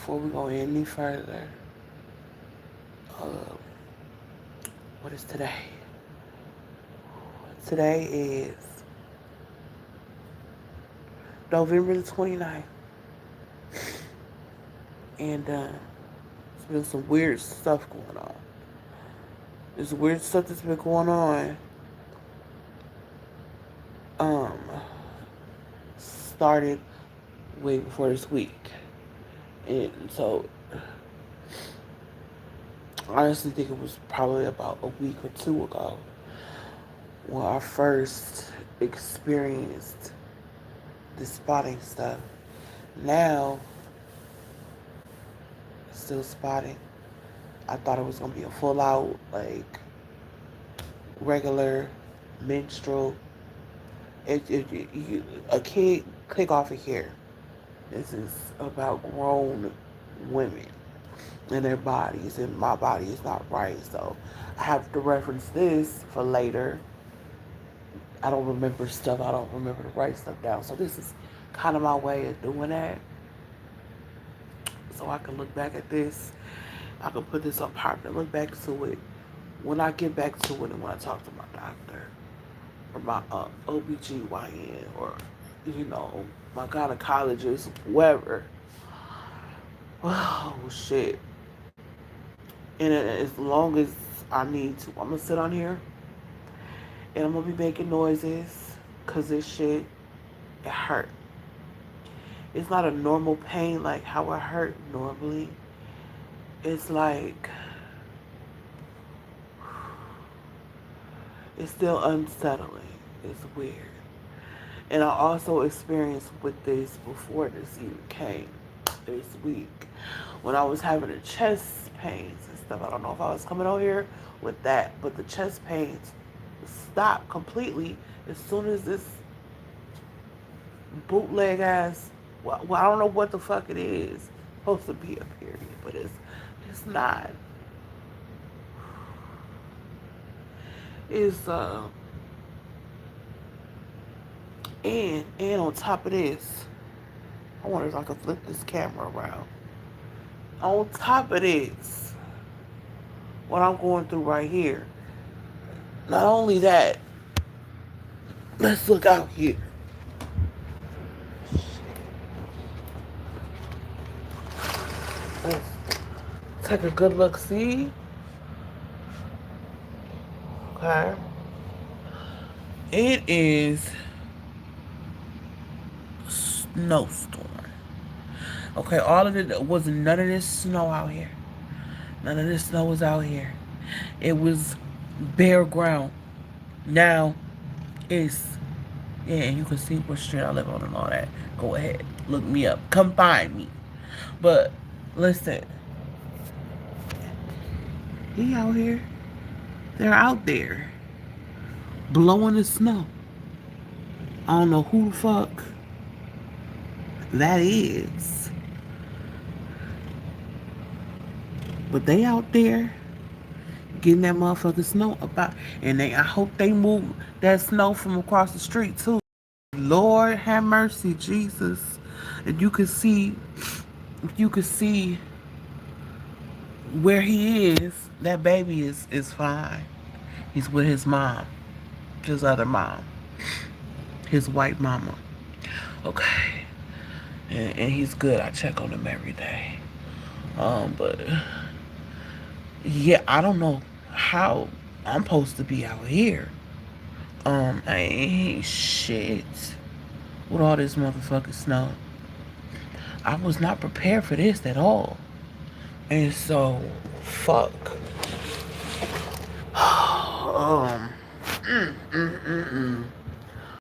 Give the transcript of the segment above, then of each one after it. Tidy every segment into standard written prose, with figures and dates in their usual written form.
before we go any further, uh, what is today? Today is November the 29th. And there's been some weird stuff going on. There's weird stuff that's been going on. Um, Started way before this week. And so I honestly think it was probably about a week or two ago when I first experienced the spotting stuff. Now, still spotting. I thought it was gonna be a full out, like, regular menstrual. A kid click off of here. This is about grown women and their bodies, and my body is not right, so I have to reference this for later. I don't remember stuff. I don't remember to write stuff down. So this is kind of my way of doing that. So I can look back at this. I can put this on pop and look back to it when I get back to it and when I talk to my doctor or my OBGYN or, my gynecologist, whoever. Oh, shit. And as long as I need to, I'm going to sit on here and I'm going to be making noises because this shit, it hurt. It's not a normal pain like how it hurt normally. It's like, it's still unsettling. It's weird. And I also experienced with this before this even came this week. When I was having the chest pains and stuff. I don't know if I was coming over here with that, but the chest pains stopped completely as soon as this bootleg ass, well, I don't know what the fuck it is. It's supposed to be a period, but it's not. It's and on top of this, I wonder if I can flip this camera around. On top of this, what I'm going through right here. Not only that, let's look out here. Let's take a good look, see? Okay. It is snowstorm. Okay, all of it wasn't none of this snow out here. None of this snow was out here. It was bare ground. Now it's, yeah, and you can see what street I live on and all that. Go ahead, look me up. Come find me. But listen, he out here. They're out there blowing the snow. I don't know who the fuck that is, but they out there getting that motherfucking snow about, and I hope they move that snow from across the street too. Lord have mercy, Jesus. And you can see where he is. That baby is fine. He's with his mom, his other mom, his white mama. Okay, and he's good. I check on him every day. But yeah, I don't know how I'm supposed to be out here. I ain't shit with all this motherfucking snow. I was not prepared for this at all. And so, fuck.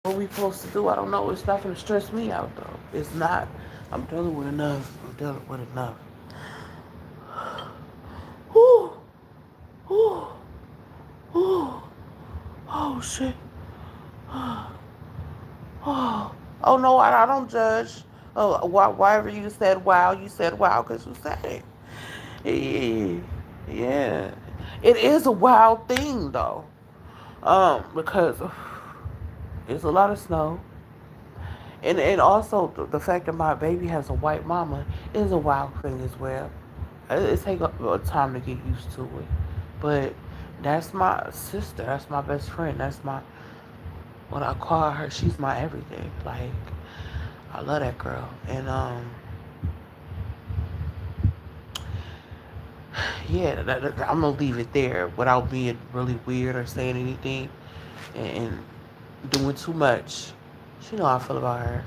What we supposed to do? I don't know. It's not gonna stress me out though. It's not. I'm dealing with enough. I'm dealing with enough. Whew. Whew. Whew. Oh shit. Oh, oh no, I don't judge. Oh, whatever you said wow because you said it. Yeah, yeah. It is a wild thing though, because it's a lot of snow, And also the fact that my baby has a white mama is a wild thing as well. It take a time to get used to it, but that's my sister. That's my best friend. That's my what I call her. She's my everything. Like I love that girl, and yeah, I'm gonna leave it there without being really weird or saying anything and doing too much. She know how I feel about her,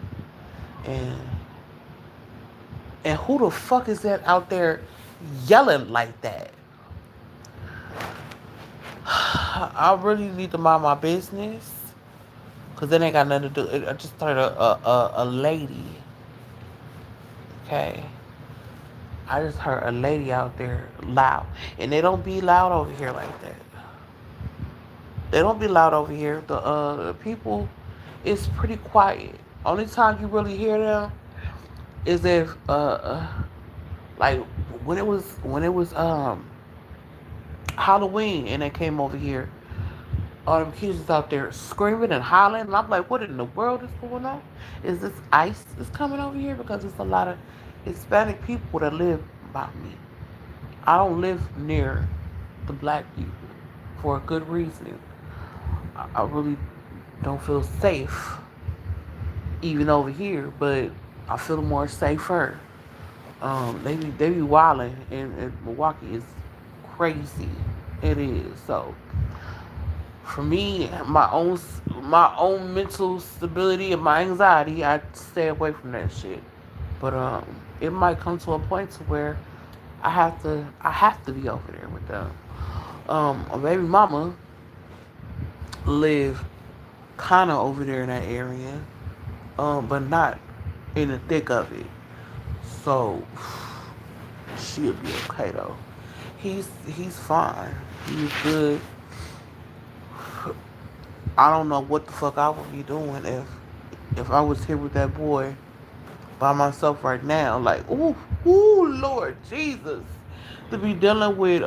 and who the fuck is that out there yelling like that? I really need to mind my business because it ain't got nothing to do. I just started a lady. Okay, I just heard a lady out there loud, and they don't be loud over here like that. They don't be loud over here. The people, it's pretty quiet. Only time you really hear them is if like when it was Halloween and they came over here. All them kids is out there screaming and hollering, and I'm like, what in the world is going on? Is this ICE is coming over here? Because there's a lot of Hispanic people that live by me. I don't live near the black people for a good reason. I really don't feel safe even over here, but I feel more safer. They be wilding, and Milwaukee is crazy. It is so. For me, my own mental stability and my anxiety, I stay away from that shit. But it might come to a point to where I have to be over there with them. A baby mama live kind of over there in that area, but not in the thick of it. So she'll be okay though. He's fine. He's good. I don't know what the fuck I would be doing if I was here with that boy by myself right now. Like, ooh, Lord Jesus, to be dealing with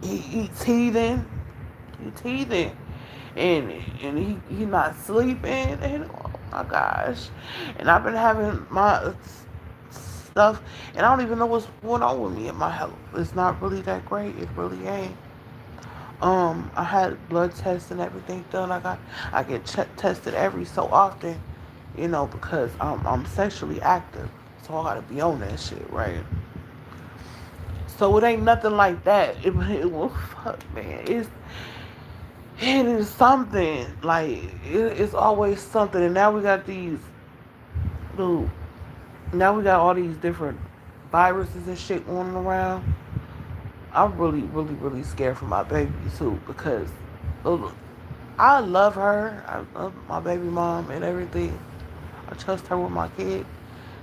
he teething, and he not sleeping, and oh my gosh, and I've been having my stuff, and I don't even know what's going on with me and my health. It's not really that great. It really ain't. I had blood tests and everything done. I get tested every so often, because I'm sexually active, so I gotta be on that shit, right? So it ain't nothing like that. It will fuck, man. It is something like it's always something, and now we got dude. Now we got all these different viruses and shit going around. I'm really, really, really scared for my baby too because uh, I love her. I love my baby mom and everything. I trust her with my kid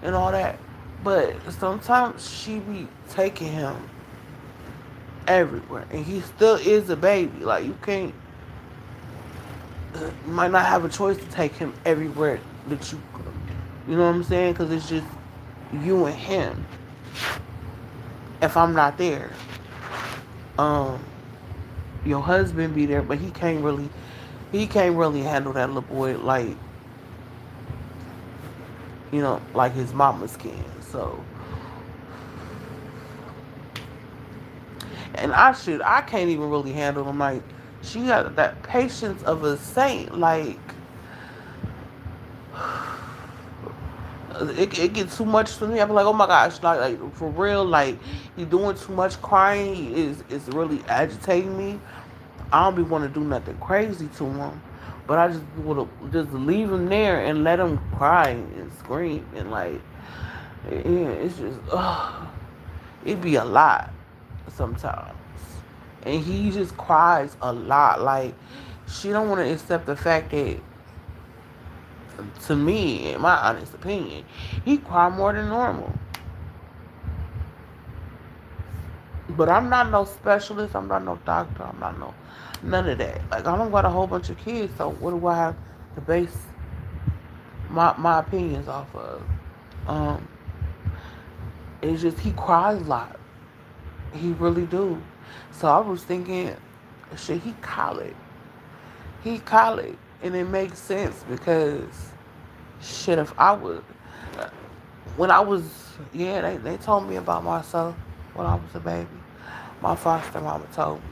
and all that. But sometimes she be taking him everywhere, and he still is a baby. Like you might not have a choice to take him everywhere that you know what I'm saying? Because it's just you and him. If I'm not there, um, your husband be there, but he can't really handle that little boy like his mamas can. So, and I can't even really handle him. Like, she got that patience of a saint. Like, it gets too much for me. I'm like, oh my gosh, like for real, like he doing too much crying. He is really agitating me. I don't be want to do nothing crazy to him, but I just want to just leave him there and let him cry and scream and like, yeah, it's just, it be a lot sometimes, and he just cries a lot. Like she don't want to accept the fact that, to me, in my honest opinion, he cry more than normal. But I'm not no specialist. I'm not no doctor. I'm not no none of that. Like I don't got a whole bunch of kids, so what do I have to base my opinions off of? Um, it's just he cries a lot. He really do. So I was thinking, should he colic? He college, and it makes sense because shit. If I was when I was yeah, they told me about myself when I was a baby. My foster mama told me.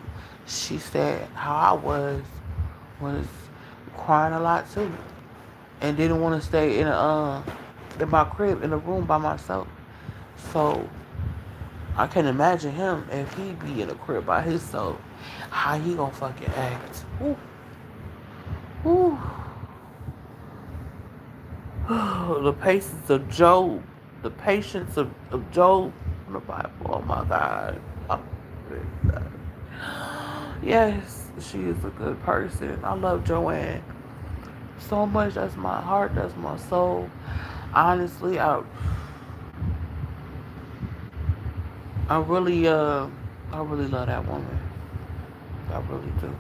She said how I was crying a lot too, and didn't want to stay in my crib in the room by myself. So I can imagine him if he be in a crib by himself, how he gonna fucking act. Ooh, ooh. The patience of Job, the patience of Job in the Bible. Oh my God. Oh, yes, she is a good person. I love Joanne so much. That's my heart. That's my soul. Honestly, I I really love that woman. I really do.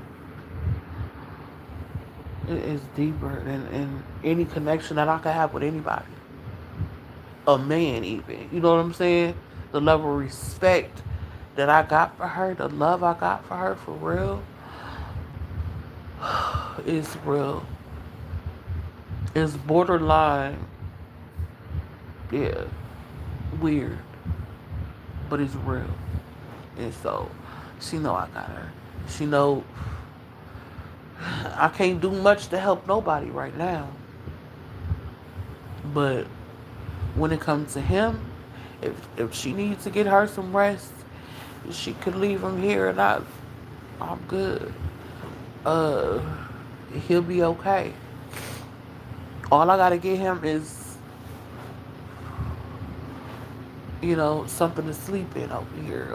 It is deeper than any connection that I could have with anybody. A man, even. You know what I'm saying? The level of respect that I got for her, the love I got for her, for real, is real. It's borderline, yeah, weird, but it's real. And so, she know I got her. She know I can't do much to help nobody right now. But when it comes to him, if she needs to get her some rest, she could leave him here, and I'm good. Uh, he'll be okay. All I gotta get him is, something to sleep in over here.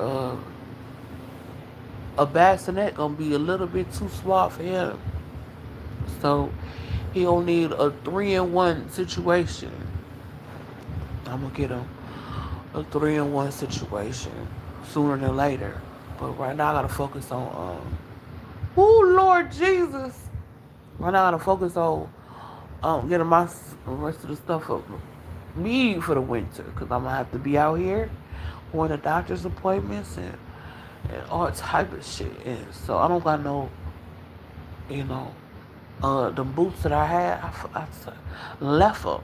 A bassinet gonna be a little bit too small for him, so he'll need a 3-in-1 situation. I'm gonna get him a 3-in-1 situation sooner than later. But right now I gotta focus on oh Lord Jesus. Right now I gotta focus on getting my the rest of the stuff up me for the winter, because I'm gonna have to be out here going to doctor's appointments and all type of shit. And so I don't got no, you know, the boots that I had, I left them.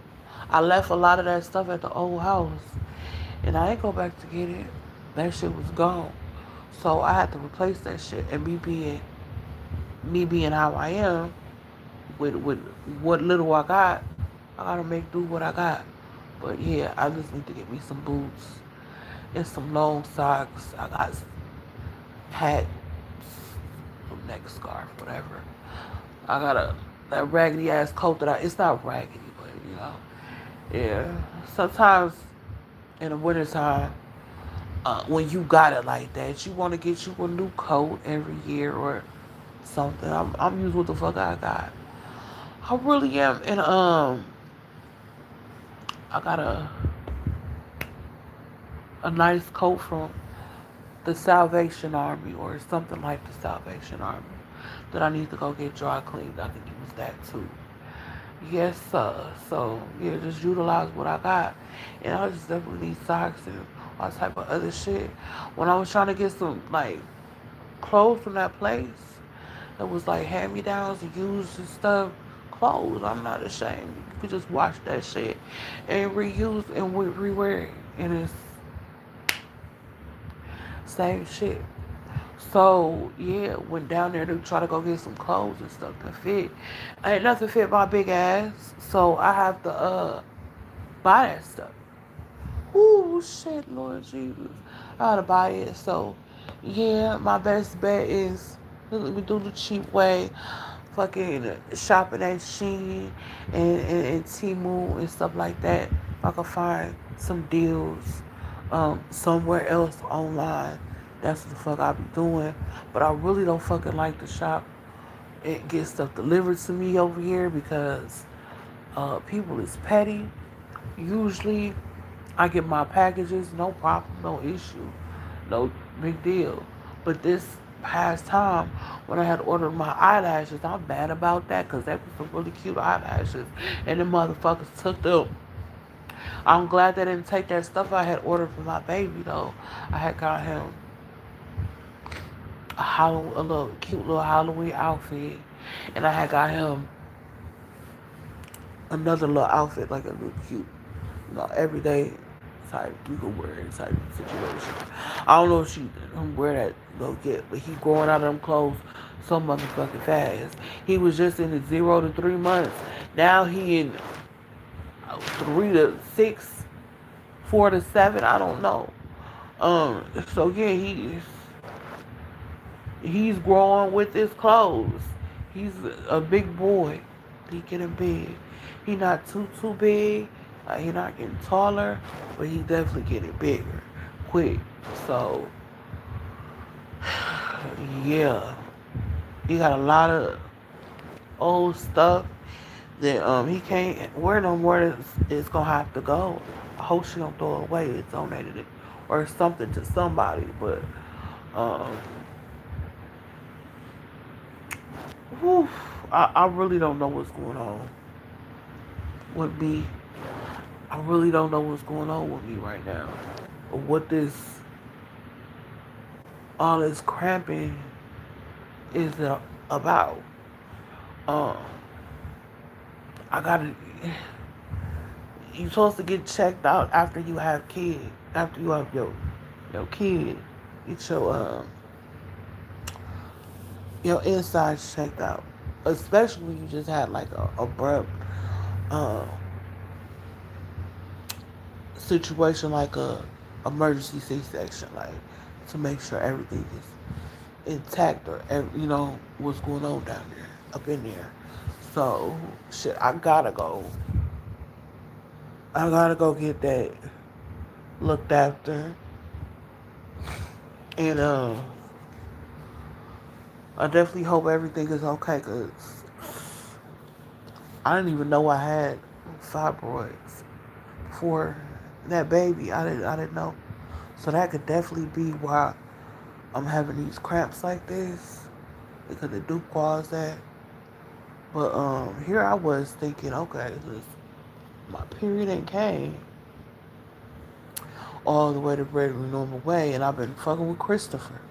I left a lot of that stuff at the old house, and I ain't go back to get it. That shit was gone. So I had to replace that shit, and me being how I am, with what little I got, I gotta make do what I got. But yeah, I just need to get me some boots and some long socks. I got hat, neck scarf, whatever. I got that raggedy ass coat that it's not raggedy, but yeah. Sometimes in the wintertime, when you got it like that, you want to get you a new coat every year or something. I'm used with the fuck I got. I really am, and I got a nice coat from the Salvation Army or something like the Salvation Army that I need to go get dry cleaned. I can use that too. Yes, sir. So yeah, just utilize what I got, and I just definitely need socks and all type of other shit. When I was trying to get some like clothes from that place that was like hand me downs and used and stuff, clothes, I'm not ashamed. You could just wash that shit and reuse and rewear it, and it's same shit. So yeah, went down there to try to go get some clothes and stuff to fit. Ain't nothing fit my big ass, so I have to buy that stuff. Ooh shit, Lord Jesus, I gotta buy it. So yeah, my best bet is let me do the cheap way, fucking shopping at Shein and Temu and stuff like that. If I can find some deals somewhere else online, that's what the fuck I be doing. But I really don't fucking like to shop and get stuff delivered to me over here because people is petty. Usually I get my packages, no problem, no issue, no big deal. But this past time, when I had ordered my eyelashes, I'm mad about that because they were some really cute eyelashes. And the motherfuckers took them. I'm glad they didn't take that stuff I had ordered for my baby, though. I had got him a little cute little Halloween outfit. And I had got him another little outfit, like a little cute, everyday type you could wear in type situation. I don't know if she wear that go get, but he growing out of them clothes so motherfucking fast. He was just in the 0 to 3 months. Now he in 3 to 6, 4 to 7. I don't know. So yeah, he's growing with his clothes. He's a big boy. He getting big. He not too big. He not getting taller, but he definitely getting bigger, quick. So yeah, he got a lot of old stuff that he can't wear no more. It's gonna have to go. I hope she don't throw it away. It's donated it or something to somebody. But um, whew, I really don't know what's going on with me. I really don't know what's going on with me right now. Or what this all this cramping is about. Um, I gotta. You supposed to get checked out after you have kids. After you have your kid, get your insides checked out. Especially when you just had like a abrupt um situation like a emergency C-section, like to make sure everything is intact or what's going on down there, up in there. So shit, I gotta go get that looked after, and I definitely hope everything is okay, cause I didn't even know I had fibroids for that baby. I didn't know, so that could definitely be why I'm having these cramps like this, because it do cause that. But here I was thinking, okay, my period ain't came all the way to regular normal way, and I've been fucking with Christopher.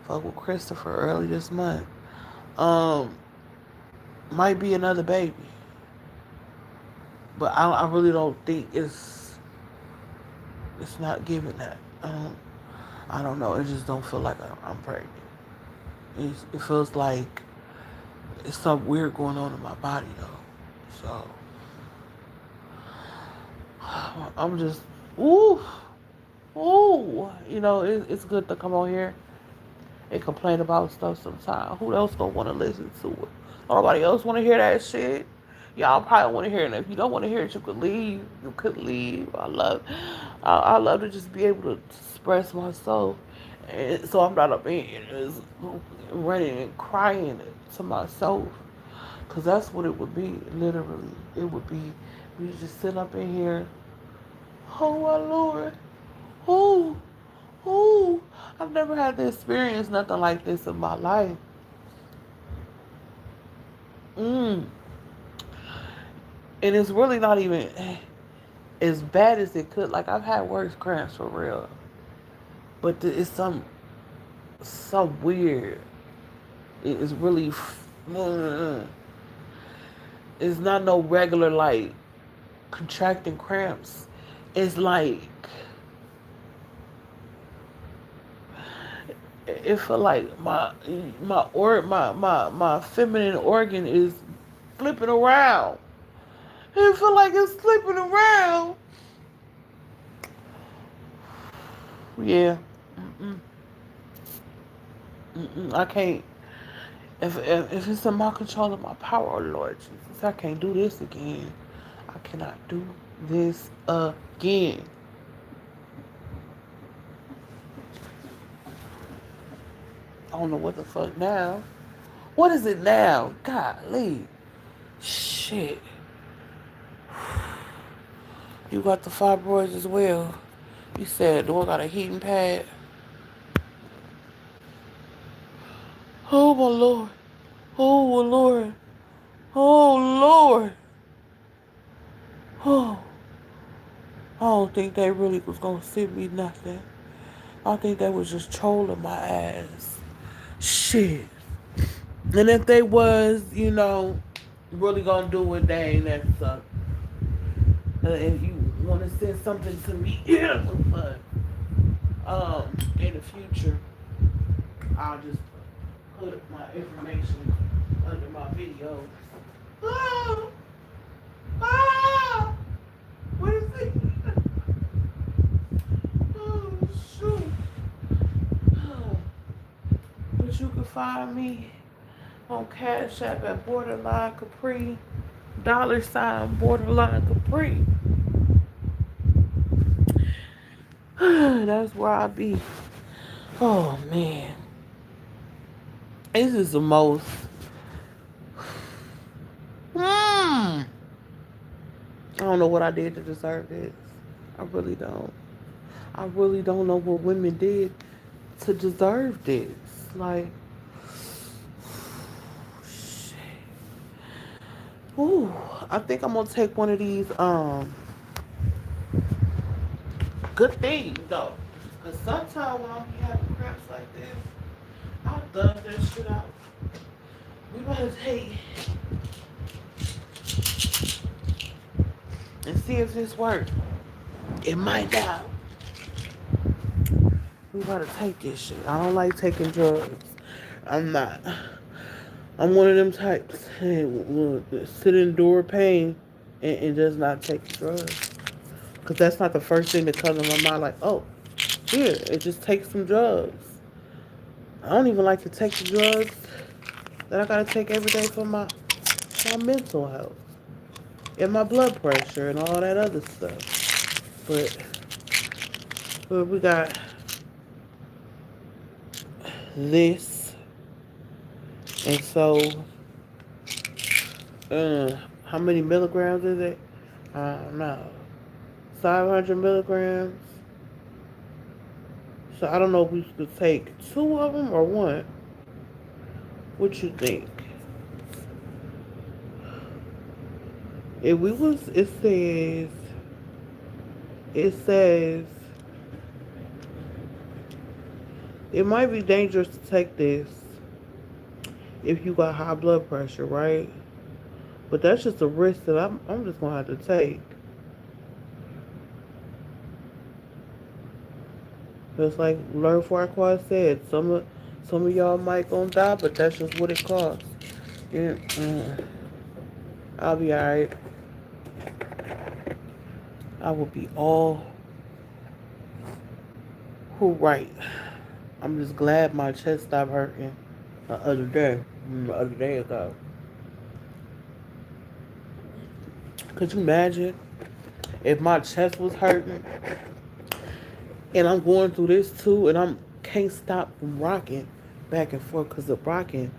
Fuck with Christopher early this month. Um, might be another baby, but I really don't think it's not giving that. I don't know. It just don't feel like I'm pregnant. It feels like it's something weird going on in my body though. So I'm just ooh ooh. It's good to come on here and complain about stuff sometimes. Who else gonna want to listen to it? Nobody else want to hear that shit. Y'all probably want to hear it. And if you don't want to hear it, you could leave. You could leave. I love to just be able to express myself, and so I'm not up in here just running and crying to myself, cause that's what it would be. Literally, it would be me just sitting up in here. Oh my Lord, oh, oh, I've never had to experience nothing like this in my life. Mm. And it's really not even as bad as it could. Like I've had worse cramps for real, but it's some weird. It's really it's not no regular like contracting cramps. It's like it feel like my feminine organ is flipping around. It feel like it's flipping around. Yeah. Mm-mm. Mm-mm. I can't. If it's in my control of my power, oh Lord Jesus, I can't do this again. I cannot do this again. I don't know what the fuck now. What is it now? Golly. Shit. You got the fibroids as well. You said, do I got a heating pad? Oh my Lord. Oh my Lord. Oh Lord. Oh. I don't think they really was gonna send me nothing. I think they was just trolling my ass. Shit. And if they was, really gonna do it, dang, that suck. If you want to send something to me, but in the future, I'll just put my information under my video. Ah, ah, what is it? Oh shoot! But you can find me on Cash App at Borderline Capri, $ Borderline Capri. That's where I be. Oh man, this is the most. I don't know what I did to deserve this. I really don't. I really don't know what women did to deserve this. Like, shit. Ooh, I think I'm gonna take one of these good things though. Cause sometimes when I be having cramps like this, I'll dug that shit out. We better take and see if this works. It might not. We gotta take this shit. I don't like taking drugs. I'm not. I'm one of them types that will sit and endure pain and just not take drugs. Because that's not the first thing that comes to my mind. Like, oh, here, it just takes some drugs. I don't even like to take the drugs that I gotta take every day for my mental health and my blood pressure and all that other stuff. But we got this, and so how many milligrams is it? I don't know. 500 milligrams. So I don't know if we should take two of them or one. What you think? If we was, it says it might be dangerous to take this if you got high blood pressure, right? But that's just a risk that I'm just gonna have to take. Just like Learn Farquaad said, some of y'all might gonna die, but that's just what it costs. Yeah, I'll be alright. I will be all right. I'm just glad my chest stopped hurting the other day. The other day ago. Could you imagine if my chest was hurting and I'm going through this too and I'm can't stop from rocking back and forth because the rocking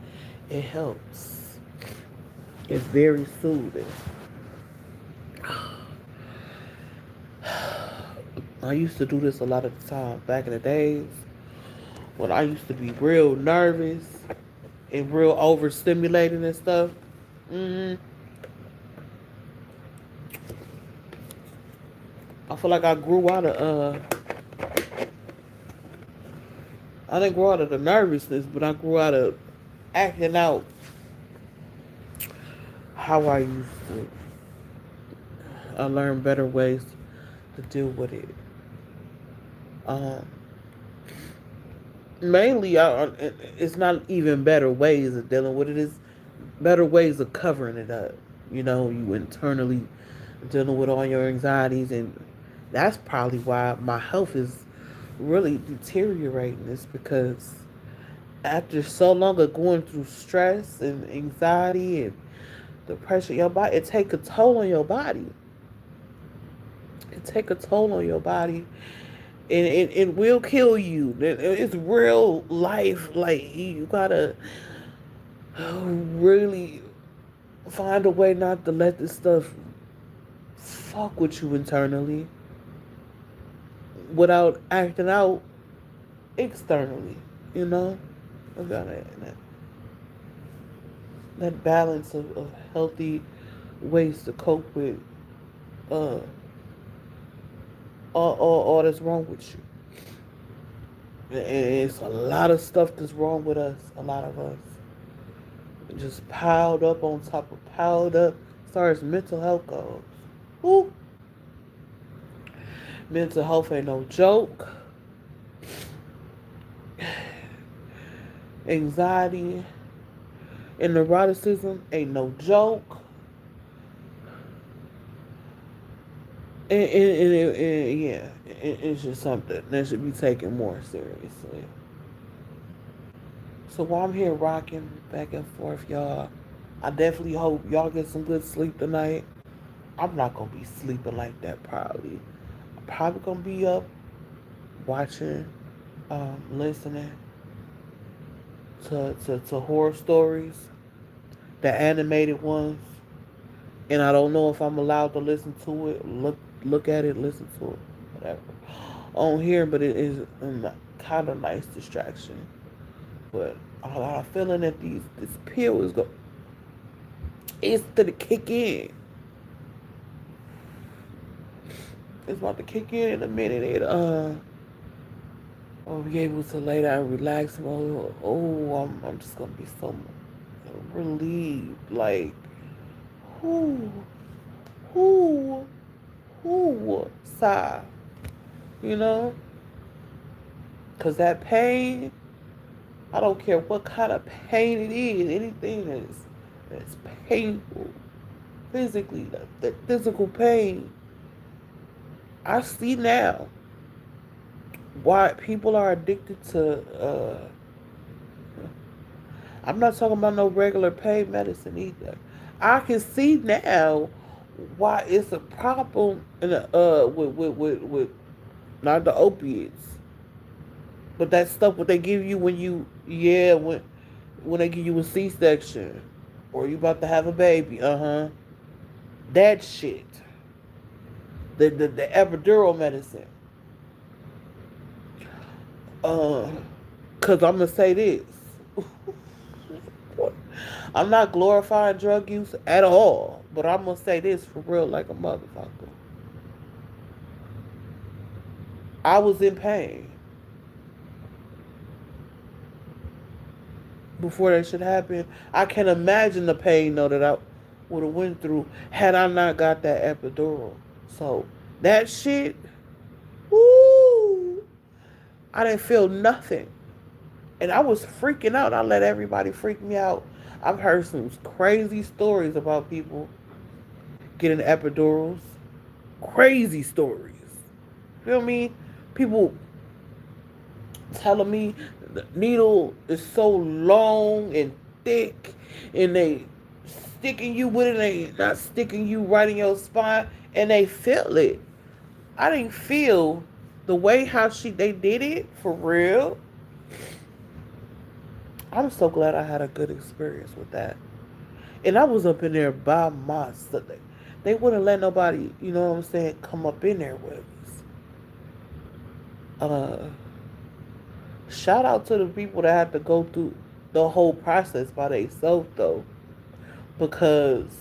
it helps. It's very soothing. I used to do this a lot of the time back in the days when I used to be real nervous and real overstimulated and stuff. hmm I feel like I didn't grow out of the nervousness, but I grew out of acting out how I used to. I learned better ways to deal with it. Um, Mainly, it's not even better ways of dealing with it. It's better ways of covering it up. You internally dealing with all your anxieties, and that's probably why my health is really deteriorating. Is because after so long of going through stress and anxiety and depression, your body it take a toll on your body. It take a toll on your body, and it will kill you. It's real life. Like you gotta really find a way not to let this stuff fuck with you internally without acting out externally. You know, I got that balance of healthy ways to cope with uh all that's wrong with you. And it's a lot of stuff that's wrong with us. A lot of us. Just piled up on top of piled up. As far as mental health goes, woo, mental health ain't no joke. Anxiety and neuroticism ain't no joke. And yeah, it's just something that should be taken more seriously. So while I'm here rocking back and forth, y'all, I definitely hope y'all get some good sleep tonight. I'm not gonna be sleeping like that probably. I'm probably gonna be up watching, listening to horror stories, the animated ones, and I don't know if I'm allowed to listen to it, look at it, listen to it, whatever on here, but it is a kind of nice distraction. But I got a feeling that this pill is go it's gonna kick in. It's about to kick in a minute. I'll be able to lay down and relax. And I'm just gonna be so relieved. Like, whoo, whoo, whoo, sigh. You know, cause that pain. I don't care what kind of pain it is. Anything that's painful, physically, the physical pain. I see now why people are addicted to. I'm not talking about no regular pain medicine either. I can see now why it's a problem in with not the opiates, but that stuff what they give you when you when they give you a C-section or you about to have a baby. That shit. The epidural medicine. Uh, Cause I'm gonna say this. I'm not glorifying drug use at all, but I'm gonna say this for real like a motherfucker. I was in pain before that shit happened. I can imagine the pain though that I would have went through had I not got that epidural. So that shit, woo, I didn't feel nothing. And I was freaking out. I let everybody freak me out. I've heard some crazy stories about people getting epidurals. Crazy stories. Feel me? People telling me the needle is so long and thick and they sticking you with it and they not sticking you right in your spine and they feel it. I didn't feel the way how they did it for real. I'm so glad I had a good experience with that. And I was up in there by myself. They wouldn't let nobody, you know what I'm saying, come up in there with us. Uh, Shout out to the people that had to go through the whole process by themselves, though, because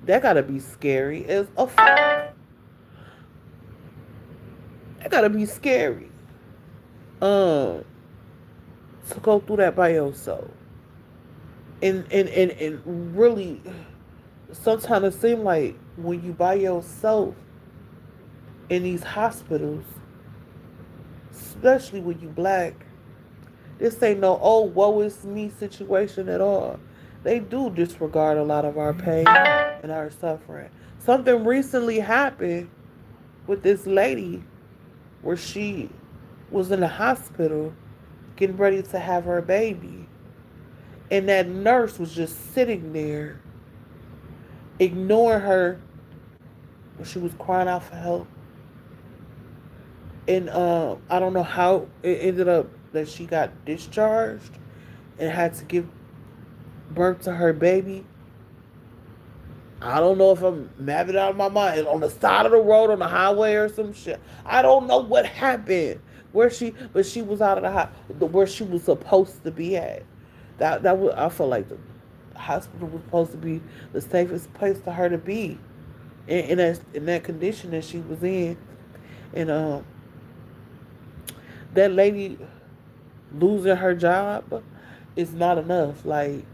that gotta be scary as a fuck. That gotta be scary. Um, to go through that by yourself, and really, sometimes it seems like when you by yourself in these hospitals, especially when you black, this ain't no oh woe is me situation at all. They do disregard a lot of our pain and our suffering. Something recently happened with this lady where she was in the hospital getting ready to have her baby. And that nurse was just sitting there ignoring her when she was crying out for help. And I don't know how it ended up that she got discharged and had to give birth to her baby. I don't know if I'm mapping it out of my mind. On the side of the road on the highway or some shit. I don't know what happened. But she was out of where she was supposed to be at. That was, I felt like the hospital was supposed to be the safest place for her to be in that condition that she was in. And that lady losing her job is not enough. Like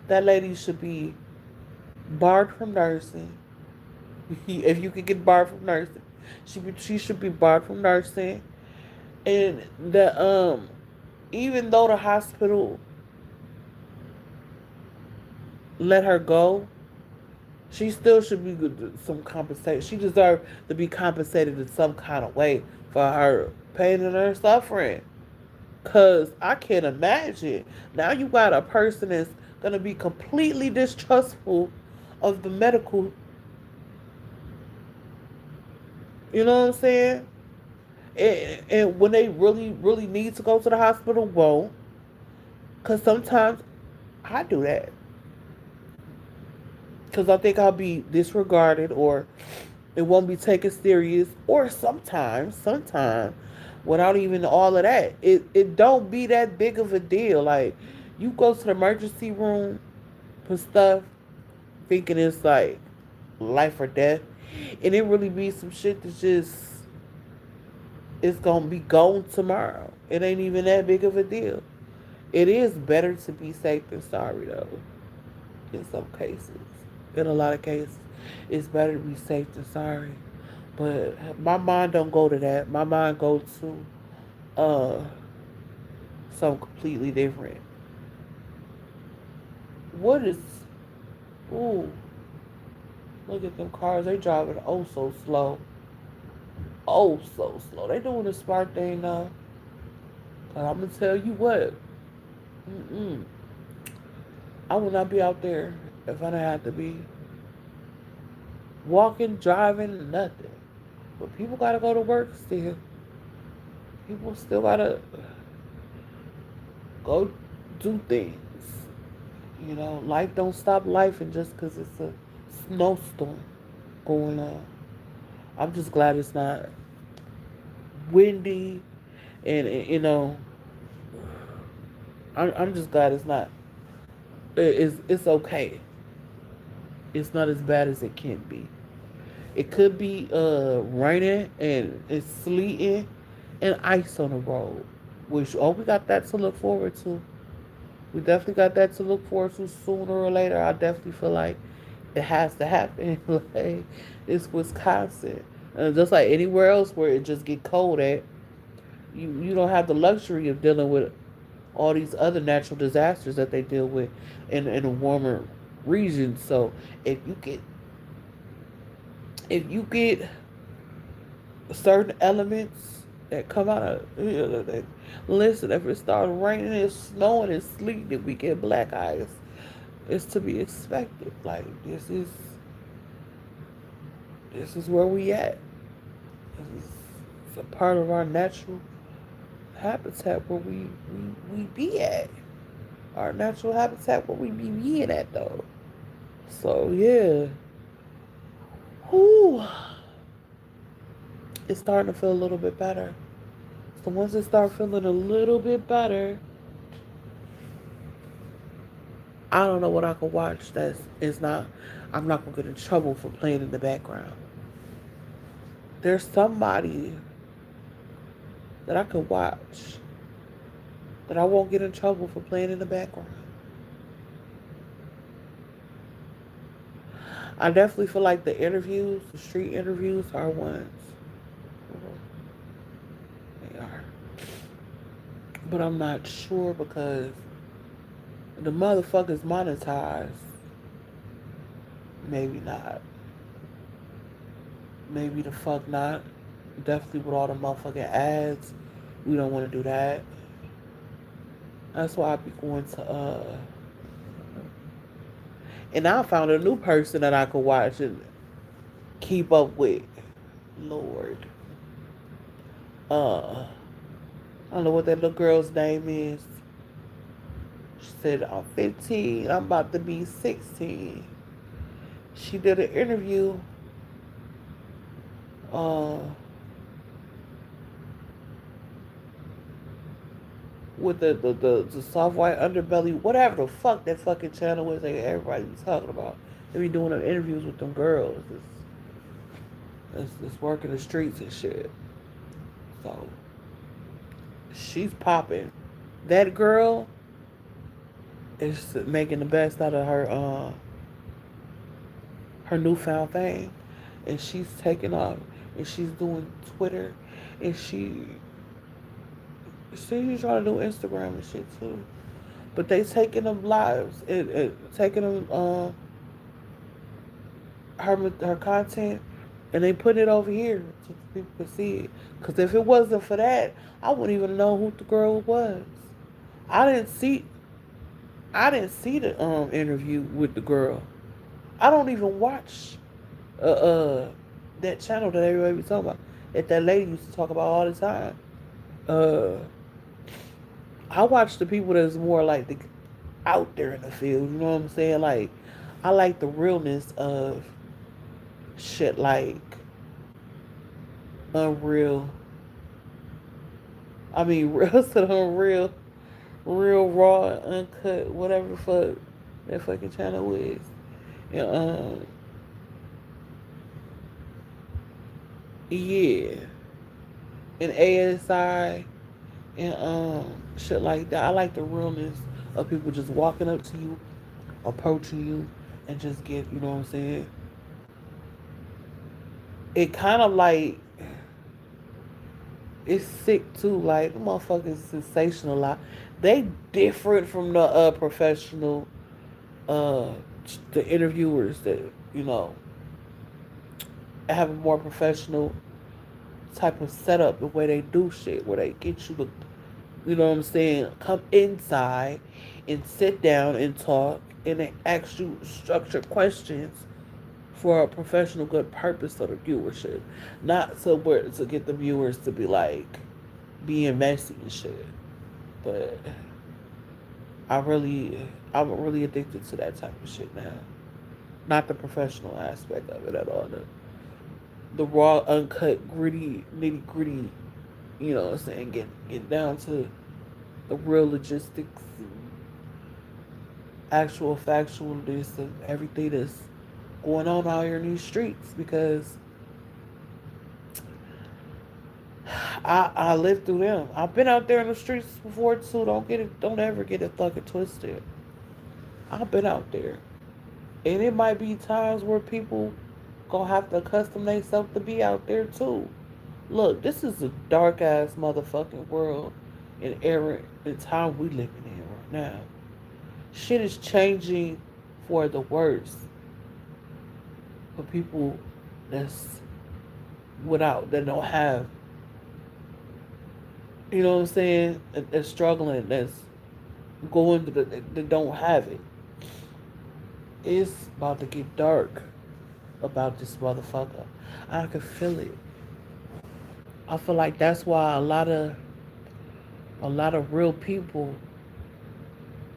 That lady should be barred from nursing. If you could get barred from nursing, she should be barred from nursing. And the even though the hospital let her go, she still should be good some compensation. She deserved to be compensated in some kind of way for her pain and her suffering. Cause I can't imagine. Now you got a person that's gonna be completely distrustful of the medical. You know what I'm saying? And when they really, really need to go to the hospital, won't. Cause sometimes I do that. Cause I think I'll be disregarded or it won't be taken serious. Or sometimes, without even all of that, it don't be that big of a deal. Like you go to the emergency room for stuff thinking it's like life or death, and it really be some shit that just it's gonna be gone tomorrow. It ain't even that big of a deal. It is better to be safe than sorry though. In some cases, in a lot of cases, it's better to be safe than sorry. But my mind don't go to that. My mind goes to uh something completely different. What is ooh, look at them cars. They driving oh so slow. Oh so slow. They doing the smart thing now. But I'm gonna tell you what. Mm-mm. I will not be out there if I don't have to be walking, driving, nothing. But people gotta go to work still. People still gotta go do things. You know, life don't stop life and just because it's a snowstorm going on. I'm just glad it's not windy and you know, I'm just glad it's not. It's okay. It's not as bad as it can be. It could be raining and it's sleeting and ice on the road. Which we got that to look forward to. We definitely got that to look forward to sooner or later. I definitely feel like it has to happen. Like it's Wisconsin. And just like anywhere else where it just get cold at, you don't have the luxury of dealing with all these other natural disasters that they deal with in a warmer region. So if you get if you get certain elements that come out of listen, if it starts raining and snowing and sleeting and we get black ice, it's to be expected. Like this is where we at. This is it's a part of our natural habitat where we be at. Our natural habitat where we be being at though. So yeah. Whew. It's starting to feel a little bit better. So once it start feeling a little bit better, I don't know what I could watch that's is not I'm not gonna get in trouble for playing in the background. There's somebody that I could watch that I won't get in trouble for playing in the background. I definitely feel like the interviews, the street interviews are ones. They are. But I'm not sure because the motherfuckers monetized. Maybe not. Maybe the fuck not. Definitely with all the motherfucking ads. We don't want to do that. That's why I be going to and I found a new person that I could watch and keep up with. Lord. I don't know what that little girl's name is. She said, I'm 15, I'm about to be 16. She did an interview uh, with the soft white underbelly, whatever the fuck that fucking channel is that everybody be talking about. They be doing them interviews with them girls. It's working the streets and shit. So she's popping. That girl, is making the best out of her newfound fame, and she's taking off, and she's doing Twitter, and she's trying to do Instagram and shit too. But they taking them lives and taking them her content, and they put it over here so people can see it. Cause if it wasn't for that, I wouldn't even know who the girl was. I didn't see I didn't see the interview with the girl. I don't even watch that channel that everybody be talking about. That lady used to talk about all the time. Uh, I watch the people that's more like out there in the field. You know what I'm saying? Like, I like the realness of shit like Unreal. I mean, real to the Unreal, real raw, uncut, whatever the fuck that fucking channel is. And yeah, and ASI and shit like that. I like the realness of people just walking up to you, approaching you, and just get, you know what I'm saying? It kind of like it's sick too. Like the motherfuckers sensational. Like they different from the professional uh the interviewers that you know have a more professional type of setup. The way they do shit, where they get you to, you know what I'm saying, come inside and sit down and talk, and they ask you structured questions for a professional good purpose of the viewership, not so where to get the viewers to be like being messy and shit. But I'm really addicted to that type of shit now. Not the professional aspect of it at all. The raw, uncut, gritty, nitty gritty. You know what I'm saying? Get down to the real logistics, and actual factualness of everything that's going on out here in these streets. Because I lived through them. I've been out there in the streets before too. Don't ever get it fucking twisted. I've been out there. And it might be times where people gonna have to accustom themselves to be out there too. Look, this is a dark ass motherfucking world and era and time we living in right now. Shit is changing for the worse for people that's without that don't have, you know what I'm saying, that's struggling, that's going to that don't have it. It's about to get dark about this motherfucker. I can feel it. I feel like that's why a lot of real people,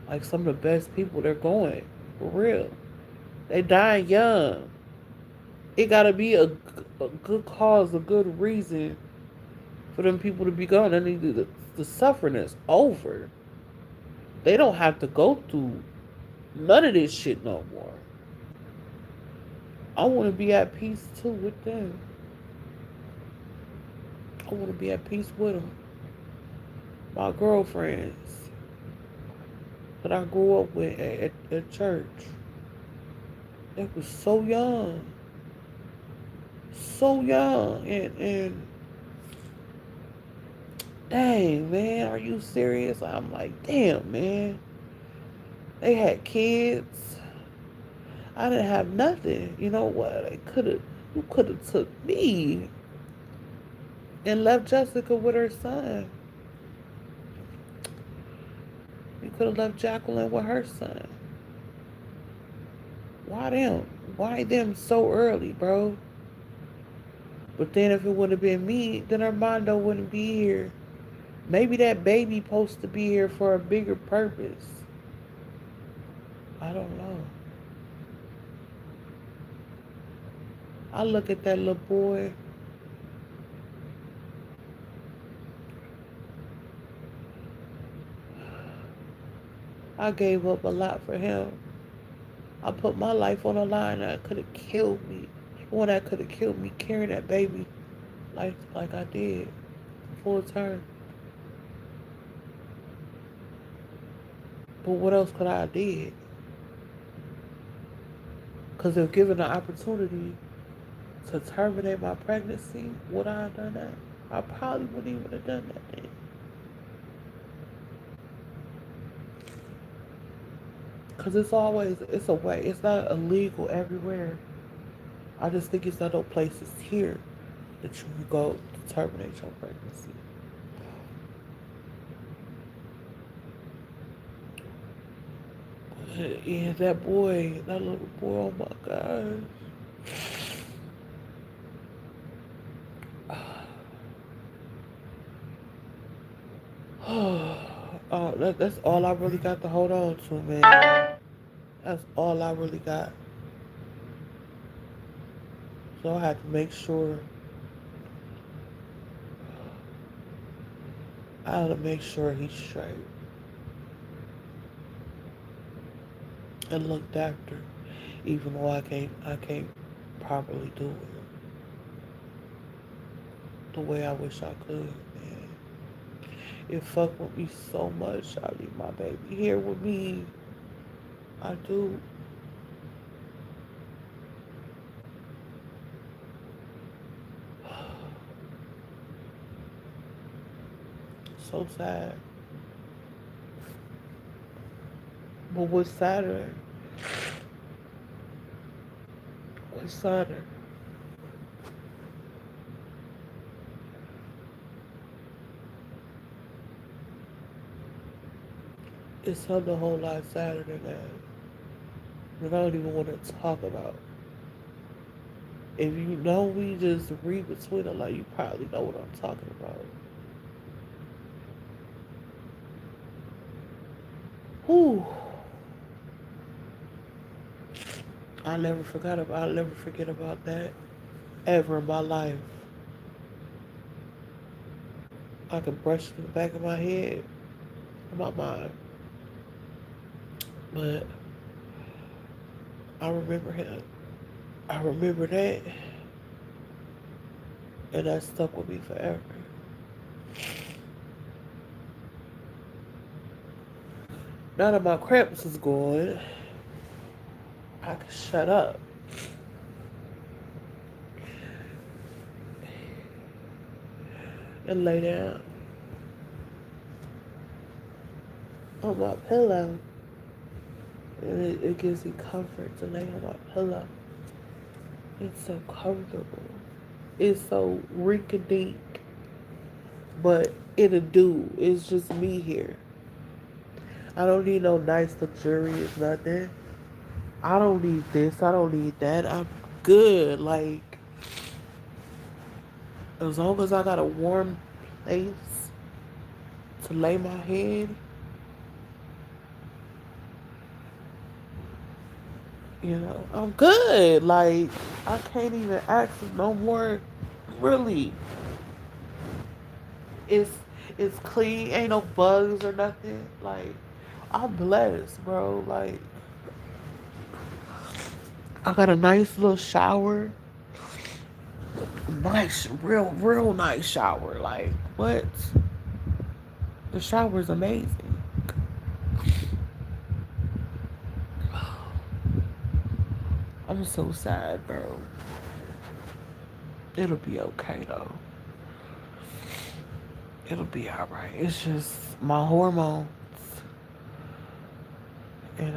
like some of the best people, they're going for real. They dying young. It gotta be a good cause, a good reason for them people to be gone. They need the suffering is over. They don't have to go through none of this shit no more. I want to be at peace too with them. I want to be at peace with them. My girlfriends that I grew up with at church. They was so young. So young. And dang, man, are you serious? I'm like, damn, man. They had kids. I didn't have nothing. You know what? You could have took me and left Jessica with her son. You could have left Jacqueline with her son. Why them? Why them so early, bro? But then if it would have been me, then Armando wouldn't be here. Maybe that baby supposed to be here for a bigger purpose. I don't know. I look at that little boy. I gave up a lot for him. I put my life on the line that could have killed me. One that could have killed me carrying that baby like I did. Full term. But what else could I have did? Because if given the opportunity to terminate my pregnancy, would I have done that? I probably wouldn't even have done that then. Because it's a way. It's not illegal everywhere. I just think it's not no places here that you can go to terminate your pregnancy. Yeah, that little boy, oh my gosh. That's all I really got to hold on to, man. That's all I really got. So I had to make sure, I had to make sure he's straight and looked after, even though I can't properly do it the way I wish I could, man. It fucked with me so much. I need my baby here with me. I do. So sad. But what's sadder? What's sadder? It's something a whole lot sadder than that. That I don't even want to talk about. If you know me, just read between the lines. You probably know what I'm talking about. Whew. I'll never forget about that ever in my life. I can brush it in the back of my head, in my mind. But I remember him. I remember that, and that stuck with me forever. Now that my cramps is gone, I can shut up and lay down on my pillow. And it gives me comfort to lay on my pillow. It's so comfortable. It's so rink-a-dink, but it'll do. It's just me here. I don't need no nice luxurious nothing. I don't need this. I don't need that. I'm good. Like, as long as I got a warm place to lay my head, I'm good. Like, I can't even ask for no more. Really, it's it's clean. Ain't no bugs or nothing. Like, I'm blessed, bro. Like, I got a nice little shower. Nice, real nice shower. Like, what? The shower is amazing. I'm so sad, bro. It'll be okay though. It'll be alright. It's just my hormones and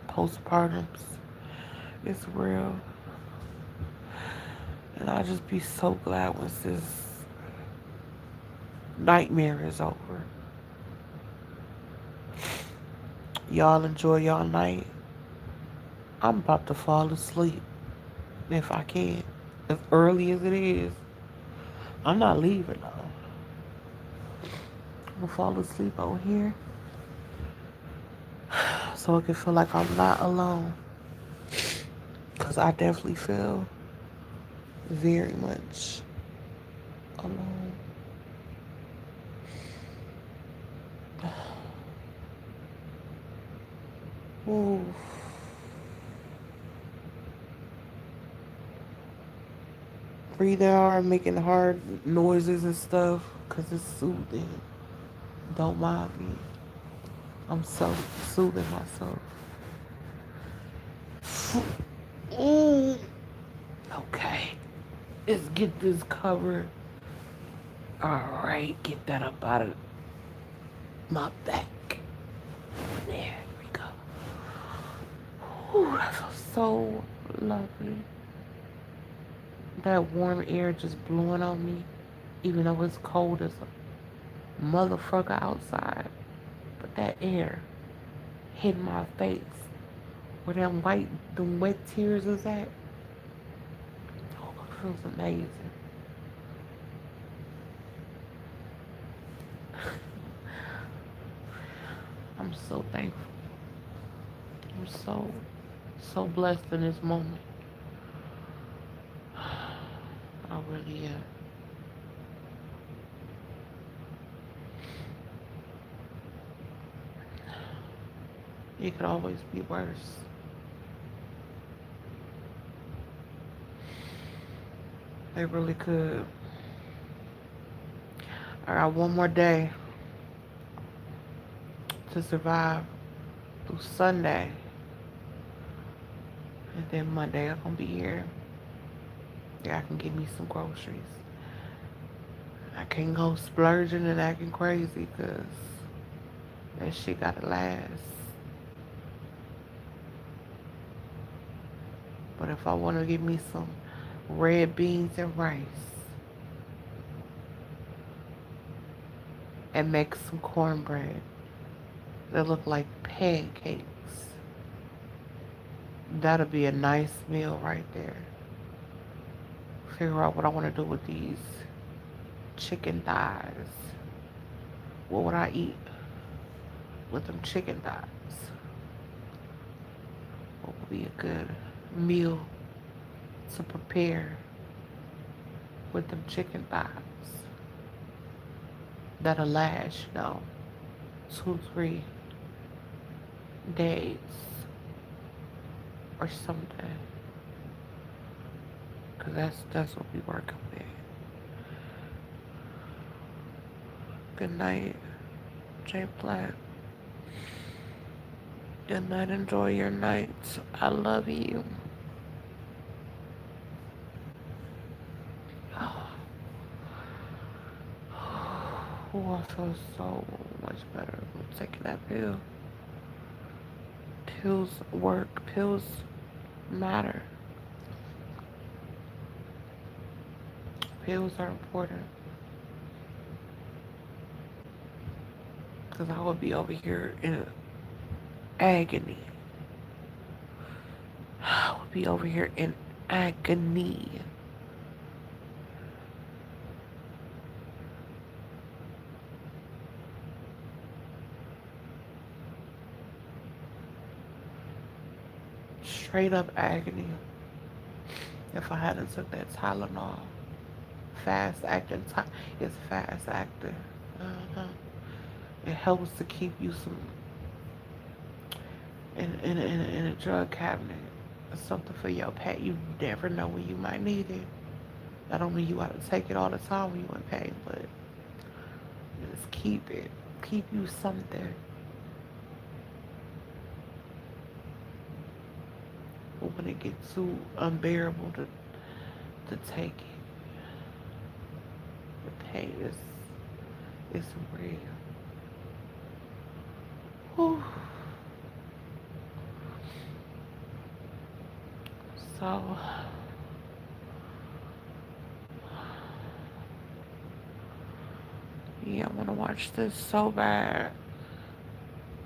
postpartums. It's real. And I'll just be so glad once this nightmare is over. Y'all enjoy y'all night. I'm about to fall asleep if I can. As early as it is. I'm not leaving though. I'm gonna fall asleep over here so I can feel like I'm not alone. Because I definitely feel very much alone. Ooh. Breathing hard, making hard noises and stuff because it's soothing. Don't mind me. I'm so soothing myself. Mm. Okay. Let's get this covered. Alright, get that up out of my back. There we go. Ooh, that feels so lovely. That warm air just blowing on me, even though it's cold as a motherfucker outside. But that air hitting my face, where them wet tears is at, oh, it feels amazing. I'm so thankful. I'm so blessed in this moment. I really am. It could always be worse. It really could. I got one more day to survive through Sunday. And then Monday I'm gonna be here. Yeah, I can get me some groceries. I can't go splurging and acting crazy because that shit gotta last. But if I want to get me some red beans and rice and make some cornbread that look like pancakes, that'll be a nice meal right there. Figure out what I want to do with these chicken thighs. What would I eat with them chicken thighs? What would be a good meal to prepare with them chicken thighs that'll last, 2, 3 days or something? Cause that's what we working with. Good night, J Black. Good night. Enjoy your night. I love you. Oh, I feel so much better from taking that pill. Pills work. Pills matter. Pills are important. Because I would be over here in agony. I would be over here in agony. Straight up agony. If I hadn't took that Tylenol. Fast acting. It's fast acting. Uh-huh. It helps to keep you some in a drug cabinet or something for your pain. You never know when you might need it. I don't mean you gotta take it all the time when you in pain, but just keep it. Keep you something. But when it gets too unbearable to take it, the pain is real. Whew. So yeah, I wanna watch this so bad.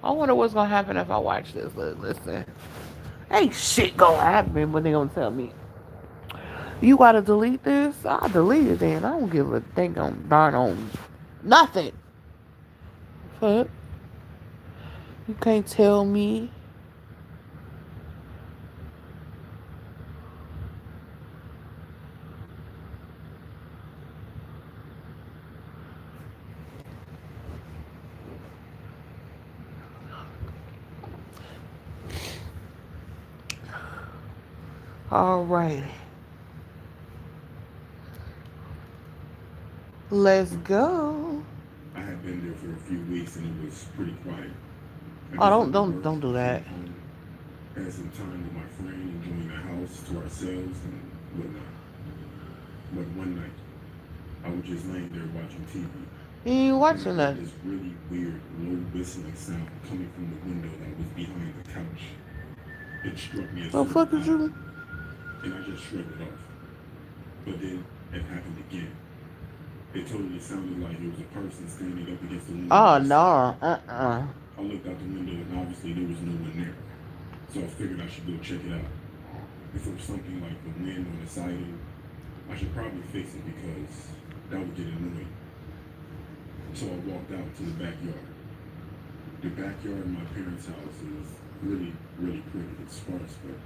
I wonder what's gonna happen if I watch this. Listen, ain't shit gonna happen, but they gonna tell me you gotta delete this. I delete it then. I don't give a thing on darn on nothing. Fuck, you can't tell me. All right, let's go. I had been there for a few weeks and it was pretty quiet. I Oh, just don't went to don't work don't do and that. came home, had some time with my friend, enjoying the house to ourselves and whatnot. But one night, I was just laying there watching TV, You ain't and I watching heard nothing. this really weird, low whistling sound coming from the window that was behind the couch. It struck me as The very fuck is odd, you? and I just shrugged it off. But then it happened again. It totally sounded like it was a person standing up against the window Oh whistling. no. I looked out the window and obviously there was no one there. So I figured I should go check it out. If it was something like the wind on the siding, I should probably fix it because that would get annoying. So I walked out to the backyard. The backyard of my parents' house is really, really pretty. It's sparse, but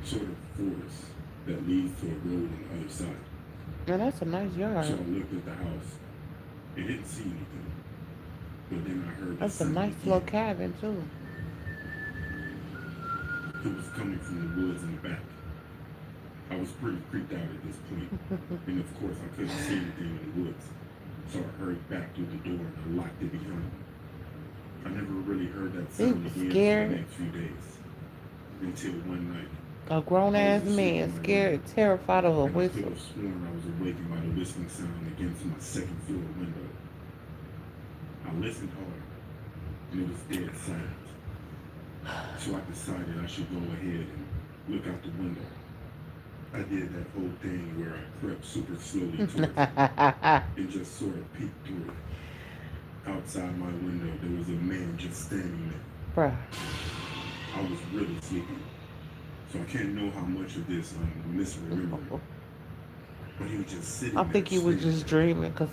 sort of forest that leads to a road on the other side. Yeah, that's a nice So yard. I looked at the house and didn't see anything. But then I heard the That's a sound nice little again. cabin too. It was coming from the woods in the back. I was pretty creeped out at this point, and of course I couldn't see anything in the woods. So I hurried back through the door and I locked it behind me. I never really heard that You sound again for the scared next few days. Until one night, a grown I was ass asleep man, in my room, scared, terrified of a and I could whistle. have sworn I was awakened by the whistling sound against my second floor window. I listened hard, and it was dead silent. So I decided I should go ahead and look out the window. I did that whole thing where I crept super slowly towards it and just sort of peeked through it. Outside my window, there was a man just standing there. Bruh. I was really sleepy, so I can't know how much of this I'm misremembering. But he was just I sitting there, think you was staring just at me. dreaming, cause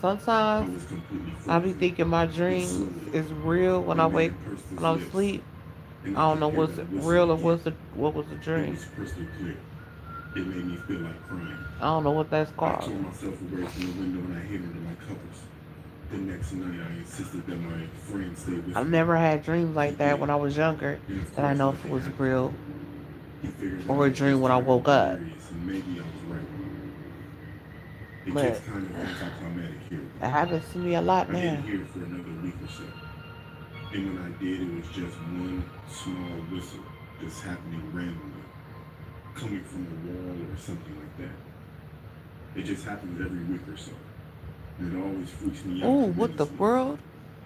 I sometimes was completely I be frozen. thinking my But dreams slowly, is real when the I wake man pursed when his I'm lips, asleep. and I I don't could know hear what's that whistle real or again. what was a It dream. was crystal clear. It made me feel like crying. I don't know what that's I called. tore myself away from the window and I hid under my covers. The next night, I insisted that my friend stay with I've me. never had dreams He like that when did. I was younger And of that I course, know if it nothing was happened. real He figured that or I a was dream just when I tired and woke up. delirious, and maybe I was right. It gets But kind of anticlimactic here, it though. happens to me a lot I didn't now. hear it for another week or so. And when I did, it was just one small whistle, just happening randomly, coming from a wall or something like that. It just happens every week or so. And it always freaks me out Oh, what the tremendously. world?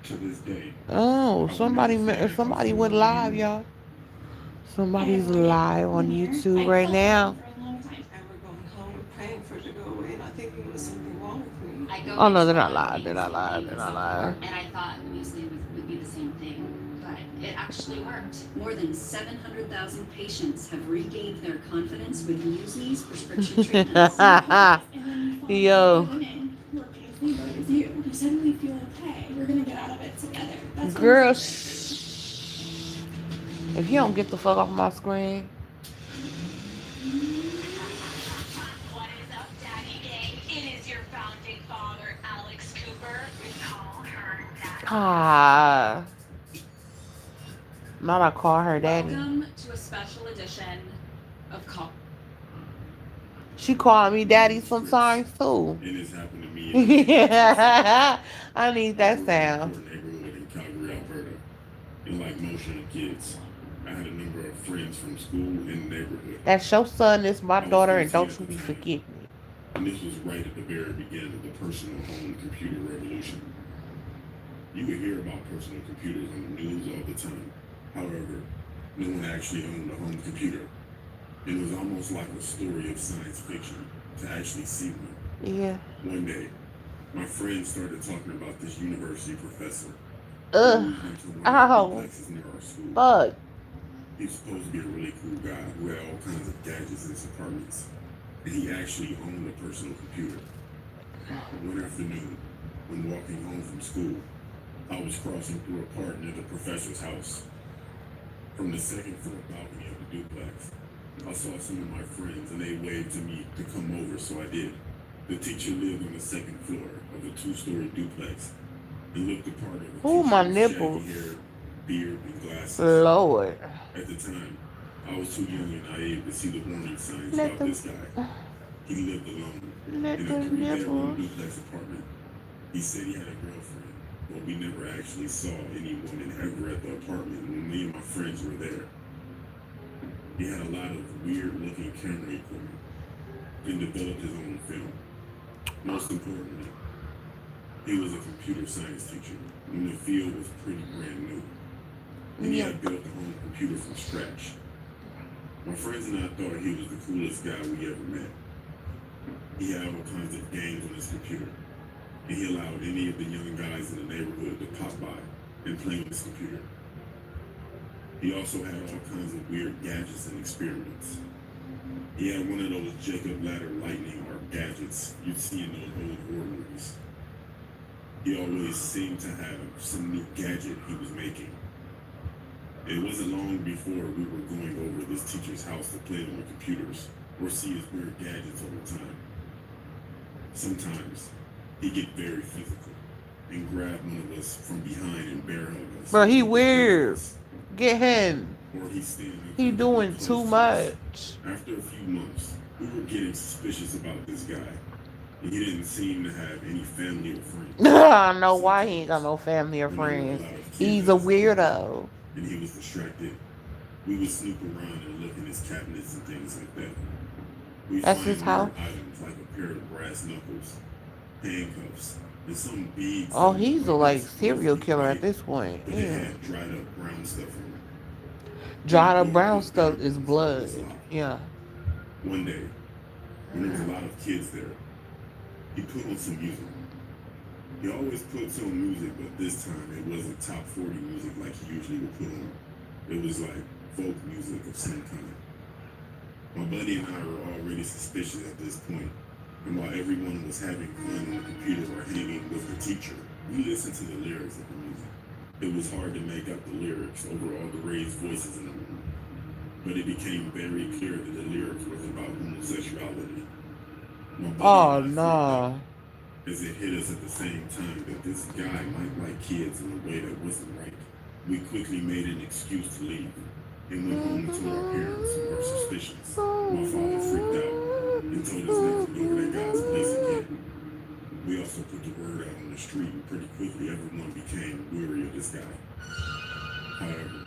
To this day, Oh, I will never forget it how somebody full went of live, meaning. y'all. I had Somebody's no idea what live on happened there. YouTube I right felt something now. for a long time. I remember going home, praying for it to go away, not thinking there was something wrong with me. I go Oh no, into they're a not lot of live. They're pain not live. sleeping They're and not self live. harm, and I thought muesli would be the same thing, but it actually worked. More than 700,000 patients have regained their confidence with muesli's prescription treatments. And then you fall in love with Yo, a man who repeats the word as you. You suddenly feel okay. We're gonna get out of it together. That's what I'm girl, feeling. shh. If you don't get the fuck off my screen, What is up, Daddy Gang? It is your founding father, Alex Cooper. We call her Daddy. ah, not I call her daddy. Welcome to a special edition of Call. She called me I'm on daddy the streets, sometimes too. and it's happened to me in a neighborhood just like this. Yeah, I need I that grew up in a sound. poor neighborhood in Calgary, Alberta, and like most young kids, I had a number of friends from school in the neighborhood. That's your son. Is my I was daughter, and 14 don't at you the be time, forgetting it. and this was right at the very beginning of the personal home computer revolution. You would hear about personal computers on the news all the time. However, no one actually owned a home computer. It was almost like a story of science fiction to actually see one. Yeah. One day, my friends started talking about this university professor who Ugh. moved into one of the Ow. duplexes near our school. Fuck. He was supposed to be a really cool guy who had all kinds of gadgets in his apartments, and he actually owned a personal computer. One afternoon, when walking home from school, I was crossing through a part near the professor's house. From the second floor balcony of the duplex, I saw some of my friends and they waved to me to come over, so I did. The teacher lived on the second floor of a two-story duplex and looked the part of a Ooh, teacher my with shaggy nipples. hair, beard, and glasses. Lord. At the time, I was too young and naive to see the warning signs Let about them, this guy. He lived alone let in a them three-bedroom nipples. duplex apartment. He said he had a girlfriend, but we never actually saw any woman ever at the apartment when me and my friends were there. He had a lot of weird-looking camera equipment and developed his own film. Most importantly, he was a computer science teacher when the field was pretty brand new, and he had built a home computer from scratch. My friends and I thought he was the coolest guy we ever met. He had all kinds of games on his computer, and he allowed any of the young guys in the neighborhood to pop by and play on his computer. He also had all kinds of weird gadgets and experiments. He had one of those Jacob Ladder lightning arc gadgets you'd see in those old horror movies. He always seemed to have some new gadget he was making. It wasn't long before we were going over this teacher's house to play on the computers or see his weird gadgets all the time. Sometimes he'd get very physical and grab one of us from behind and bear hug us. Bro, he weird. Get him. Or he'd stand He doing close too to us. much. After a few months, we were getting suspicious about this guy, and he didn't seem to have any family or friends. I don't know why he ain't got no family or friends. He's a weirdo. And he was distracted. We would snoop around and look in his cabinets and things like that. We'd That's find his house? weird items like a pair of brass knuckles, handcuffs, and some beads. Oh, that he's looked a like this serial roughly killer at white, this point. but they Yeah. had dried up brown stuff on them. Dried up brown stuff is blood. Yeah. One day, when there was a lot of kids there, he put on some music. He always puts on music, but this time it wasn't top 40 music like he usually would put on. It was like folk music of some kind. My buddy and I were already suspicious at this point, and while everyone was having fun on the computer or hanging with the teacher, we listened to the lyrics of the music. It was hard to make out the lyrics over all the raised voices in the room, but it became very clear that the lyrics was about homosexuality. My buddy Oh and I freaked no. out, as it hit us at the same time that this guy might like kids in a way that wasn't right. We quickly made an excuse to leave and went home and told our parents our suspicions. My father freaked out and told us never to go to that guy's place again. We also put the word out on the street, and pretty quickly everyone became weary of this guy. However,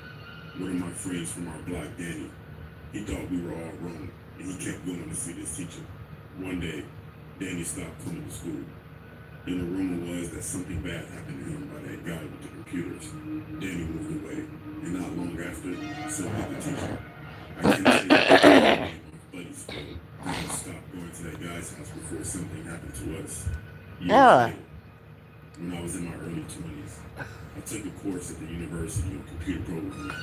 one of my friends from our block, Danny, he thought we were all wrong, and he kept going to see this teacher. One day, Danny stopped coming to school, and the rumor was that something bad happened to him by that guy with the computers. Danny moved away, and not long after, so did the teacher. I can't say that my buddy's fault. I stopped going to that guy's house before something happened to us. Years later, when I was in my early 20s, I took a course at the University of Computer Programming.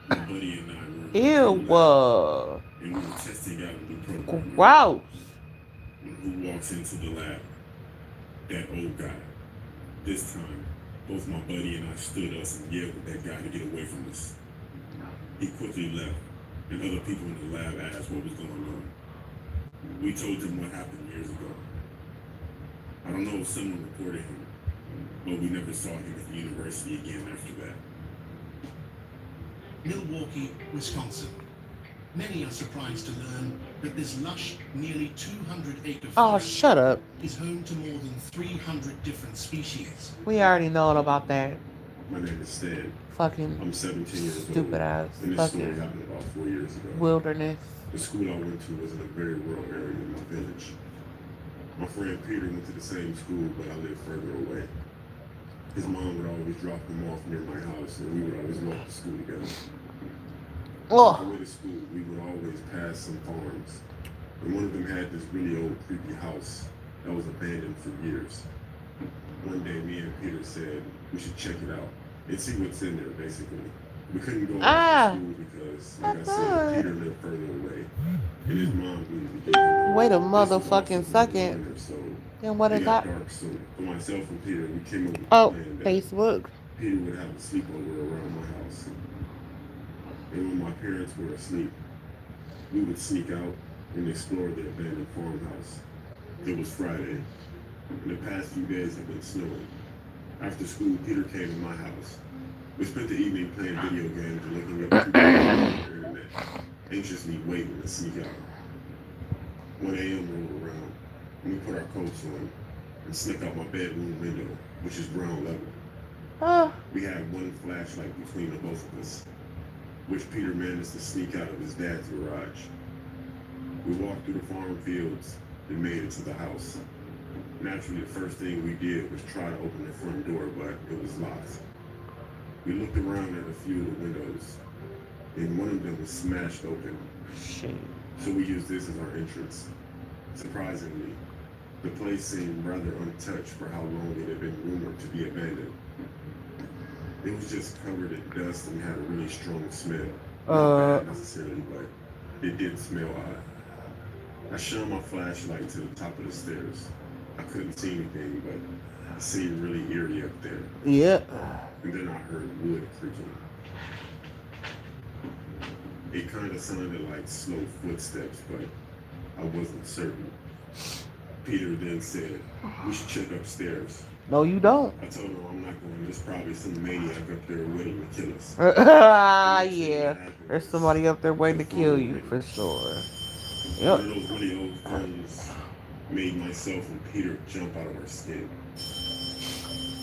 My buddy and I were in the Ew. lab, and we were testing out a new program. Gross. Who walks into the lab? That old guy. This time, both my buddy and I stood us and yelled at that guy to get away from us. He quickly left, and other people in the lab asked what was going on. We told them what happened years ago. I don't know if someone reported him, but we never saw him at the university again after that. Milwaukee, Wisconsin. Many are surprised to learn that this lush, nearly 200-acre Oh, forest shut up. is home to more than 300 different species. We already know about that. My name is Stan. Fucking I'm 17 years old. stupid ass And this story fucking happened about 4 years ago. wilderness. The school I went to was in a very rural area in my village. My friend Peter went to the same school, but I lived further away. His mom would always drop him off near my house, and we would always walk to school together. On the Oh, way to school, we would always pass some farms, and one of them had this really old, creepy house that was abandoned for years. One day, me and Peter said we should check it out and see what's in there, basically. We couldn't go out to school because, like I said, Peter lived further away, and his mom wouldn't give him. wait a This was also motherfucking second. winter, so Then what it is got that? dark soon. For myself and Peter, we came up with the Oh, plan that Facebook. Peter would have a sleepover around my house. And when my parents were asleep, we would sneak out and explore the abandoned farmhouse. It was Friday, and the past few days had been snowing. After school, Peter came to my house. We spent the evening playing video games and looking up creepy videos on the internet, anxiously waiting to sneak out. 1 a.m. rolled around, and we put our coats on and snuck out my bedroom window, which is ground level. Huh. We had one flashlight between the both of us, which Peter managed to sneak out of his dad's garage. We walked through the farm fields and made it to the house. Naturally, the first thing we did was try to open the front door, but it was locked. We looked around at a few of the windows, and one of them was smashed open. Shit. So we used this as our entrance. Surprisingly, the place seemed rather untouched for how long it had been rumored to be abandoned. It was just covered in dust and had a really strong smell. Not bad necessarily, but it did smell odd. I shone my flashlight to the top of the stairs. I couldn't see anything, but it seemed really eerie up there. Yep. And then I heard wood creaking. It kind of sounded like slow footsteps, but I wasn't certain. Peter then said, "We should check upstairs." No, you don't. I told him I'm not going. There's probably some maniac up there waiting to kill us. Yeah. There's somebody up there waiting to kill you for sure. Yep. One of those really old phones made myself and Peter jump out of our skin.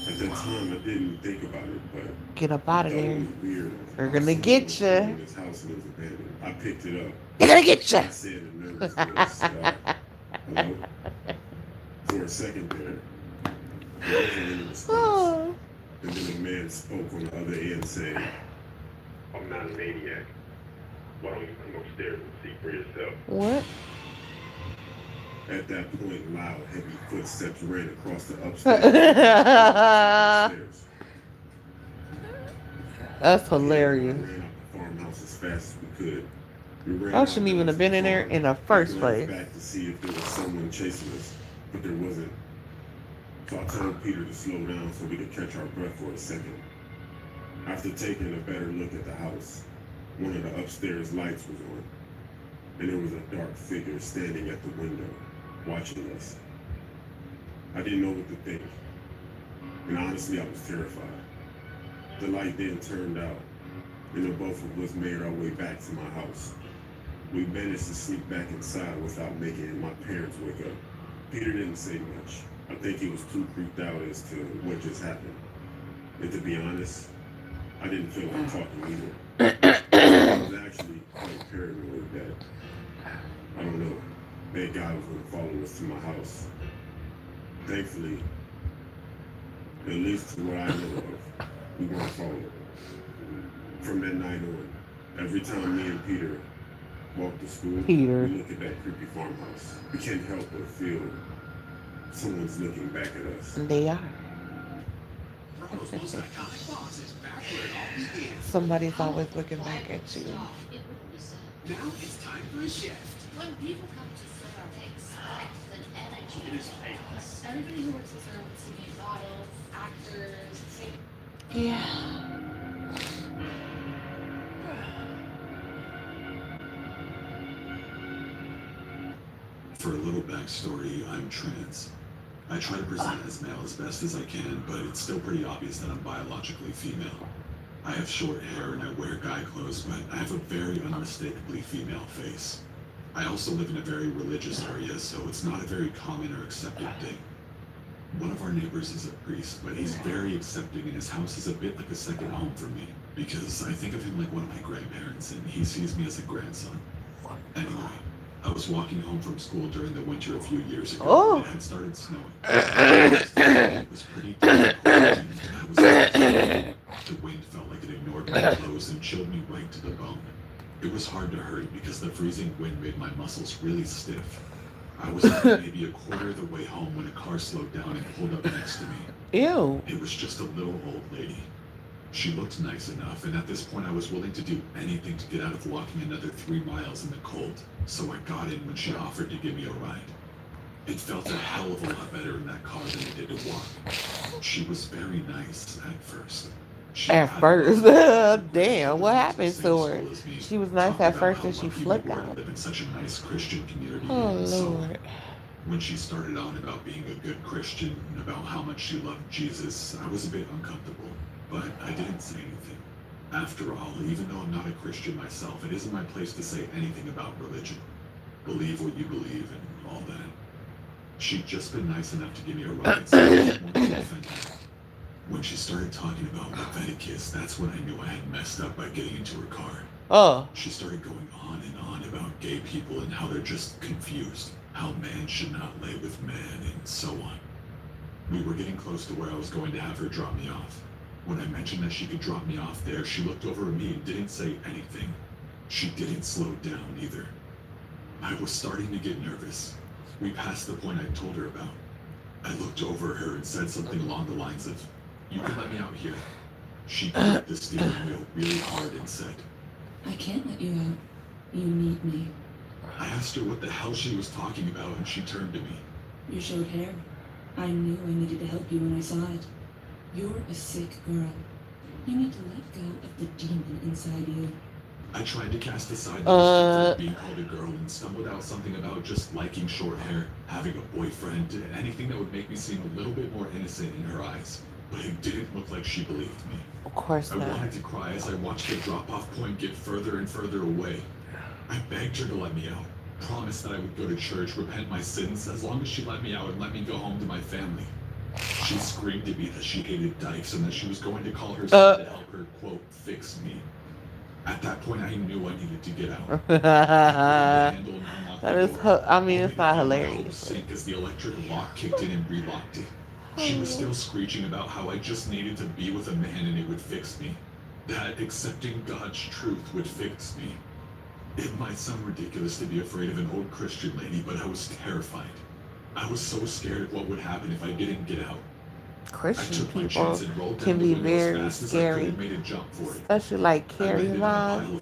At that time, I didn't think about it, but Get up I out of thought it there. was weird. They're gonna Someone get was you. in this house and it was abandoned. I picked it up. They're gonna get I you. said in a nervous voice, "Hello?" For a second there wasn't any response. Oh. And then a man spoke on the other end saying, "I'm not a maniac. Why don't you come upstairs and see for yourself?" What? At that point, loud, heavy footsteps ran across the upstairs. That's We hilarious. ran out the farmhouse as fast as we could. We ran I out shouldn't even have been in there in the We first glanced place. back to see if there was someone chasing us, but there wasn't. So I told Peter to slow down so we could catch our breath for a second. After taking a better look at the house, one of the upstairs lights was on, and there was a dark figure standing at the window, watching us. I didn't know what to think, and honestly, I was terrified. The light then turned out, and the both of us made our way back to my house. We managed to sneak back inside without making my parents wake up. Peter didn't say much. I think he was too creeped out as to what just happened. And to be honest, I didn't feel like talking either. I was actually quite paranoid that, I don't know, that guy was going to follow us to my house. Thankfully, at least to what I know of, we weren't followed. From that night on, every time me and Peter walked to school, Peter. we look at that creepy farmhouse. We can't help but feel someone's looking back at us. They are. Bro's most iconic boss is back where it all began. Somebody's always looking back at you. Now it's time for a shift. When people come to Sarah, they expect an energy. It is painless. Everybody who works with Sarah wants to be models, actors, singers. Yeah. For a little backstory, I'm trans. I try to present as male as best as I can, but it's still pretty obvious that I'm biologically female. I have short hair and I wear guy clothes, but I have a very unmistakably female face. I also live in a very religious area, so it's not a very common or accepted thing. One of our neighbors is a priest, but he's very accepting and his house is a bit like a second home for me, because I think of him like one of my grandparents and he sees me as a grandson. Anyway, I was walking home from school during the winter a few years ago, Oh. and it had started snowing. It was pretty dark, and I was outside. The wind felt like it ignored my clothes and chilled me right to the bone. It was hard to hurry because the freezing wind made my muscles really stiff. I was maybe a quarter of the way home when a car slowed down and pulled up next to me. Ew. It was just a little old lady. She looked nice enough, and at this point I was willing to do anything to get out of walking another 3 miles in the cold, so I got in when she offered to give me a ride. It felt a hell of a lot better in that car than it did to walk. She was very nice at first. She At had first. a lot of Damn, what happened same to her? school as me, She was nice talking at about first how and she lucky we flipped were to out. live in such a nice Christian community. Oh, and so Lord. when she started on about being a good Christian, about how much she loved Jesus, I was a bit uncomfortable, but I didn't say anything. After all, even though I'm not a Christian myself, it isn't my place to say anything about religion. Believe what you believe and all that. She'd just been nice enough to give me a ride, so I didn't want to offend her. When she started talking about Leviticus, that's when I knew I had messed up by getting into her car. Oh. She started going on and on about gay people and how they're just confused, how man should not lay with man, and so on. We were getting close to where I was going to have her drop me off. When I mentioned that she could drop me off there, she looked over at me and didn't say anything. She didn't slow down either. I was starting to get nervous. We passed the point I told her about. I looked over at her and said something along the lines of, "You can let me out here." She gripped the steering wheel really hard and said, I can't let you out. You need me. I asked her what the hell she was talking about, and she turned to me. You showed hair. I knew I needed to help you when I saw it. You're a sick girl. You need to let go of the demon inside you. I tried to cast aside the restraints of being called a girl and stumbled out something about just liking short hair, having a boyfriend, anything that would make me seem a little bit more innocent in her eyes. But it didn't look like she believed me. Of course I not. wanted to cry as I watched the drop-off point get further and further away. I begged her to let me out, promised that I would go to church, repent my sins, as long as she let me out and let me go home to my family. She screamed at me that she hated dykes and that she was going to call her son to help her, quote, fix me. At that point, I knew I needed to get out. That is, I mean, it's not hilarious. Sink as the electric lock kicked in and relocked it. She was still screeching about how I just needed to be with a man and it would fix me. That accepting God's truth would fix me. It might sound ridiculous to be afraid of an old Christian lady, but I was terrified. I was so scared of what would happen if I didn't get out. Christian people can be very scary, especially like Carrie's mom.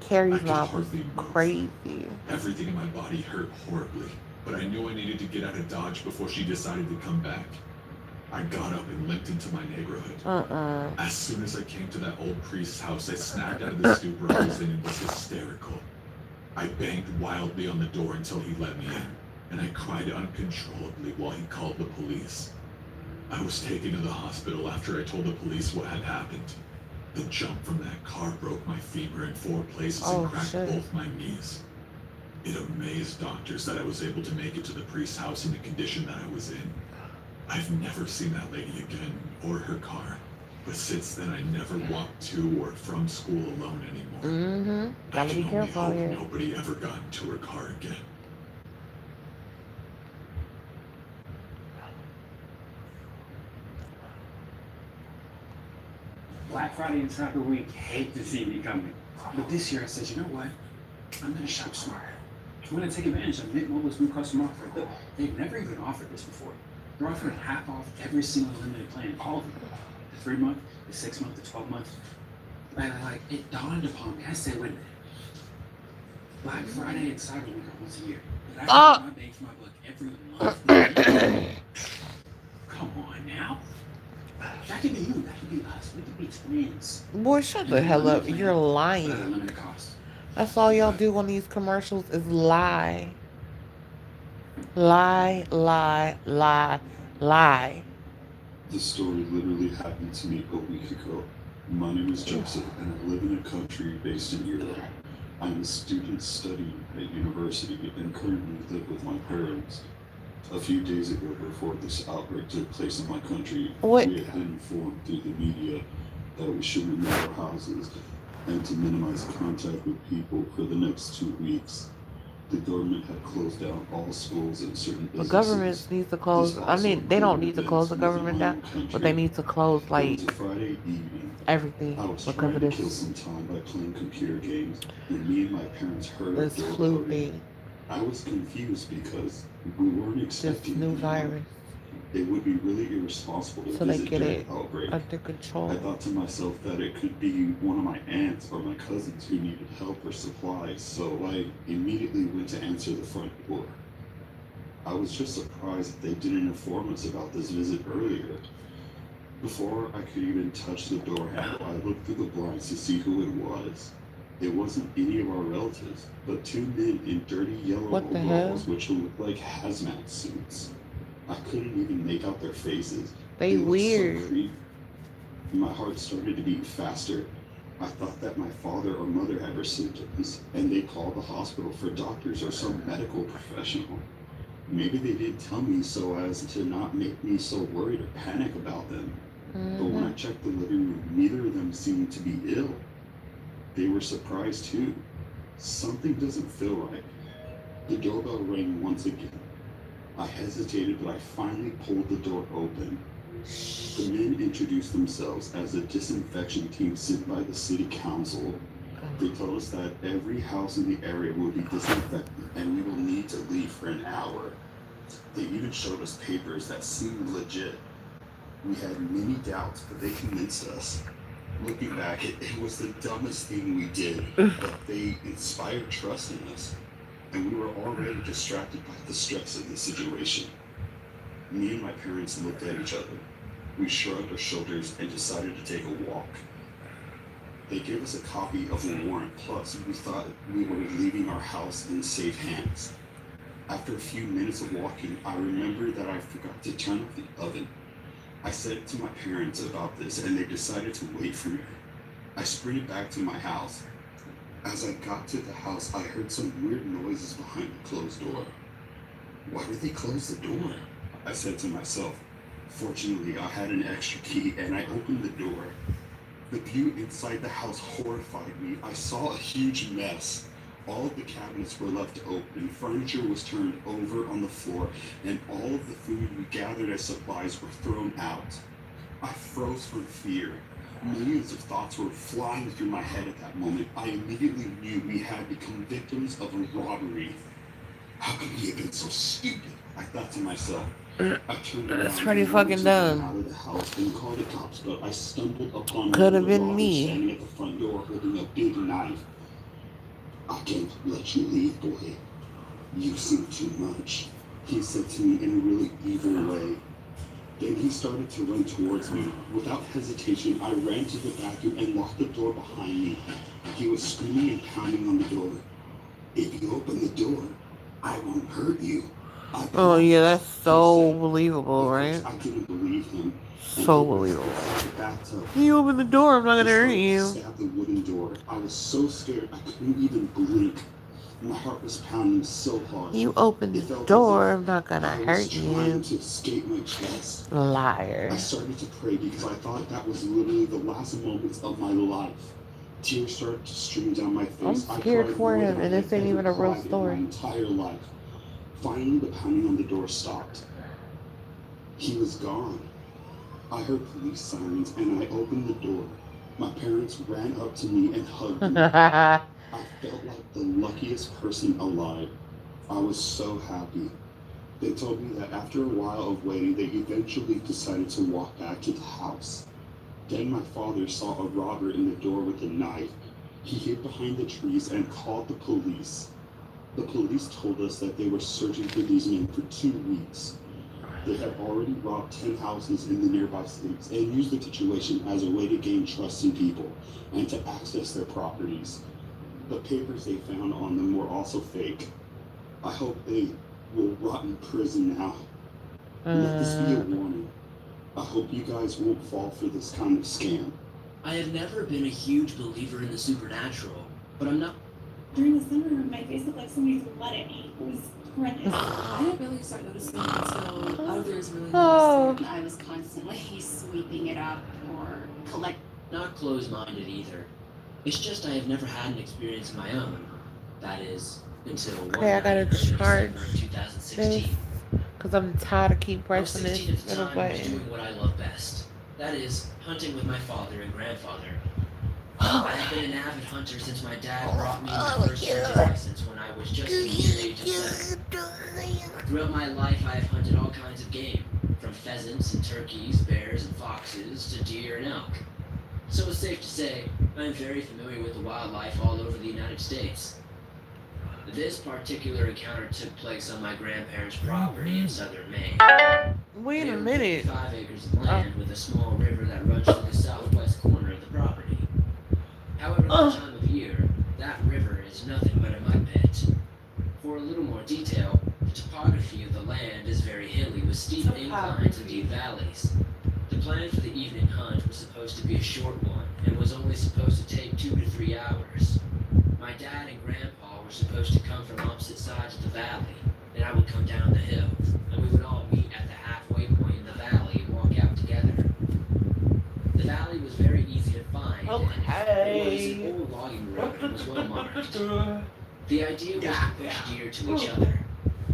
Carrie's mom was crazy. Everything in my body hurt horribly, but I knew I needed to get out of Dodge before she decided to come back. I got up and limped into my neighborhood. As soon as I came to that old priest's house, I snapped out of the stupor I was in and was hysterical. I banged wildly on the door until he let me in, and I cried uncontrollably while he called the police. I was taken to the hospital after I told the police what had happened. The jump from that car broke my femur in 4 places and cracked both my knees. It amazed doctors that I was able to make it to the priest's house in the condition that I was in. I've never seen that lady again, or her car. But since then, I never walked to or from school alone anymore. Gotta be careful I can here. only hope nobody ever got into her car again. Black Friday and Cyber Week hate to see me coming. But this year I said, you know what? I'm gonna shop smarter. I'm gonna take advantage of Mint Mobile's new customer offer. Look, they've never even offered this before. They're offering half off every single limited plan, all of them. The 3-month, the 6-month, the 12-month. Like, it dawned upon me. I said, wait a minute. Black Friday and Cyber Week are once a year. But I get my bang for my buck every month. Come on now. That could be you. That could be us. We could be twins. Boy, shut the hell up. You're At a lying. limited cost. That's all y'all do on these commercials is lie. Lie, lie, lie, lie. This story literally happened to me a week ago. My name is Joseph, and I live in a country based in Europe. I'm a student studying at university and currently live with my parents. A few days ago, before this outbreak took place in my country, we had been informed through the media that we should remove our houses and to minimize contact with people for the next 2 weeks. The government had closed down all schools and certain businesses. The government needs to close. I mean, they don't need to close the government down, but they need to close like Friday evening, everything I was because trying of to kill this some time by playing computer games, and me and my parents heard this a door flu opening. thing, I was confused because we weren't this expecting new anyone. virus, It would be really irresponsible to so they visit get during it the outbreak. under control. I thought to myself that it could be one of my aunts or my cousins who needed help or supplies, so I immediately went to answer the front door. I was just surprised that they didn't inform us about this visit earlier. Before I could even touch the door handle, I looked through the blinds to see who it was. It wasn't any of our relatives, but 2 men in dirty yellow What the overalls hell? which looked like hazmat suits. I couldn't even make out their faces. They looked weird. So creepy. My heart started to beat faster. I thought that my father or mother had symptoms, and they called the hospital for doctors or some medical professional. Maybe they didn't tell me so as to not make me so worried or panic about them. But when I checked the living room, neither of them seemed to be ill. They were surprised too. Something doesn't feel right. The doorbell rang once again. I hesitated, but I finally pulled the door open. The men introduced themselves as a disinfection team sent by the city council. They told us that every house in the area will be disinfected and we will need to leave for an hour. They even showed us papers that seemed legit. We had many doubts, but they convinced us. Looking back, it was the dumbest thing we did, but they inspired trust in us. And we were already distracted by the stress of the situation. Me and my parents looked at each other. We shrugged our shoulders and decided to take a walk. They gave us a copy of a warrant, plus we thought we were leaving our house in safe hands. After a few minutes of walking, I remembered that I forgot to turn off the oven. I said to my parents about this and they decided to wait for me. I sprinted back to my house. As I got to the house, I heard some weird noises behind the closed door. Why did they close the door? I said to myself. Fortunately, I had an extra key and I opened the door. The view inside the house horrified me. I saw a huge mess. All of the cabinets were left open, furniture was turned over on the floor, and all of the food we gathered as supplies were thrown out. I froze from fear. Millions of thoughts were flying through my head at that moment. I immediately knew we had become victims of a robbery. How could we have been so stupid? I thought to myself. I turned around. That's pretty fucking dumb. Out of the house and called the cops, but I stumbled upon Could have one of the been robbers me. standing at the front door holding a big knife. I can't let you leave, boy. You seem too much, he said to me in a really evil way. Then he started to run towards me. Without hesitation, I ran to the bathroom and locked the door behind me. He was screaming and pounding on the door. If you open the door, I won't hurt you. Oh yeah, that's so believable, right? I didn't believe him. So believable. You open the door, I'm not gonna hurt you. Stabbed the wooden door. I was so scared I couldn't even blink. My heart was pounding so hard. You open the door, I'm not gonna hurt you. Trying to escape my chest. Liar. I started to pray because I thought that was literally the last moments of my life. Tears started to stream down my face. I'm scared for him, and this ain't even a real story. My entire life. Finally, the pounding on the door stopped. He was gone. I heard police sirens, and I opened the door. My parents ran up to me and hugged me. I felt like the luckiest person alive. I was so happy. They told me that after a while of waiting, they eventually decided to walk back to the house. Then my father saw a robber in the door with a knife. He hid behind the trees and called the police. The police told us that they were searching for these men for 2 weeks. They had already robbed 10 houses in the nearby states and used the situation as a way to gain trust in people and to access their properties. The papers they found on them were also fake. I hope they will rot in prison now. Let this be a warning. I hope you guys won't fall for this kind of scam. I have never been a huge believer in the supernatural, but I'm not. During the summer, my face looked like somebody threw blood at me. It was horrendous. I didn't really start noticing until others really Oh. noticed it. I was constantly sweeping it up or collecting. Not closed-minded either. It's just I have never had an experience of my own. That is, until one Okay, I gotta night in charge December of 2016. because I'm tired of keep I was pressing this 16 at the little time and was button. doing what I love best. That is, hunting with my father and grandfather. I have been an avid hunter since my dad brought me my first hunting license when I was just the mere age of 7. Throughout my life, I have hunted all kinds of game, from pheasants and turkeys, bears and foxes, to deer and elk. So it's safe to say, I am very familiar with the wildlife all over the United States. This particular encounter took place on my grandparents' property in southern Maine. Wait They a own minute. 55 acres of land with a small river that runs through the southwest corner of the property. However, this time of year, that river is nothing but a mud pit. For a little more detail, the topography of the land is very hilly with steep inclines and deep valleys. The plan for the evening hunt was supposed to be a short one and was only supposed to take 2 to 3 hours. My dad and grandpa were supposed to come from opposite sides of the valley, and I would come down the hill, and we would all meet at the halfway point in the valley and walk out together. The valley was very easy to find, and it was an old logging road and was well marked. The idea was to push deer to each other.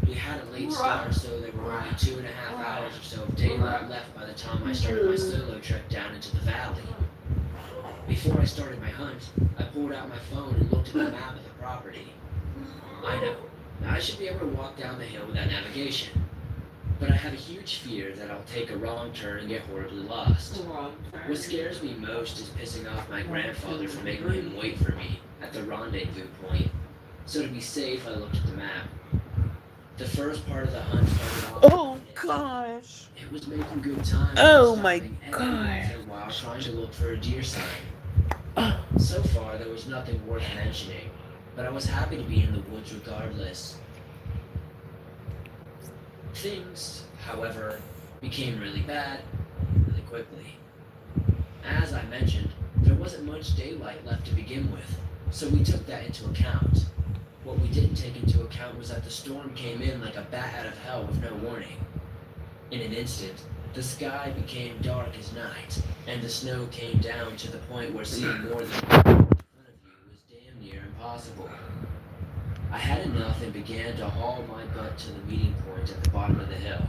We had a late start, so there were only 2.5 hours or so of daylight left by the time I started my solo trek down into the valley. Before I started my hunt, I pulled out my phone and looked at the map of the property. I know, I should be able to walk down the hill without navigation, but I have a huge fear that I'll take a wrong turn and get horribly lost. What scares me most is pissing off my grandfather for making him wait for me at the rendezvous point. So to be safe, I looked at the map. The first part of the hunt started off. Oh gosh. It was making good time. Oh my stopping God. every while trying to look for a deer sign. So far, there was nothing worth mentioning, but I was happy to be in the woods regardless. Things, however, became really bad really quickly. As I mentioned, there wasn't much daylight left to begin with, so we took that into account. What we didn't take into account was that the storm came in like a bat out of hell with no warning. In an instant, the sky became dark as night, and the snow came down to the point where seeing more than in front of you was damn near impossible. I had enough and began to haul my butt to the meeting point at the bottom of the hill.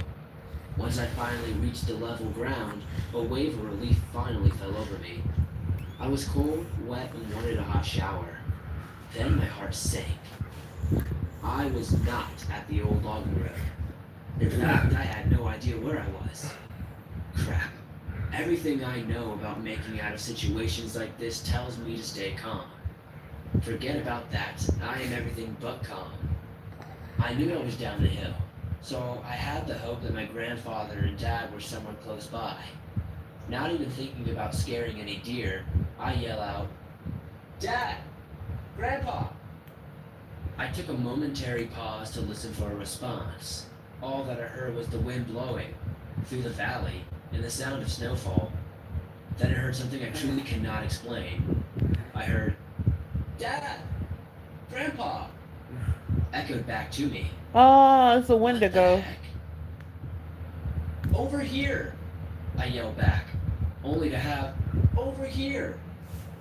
Once I finally reached the level ground, a wave of relief finally fell over me. I was cold, wet, and wanted a hot shower. Then my heart sank. I was not at the old logging road. In fact, I had no idea where I was. Crap. Everything I know about making out of situations like this tells me to stay calm. Forget about that. I am everything but calm. I knew I was down the hill, so I had the hope that my grandfather and dad were somewhere close by. Not even thinking about scaring any deer, I yell out, "Dad! Grandpa!" I took a momentary pause to listen for a response. All that I heard was the wind blowing through the valley and the sound of snowfall. Then I heard something I truly cannot explain. I heard, "Dad! Grandpa!" echoed back to me. Oh, it's a What the Wendigo. heck? "Over here!" I yelled back, only to have "over here"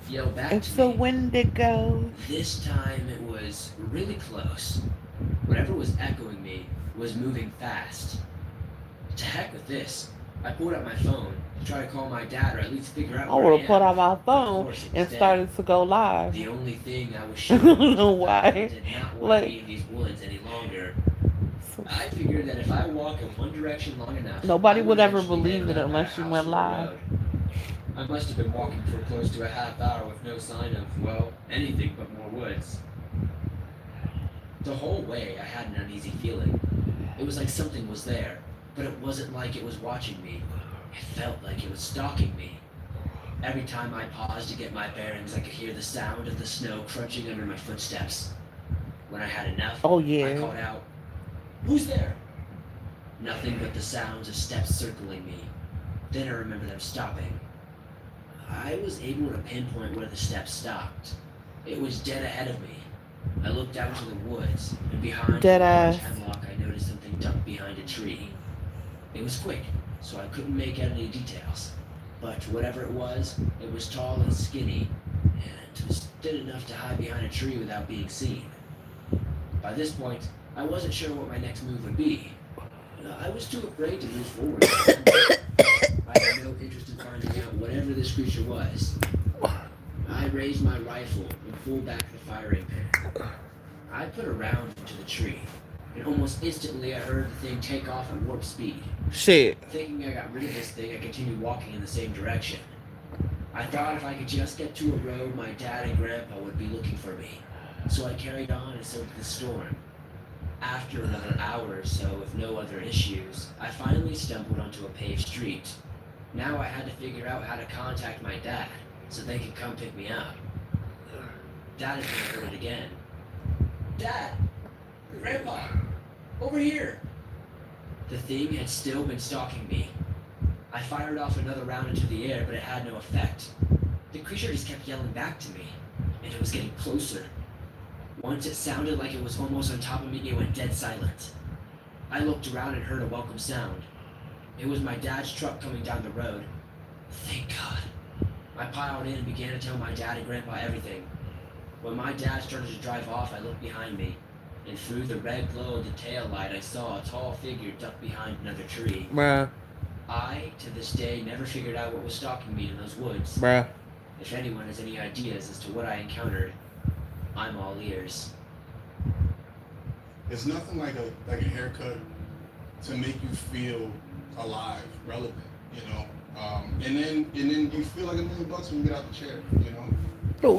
yelled back It's to a me. Wendigo. This time it was really close. Whatever was echoing me was moving fast. To heck with this. I pulled out my phone to try to call my dad or at least figure out I where would I have put am. out my Of phone course, it was and dead. started to go live. The only thing I was I sure of don't was know the fact that I why. did not want to Like, be in these woods any longer. I figured that if I walk in one direction long enough, nobody I would ever eventually believe end it up at a unless you house went or a live. road. I must have been walking for close to a half hour with no sign of, well, anything but more woods. The whole way I had an uneasy feeling. It was like something was there, but it wasn't like it was watching me. It felt like it was stalking me. Every time I paused to get my bearings, I could hear the sound of the snow crunching under my footsteps. When I had enough, Oh I yeah. called out, "Who's there?" Nothing but the sounds of steps circling me. Then I remember them stopping. I was able to pinpoint where the steps stopped. It was dead ahead of me. I looked out into the woods, and behind Dead a large ass. hemlock I noticed something ducked behind a tree. It was quick, so I couldn't make out any details. But whatever it was tall and skinny, and was thin enough to hide behind a tree without being seen. By this point, I wasn't sure what my next move would be. I was too afraid to move forward. I had no interest in finding out whatever this creature was. I raised my rifle and pulled back the firing pin. I put a round into the tree, and almost instantly I heard the thing take off at warp speed. Shit. Thinking I got rid of this thing, I continued walking in the same direction. I thought if I could just get to a road, my dad and grandpa would be looking for me. So I carried on and so did the storm. After another hour or so with no other issues, I finally stumbled onto a paved street. Now I had to figure out how to contact my dad so they could come pick me up. Dad had never heard it again. "Dad! Grandpa! Over here!" The thing had still been stalking me. I fired off another round into the air, but it had no effect. The creature just kept yelling back to me, and it was getting closer. Once it sounded like it was almost on top of me, it went dead silent. I looked around and heard a welcome sound. It was my dad's truck coming down the road. Thank God. I piled in and began to tell my dad and grandpa everything. When my dad started to drive off, I looked behind me, and through the red glow of the tail light, I saw a tall figure ducked behind another tree. Bruh. I, to this day, never figured out what was stalking me in those woods. Bruh. If anyone has any ideas as to what I encountered, I'm all ears. There's nothing like a haircut to make you feel alive, relevant, you know. And then you feel like $1,000,000 when you get out the chair, you know. Oh,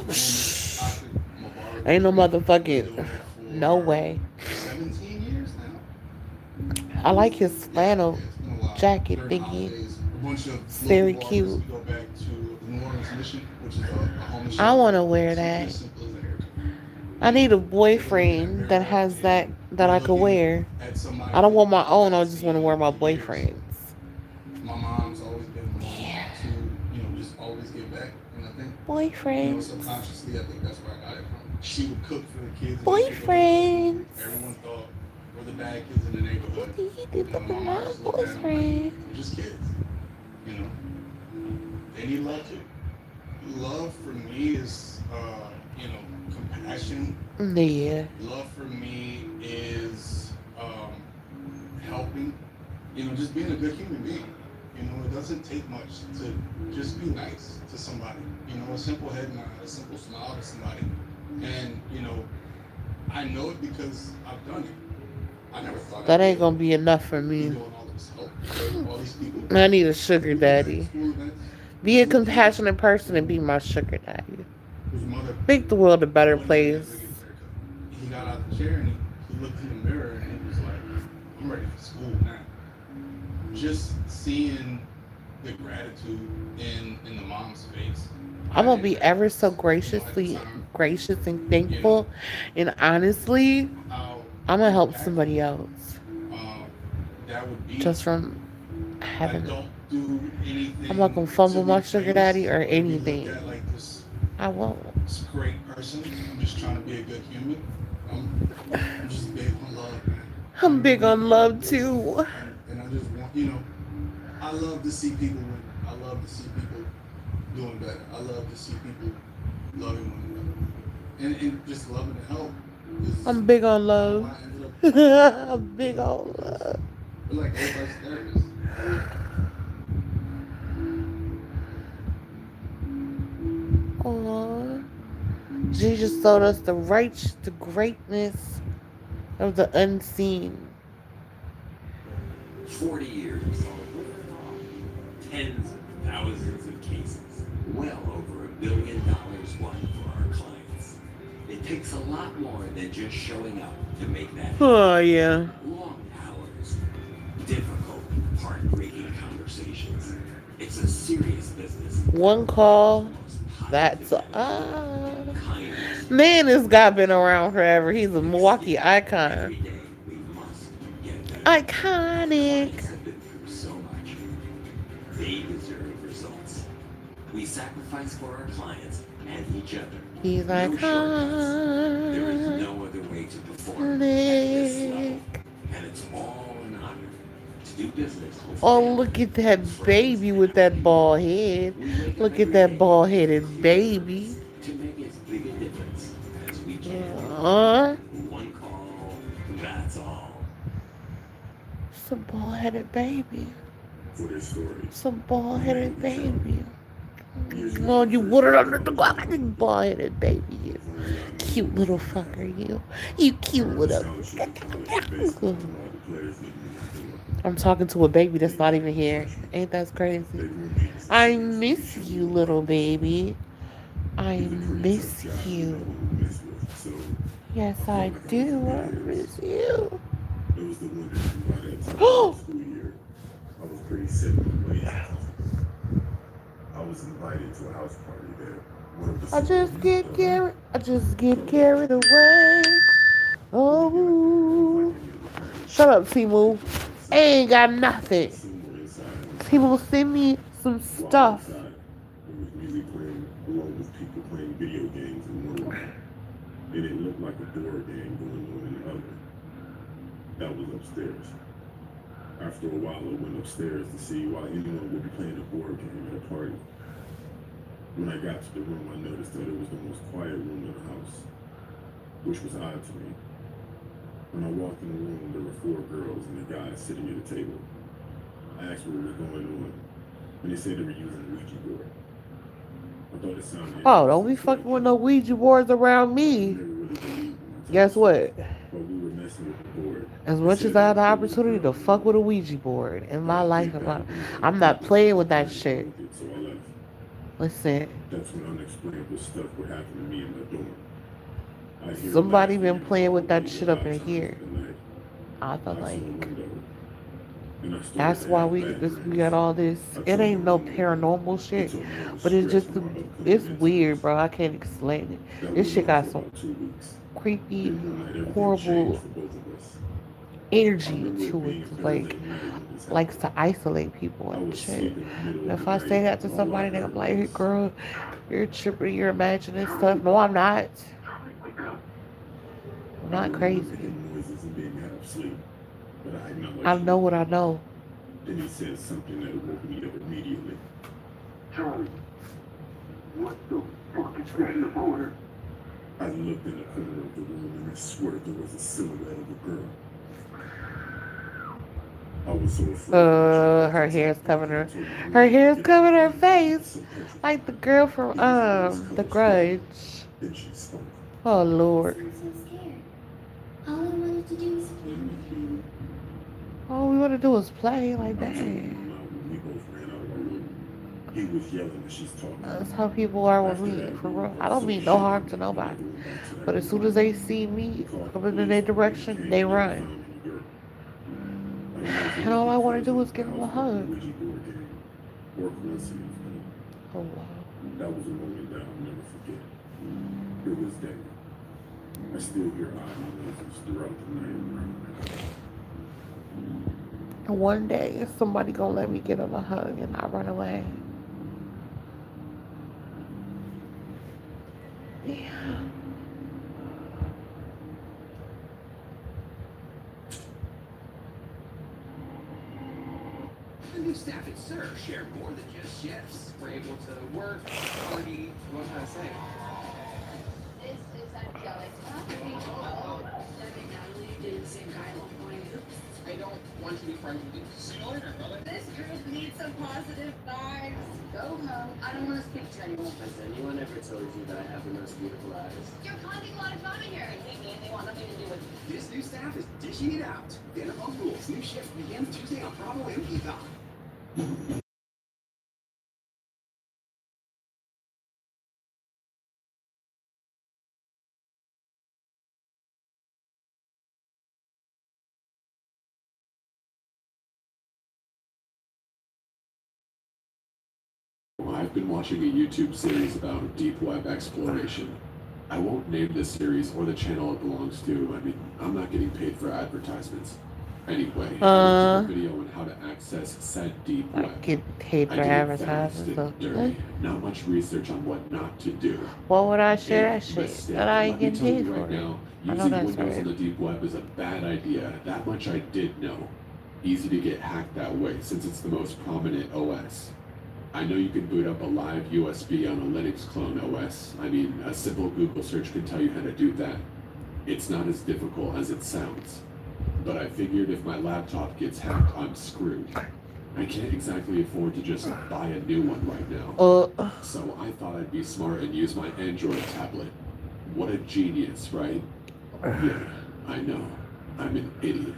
ain't no motherfucking no way. 17 years now. I like his flannel It's been a while. jacket During thingy. holidays, a bunch of It's local very barbers, cute. we go back to the New Orleans Mission, which is a home I shop. want to wear Something that. as simple as a haircut. I need a boyfriend that has that I could wear. I don't want my own. I just want to wear my boyfriend's. My mom's always been one Yeah. to, just always give back. And I think, Boyfriends. subconsciously, I think that's where I got it from. She would cook for the kids. Boyfriends. Everyone thought we're the bad kids in the neighborhood. He did My the mom just looked at them like, boyfriend. we're just kids. You know, they need love too. Love for me is, compassion. Yeah. Love for me is helping. Just being a good human being. It doesn't take much to just be nice to somebody. A simple head nod, a simple smile to somebody. And, I know it because I've done it. I never thought That ain't gonna be enough for me. doing all this help. All these people. I need a sugar daddy. School events. Be a compassionate person and be my sugar daddy. His mother Make the world a better place. He got out of the chair and he looked in the mirror and he was like, I'm ready for school now. Just seeing the gratitude in the mom's face. I'm gonna be ever so gracious and thankful. And honestly, I'm gonna help somebody else. That would be, Just from I having. don't do anything. I'm not gonna fumble to my be sugar famous daddy or be looked anything. at like this I won't. great person. I'm just trying to be a good human. I'm just big on love, man. I'm big on love too. And I just want, I love to see people win. I love to see people doing better. I love to see people loving one another. And just loving to help. I'm big on love. I ended up, I'm big on love. we're like everybody's therapist. Aww. Jesus showed us the greatness of the unseen. 40 years, tens of thousands of cases, well over $1 billion won for our clients. It takes a lot more than just showing up to make that happen. Oh, yeah. Long hours, difficult, heartbreaking conversations. It's a serious business. One call. That's man, this guy been around forever. He's a Milwaukee icon. Every day we must get better. Iconic. Clients have been through so much. They deserve results. We sacrifice for our clients and each other. He's No shortcuts. There is iconic. no other way to perform at this level. And it's all an honor to do business with Oh, family, look at that friends, baby with that bald head. we wake up Look every at that day bald headed with baby. to make as big a difference as we can. One call, that's all. It's a bald headed baby. For their story. It's a bald headed baby. Years Oh, ago, you first would it time under the glass, bald headed baby. You cute little fucker, you. You cute little. I'm talking to a baby that's not even here. Ain't that crazy? I miss you, little baby. I miss you. Yes, I do. I miss you. It was the winter right at the school year. I was pretty sick I was invited to a house party there. I just get carried away. Oh, shut up, Timu. I ain't got nothing. Timu, send me some stuff. There was music playing along with people playing video games in one room. And it looked like a board game going on in the other. That was upstairs. After a while, I went upstairs to see why anyone would be playing a board game at a party. When I got to the room, I noticed that it was the most quiet room in the house, which was odd to me. When I walked in the room, there were 4 girls and a guy sitting at a table. I asked what was going on, and they said they were using a Ouija board. I thought it sounded Oh, don't be interesting, so I fucking with came. no Ouija boards around I me. never really believed when I told Guess the story, what? but we were messing with the board. As They much as said I that had the there was a opportunity girl to in the fuck with a room, Ouija board in but my I life, think back when I was a I'm not kid, playing with I that didn't want shit. to look it, so I left. Listen, That's when unexplainable stuff would happen to me in my dorm. I hear somebody laughing been in the playing with that hallway shit at up odd in times here. of the night. I feel I saw a like window, and I started that's to why have we bad this we got dreams. all this. I It told my ain't no roommate, and paranormal he shit, told me I was but it's stressed just from our upcoming it's incidents. weird, bro. I can't explain it. That This went shit on got for some about 2 weeks. creepy, Then one night, everything changed horrible for both of us. I energy remember it to it. being a It's Thursday like night when this likes happened. to isolate people I and was shit. asleep in the middle And of the if I night, say that to and all I somebody, they're heard gonna be like, "Hey, was, girl, you're tripping. You're imagining stuff." No, I'm not. I'm I not remember crazy. hearing noises and being out of sleep, but I I acknowledged know what I nothing. know. Then he said something that woke me up immediately. Charlie, what the fuck is that in the corner? I looked in the corner of the room and I swear there was a silhouette of a girl. I was so afraid that I jumped back Her into the hair's covering blanket her. and told my Her roommate to hair's get out covering of her bed because I was face, so like the petrified. girl from It was a The rose-colored spirit. Grudge. Then she spoke. Oh You Lord. sound so scared. All I wanted to do was play with you. All we want to do is play. Like I told him that. I'm out when we both ran out of our room. He was yelling as she's talking. That's how people are with After me, that, for we were real. I both don't so mean no harm shaken to that we nobody. never went back to that But as soon room. as they see We me called the coming in police, their but when they direction, came, they they never run. found any girl. I don't know if it And was all I want to because do of is the give them a house being a hug. Ouija board game or coincidence, Oh wow. but that was a moment that I'll never forget. To this day, I still hear odd noises throughout the night around my house. One day somebody gonna let me get them a hug and I run away. Yeah. The new staff at SIR share more than just shifts. We're able to work, party, what can I say? This is angelic. Natalie dated the same guy at one point. I don't want you to be friends with you. Single or brother? This group needs some positive vibes. Go home. I don't want to speak to anyone. Has anyone ever told you that I have the most beautiful eyes? You're causing a lot of drama here. They want nothing to do with you. This new staff is dishing it out. Vanderpump Rules. New shift begins Tuesday on Bravo and Peacock. I've been watching a YouTube series about deep web exploration. I won't name this series or the channel it belongs to. I mean, I'm not getting paid for advertisements. Anyway, I looked up a video on how to access said deep I web. get paid I for did it fast advertising and stuff. dirty. Not much research on what not to do. Why would I share that Big shit? mistake. That I ain't Let me getting tell paid you for right it. now, I know using that's Windows on right. the deep web is a bad idea. That much I did know. Easy to get hacked that way since it's the most prominent OS. I know you can boot up a live USB on a Linux clone OS. I mean, a simple Google search can tell you how to do that. It's not as difficult as it sounds. But I figured if my laptop gets hacked, I'm screwed. I can't exactly afford to just buy a new one right now. So I thought I'd be smart and use my Android tablet. What a genius, right? Yeah, I know. I'm an idiot.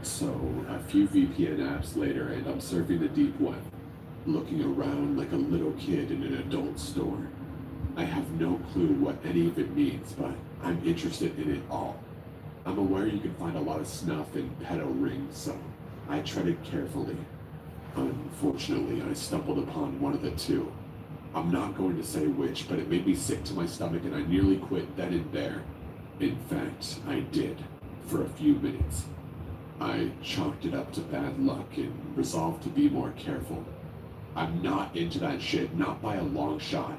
So, a few VPN apps later, and I'm surfing the deep web, looking around like a little kid in an adult store. I have no clue what any of it means, but I'm interested in it all. I'm aware you can find a lot of snuff in pedo rings, so I treaded carefully. Unfortunately, I stumbled upon one of the two. I'm not going to say which, but it made me sick to my stomach and I nearly quit then and there. In fact, I did, for a few minutes. I chalked it up to bad luck and resolved to be more careful. I'm not into that shit, not by a long shot.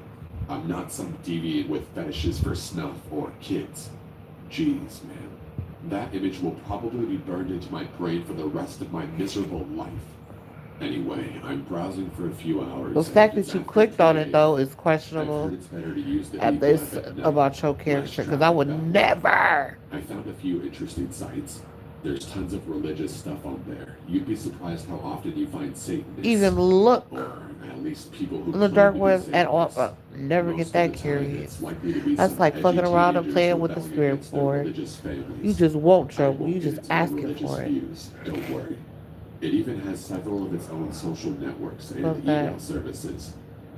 I'm not some deviant with fetishes for snuff or kids. Jeez, man. That image will probably be burned into my brain for the rest of my miserable life. Anyway, I'm browsing for a few The hours, fact and that you after clicked on it 3 though is I've heard questionable it's better to use the at deep this web at night. about your Less character because I traffic would that way. never. I found a few interesting sites. There's tons of religious stuff on there. You'd be surprised how often you find Satanists, Even look or at least people who on the claim dark to be web at all. Satanists. Never get Most of the that time, curious. it's likely to be That's some like edgy fucking around and teenagers playing with the rebelling spirit against their board. religious You families. just won't I trouble. won't You get just into their asking religious for it. views, don't worry. It even has several of its own social networks and Love that. email services.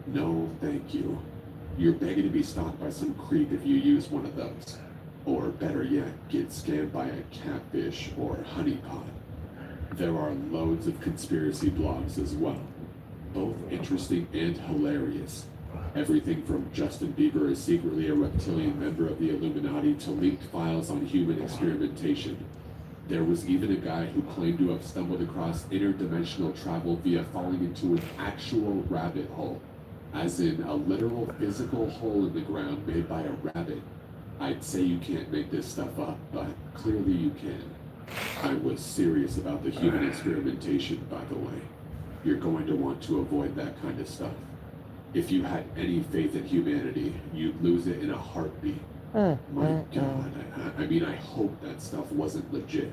No, thank you. You're begging to be stalked by some creep if you use one of those. Or better yet, get scammed by a catfish or honeypot. There are loads of conspiracy blogs as well, both interesting and hilarious. Everything from Justin Bieber is secretly a reptilian member of the Illuminati to leaked files on human experimentation. There was even a guy who claimed to have stumbled across interdimensional travel via falling into an actual rabbit hole, as in a literal physical hole in the ground made by a rabbit. I'd say you can't make this stuff up, but clearly you can. I was serious about the human experimentation, by the way. You're going to want to avoid that kind of stuff. If you had any faith in humanity, you'd lose it in a heartbeat. My God, I mean, I hope that stuff wasn't legit.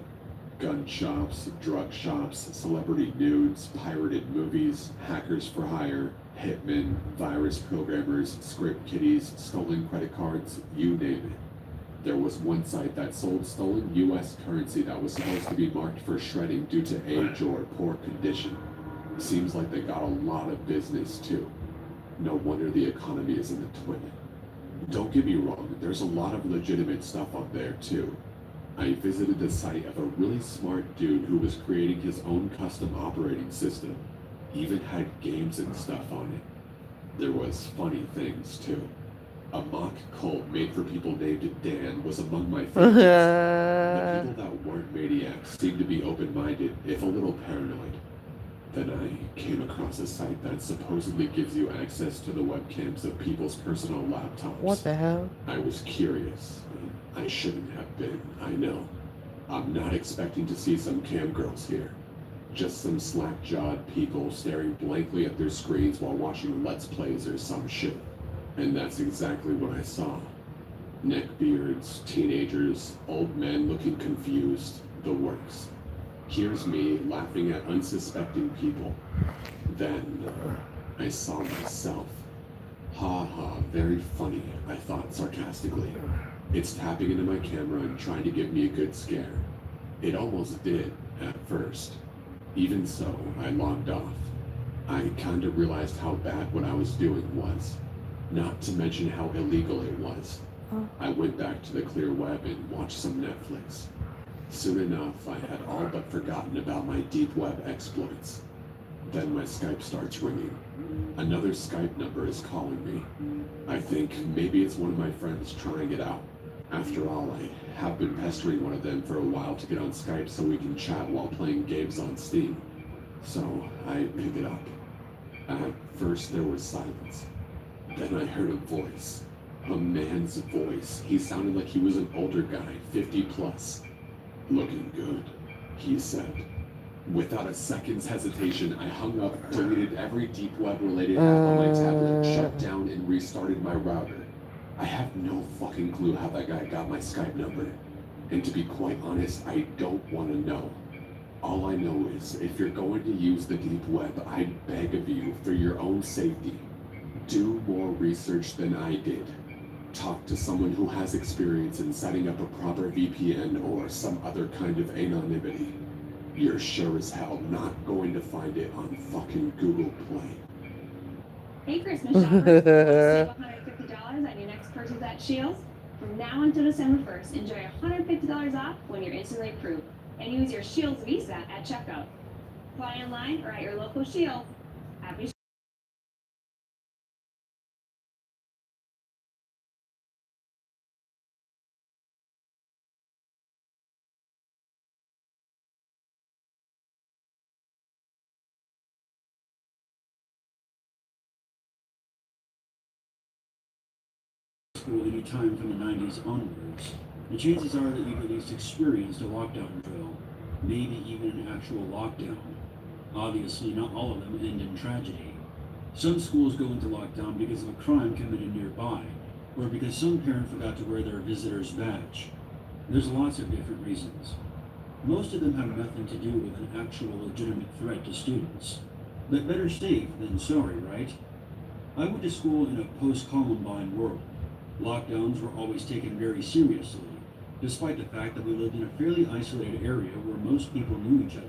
Gun shops, drug shops, celebrity nudes, pirated movies, hackers for hire, hitmen, virus programmers, script kiddies, stolen credit cards, you name it. There was one site that sold stolen US currency that was supposed to be marked for shredding due to age or poor condition. Seems like they got a lot of business too. No wonder the economy is in the toilet. Don't get me wrong, there's a lot of legitimate stuff on there too. I visited the site of a really smart dude who was creating his own custom operating system. Even had games and stuff on it. There was funny things too. A mock cult made for people named Dan was among my favorites. The people that weren't maniacs seemed to be open-minded, if a little paranoid. Then I came across a site that supposedly gives you access to the webcams of people's personal laptops. What the hell? I was curious. I shouldn't have been, I know. I'm not expecting to see some cam girls here. Just some slack-jawed people staring blankly at their screens while watching Let's Plays or some shit. And that's exactly what I saw. Neckbeards, teenagers, old men looking confused, the works. Here's me laughing at unsuspecting people. Then I saw myself. Ha ha, very funny, I thought sarcastically. It's tapping into my camera and trying to give me a good scare. It almost did, at first. Even so, I logged off. I kinda realized how bad what I was doing was. Not to mention how illegal it was. I went back to the clear web and watched some Netflix. Soon enough, I had all but forgotten about my deep web exploits. Then my Skype starts ringing. Another Skype number is calling me. I think maybe it's one of my friends trying it out. After all, I have been pestering one of them for a while to get on Skype so we can chat while playing games on Steam. So I pick it up. At first there was silence. Then I heard a voice. A man's voice. He sounded like he was an older guy, 50 plus. Looking good, he said. Without a second's hesitation, I hung up, deleted every deep web related app on my tablet, shut down and restarted my router. I have no fucking clue how that guy got my Skype number. And to be quite honest, I don't want to know. All I know is, if you're going to use the deep web, I beg of you, for your own safety, do more research than I did. Talk to someone who has experience in setting up a proper VPN or some other kind of anonymity. You're sure as hell not going to find it on fucking Google Play. Hey, Christmas shoppers, save $150 on your next purchase at Shields. From now until December 1st, enjoy $150 off when you're instantly approved. And use your Shields Visa at checkout. Apply online or at your local Shields. Happy School any time from the 90s onwards. the chances are that you've at least experienced a lockdown drill, maybe even an actual lockdown. Obviously, not all of them end in tragedy. Some schools go into lockdown because of a crime committed nearby, or because some parent forgot to wear their visitor's badge. There's lots of different reasons. Most of them have nothing to do with an actual legitimate threat to students. But better safe than sorry, right? I went to school in a post-Columbine world. Lockdowns were always taken very seriously, despite the fact that we lived in a fairly isolated area where most people knew each other.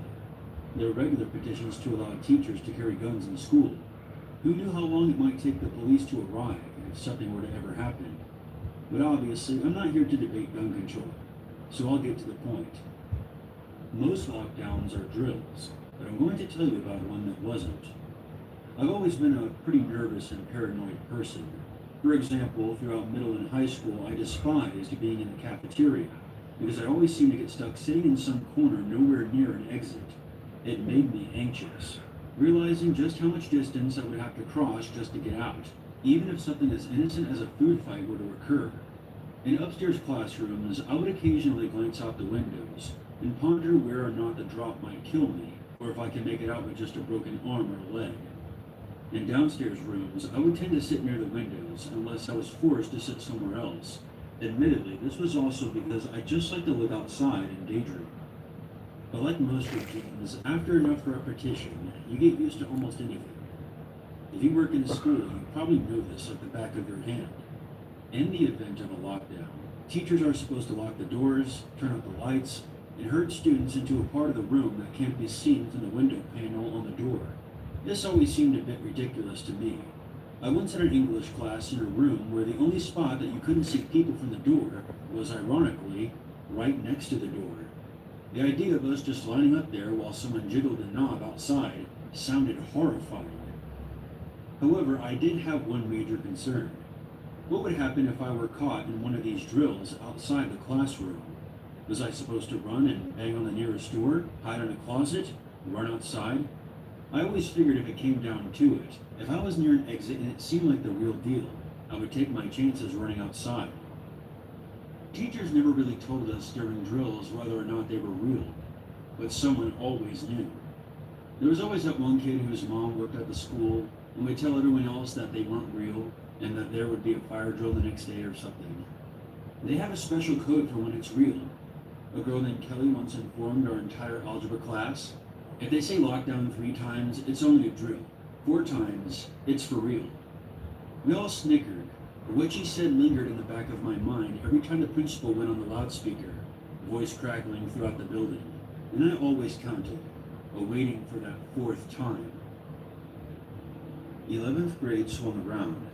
There were regular petitions to allow teachers to carry guns in school. Who knew how long it might take the police to arrive if something were to ever happen? But obviously, I'm not here to debate gun control, so I'll get to the point. Most lockdowns are drills, but I'm going to tell you about one that wasn't. I've always been a pretty nervous and paranoid person. For example, throughout middle and high school, I despised being in the cafeteria because I always seemed to get stuck sitting in some corner nowhere near an exit. It made me anxious, realizing just how much distance I would have to cross just to get out, even if something as innocent as a food fight were to occur. In upstairs classrooms, I would occasionally glance out the windows and ponder where or not the drop might kill me, or if I could make it out with just a broken arm or leg. In downstairs rooms, I would tend to sit near the windows unless I was forced to sit somewhere else. Admittedly, this was also because I just like to look outside and daydream. But like most routines, after enough repetition, you get used to almost anything. If you work in a school, you probably know this like the back of your hand. In the event of a lockdown, teachers are supposed to lock the doors, turn out the lights, and herd students into a part of the room that can't be seen from the window panel on the door. This always seemed a bit ridiculous to me. I once had an English class in a room where the only spot that you couldn't see people from the door was, ironically, right next to the door. The idea of us just lining up there while someone jiggled the knob outside sounded horrifying. However, I did have one major concern. What would happen if I were caught in one of these drills outside the classroom? Was I supposed to run and bang on the nearest door, hide in a closet, run outside? I always figured if it came down to it, if I was near an exit and it seemed like the real deal, I would take my chances running outside. Teachers never really told us during drills whether or not they were real, but someone always knew. There was always that one kid whose mom worked at the school and would tell everyone else that they weren't real and that there would be a fire drill the next day or something. They have a special code for when it's real. A girl named Kelly once informed our entire algebra class, if they say lockdown 3 times, it's only a drill. 4 times, it's for real. We all snickered, but what she said lingered in the back of my mind every time the principal went on the loudspeaker, voice crackling throughout the building, and I always counted, awaiting for that 4th time. 11th grade swung around.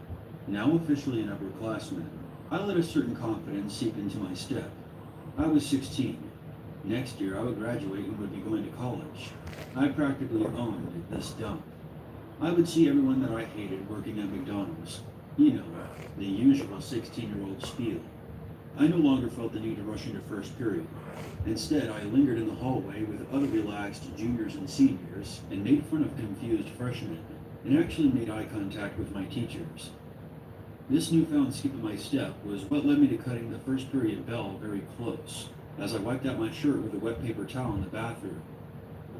Now officially an upperclassman, I let a certain confidence seep into my step. I was 16. Next year I would graduate and would be going to college. I practically owned this dump. I would see everyone that I hated working at McDonald's. You know, the usual 16-year-old spiel. I no longer felt the need to rush into first period. Instead, I lingered in the hallway with other relaxed juniors and seniors and made fun of confused freshmen and actually made eye contact with my teachers. This newfound skip in my step was what led me to cutting the first period bell very close, as I wiped out my shirt with a wet paper towel in the bathroom.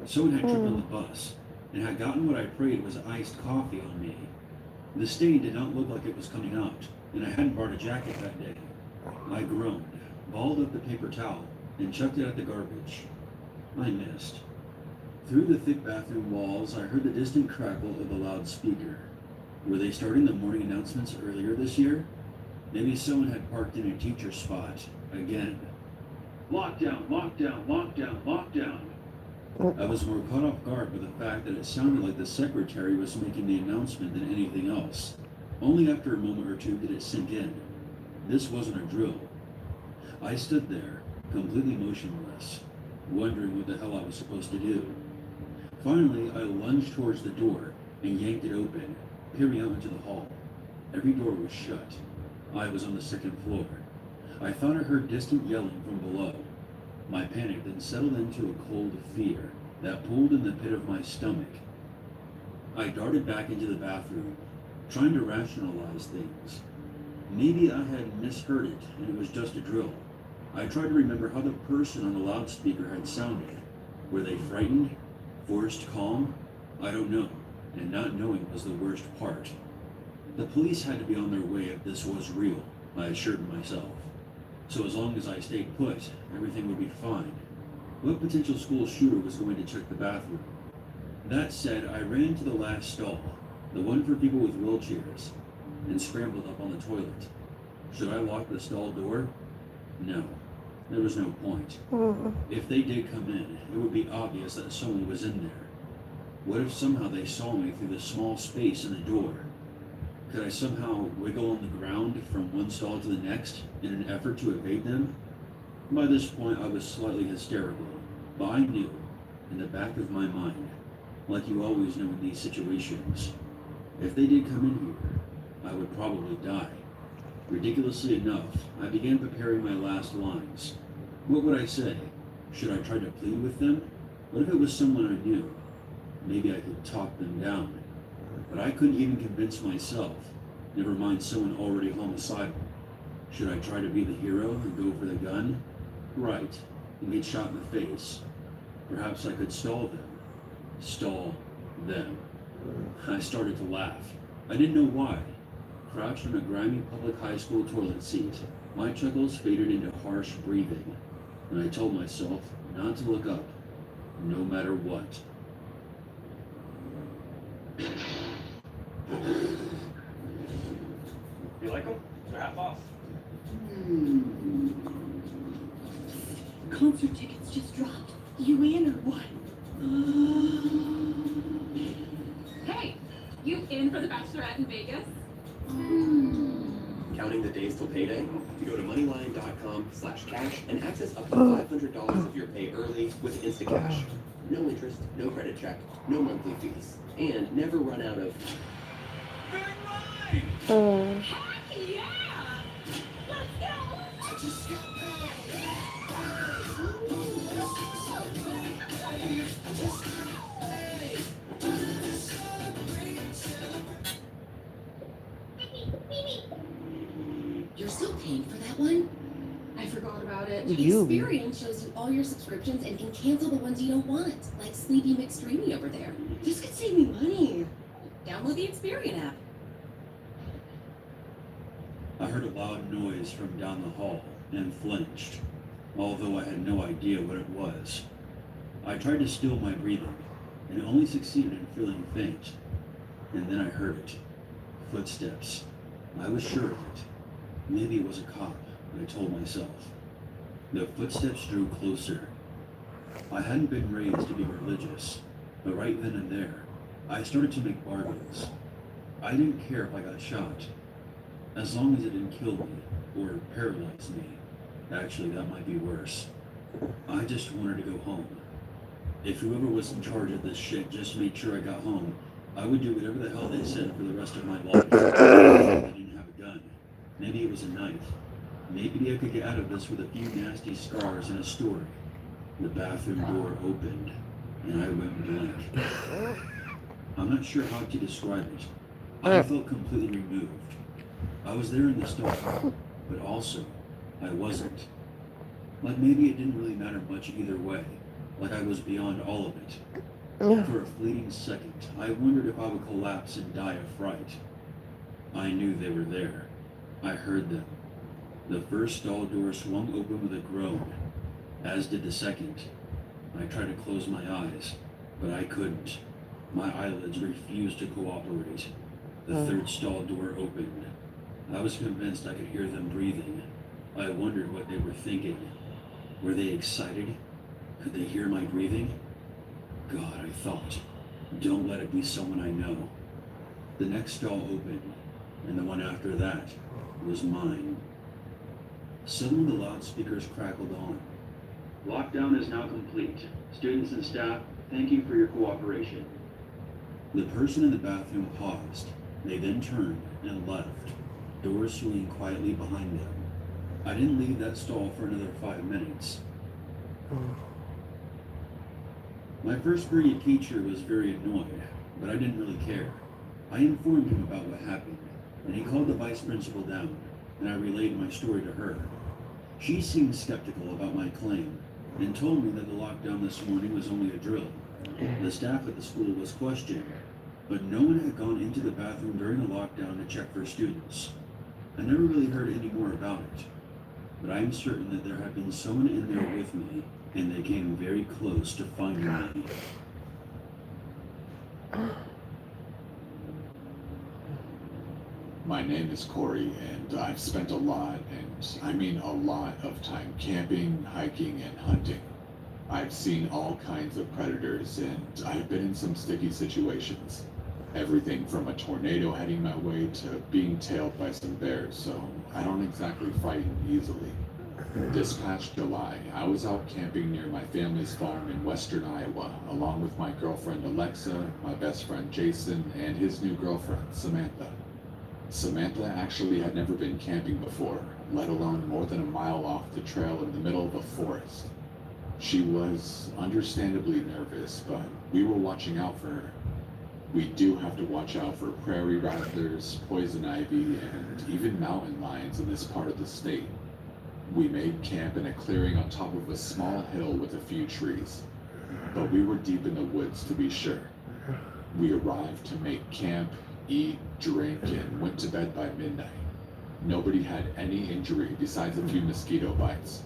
Someone had tripped on the bus and had gotten what I prayed was iced coffee on me. The stain did not look like it was coming out, and I hadn't brought a jacket that day. I groaned, balled up the paper towel, and chucked it at the garbage. I missed. Through the thick bathroom walls, I heard the distant crackle of the loudspeaker. Were they starting the morning announcements earlier this year? Maybe someone had parked in a teacher's spot, again. Lockdown, lockdown, lockdown, lockdown. I was more caught off guard by the fact that it sounded like the secretary was making the announcement than anything else. Only after a moment or two did it sink in. This wasn't a drill. I stood there, completely motionless, wondering what the hell I was supposed to do. Finally, I lunged towards the door and yanked it open, peering out into the hall. Every door was shut. I was on the 2nd floor. I thought I heard distant yelling from below. My panic then settled into a cold fear that pulled in the pit of my stomach. I darted back into the bathroom, trying to rationalize things. Maybe I had misheard it and it was just a drill. I tried to remember how the person on the loudspeaker had sounded. Were they frightened? Forced calm? I don't know, and not knowing was the worst part. The police had to be on their way if this was real, I assured myself. So as long as I stayed put, everything would be fine. What potential school shooter was going to check the bathroom? That said, I ran to the last stall, the one for people with wheelchairs, and scrambled up on the toilet. Should I lock the stall door? No. There was no point. If they did come in, it would be obvious that someone was in there. What if somehow they saw me through the small space in the door? Could I somehow wiggle on the ground from one stall to the next in an effort to evade them? By this point, I was slightly hysterical, but I knew, in the back of my mind, like you always know in these situations, if they did come in here, I would probably die. Ridiculously enough, I began preparing my last lines. What would I say? Should I try to plead with them? What if it was someone I knew? Maybe I could talk them down. But I couldn't even convince myself, never mind someone already homicidal. Should I try to be the hero and go for the gun? Right, and get shot in the face. Perhaps I could stall them. Stall them. I started to laugh. I didn't know why. Crouched on a grimy public high school toilet seat, my chuckles faded into harsh breathing, and I told myself not to look up, no matter what. You like them? They're half off. Concert tickets just dropped. You in or what? Hey, you in for the Bachelorette in Vegas? Counting the days till payday? You go to moneyline.com/cash and access up to $500 of your pay early with Instacash. No interest, no credit check, no monthly fees, and never run out of. Heck yeah! Let's go! You're still paying for that one? I forgot about it. You. Experian shows you all your subscriptions and can cancel the ones you don't want, like Sleepy McStreamy over there. This could save me money. Download the Experian app. I heard a loud noise from down the hall and flinched, although I had no idea what it was. I tried to still my breathing, and only succeeded in feeling faint. And then I heard it. Footsteps. I was sure of it. Maybe it was a cop, I told myself. The footsteps drew closer. I hadn't been raised to be religious, but right then and there, I started to make bargains. I didn't care if I got shot, as long as it didn't kill me or paralyze me. Actually, that might be worse. I just wanted to go home. If whoever was in charge of this shit just made sure I got home, I would do whatever the hell they said for the rest of my life. I didn't have a gun. Maybe it was a knife. Maybe I could get out of this with a few nasty scars and a story. The bathroom door opened, and I went blank. I'm not sure how to describe it. I felt completely removed. I was there in the stall, but also, I wasn't. Like maybe it didn't really matter much either way. Like I was beyond all of it. For a fleeting second, I wondered if I would collapse and die of fright. I knew they were there. I heard them. The first stall door swung open with a groan, as did the second. I tried to close my eyes, but I couldn't. My eyelids refused to cooperate. The third stall door opened. I was convinced I could hear them breathing. I wondered what they were thinking. Were they excited? Could they hear my breathing? God, I thought, don't let it be someone I know. The next stall opened, and the one after that was mine. Suddenly the loudspeakers crackled on. Lockdown is now complete. Students and staff, thank you for your cooperation. The person in the bathroom paused. They then turned and left, doors swinging quietly behind them. I didn't leave that stall for another 5 minutes. My first period teacher was very annoyed, but I didn't really care. I informed him about what happened, and he called the vice principal down, and I relayed my story to her. She seemed skeptical about my claim and told me that the lockdown this morning was only a drill. The staff at the school was questioned, but no one had gone into the bathroom during the lockdown to check for students. I never really heard any more about it, but I am certain that there had been someone in there with me, and they came very close to finding me. My name is Corey, and I've spent a lot, and I mean a lot of time camping, hiking, and hunting. I've seen all kinds of predators, and I've been in some sticky situations. Everything from a tornado heading my way to being tailed by some bears, so I don't exactly frighten easily. This past July, I was out camping near my family's farm in western Iowa, along with my girlfriend Alexa, my best friend Jason, and his new girlfriend, Samantha. Samantha actually had never been camping before, let alone more than a mile off the trail in the middle of a forest. She was understandably nervous, but we were watching out for her. We do have to watch out for prairie rattlers, poison ivy, and even mountain lions in this part of the state. We made camp in a clearing on top of a small hill with a few trees, but we were deep in the woods to be sure. We arrived to make camp, eat, drink, and went to bed by midnight. Nobody had any injury besides a few mosquito bites.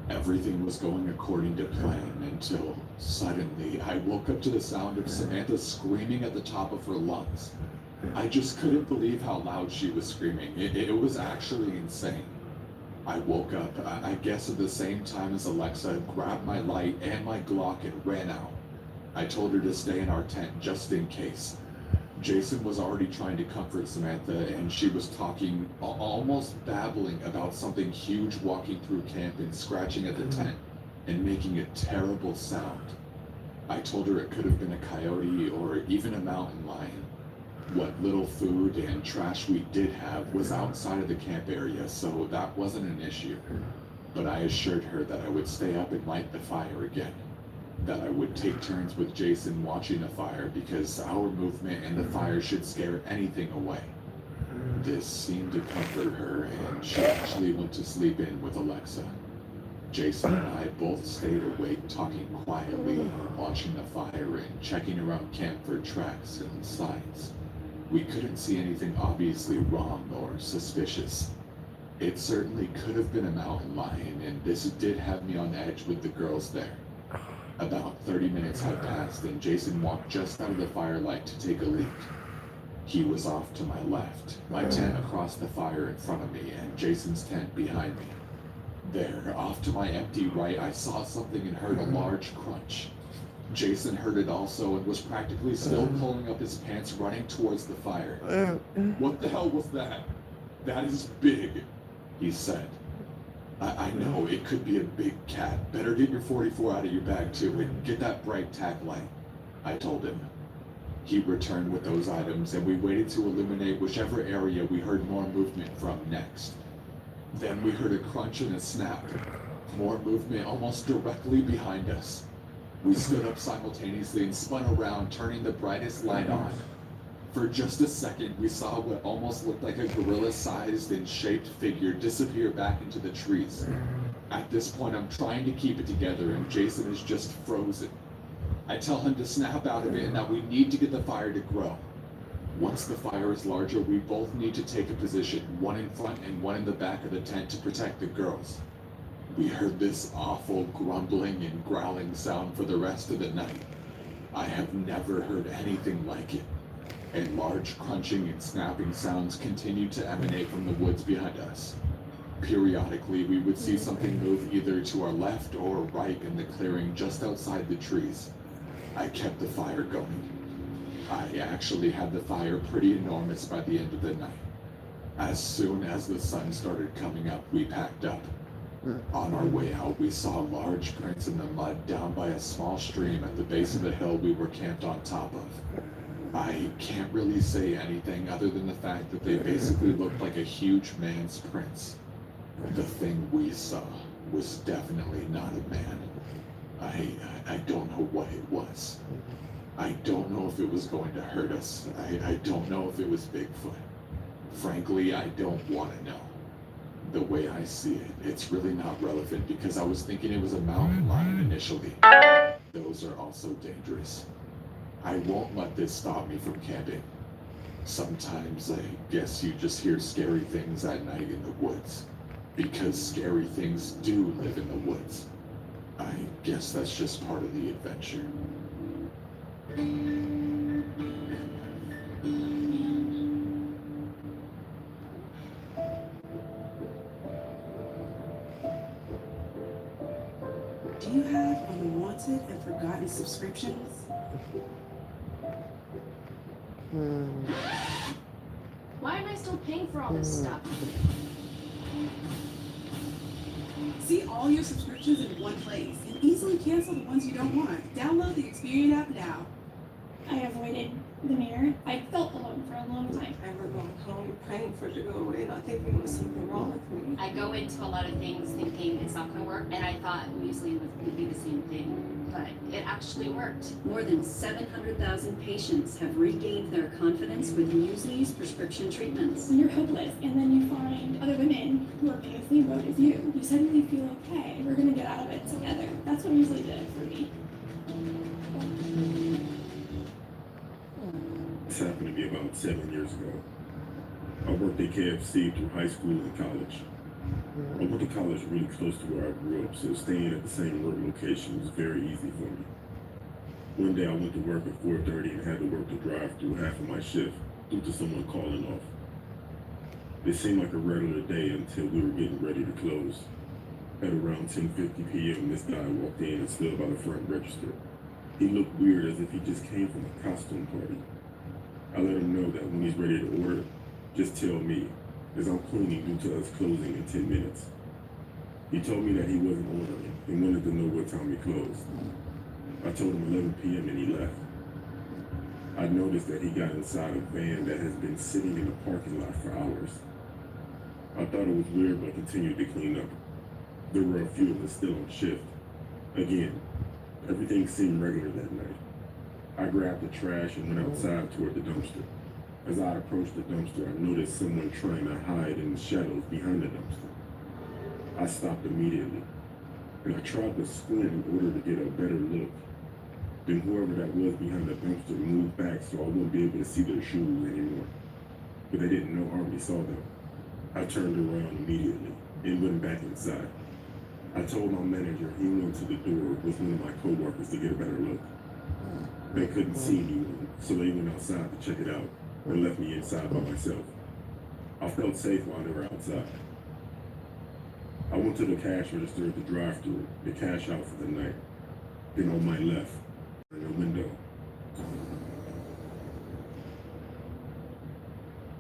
Everything was going according to plan until suddenly I woke up to the sound of Samantha screaming at the top of her lungs. I just couldn't believe how loud she was screaming. It was actually insane. I woke up, I guess at the same time as Alexa, grabbed my light and my Glock and ran out. I told her to stay in our tent just in case. Jason was already trying to comfort Samantha, and she was talking, almost babbling about something huge walking through camp and scratching at the tent and making a terrible sound. I told her it could have been a coyote or even a mountain lion. What little food and trash we did have was outside of the camp area, so that wasn't an issue. But I assured her that I would stay up and light the fire again. That I would take turns with Jason watching the fire because our movement and the fire should scare anything away. This seemed to comfort her, and she actually went to sleep in with Alexa. Jason and I both stayed awake talking quietly, watching the fire and checking around camp for tracks and signs. We couldn't see anything obviously wrong or suspicious. It certainly could have been a mountain lion, and this did have me on edge with the girls there. About 30 minutes had passed, and Jason walked just out of the firelight to take a leak. He was off to my left, my tent across the fire in front of me, and Jason's tent behind me. There, off to my empty right, I saw something and heard a large crunch. Jason heard it also and was practically still pulling up his pants, running towards the fire. "What the hell was that? That is big," he said. I know, it could be a big cat. Better get your 44 out of your bag too and get that bright tack light, I told him. He returned with those items, and we waited to illuminate whichever area we heard more movement from next. Then we heard a crunch and a snap. More movement almost directly behind us. We stood up simultaneously and spun around, turning the brightest light on. For just a second, we saw what almost looked like a gorilla-sized and shaped figure disappear back into the trees. At this point, I'm trying to keep it together, and Jason is just frozen. I tell him to snap out of it and that we need to get the fire to grow. Once the fire is larger, we both need to take a position, one in front and one in the back of the tent to protect the girls. We heard this awful grumbling and growling sound for the rest of the night. I have never heard anything like it. And large crunching and snapping sounds continued to emanate from the woods behind us. Periodically, we would see something move either to our left or right in the clearing just outside the trees. I kept the fire going. I actually had the fire pretty enormous by the end of the night. As soon as the sun started coming up, we packed up. On our way out, we saw large prints in the mud down by a small stream at the base of the hill we were camped on top of. I can't really say anything other than the fact that they basically looked like a huge man's prints. The thing we saw was definitely not a man. I don't know what it was. I don't know if it was going to hurt us. I don't know if it was Bigfoot. Frankly, I don't want to know. The way I see it, it's really not relevant because I was thinking it was a mountain lion initially. Those are also dangerous. I won't let this stop me from camping. Sometimes I guess you just hear scary things at night in the woods. Because scary things do live in the woods. I guess that's just part of the adventure. Do you have unwanted and forgotten subscriptions? Why am I still paying for all this stuff? See all your subscriptions in one place and easily cancel the ones you don't want. Download the Experian app now. I avoided the mirror. I felt alone for a long time. I remember going home praying for it to go away, not thinking there was something wrong with me. I go into a lot of things thinking it's not going to work, and I thought muesli would be the same thing, but it actually worked. More than 700,000 patients have regained their confidence with muesli's prescription treatments. When you're hopeless and then you find other women who are in the same boat as you, you suddenly feel okay. We're gonna get out of it together. That's what muesli did for me. This happened to me about 7 years ago. I worked at KFC through high school and college. I went to college really close to where I grew up, so staying at the same work location was very easy for me. One day I went to work at 4:30 and had to work the drive-through half of my shift due to someone calling off. It seemed like a regular day until we were getting ready to close. At around 10:50 p.m., this guy walked in and stood by the front register. He looked weird as if he just came from a costume party. I let him know that when he's ready to order, just tell me, as I'm cleaning due to us closing in 10 minutes. He told me that he wasn't ordering and wanted to know what time we closed. I told him 11 p.m. and he left. I noticed that he got inside a van that has been sitting in the parking lot for hours. I thought it was weird but continued to clean up. There were a few of us still on shift. Again, everything seemed regular that night. I grabbed the trash and went outside toward the dumpster. As I approached the dumpster, I noticed someone trying to hide in the shadows behind the dumpster. I stopped immediately, and I tried to squint in order to get a better look. Then whoever that was behind the dumpster moved back so I wouldn't be able to see their shoes anymore. But they didn't know I already saw them. I turned around immediately and went back inside. I told my manager he went to the door with one of my coworkers to get a better look. They couldn't see anyone, so they went outside to check it out and left me inside by myself. I felt safe while they were outside. I went to the cash register at the drive-thru to cash out for the night. Then on my left, in the window,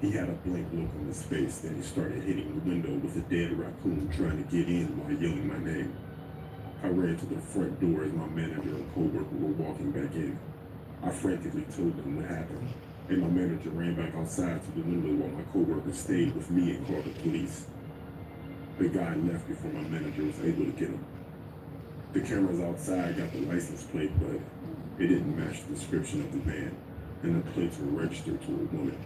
he had a blank look on his face. Then he started hitting the window with a dead raccoon trying to get in while yelling my name. I ran to the front door as my manager and coworker were walking back in. I frantically told them what happened, and my manager ran back outside to the window while my coworker stayed with me and called the police. The guy left before my manager was able to get him. The cameras outside got the license plate, but it didn't match the description of the van, and the plates were registered to a woman.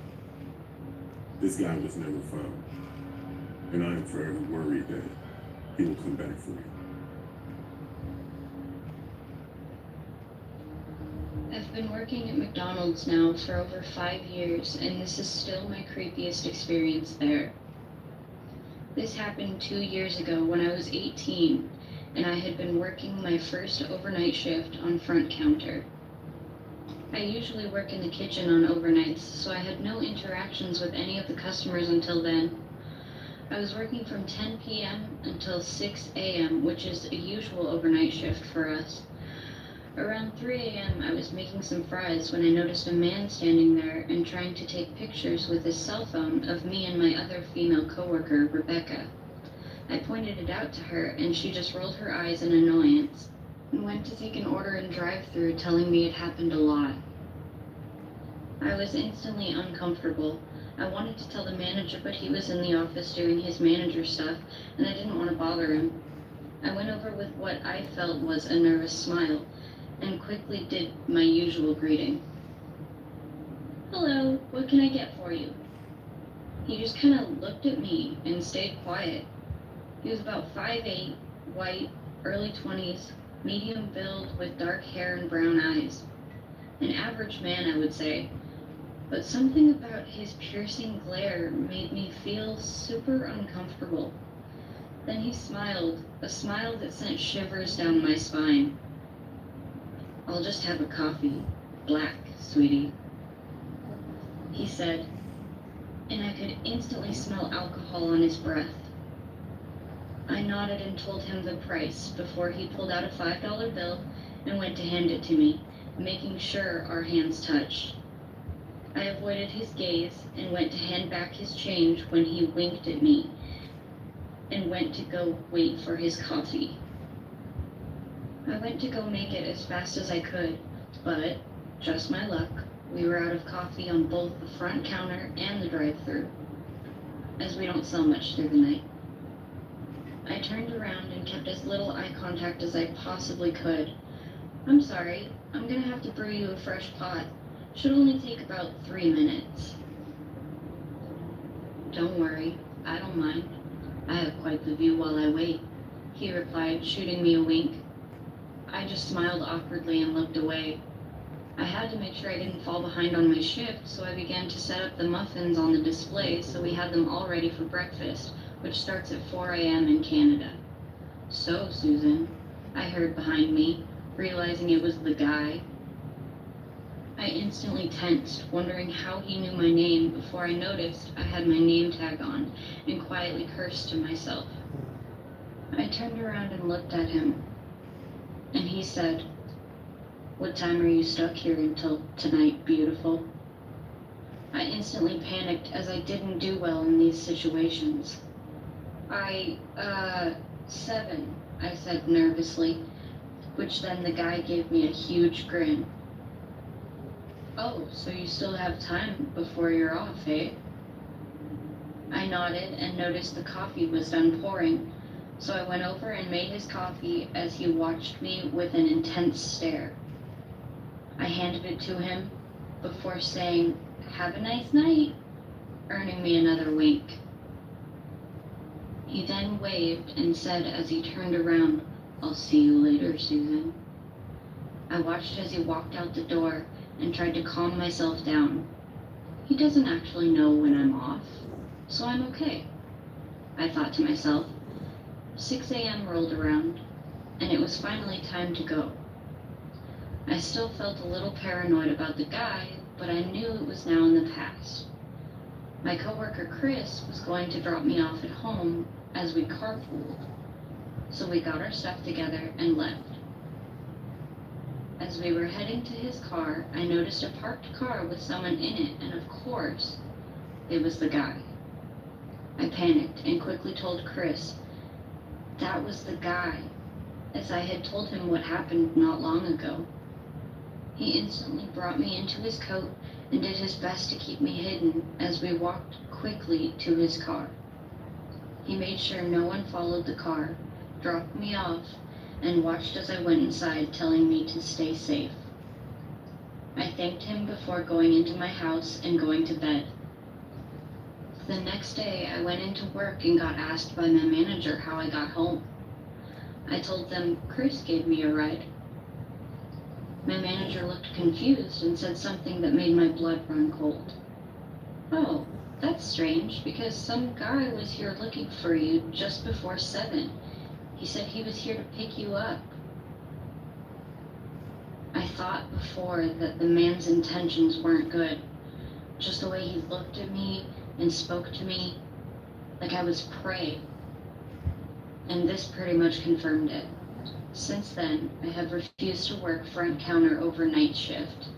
This guy was never found, and I am forever worried that he will come back for me. I've been working at McDonald's now for over 5 years, and this is still my creepiest experience there. This happened 2 years ago when I was 18, and I had been working my first overnight shift on front counter. I usually work in the kitchen on overnights, so I had no interactions with any of the customers until then. I was working from 10 p.m. until 6 a.m., which is a usual overnight shift for us. Around 3 a.m. I was making some fries when I noticed a man standing there and trying to take pictures with his cell phone of me and my other female coworker, Rebecca. I pointed it out to her and she just rolled her eyes in annoyance and went to take an order in drive-thru, telling me it happened a lot. I was instantly uncomfortable. I wanted to tell the manager, but he was in the office doing his manager stuff and I didn't want to bother him. I went over with what I felt was a nervous smile and quickly did my usual greeting. "Hello, what can I get for you?" He just kind of looked at me and stayed quiet. He was about 5'8", white, early 20s, medium build with dark hair and brown eyes. An average man, I would say, but something about his piercing glare made me feel super uncomfortable. Then he smiled, a smile that sent shivers down my spine. "I'll just have a coffee. Black, sweetie," he said, and I could instantly smell alcohol on his breath. I nodded and told him the price before he pulled out a $5 bill and went to hand it to me, making sure our hands touched. I avoided his gaze and went to hand back his change when he winked at me and went to go wait for his coffee. I went to go make it as fast as I could, but, just my luck, we were out of coffee on both the front counter and the drive-thru, as we don't sell much through the night. I turned around and kept as little eye contact as I possibly could. "I'm sorry, I'm gonna have to brew you a fresh pot. Should only take about 3 minutes." "Don't worry, I don't mind. I have quite the view while I wait," he replied, shooting me a wink. I just smiled awkwardly and looked away. I had to make sure I didn't fall behind on my shift, so I began to set up the muffins on the display so we had them all ready for breakfast, which starts at 4 a.m. in Canada. "So, Susan," I heard behind me, realizing it was the guy. I instantly tensed, wondering how he knew my name before I noticed I had my name tag on and quietly cursed to myself. I turned around and looked at him, and he said, "What time are you stuck here until tonight, beautiful?" I instantly panicked as I didn't do well in these situations. "I, 7, I said nervously, which then the guy gave me a huge grin. "Oh, so you still have time before you're off, eh?" I nodded and noticed the coffee was done pouring, so I went over and made his coffee as he watched me with an intense stare. I handed it to him before saying, "Have a nice night," earning me another wink. He then waved and said as he turned around, "I'll see you later, Susan." I watched as he walked out the door and tried to calm myself down. He doesn't actually know when I'm off, so I'm okay, I thought to myself. 6 a.m. rolled around, and it was finally time to go. I still felt a little paranoid about the guy, but I knew it was now in the past. My coworker Chris was going to drop me off at home as we carpooled, so we got our stuff together and left. As we were heading to his car, I noticed a parked car with someone in it, and of course, it was the guy. I panicked and quickly told Chris that was the guy, as I had told him what happened not long ago. He instantly brought me into his coat and did his best to keep me hidden as we walked quickly to his car. He made sure no one followed the car, dropped me off, and watched as I went inside, telling me to stay safe. I thanked him before going into my house and going to bed. The next day, I went into work and got asked by my manager how I got home. I told them Chris gave me a ride. My manager looked confused and said something that made my blood run cold. "Oh, that's strange, because some guy was here looking for you just before 7. He said he was here to pick you up." I thought before that the man's intentions weren't good. Just the way he looked at me and spoke to me, like I was prey. And this pretty much confirmed it. Since then, I have refused to work front counter overnight shift,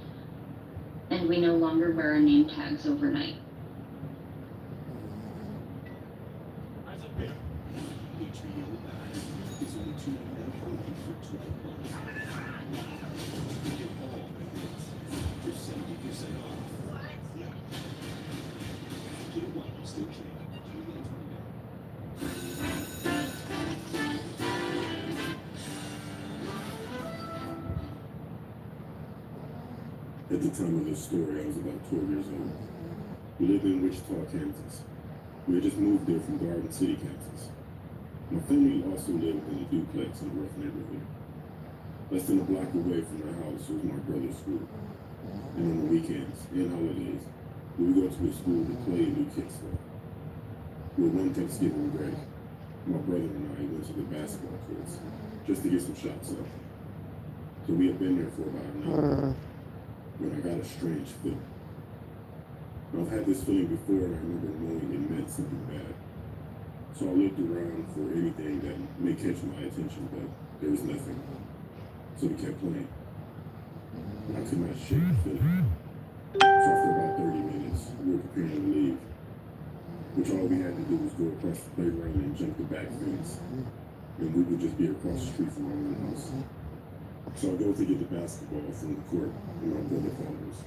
and we no longer wear our name tags overnight. At the time of this story, I was about 12 years old. We lived in Wichita, Kansas. We had just moved there from Garden City, Kansas. My family also lived in a duplex in a rough neighborhood. Less than a block away from the house was my brother's school. And on the weekends and holidays, we would go to the school to play and do kid stuff. Well, one Thanksgiving break, my brother and I went to the basketball courts just to get some shots up. So we had been there for about an hour when I got a strange feeling. I've had this feeling before, and I remember knowing it meant something bad. So I looked around for anything that may catch my attention, but there was nothing. So we kept playing. I could not shake the feeling. So after about 30 minutes, we were preparing to leave, which all we had to do was go across the playground and jump the back fence. And we would just be across the street from our own house. So I go to get the basketball from the court, and my brother follows.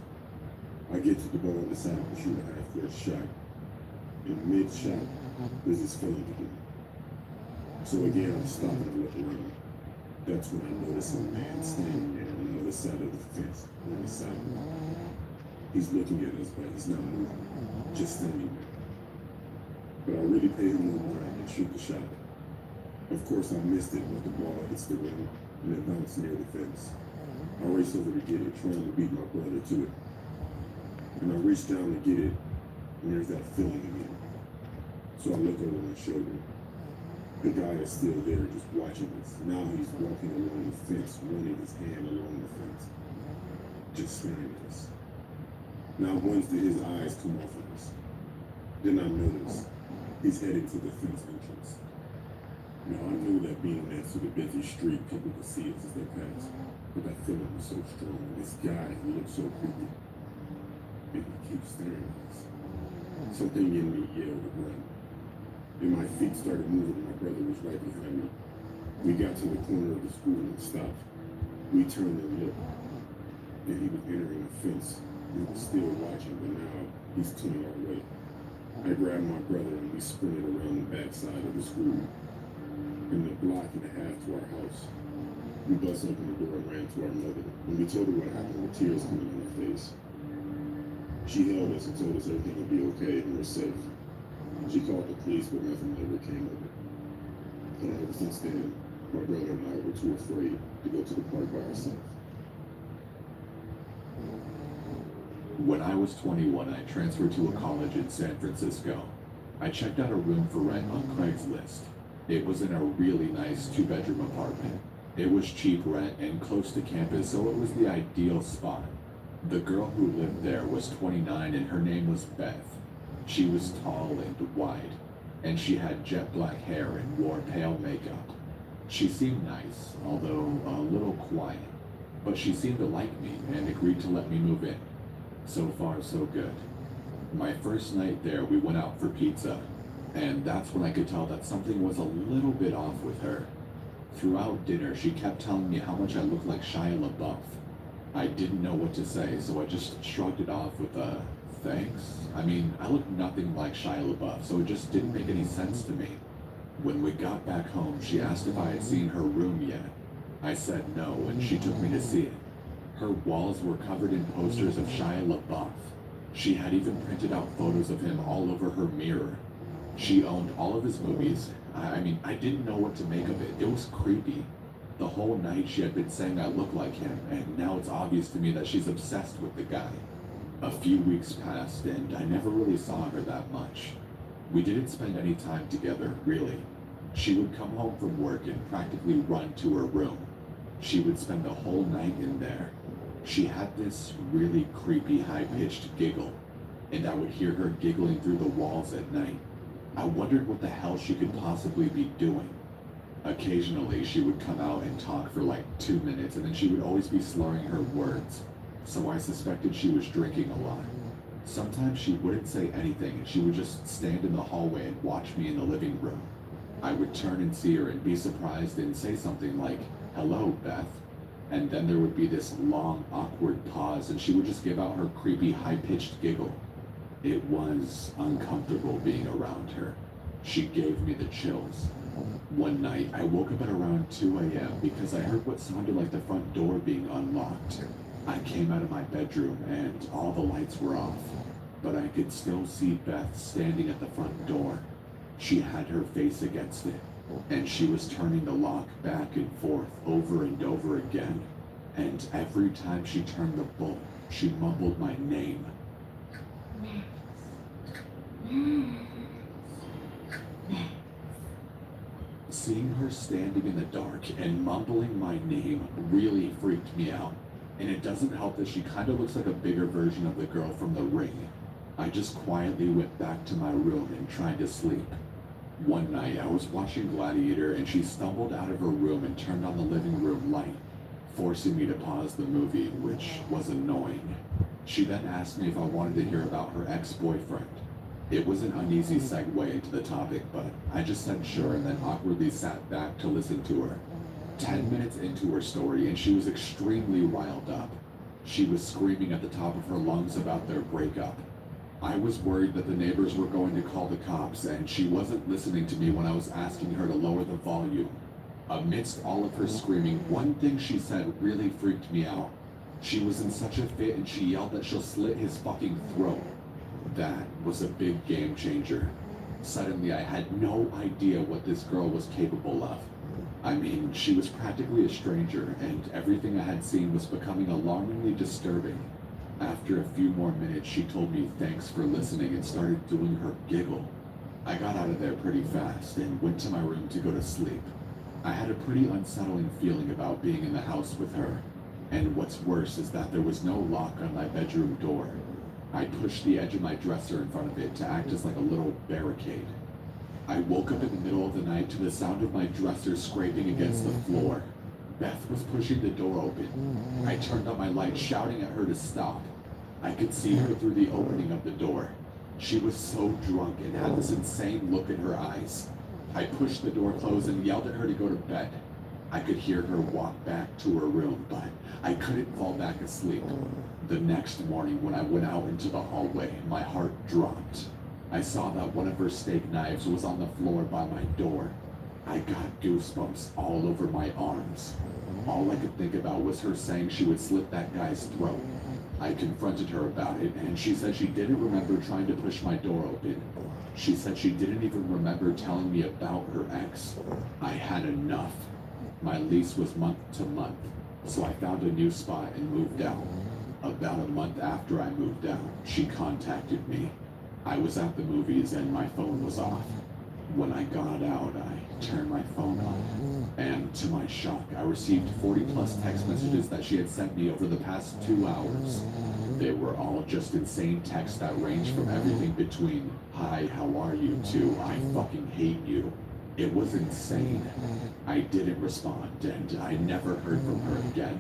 I get to the ball and decide to shoot a half-court shot. In mid-shot, there's this feeling again. So again, I stop and I look around. That's when I notice a man standing there on the other side of the fence, on the sidewalk. He's looking at us, but he's not moving, just standing there. But I really paid him no mind and shoot the shot. Of course, I missed it, but the ball hits the rim and it bounced near the fence. I race over to get it, trying to beat my brother to it. And I reach down to get it, and there's that feeling again. So I look over my shoulder. The guy is still there, just watching us. Now he's walking along the fence, running his hand along the fence, just staring at us. Now once did his eyes come off of us. Then I notice he's heading to the fence entrance. Now I knew that being next to the busy street, people could see us as they passed. But that feeling was so strong. This guy, he looked so creepy. And he keeps staring at us. Something in me yelled to run. And my feet started moving and my brother was right behind me. We got to the corner of the school and stopped. We turned and looked. And he was entering a fence. He was still watching, but now he's coming our way. I grabbed my brother and we sprinted around the backside of the school. In the block and a half to our house. We bust open the door and ran to our mother. When we told her what happened with tears coming on her face, she held us and told us everything would be okay and we're safe. She called the police, but nothing ever came of it. And ever since then, my brother and I were too afraid to go to the park by ourselves. When I was 21, I transferred to a college in San Francisco. I checked out a room for rent on Craigslist. It was in a really nice 2-bedroom apartment. It was cheap rent and close to campus, so it was the ideal spot. The girl who lived there was 29 and her name was Beth. She was tall and wide, and she had jet black hair and wore pale makeup. She seemed nice, although a little quiet, but she seemed to like me and agreed to let me move in. So far, so good. My first night there, we went out for pizza, and that's when I could tell that something was a little bit off with her. Throughout dinner, she kept telling me how much I looked like Shia LaBeouf. I didn't know what to say, so I just shrugged it off with a thanks. I mean, I look nothing like Shia LaBeouf, so it just didn't make any sense to me. When we got back home, she asked if I had seen her room yet. I said no, and she took me to see it. Her walls were covered in posters of Shia LaBeouf. She had even printed out photos of him all over her mirror. She owned all of his movies. I mean, I didn't know what to make of it. It was creepy. The whole night she had been saying I looked like him, and now it's obvious to me that she's obsessed with the guy. A few weeks passed, and I never really saw her that much. We didn't spend any time together, really. She would come home from work and practically run to her room. She would spend the whole night in there. She had this really creepy, high-pitched giggle, and I would hear her giggling through the walls at night. I wondered what the hell she could possibly be doing. Occasionally, she would come out and talk for like 2 minutes, and then she would always be slurring her words, so I suspected she was drinking a lot. Sometimes she wouldn't say anything, and she would just stand in the hallway and watch me in the living room. I would turn and see her and be surprised and say something like, "Hello, Beth." And then there would be this long, awkward pause, and she would just give out her creepy, high-pitched giggle. It was uncomfortable being around her. She gave me the chills. One night, I woke up at around 2 a.m. because I heard what sounded like the front door being unlocked. I came out of my bedroom, and all the lights were off, but I could still see Beth standing at the front door. She had her face against it, and she was turning the lock back and forth over and over again. And every time she turned the bolt, she mumbled my name. Seeing her standing in the dark and mumbling my name really freaked me out. And it doesn't help that she kind of looks like a bigger version of the girl from The Ring. I just quietly went back to my room and tried to sleep. One night, I was watching Gladiator and she stumbled out of her room and turned on the living room light, forcing me to pause the movie, which was annoying. She then asked me if I wanted to hear about her ex-boyfriend. It was an uneasy segue into the topic, but I just said sure and then awkwardly sat back to listen to her. 10 minutes into her story and she was extremely riled up. She was screaming at the top of her lungs about their breakup. I was worried that the neighbors were going to call the cops, and she wasn't listening to me when I was asking her to lower the volume. Amidst all of her screaming, one thing she said really freaked me out. She was in such a fit and she yelled that she'll slit his fucking throat. That was a big game changer. Suddenly I had no idea what this girl was capable of. I mean, she was practically a stranger, and everything I had seen was becoming alarmingly disturbing. After a few more minutes, she told me thanks for listening and started doing her giggle. I got out of there pretty fast and went to my room to go to sleep. I had a pretty unsettling feeling about being in the house with her. And what's worse is that there was no lock on my bedroom door. I pushed the edge of my dresser in front of it to act as like a little barricade. I woke up in the middle of the night to the sound of my dresser scraping against the floor. Beth was pushing the door open. I turned on my light, shouting at her to stop. I could see her through the opening of the door. She was so drunk and had this insane look in her eyes. I pushed the door closed and yelled at her to go to bed. I could hear her walk back to her room, but I couldn't fall back asleep. The next morning, when I went out into the hallway, my heart dropped. I saw that one of her steak knives was on the floor by my door. I got goosebumps all over my arms. All I could think about was her saying she would slit that guy's throat. I confronted her about it, and she said she didn't remember trying to push my door open. She said she didn't even remember telling me about her ex. I had enough. My lease was month to month, so I found a new spot and moved out. About a month after I moved out, she contacted me. I was at the movies and my phone was off. When I got out, I turned my phone on, and to my shock, I received 40 plus text messages that she had sent me over the past 2 hours. They were all just insane texts that ranged from everything between, "Hi, how are you?" to, "I fucking hate you." It was insane. I didn't respond, and I never heard from her again.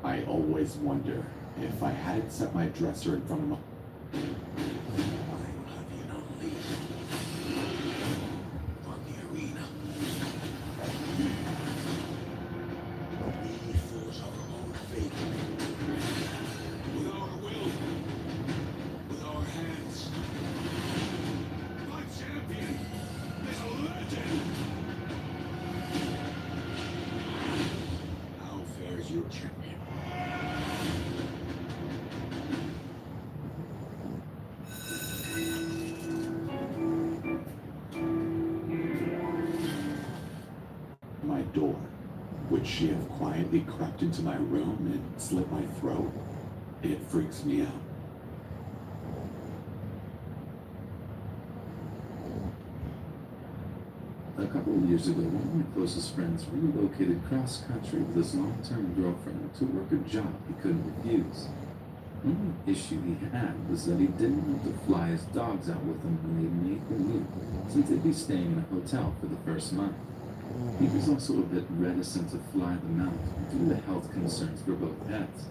I always wonder if I hadn't set my dresser in front of my... my door. Would she have quietly crept into my room and slit my throat? It freaks me out. A couple of years ago, one of my closest friends relocated cross-country with his long-term girlfriend to work a job he couldn't refuse. The only issue he had was that he didn't want to fly his dogs out with him when they made the move, since they'd be staying in a hotel for the first month. He was also a bit reticent to fly them out due to health concerns for both pets.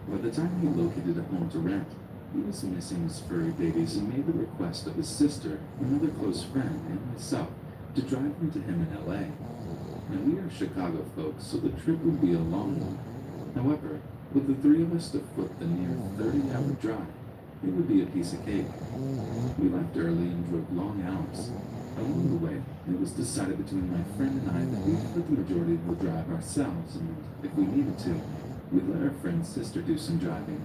By the time he located a home to rent, he was missing his furry babies and made the request of his sister, another close friend, and myself to drive them to him in LA. Now, we are Chicago folks, so the trip would be a long one. However, with the three of us to foot the near 30-hour drive, it would be a piece of cake. We left early and drove long hours. Along the way, it was decided between my friend and I that we'd put the majority of the drive ourselves, and if we needed to, we'd let our friend's sister do some driving.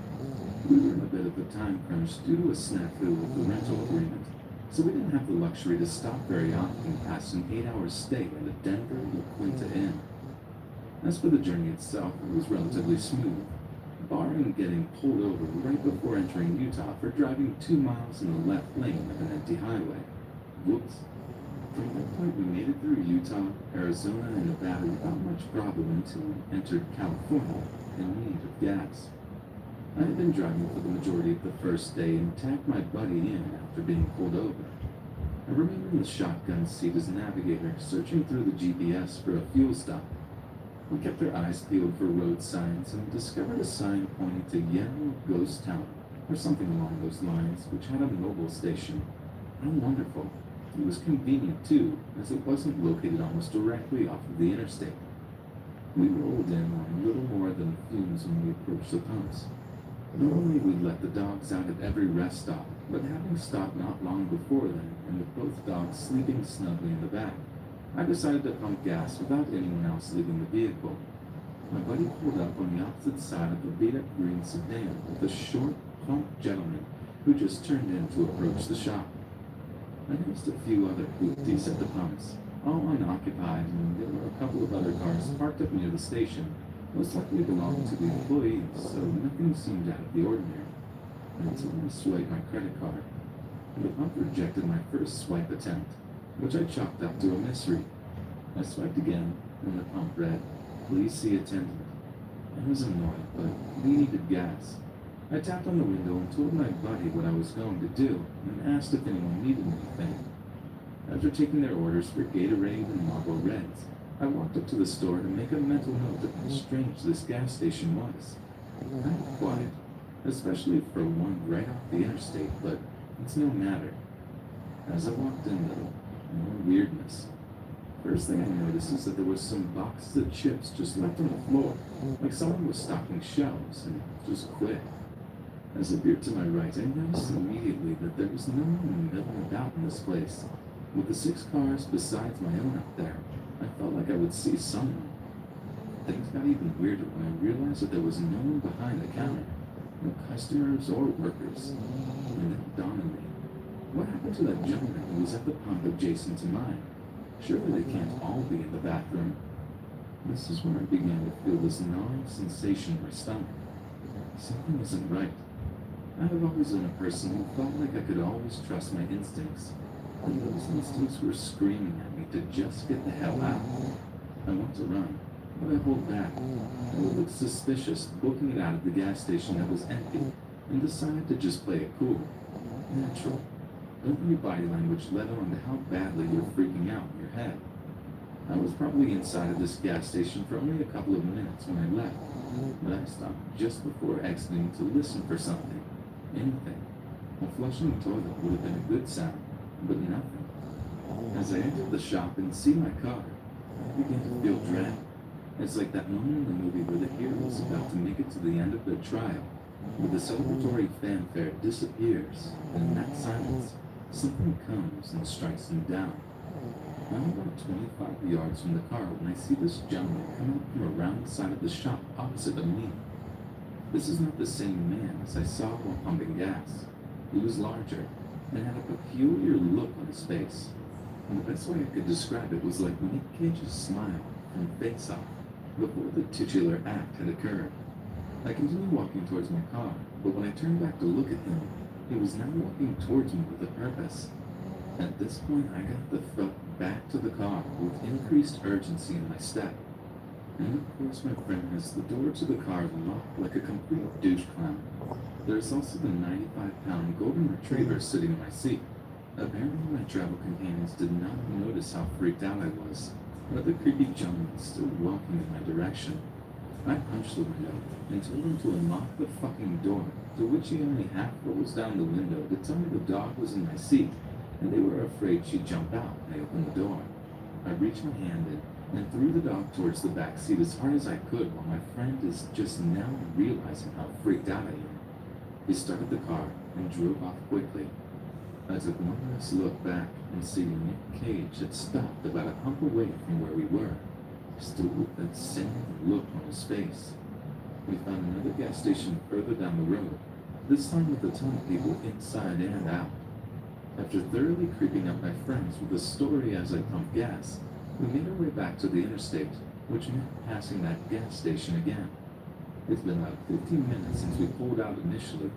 We were in a bit of a time crunch due to a snafu with the rental agreement, so we didn't have the luxury to stop very often past an 8-hour stay in the Denver La Quinta Inn. As for the journey itself, it was relatively smooth, barring getting pulled over right before entering Utah for driving 2 miles in the left lane of an empty highway. Whoops. From that point, we made it through Utah, Arizona, and Nevada without much problem until we entered California in need of gas. I had been driving for the majority of the first day and tagged my buddy in after being pulled over. I remained in the shotgun seat as navigator, searching through the GPS for a fuel stop. We kept our eyes peeled for road signs and discovered a sign pointing to Yellow Ghost Town, or something along those lines, which had a mobile station. How wonderful. It was convenient, too, as it wasn't located almost directly off of the interstate. We rolled in on little more than fumes when we approached the pumps. Normally we'd let the dogs out at every rest stop, but having stopped not long before then, and with both dogs sleeping snugly in the back, I decided to pump gas without anyone else leaving the vehicle. My buddy pulled up on the opposite side of a beat-up green sedan with a short, plump gentleman who just turned in to approach the shop. I noticed a few other hoopties at the pumps, all unoccupied, and there were a couple of other cars parked up near the station, most likely belonging to the employees, so nothing seemed out of the ordinary. Until I swiped my credit card. The pump rejected my first swipe attempt, which I chalked up to a misread. I swiped again, and the pump read, "Please see attendant." I was annoyed, but we needed gas. I tapped on the window and told my buddy what I was going to do, and asked if anyone needed anything. After taking their orders for Gatorade and Marlboro Reds, I walked up to the store to make a mental note of how strange this gas station was. Kind of quiet, especially for one right off the interstate, but it's no matter. As I walked in, though, more weirdness. First thing I noticed is that there was some boxes of chips just left on the floor, like someone was stocking shelves and just quit. As I peered to my right, I noticed immediately that there was no one milling about in this place. With the 6 cars besides my own out there, I felt like I would see someone. Things got even weirder when I realized that there was no one behind the counter, no customers or workers. And it dawned on me, what happened to that gentleman who was at the pump adjacent to mine? Surely they can't all be in the bathroom. This is when I began to feel this gnawing sensation in my stomach. Something isn't right. I have always been a person who felt like I could always trust my instincts, and those instincts were screaming at me to just get the hell out. I want to run, but I hold back. I would look suspicious booking it out of the gas station that was empty, and decided to just play it cool. Natural. Don't your body language let on to how badly you're freaking out in your head. I was probably inside of this gas station for only a couple of minutes when I left, but I stopped just before exiting to listen for something. Anything. A flushing toilet would have been a good sound, but nothing. As I entered the shop and see my car, I began to feel dread. It's like that moment in the movie where the hero is about to make it to the end of their trial, where the celebratory fanfare disappears, and in that silence, something comes and strikes them down. I'm about 25 yards from the car when I see this gentleman come out from around the side of the shop opposite of me. This is not the same man as I saw while pumping gas. He was larger and had a peculiar look on his face. And the best way I could describe it was like Nick Cage's smile from Face Off before the titular act had occurred. I continued walking towards my car, but when I turned back to look at him, he was now walking towards me with a purpose. At this point, I got the fuck back to the car with increased urgency in my step. And of course, my friend has the door to the car locked like a complete douche clown. There's also the 95-pound golden retriever sitting in my seat. Apparently, my travel companions did not notice how freaked out I was, but the creepy gentleman was still walking in my direction. I punched the window and told him to unlock the fucking door, to which he only half rolls down the window to tell me the dog was in my seat, and they were afraid she'd jump out when I opened the door. I reached my hand in and threw the dog towards the back seat as hard as I could while my friend is just now realizing how freaked out I am. He started the car and drove off quickly. I took one last look back and see Nick Cage had stopped about a hump away from where we were, still with that same look on his face. We found another gas station further down the road, this time with a ton of people inside and out. After thoroughly creeping out my friends with a story as I pumped gas, we made our way back to the interstate, which meant passing that gas station again. It's been about 15 minutes since we pulled out initially,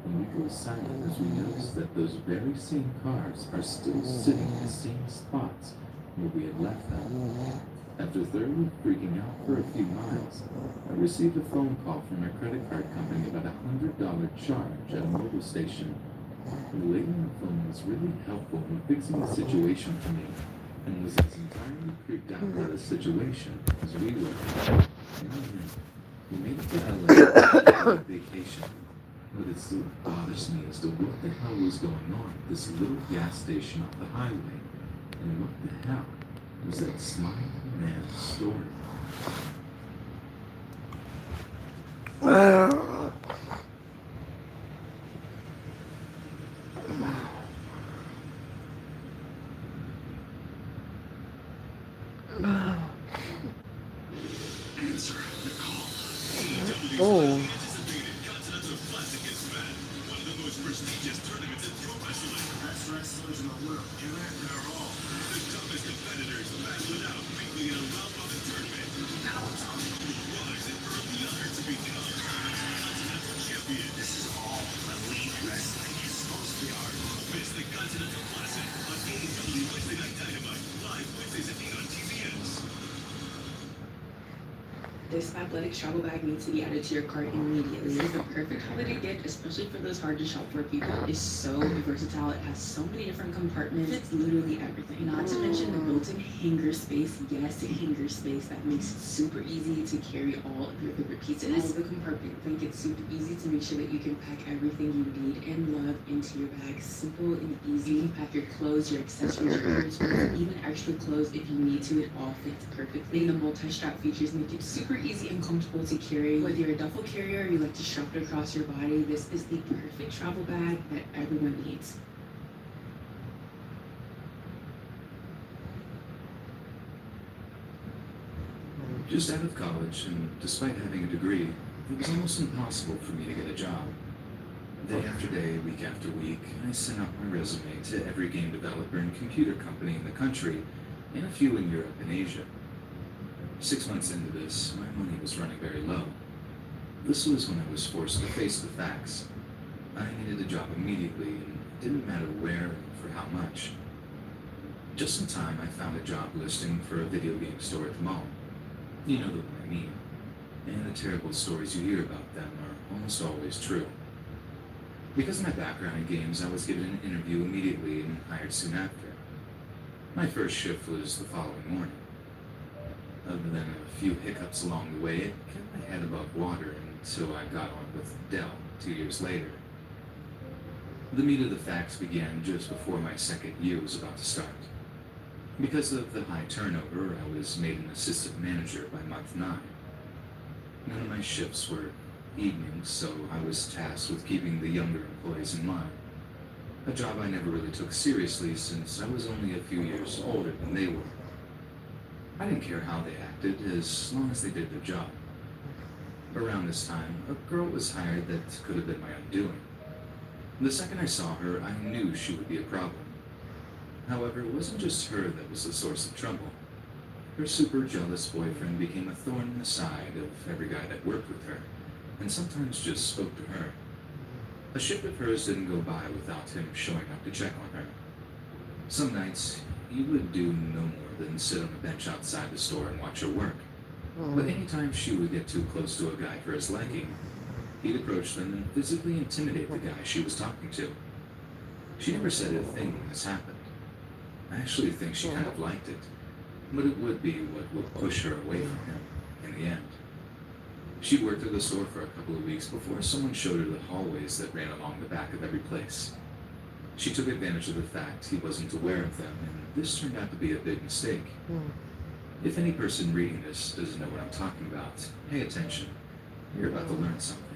and we go silent as we notice that those very same cars are still sitting in the same spots where we had left them. After thoroughly freaking out for a few miles, I received a phone call from my credit card company about $100 charge at a mobile station. The lady on the phone was really helpful in fixing the situation for me, and was as entirely creeped out by the situation as we were. In the end, we made it to LA on vacation, but it still bothers me as to what the hell was going on at this little gas station off the highway, and what the hell was that smiling man's story. Answer the call. Oh. One of the most prestigious tournaments in pro wrestling. Best wrestlers in the world. And they're all the toughest competitors battle it out weekly in a well-funded tournament. Now it's on rise and earn the honor to become Continental Champion. This is all elite wrestling is supposed to be hard. Miss the Continental Classic on AEW Wednesday Night Dynamite. Live Wednesdays at 8 on TVS. This athletic travel bag needs to be added to your cart immediately. This is the perfect holiday gift, especially for those hard to shop for people. It's so versatile. It has so many different compartments. It's literally everything. Not to mention the built-in hanger space. Yes, hanger space that makes it super easy to carry all of your favorite pieces. All the compartments make it super easy to make sure that you can pack everything you need and love into your bag. Simple and easy. You can pack your clothes, your accessories, your clothes, even extra clothes if you need to. It all fits perfectly. The multi-strap features make it super easy and comfortable to carry. Whether you're a duffel carrier or you like to strap it across your body, this is the perfect travel bag that everyone needs. Just out of college, and despite having a degree, it was almost impossible for me to get a job. Day after day, week after week, I sent out my resume to every game developer and computer company in the country, and a few in Europe and Asia. 6 months into this, my money was running very low. This was when I was forced to face the facts. I needed a job immediately, and it didn't matter where and for how much. Just in time, I found a job listing for a video game store at the mall. You know the one I mean. And the terrible stories you hear about them are almost always true. Because of my background in games, I was given an interview immediately and hired soon after. My first shift was the following morning. Other than a few hiccups along the way, it kept my head above water until I got on with Dell 2 years later. The meat of the facts began just before my second year was about to start. Because of the high turnover, I was made an assistant manager by month 9. None of my shifts were evenings, so I was tasked with keeping the younger employees in line. A job I never really took seriously since I was only a few years older than they were. I didn't care how they acted, as long as they did their job. Around this time, a girl was hired that could have been my undoing. The second I saw her, I knew she would be a problem. However, it wasn't just her that was the source of trouble. Her super jealous boyfriend became a thorn in the side of every guy that worked with her, and sometimes just spoke to her. A shift of hers didn't go by without him showing up to check on her. Some nights, he would do no more than sit on a bench outside the store and watch her work. But anytime she would get too close to a guy for his liking, he'd approach them and physically intimidate the guy she was talking to. She never said a thing when this happened. I actually think she kind of liked it, but it would be what would push her away from him in the end. She worked at the store for a couple of weeks before someone showed her the hallways that ran along the back of every place. She took advantage of the fact he wasn't aware of them, and this turned out to be a big mistake. If any person reading this doesn't know what I'm talking about, pay attention. You're about to learn something.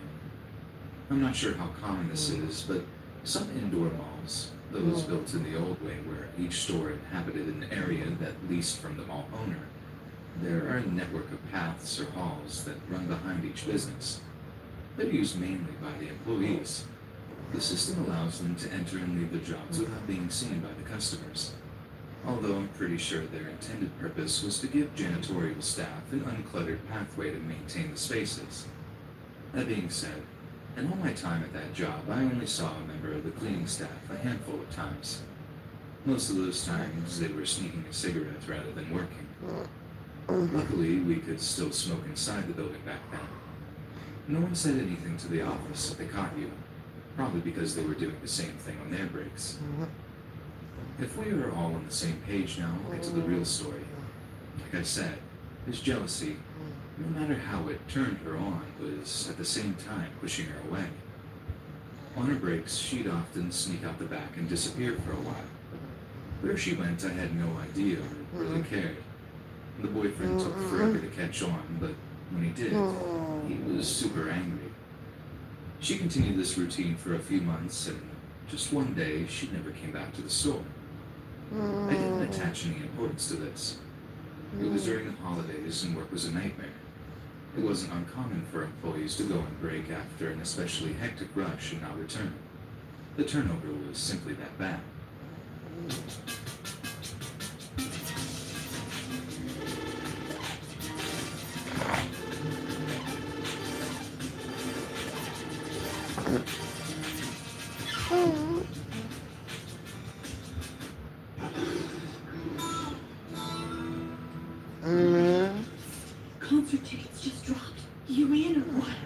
I'm not sure how common this is, but some indoor malls, those built in the old way where each store inhabited an area that leased from the mall owner, there are a network of paths or halls that run behind each business. They're used mainly by the employees. The system allows them to enter and leave their jobs without being seen by the customers. Although I'm pretty sure their intended purpose was to give janitorial staff an uncluttered pathway to maintain the spaces. That being said, in all my time at that job, I only saw a member of the cleaning staff a handful of times. Most of those times, they were sneaking a cigarette rather than working. Luckily, we could still smoke inside the building back then. No one said anything to the office if they caught you, probably because they were doing the same thing on their breaks. If we are all on the same page now, we'll get to the real story. Like I said, his jealousy, no matter how it turned her on, was at the same time pushing her away. On her breaks, she'd often sneak out the back and disappear for a while. Where she went, I had no idea or really cared. The boyfriend took forever to catch on, but when he did, he was super angry. She continued this routine for a few months, and just one day, she never came back to the store. I didn't attach any importance to this. It was during the holidays and work was a nightmare. It wasn't uncommon for employees to go on break after an especially hectic rush and not return. The turnover was simply that bad. Concert tickets just dropped. You in or what?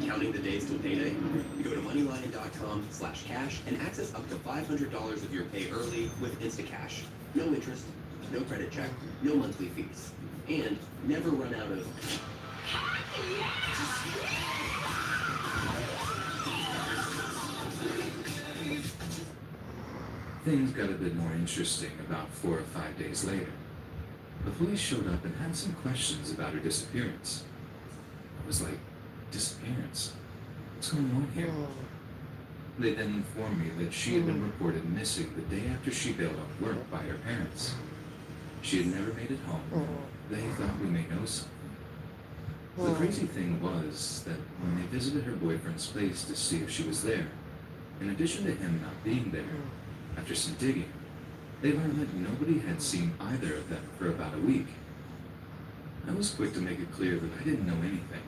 Counting the days till payday? You go to moneyline.com/cash and access up to $500 of your pay early with Instacash. No interest, no credit check, no monthly fees, and never run out of. Things got a bit more interesting about 4 or 5 days later. The police showed up and had some questions about her disappearance. I was like, disappearance? What's going on here? They then informed me that she had been reported missing the day after she bailed on work by her parents. She had never made it home. They thought we may know something. The crazy thing was that when they visited her boyfriend's place to see if she was there, in addition to him not being there, after some digging, they learned that nobody had seen either of them for about a week. I was quick to make it clear that I didn't know anything.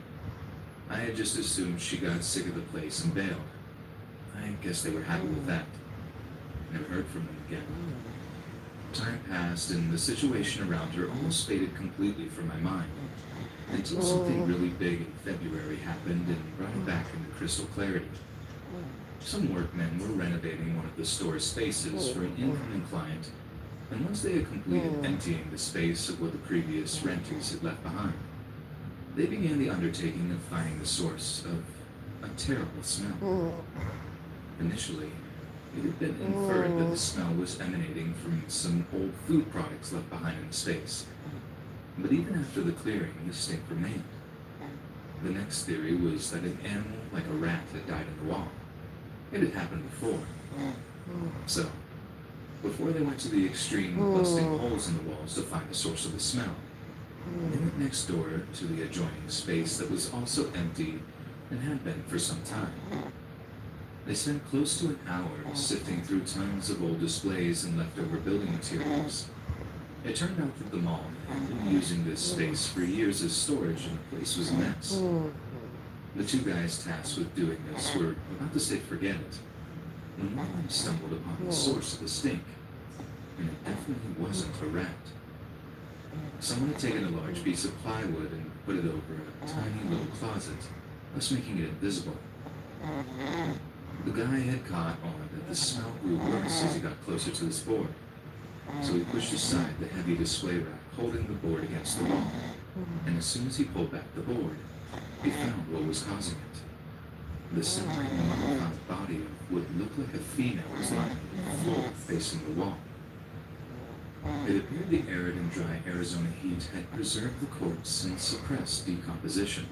I had just assumed she got sick of the place and bailed. I guess they were happy with that. Never heard from them again. Time passed and the situation around her almost faded completely from my mind, until something really big in February happened and brought it back into crystal clarity. Some workmen were renovating one of the store's spaces for an incoming client, and once they had completed emptying the space of what the previous renters had left behind, they began the undertaking of finding the source of a terrible smell. Initially, it had been inferred that the smell was emanating from some old food products left behind in the space. But even after the clearing, the stink remained. The next theory was that an animal like a rat had died in the wall. It had happened before. So, before they went to the extreme of busting holes in the walls to find the source of the smell, they went next door to the adjoining space that was also empty and had been for some time. They spent close to an hour sifting through tons of old displays and leftover building materials. It turned out that the mall had been using this space for years as storage and the place was a mess. The two guys tasked with doing this were about to say forget it, when one of them stumbled upon the source of the stink, and it definitely wasn't a rat. Someone had taken a large piece of plywood and put it over a tiny little closet, thus making it invisible. The guy had caught on that the smell grew worse as he got closer to this board, so he pushed aside the heavy display rack holding the board against the wall, and as soon as he pulled back the board, he found what was causing it. The semi-mummified body of what looked like a female was lying on the floor facing the wall. It appeared the arid and dry Arizona heat had preserved the corpse and suppressed decomposition.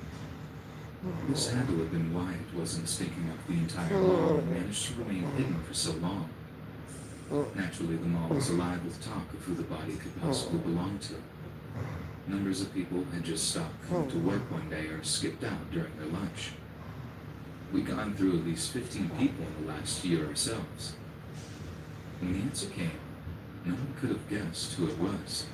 This had to have been why it wasn't stinking up the entire mall and managed to remain hidden for so long. Naturally, the mall was alive with talk of who the body could possibly belong to. Numbers of people had just stopped coming to work one day or skipped out during their lunch. We'd gone through at least 15 people in the last year ourselves. When the answer came, no one could have guessed who it was.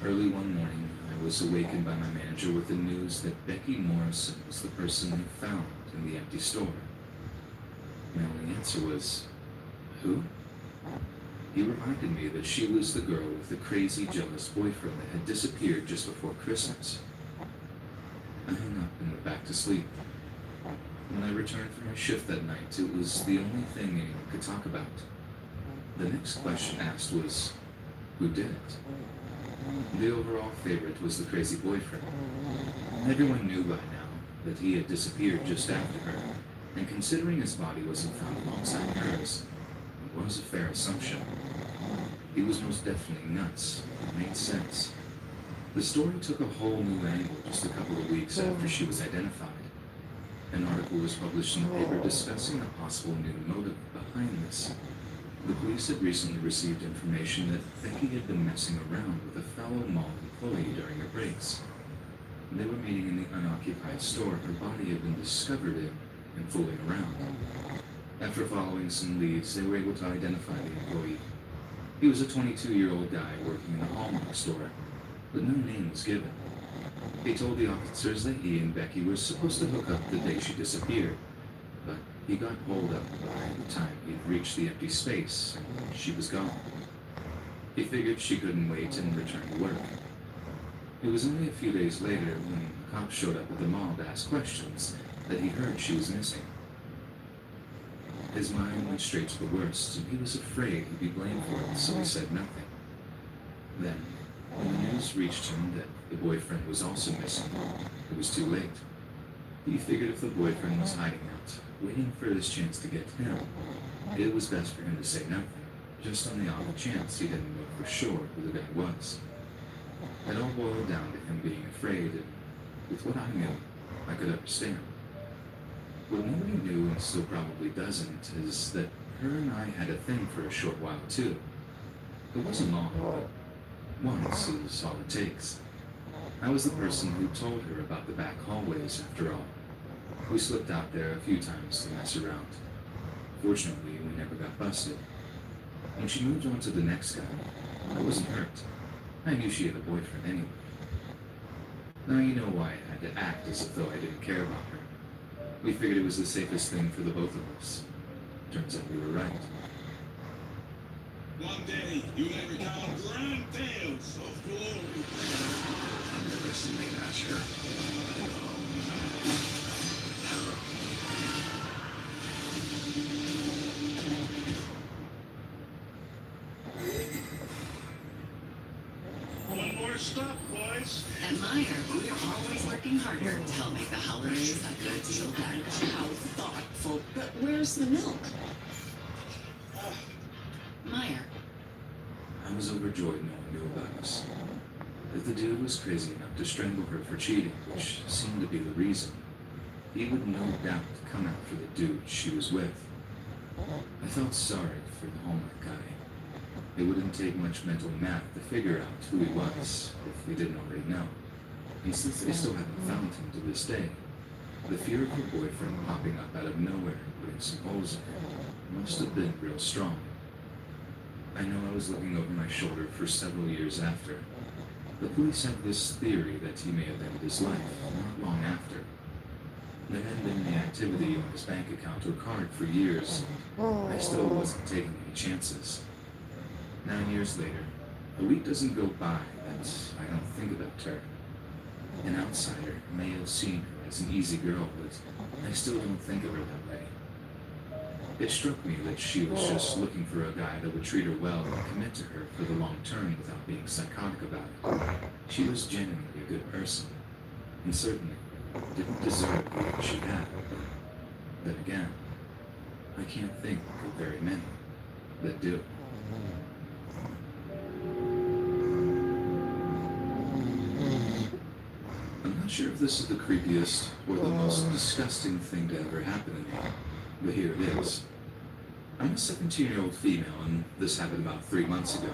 Early one morning, I was awakened by my manager with the news that Becky Morrison was the person he found in the empty store. My only answer was, who? He reminded me that she was the girl with the crazy, jealous boyfriend that had disappeared just before Christmas. I hung up and went back to sleep. When I returned from my shift that night, it was the only thing anyone could talk about. The next question asked was, who did it? The overall favorite was the crazy boyfriend. Everyone knew by now that he had disappeared just after her, and considering his body wasn't found alongside hers, it was a fair assumption. He was most definitely nuts. It made sense. The story took a whole new angle just a couple of weeks after she was identified. An article was published in the paper discussing a possible new motive behind this. The police had recently received information that Becky had been messing around with a fellow mall employee during her breaks. They were meeting in the unoccupied store her body had been discovered in and fooling around. After following some leads, they were able to identify the employee. He was a 22-year-old guy working in a Hallmark store, but no name was given. He told the officers that he and Becky were supposed to hook up the day she disappeared, but he got holed up by the time he'd reached the empty space and she was gone. He figured she couldn't wait and returned to work. It was only a few days later, when cops showed up at the mall to ask questions, that he heard she was missing. His mind went straight to the worst, and he was afraid he'd be blamed for it, so he said nothing. Then, when the news reached him that the boyfriend was also missing, it was too late. He figured if the boyfriend was hiding out, waiting for his chance to get him, it was best for him to say nothing, just on the off chance he didn't know for sure who the guy was. It all boiled down to him being afraid, and with what I knew, I could understand. What nobody knew, and still probably doesn't, is that her and I had a thing for a short while too. It wasn't long, but once is all it takes. I was the person who told her about the back hallways, after all. We slipped out there a few times to mess around. Fortunately, we never got busted. When she moved on to the next guy, I wasn't hurt. I knew she had a boyfriend anyway. Now you know why I had to act as if though I didn't care about her. We figured it was the safest thing for the both of us. Turns out we were right. One day you may recount grand tales of glory. I've never seen a matcher. One more stop, boys. At Meyer, we're always working harder to help make the holidays a good deal better. How thoughtful. But where's the milk? Meyer, I was overjoyed no one knew about us. If the dude was crazy enough to strangle her for cheating, which seemed to be the reason, he would no doubt come after the dude she was with. I felt sorry for the Hallmark guy. It wouldn't take much mental math to figure out who he was, if we didn't already know. And since they still haven't found him to this day, the fear of her boyfriend popping up out of nowhere and putting some holes in her must have been real strong. I know I was looking over my shoulder for several years after. The police have this theory that he may have ended his life not long after. There hadn't been any activity on his bank account or card for years. I still wasn't taking any chances. 9 years later, a week doesn't go by that I don't think about her. An outsider may have seen her as an easy girl, but I still don't think of her that way. It struck me that she was just looking for a guy that would treat her well and commit to her for the long term without being psychotic about it. She was genuinely a good person, and certainly didn't deserve what she had. Then again, I can't think of very many that do. I'm not sure if this is the creepiest or the most disgusting thing to ever happen to me, but here it is. I'm a 17-year-old female, and this happened about 3 months ago.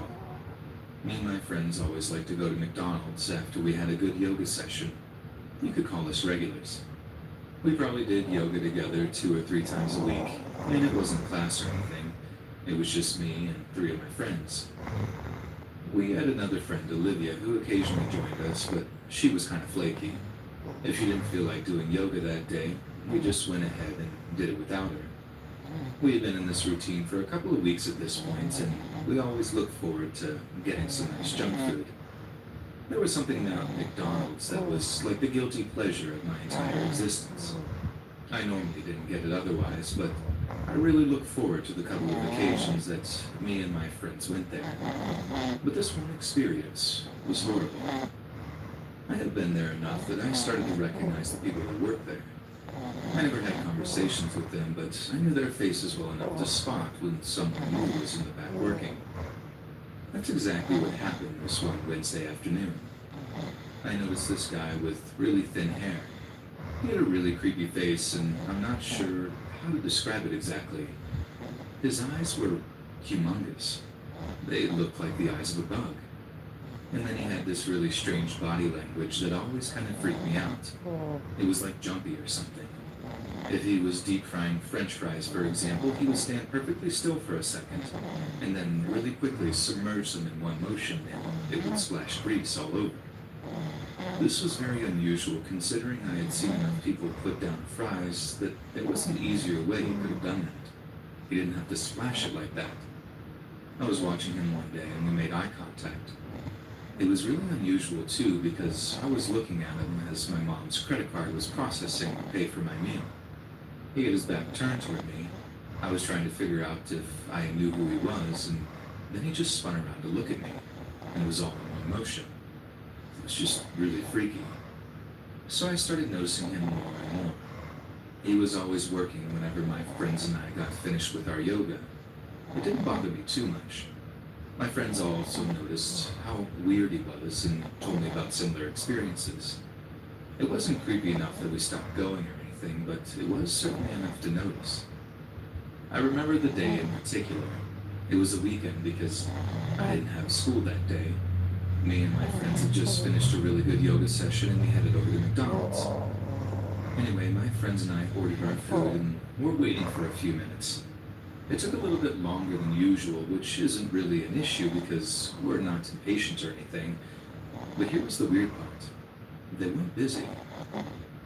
Me and my friends always like to go to McDonald's after we had a good yoga session. You could call us regulars. We probably did yoga together 2 or 3 times a week, and it wasn't class or anything. It was just me and 3 of my friends. We had another friend, Olivia, who occasionally joined us, but she was kind of flaky. If she didn't feel like doing yoga that day, we just went ahead and did it without her. We had been in this routine for a couple of weeks at this point, and we always looked forward to getting some nice junk food. There was something about McDonald's that was like the guilty pleasure of my entire existence. I normally didn't get it otherwise, but I really looked forward to the couple of occasions that me and my friends went there. But this one experience was horrible. I had been there enough that I started to recognize the people who worked there. I never had conversations with them, but I knew their faces well enough to spot when someone new was in the back working. That's exactly what happened this one Wednesday afternoon. I noticed this guy with really thin hair. He had a really creepy face, and I'm not sure how to describe it exactly. His eyes were humongous. They looked like the eyes of a bug. And then he had this really strange body language that always kind of freaked me out. It was like jumpy or something. If he was deep frying French fries, for example, he would stand perfectly still for a second, and then really quickly submerge them in one motion, and it would splash grease all over. This was very unusual considering I had seen enough people put down fries that there was an easier way he could have done that. He didn't have to splash it like that. I was watching him one day and we made eye contact. It was really unusual too because I was looking at him as my mom's credit card was processing to pay for my meal. He had his back turned toward me. I was trying to figure out if I knew who he was, and then he just spun around to look at me, and it was all in one motion. It was just really freaky. So I started noticing him more and more. He was always working whenever my friends and I got finished with our yoga. It didn't bother me too much. My friends also noticed how weird he was and told me about similar experiences. It wasn't creepy enough that we stopped going or anything, but it was certainly enough to notice. I remember the day in particular. It was a weekend because I didn't have school that day. Me and my friends had just finished a really good yoga session and we headed over to McDonald's. Anyway, my friends and I ordered our food and we're waiting for a few minutes. It took a little bit longer than usual, which isn't really an issue because we're not impatient or anything. But here was the weird part. They weren't busy.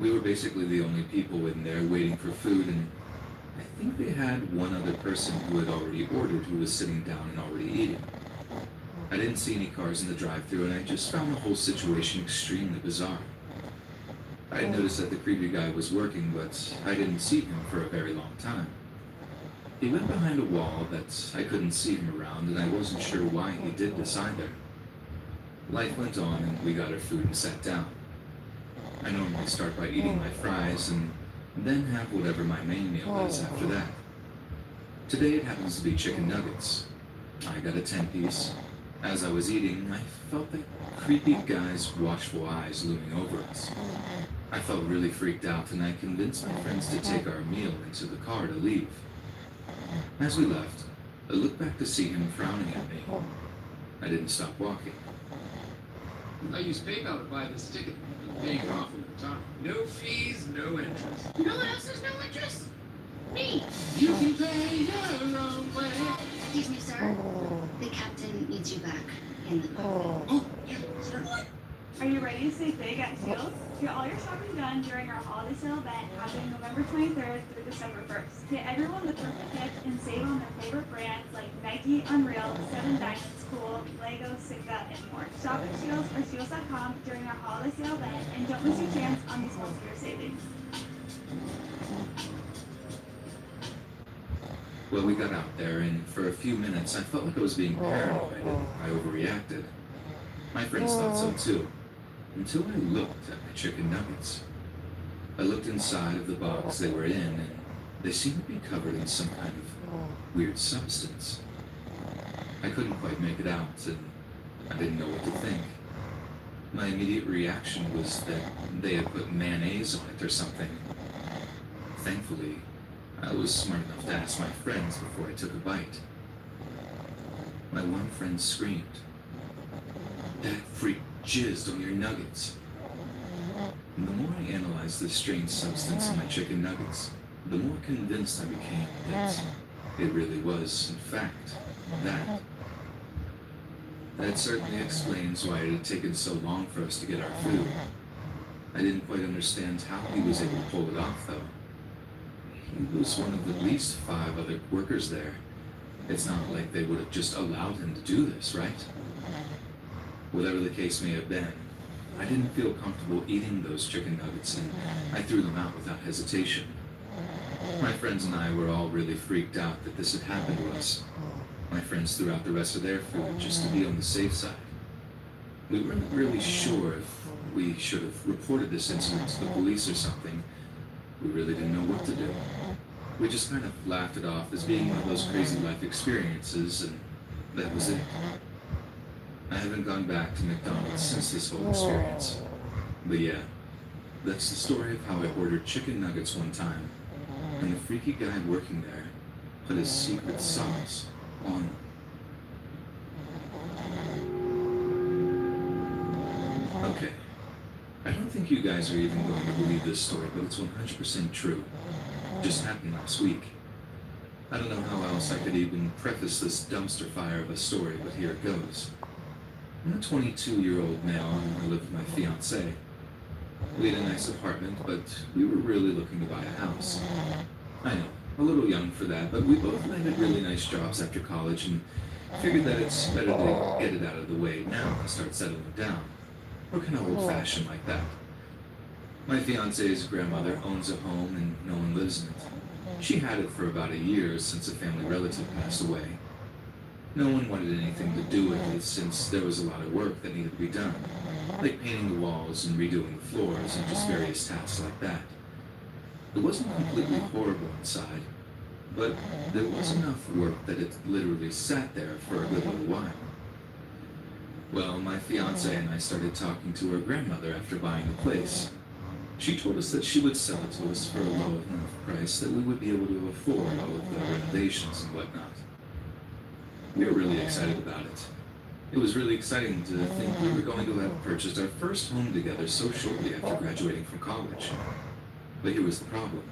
We were basically the only people in there waiting for food, and I think they had one other person who had already ordered who was sitting down and already eating. I didn't see any cars in the drive-thru, and I just found the whole situation extremely bizarre. I had noticed that the creepy guy was working, but I didn't see him for a very long time. He went behind a wall that I couldn't see him around, and I wasn't sure why he did this either. Life went on, and we got our food and sat down. I normally start by eating my fries, and then have whatever my main meal is after that. Today it happens to be chicken nuggets. I got a 10-piece. As I was eating, I felt that creepy guy's watchful eyes looming over us. I felt really freaked out, and I convinced my friends to take our meal into the car to leave. As we left, I looked back to see him frowning at me. I didn't stop walking. I use PayPal to buy this ticket. I'm paying it off over time. No fees, no interest. You know what else is no interest? Me. You can pay your own way. Excuse me, sir. The captain needs you back in the car. Oh, yeah, sir. Are you ready to save big at Shields? Get all your shopping done during our holiday sale event happening November 23rd through December 1st. Get everyone the perfect gift and save on their favorite brands like Nike, Unreal, 7 Diamonds, Cool, Lego, Sitka, and more. Shop at Shields or Shields.com during our holiday sale event and don't miss your chance on these multi-year savings. Well, we got out there, and for a few minutes I felt like I was being paranoid and I overreacted. My friends thought so too, until I looked at my chicken nuggets. I looked inside of the box they were in, and they seemed to be covered in some kind of weird substance. I couldn't quite make it out, and I didn't know what to think. My immediate reaction was that they had put mayonnaise on it or something. Thankfully, I was smart enough to ask my friends before I took a bite. My one friend screamed, "That freak jizzed on your nuggets." The more I analyzed this strange substance in my chicken nuggets, the more convinced I became that it really was, in fact, that. That certainly explains why it had taken so long for us to get our food. I didn't quite understand how he was able to pull it off, though. He was one of at least 5 other workers there. It's not like they would have just allowed him to do this, right? Whatever the case may have been, I didn't feel comfortable eating those chicken nuggets, and I threw them out without hesitation. My friends and I were all really freaked out that this had happened to us. My friends threw out the rest of their food just to be on the safe side. We weren't really sure if we should have reported this incident to the police or something. We really didn't know what to do. We just kind of laughed it off as being one of those crazy life experiences, and that was it. I haven't gone back to McDonald's since this whole experience. But yeah, that's the story of how I ordered chicken nuggets one time, and the freaky guy working there put his secret sauce on them. Okay, I don't think you guys are even going to believe this story, but it's 100% true. Just happened last week. I don't know how else I could even preface this dumpster fire of a story, but here it goes. I'm a 22-year-old male and I live with my fiancée. We had a nice apartment, but we were really looking to buy a house. I know, a little young for that, but we both landed really nice jobs after college and figured that it's better to get it out of the way now and start settling down. We're kind of old-fashioned like that. My fiance's grandmother owns a home and no one lives in it. She had it for about a year since a family relative passed away. No one wanted anything to do with it since there was a lot of work that needed to be done, like painting the walls and redoing the floors and just various tasks like that. It wasn't completely horrible inside, but there was enough work that it literally sat there for a good little while. Well, my fiancé and I started talking to her grandmother after buying the place. She told us that she would sell it to us for a low enough price that we would be able to afford all of the renovations and whatnot. We were really excited about it. It was really exciting to think we were going to have purchased our first home together so shortly after graduating from college. But here was the problem.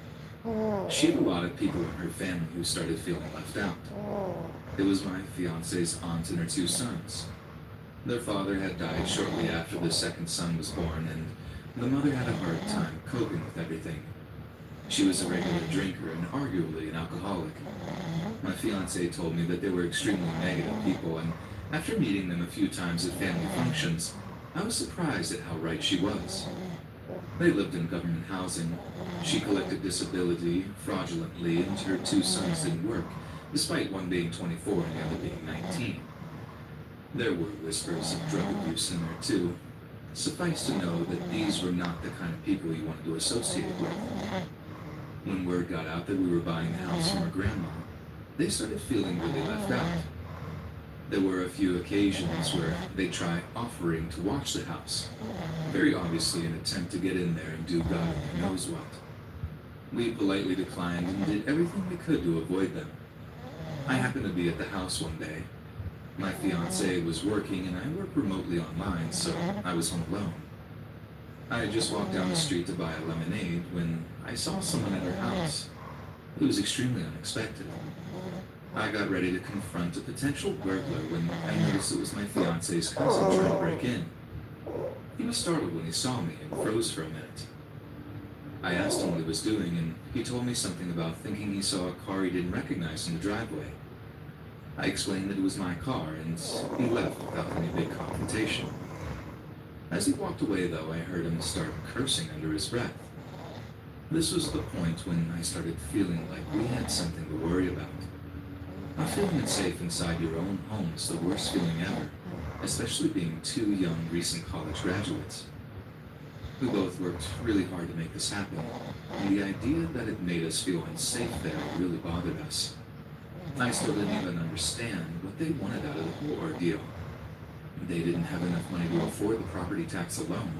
She had a lot of people in her family who started feeling left out. It was my fiancé's aunt and her 2 sons. Their father had died shortly after the second son was born, and the mother had a hard time coping with everything. She was a regular drinker and arguably an alcoholic. My fiancé told me that they were extremely negative people, and after meeting them a few times at family functions, I was surprised at how right she was. They lived in government housing. She collected disability fraudulently, and her 2 sons didn't work, despite one being 24 and the other being 19. There were whispers of drug abuse in there too. Suffice to know that these were not the kind of people you wanted to associate with. When word got out that we were buying the house from her grandma, they started feeling really left out. There were a few occasions where they tried offering to watch the house, very obviously an attempt to get in there and do God only knows what. We politely declined and did everything we could to avoid them. I happened to be at the house one day. My fiancée was working and I work remotely online, so I was home alone. I had just walked down the street to buy a lemonade when I saw someone at her house. It was extremely unexpected. I got ready to confront a potential burglar when I noticed it was my fiancé's cousin trying to break in. He was startled when he saw me and froze for a minute. I asked him what he was doing, and he told me something about thinking he saw a car he didn't recognize in the driveway. I explained that it was my car, and he left without any big confrontation. As he walked away, though, I heard him start cursing under his breath. This was the point when I started feeling like we had something to worry about. Not feeling unsafe inside your own home is the worst feeling ever, especially being 2 young, recent college graduates. We both worked really hard to make this happen, and the idea that it made us feel unsafe there really bothered us. I still didn't even understand what they wanted out of the whole ordeal. They didn't have enough money to afford the property tax alone.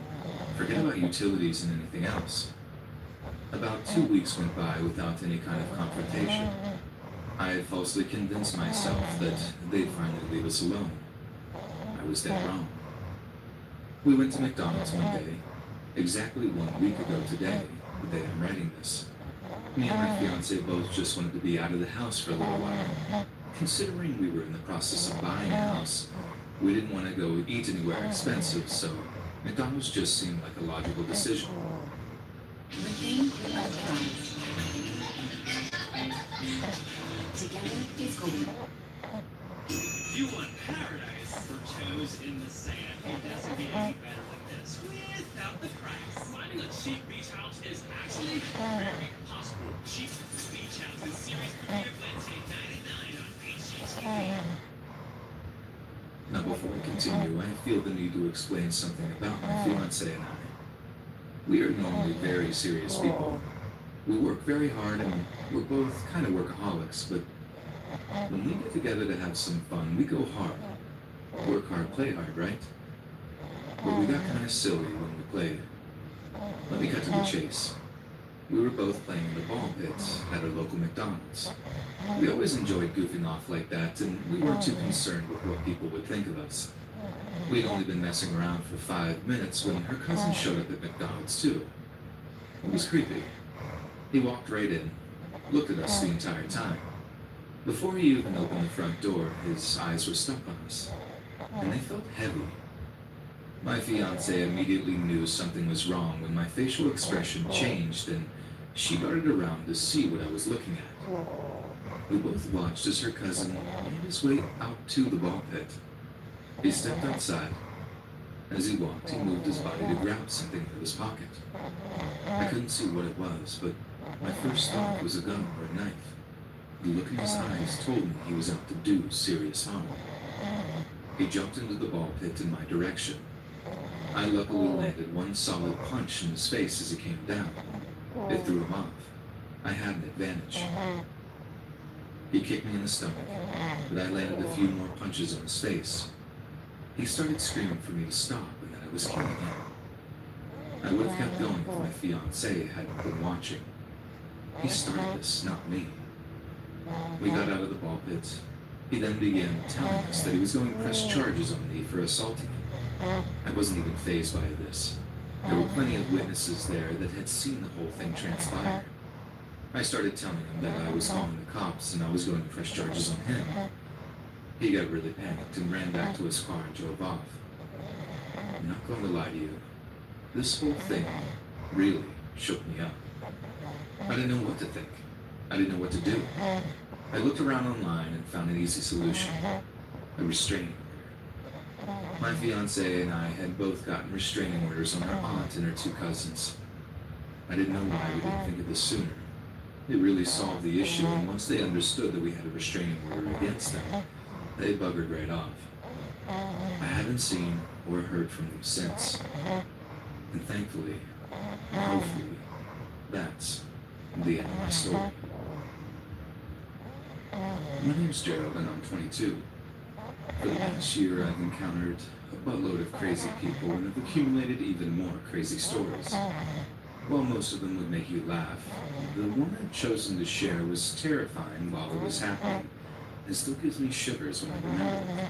Forget about utilities and anything else. About 2 weeks went by without any kind of confrontation. I had falsely convinced myself that they'd finally leave us alone. I was dead wrong. We went to McDonald's one day, Exactly 1 week ago today, the day I'm writing this, me and my fiance both just wanted to be out of the house for a little while. Considering we were in the process of buying a house, we didn't want to go eat anywhere expensive, so McDonald's just seemed like a logical decision. The game of thrones. Together is gold. You want paradise for toes in the sand. It doesn't get any better than this without the cracks. Finding a cheap beach house is actually very possible. Cheap beach houses series premiere Wednesday, 99 on HGTV. Now before I continue, I feel the need to explain something about my fiance and I. We are normally very serious people. We work very hard and we're both kind of workaholics, but when we get together to have some fun, we go hard. Work hard, play hard, right? But we got kind of silly when we played. Let me cut to the chase. We were both playing in the ball pits at our local McDonald's. We always enjoyed goofing off like that, and we weren't too concerned with what people would think of us. We'd only been messing around for 5 minutes when her cousin showed up at McDonald's too. It was creepy. He walked right in, looked at us the entire time. Before he even opened the front door, his eyes were stuck on us, and they felt heavy. My fiancée immediately knew something was wrong when my facial expression changed and she darted around to see what I was looking at. We both watched as her cousin made his way out to the ball pit. He stepped outside. As he walked, he moved his body to grab something out of his pocket. I couldn't see what it was, but my first thought was a gun or a knife. The look in his eyes told me he was out to do serious harm. He jumped into the ball pit in my direction. I luckily landed one solid punch in his face as he came down. It threw him off. I had an advantage. He kicked me in the stomach, but I landed a few more punches on his face. He started screaming for me to stop and that I was killing him. I would have kept going if my fiancée hadn't been watching. He started this, not me. We got out of the ball pit. He then began telling us that he was going to press charges on me for assaulting him. I wasn't even fazed by this. There were plenty of witnesses there that had seen the whole thing transpire. I started telling him that I was calling the cops and I was going to press charges on him. He got really panicked and ran back to his car and drove off. I'm not going to lie to you. This whole thing really shook me up. I didn't know what to think. I didn't know what to do. I looked around online and found an easy solution. A restraining order. My fiancée and I had both gotten restraining orders on our aunt and her two cousins. I didn't know why we didn't think of this sooner. It really solved the issue, and once they understood that we had a restraining order against them, they buggered right off. I haven't seen or heard from them since. And thankfully, hopefully, that's the end of my story. My name's Gerald and I'm 22. For the past year, I've encountered a buttload of crazy people and have accumulated even more crazy stories. While most of them would make you laugh, the one I've chosen to share was terrifying while it was happening, and still gives me shivers when I remember it.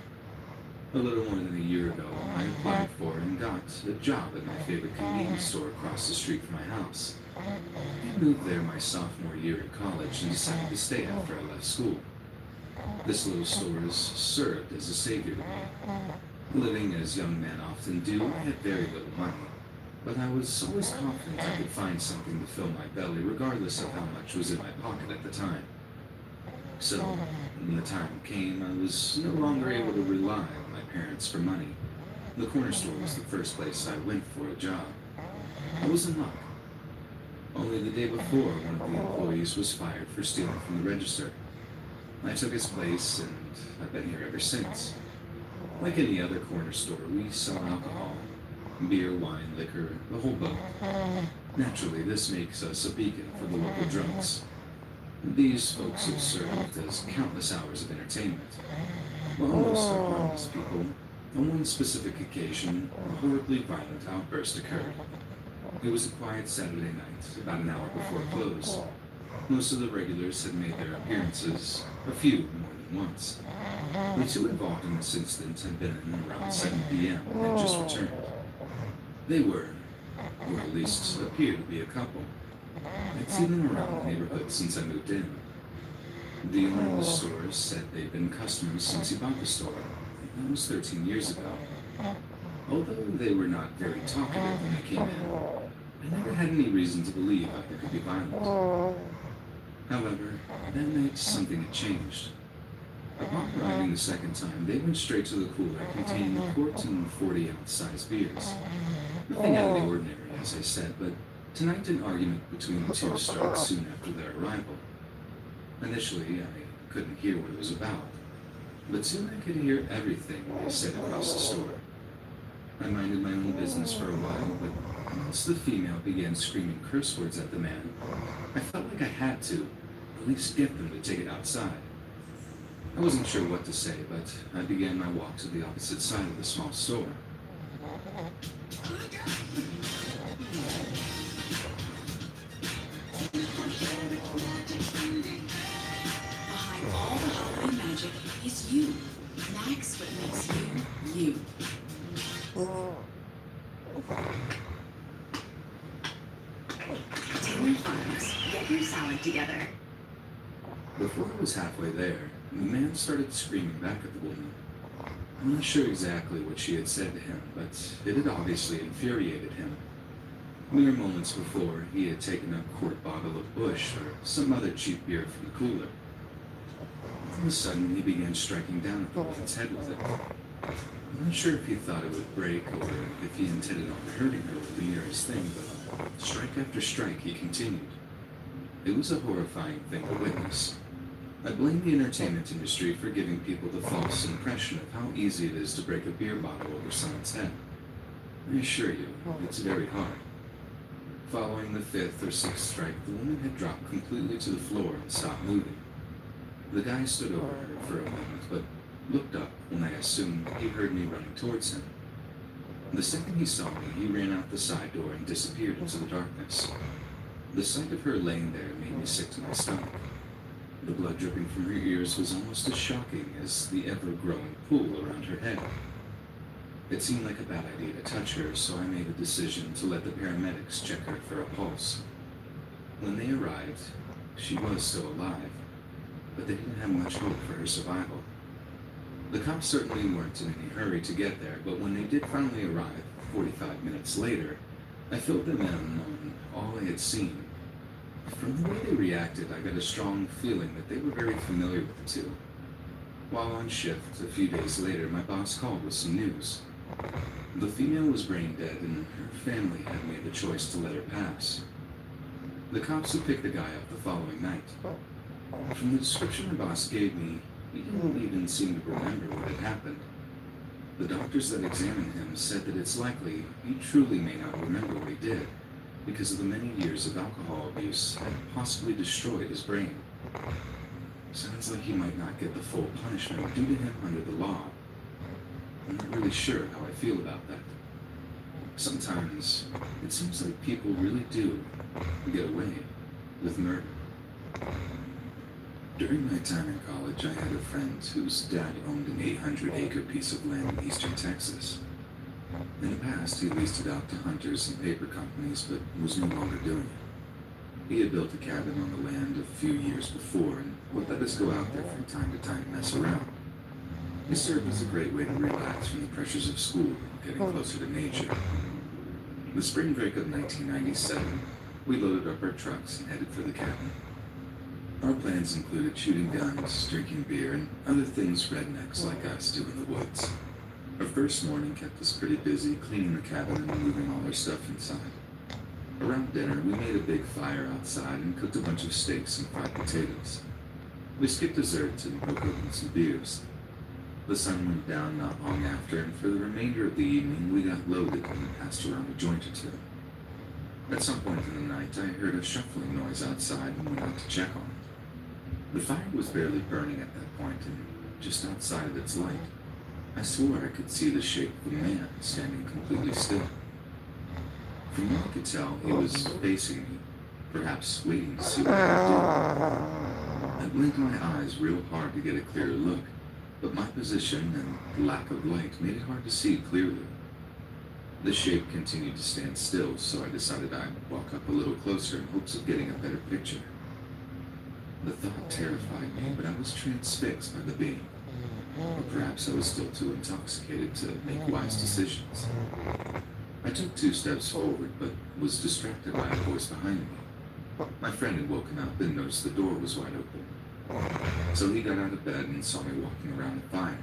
A little more than a year ago, I applied for and got a job at my favorite convenience store across the street from my house. I moved there my sophomore year at college and decided to stay after I left school. This little store has served as a savior to me. Living as young men often do, I had very little money, but I was always confident I could find something to fill my belly regardless of how much was in my pocket at the time. So, when the time came, I was no longer able to rely on my parents for money. The corner store was the first place I went for a job. I was in luck. Only the day before, one of the employees was fired for stealing from the register. I took his place, and I've been here ever since. Like any other corner store, we sell alcohol. Beer, wine, liquor, the whole boat. Naturally, this makes us a beacon for the local drunks. These folks have served as countless hours of entertainment. While most are harmless people, on one specific occasion, a horribly violent outburst occurred. It was a quiet Saturday night, about an hour before close. Most of the regulars had made their appearances, a few more than once. The two involved in this incident had been in around 7 p.m. and had just returned. They were or at least appear to be a couple. I'd seen them around the neighborhood since I moved in. The owner of the store said they'd been customers since he bought the store. That was 13 years ago. Although they were not very talkative when they came in, I never had any reason to believe that there could be violence. However, that night something had changed. Upon arriving the second time, they went straight to the cooler containing a quart and 40-ounce sized beers. Nothing out of the ordinary, as I said, but tonight an argument between the two started soon after their arrival. Initially, I couldn't hear what it was about, but soon I could hear everything they said across the store. I minded my own business for a while, but once the female began screaming curse words at the man, I felt like I had to at least get them to take it outside. I wasn't sure what to say, but I began my walk to the opposite side of the small store. Behind all the Halloween magic is you. That's what makes you, you. Taylor Farms, get your salad together. Before I was halfway there, the man started screaming back at the woman. I'm not sure exactly what she had said to him, but it had obviously infuriated him. Mere moments before, he had taken a quart bottle of Busch or some other cheap beer from the cooler. All of a sudden, he began striking down at the woman's head with it. I'm not sure if he thought it would break or if he intended on hurting her with the nearest thing, but strike after strike, he continued. It was a horrifying thing to witness. I blame the entertainment industry for giving people the false impression of how easy it is to break a beer bottle over someone's head. I assure you, it's very hard. Following the fifth or sixth strike, the woman had dropped completely to the floor and stopped moving. The guy stood over her for a moment, but looked up when I assumed he heard me running towards him. The second he saw me, he ran out the side door and disappeared into the darkness. The sight of her laying there made me sick to my stomach. The blood dripping from her ears was almost as shocking as the ever-growing pool around her head. It seemed like a bad idea to touch her, so I made a decision to let the paramedics check her for a pulse. When they arrived, she was still alive, but they didn't have much hope for her survival. The cops certainly weren't in any hurry to get there, but when they did finally arrive, 45 minutes later, I filled them in on all I had seen. From the way they reacted, I got a strong feeling that they were very familiar with the two. While on shift, a few days later, my boss called with some news. The female was brain dead, and her family had made the choice to let her pass. The cops had picked the guy up the following night. From the description my boss gave me, he didn't even seem to remember what had happened. The doctors that examined him said that it's likely he truly may not remember what he did, because of the many years of alcohol abuse had possibly destroyed his brain. Sounds like he might not get the full punishment due to him under the law. I'm not really sure how I feel about that. Sometimes it seems like people really do get away with murder. During my time in college, I had a friend whose dad owned an 800-acre piece of land in eastern Texas. In the past, he leased it out to hunters and paper companies, but was no longer doing it. He had built a cabin on the land a few years before and would let us go out there from time to time to mess around. It served as a great way to relax from the pressures of school and getting closer to nature. The spring break of 1997, we loaded up our trucks and headed for the cabin. Our plans included shooting guns, drinking beer, and other things rednecks like us do in the woods. Our first morning kept us pretty busy cleaning the cabin and moving all our stuff inside. Around dinner, we made a big fire outside and cooked a bunch of steaks and fried potatoes. We skipped dessert and broke open some beers. The sun went down not long after, and for the remainder of the evening, we got loaded and passed around a joint or two. At some point in the night, I heard a shuffling noise outside and went out to check on it. The fire was barely burning at that point, and just outside of its light, I swore I could see the shape of a man standing completely still. From what I could tell, he was facing me, perhaps waiting to see what I would do. I blinked my eyes real hard to get a clearer look, but my position and lack of light made it hard to see clearly. The shape continued to stand still, so I decided I'd walk up a little closer in hopes of getting a better picture. The thought terrified me, but I was transfixed by the being. Or perhaps I was still too intoxicated to make wise decisions. I took 2 steps forward, but was distracted by a voice behind me. My friend had woken up and noticed the door was wide open. So he got out of bed and saw me walking around the fire.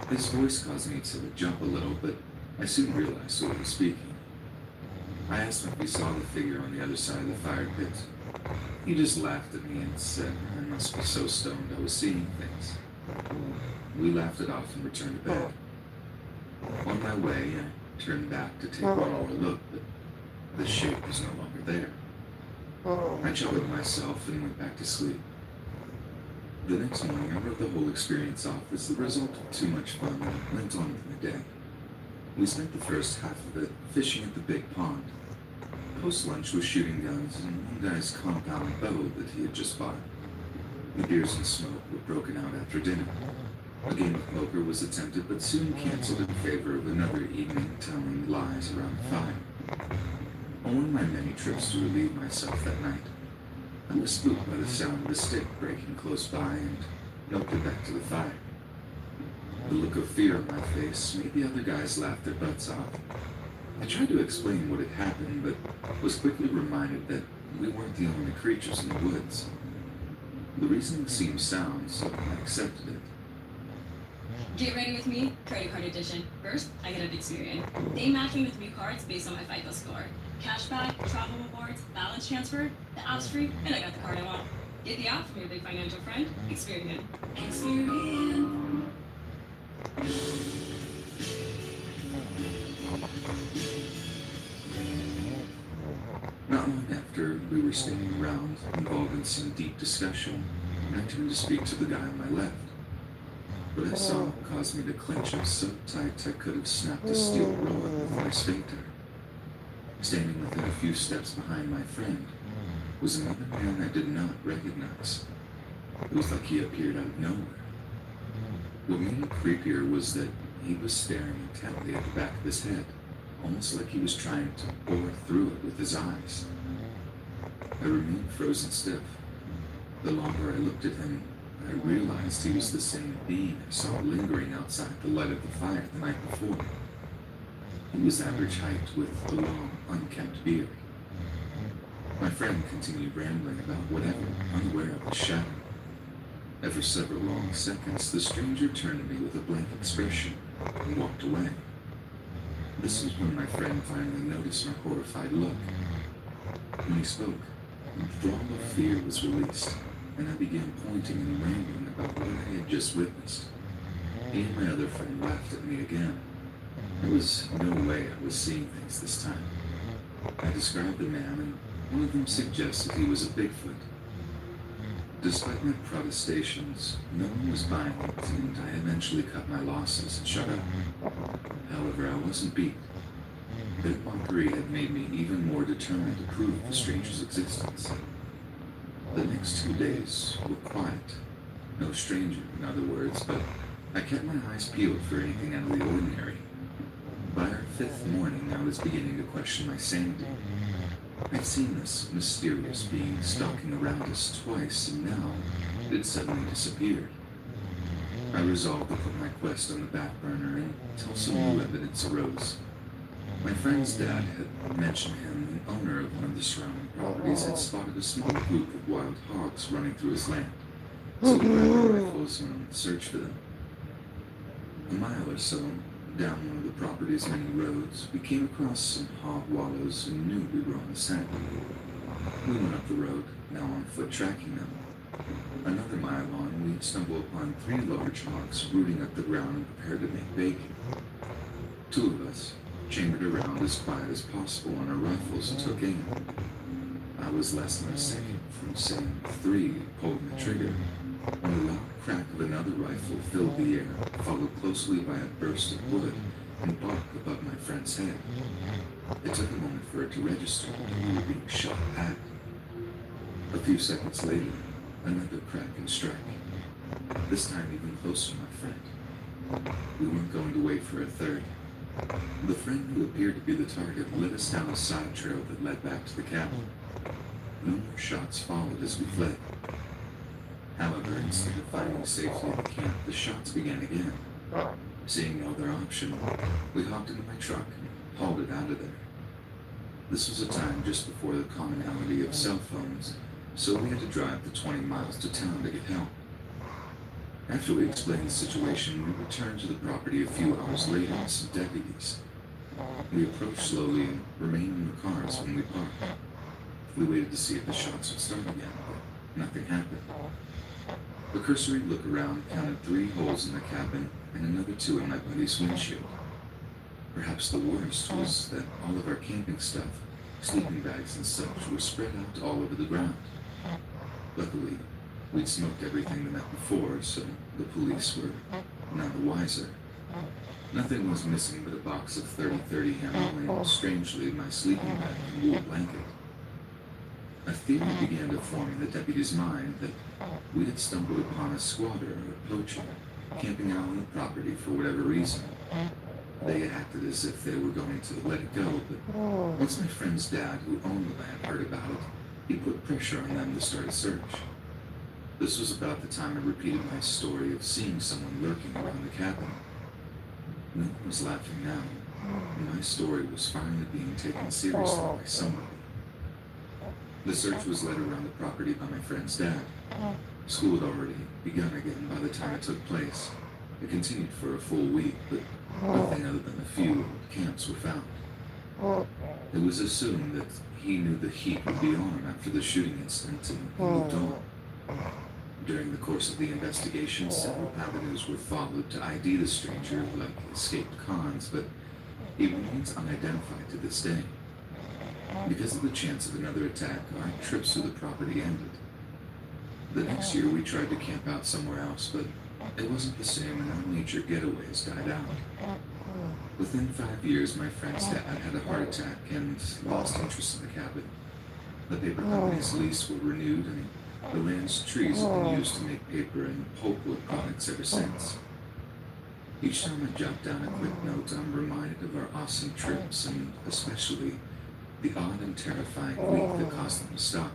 His voice caused me to jump a little, but I soon realized who was speaking. I asked him if he saw the figure on the other side of the fire pit. He just laughed at me and said I must be so stoned I was seeing things. We laughed it off and returned to bed. On my way, I turned back to take one more look, but the shape was no longer there. I chuckled to myself and went back to sleep. The next morning, I wrote the whole experience off as the result of too much fun and went on with my day. We spent the first half of it fishing at the big pond. Post-lunch was shooting guns and one guy's compound bow that he had just bought. The beers and smoke were broken out after dinner. A game of poker was attempted but soon canceled in favor of another evening telling lies around the fire. On one of my many trips to relieve myself that night, I was spooked by the sound of a stick breaking close by and noped it back to the fire. The look of fear on my face made the other guys laugh their butts off. I tried to explain what had happened, but was quickly reminded that we weren't the only creatures in the woods. The reasoning seemed sound, so I accepted it. Get ready with me, credit card edition. First, I get a Experian. They match me with new cards based on my FICO score. Cashback, travel rewards, balance transfer, the app's free, and I got the card I want. Get the app from your big financial friend, Experian. Experian. Not long after, we were standing around, involved in some deep discussion, and I turned to speak to the guy on my left. What I saw caused me to clench up so tight I could have snapped a steel rod with my sphincter. Standing within a few steps behind my friend was another man I did not recognize. It was like he appeared out of nowhere. What made it creepier was that he was staring intently at the back of his head, almost like he was trying to bore through it with his eyes. I remained frozen stiff. The longer I looked at him, I realized he was the same being I saw lingering outside the light of the fire the night before. He was average height with a long, unkempt beard. My friend continued rambling about whatever, unaware of the shadow. After several long seconds, the stranger turned to me with a blank expression and walked away. This was when my friend finally noticed my horrified look. When he spoke, the thrall of fear was released, and I began pointing and rambling about what I had just witnessed. He and my other friend laughed at me again. There was no way I was seeing things this time. I described the man, and one of them suggested he was a Bigfoot. Despite my protestations, no one was buying it, and I eventually cut my losses and shut up. However, I wasn't beat. Their mockery had made me even more determined to prove the stranger's existence. The next 2 days were quiet. No stranger, in other words, but I kept my eyes peeled for anything out of the ordinary. By our 5th morning, I was beginning to question my sanity. I'd seen this mysterious being stalking around us twice, and now it had suddenly disappeared. I resolved to put my quest on the back burner until some new evidence arose. My friend's dad had mentioned him, the owner of one of the surrounding properties had spotted a small group of wild hogs running through his land, so we grabbed our rifles and went on the search for them. A mile or so down one of the property's many roads, we came across some hog wallows and knew we were on the scent. We went up the road, now on foot tracking them. Another mile on, we stumbled upon 3 large hogs rooting up the ground and prepared to make bacon. 2 of us chambered around as quiet as possible on our rifles and took aim. I was less than a second from saying 3 and pulling the trigger when the loud crack of another rifle filled the air, followed closely by a burst of wood and bark above my friend's head. It took a moment for it to register that we were being shot at. A few seconds later, another crack and strike. This time even closer, my friend. We weren't going to wait for a third. The friend who appeared to be the target led us down a side trail that led back to the cabin. No more shots followed as we fled. However, instead of finding safety at the camp, the shots began again. Seeing no other option, we hopped into my truck and hauled it out of there. This was a time just before the commonality of cell phones, so we had to drive the 20 miles to town to get help. After we explained the situation, we returned to the property a few hours later with some deputies. We approached slowly and remained in the cars when we parked. We waited to see if the shots would start again, but nothing happened. A cursory look around counted 3 holes in the cabin and another 2 in my buddy's windshield. Perhaps the worst was that all of our camping stuff, sleeping bags and such, were spread out all over the ground. Luckily, we'd smoked everything the night before, so the police were none the wiser. Nothing was missing but a box of 30-30 ammo and, strangely, my sleeping bag and wool blanket. A theory began to form in the deputy's mind that we had stumbled upon a squatter or a poacher camping out on the property for whatever reason. They had acted as if they were going to let it go, but once my friend's dad, who owned the land, heard about it, he put pressure on them to start a search. This was about the time I repeated my story of seeing someone lurking around the cabin. No one was laughing now, and my story was finally being taken seriously by someone. The search was led around the property by my friend's dad. School had already begun again by the time it took place. It continued for a full week, but nothing other than a few old camps were found. It was assumed that he knew the heat would be on after the shooting incident and he moved on. During the course of the investigation, several avenues were followed to ID the stranger, like escaped cons, but he remains unidentified to this day. Because of the chance of another attack, our trips to the property ended. The next year, we tried to camp out somewhere else, but it wasn't the same, and our nature getaways died out. Within 5 years, my friend's dad had a heart attack and lost interest in the cabin. The paper company's lease were renewed, and the land's trees have been used to make paper and pulpwood products ever since. Each time I jot down a quick note, I'm reminded of our awesome trips, and especially the odd and terrifying week that caused them to stop.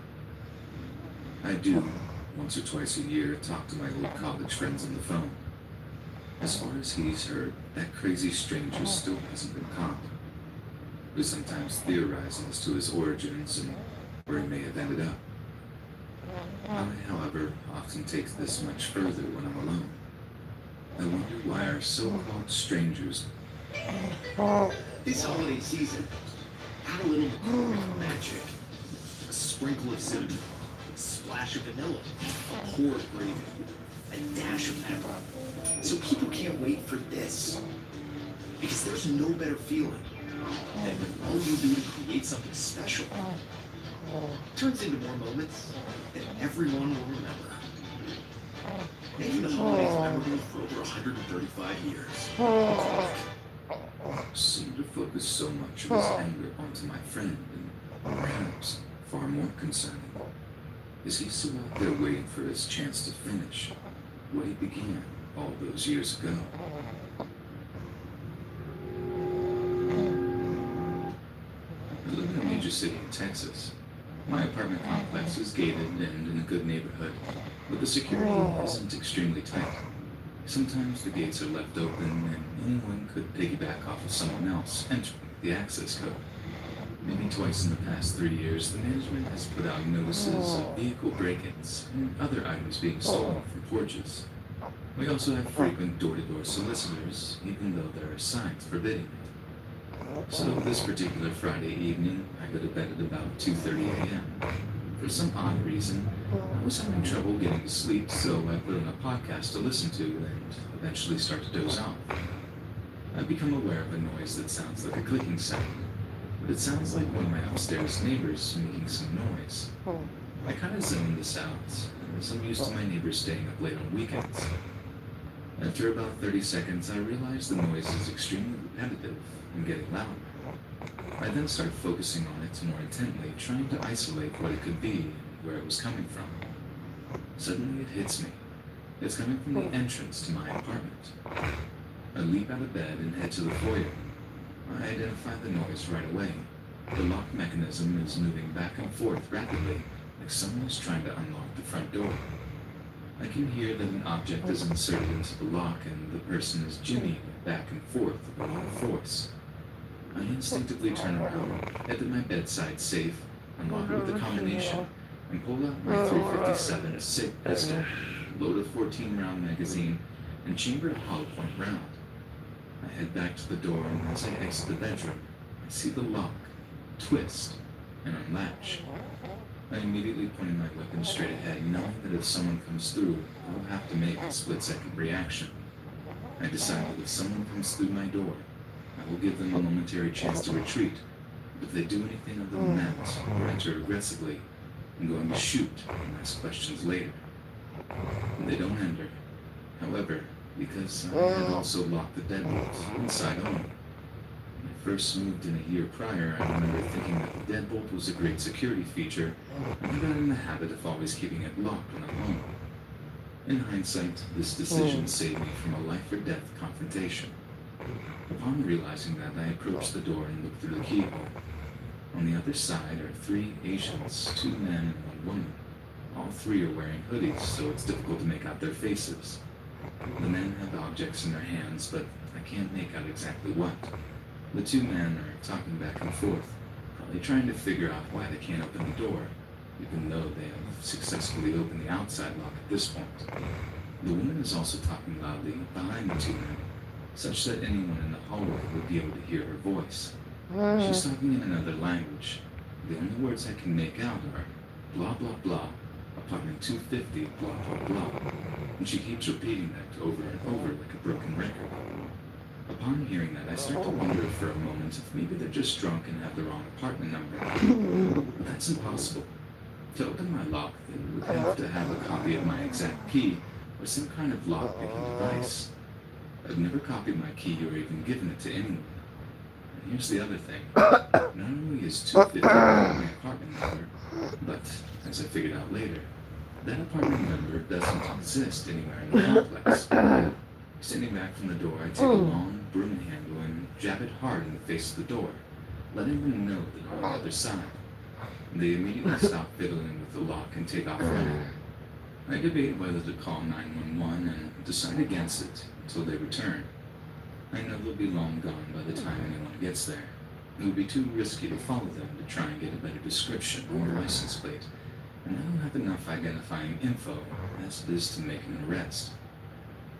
I do, once or twice a year, talk to my old college friends on the phone. As far as he's heard, that crazy stranger still hasn't been caught. We sometimes theorize as to his origins and where he may have ended up. I, however, often take this much further when I'm alone. I wonder why our so-called strangers... This holiday season, add a little McCormick magic. A sprinkle of cinnamon, a splash of vanilla, a pour of gravy, a dash of pepper. So people can't wait for this. Because there's no better feeling than when all you do to create something special turns into more moments that everyone will remember. Making the holidays memorable for over 135 years. Seemed to focus so much of his anger onto my friend, and perhaps far more concerning, is he still out there waiting for his chance to finish what he began all those years ago. I live in a major city in Texas. My apartment complex is gated and in a good neighborhood, but the security isn't extremely tight. Sometimes the gates are left open and anyone could piggyback off of someone else entering the access code. Maybe twice in the past 3 years, the management has put out notices of vehicle break-ins and other items being stolen from porches. We also have frequent door-to-door solicitors, even though there are signs forbidding it. So this particular Friday evening, I go to bed at about 2:30 a.m. For some odd reason, I was having trouble getting to sleep, so I put on a podcast to listen to and eventually start to doze off. I've become aware of a noise that sounds like a clicking sound, but it sounds like one of my upstairs neighbors making some noise. I kind of zoned this out, as I'm used to my neighbors staying up late on weekends. After about 30 seconds, I realized the noise is extremely repetitive and getting louder. I then started focusing on it more intently, trying to isolate what it could be and where it was coming from. Suddenly it hits me. It's coming from the entrance to my apartment. I leap out of bed and head to the foyer. I identified the noise right away. The lock mechanism is moving back and forth rapidly, like someone is trying to unlock the front door. I can hear that an object is inserted into the lock and the person is jimmying it back and forth with a lot of force. I instinctively turn around, head to my bedside safe, unlock it with the combination, and pull out my .357 SIG pistol, load a 14-round magazine, and chamber a hollow point round. I head back to the door, and as I exit the bedroom, I see the lock twist and unlatch. I immediately pointed my weapon straight ahead, knowing that if someone comes through, I will have to make a split-second reaction. I decide that if someone comes through my door, I will give them a momentary chance to retreat. But if they do anything other than that, or enter aggressively, I'm going to shoot and ask questions later. And they don't enter. However, because I had also locked the deadbolts inside only. When I first moved in a year prior, I remember thinking that the deadbolt was a great security feature, and I got in the habit of always keeping it locked when I'm home. In hindsight, this decision saved me from a life-or-death confrontation. Upon realizing that, I approached the door and looked through the keyhole. On the other side are 3 Asians, 2 men and 1 woman. All 3 are wearing hoodies, so it's difficult to make out their faces. The men have objects in their hands, but I can't make out exactly what. The 2 men are talking back and forth, probably trying to figure out why they can't open the door, even though they have successfully opened the outside lock at this point. The woman is also talking loudly behind the 2 men, such that anyone in the hallway would be able to hear her voice. She's talking in another language. The only words I can make out are blah blah blah, apartment 250, blah blah blah. And she keeps repeating that over and over like a broken record. Upon hearing that, I start to wonder for a moment if maybe they're just drunk and have the wrong apartment number. But that's impossible. To open my lock, they would have to have a copy of my exact key or some kind of lock-picking device. I've never copied my key or even given it to anyone. And here's the other thing. Not only is 250 my apartment number, but, as I figured out later, that apartment number doesn't exist anywhere in the complex. Standing back from the door, I take a long broom handle and jab it hard in the face of the door, letting them know that I'm on the other side. They immediately stop fiddling with the lock and take off running. I debate whether to call 911 and decide against it until they return. I know they'll be long gone by the time anyone gets there. It would be too risky to follow them to try and get a better description or license plate, and I don't have enough identifying info as it is to make an arrest.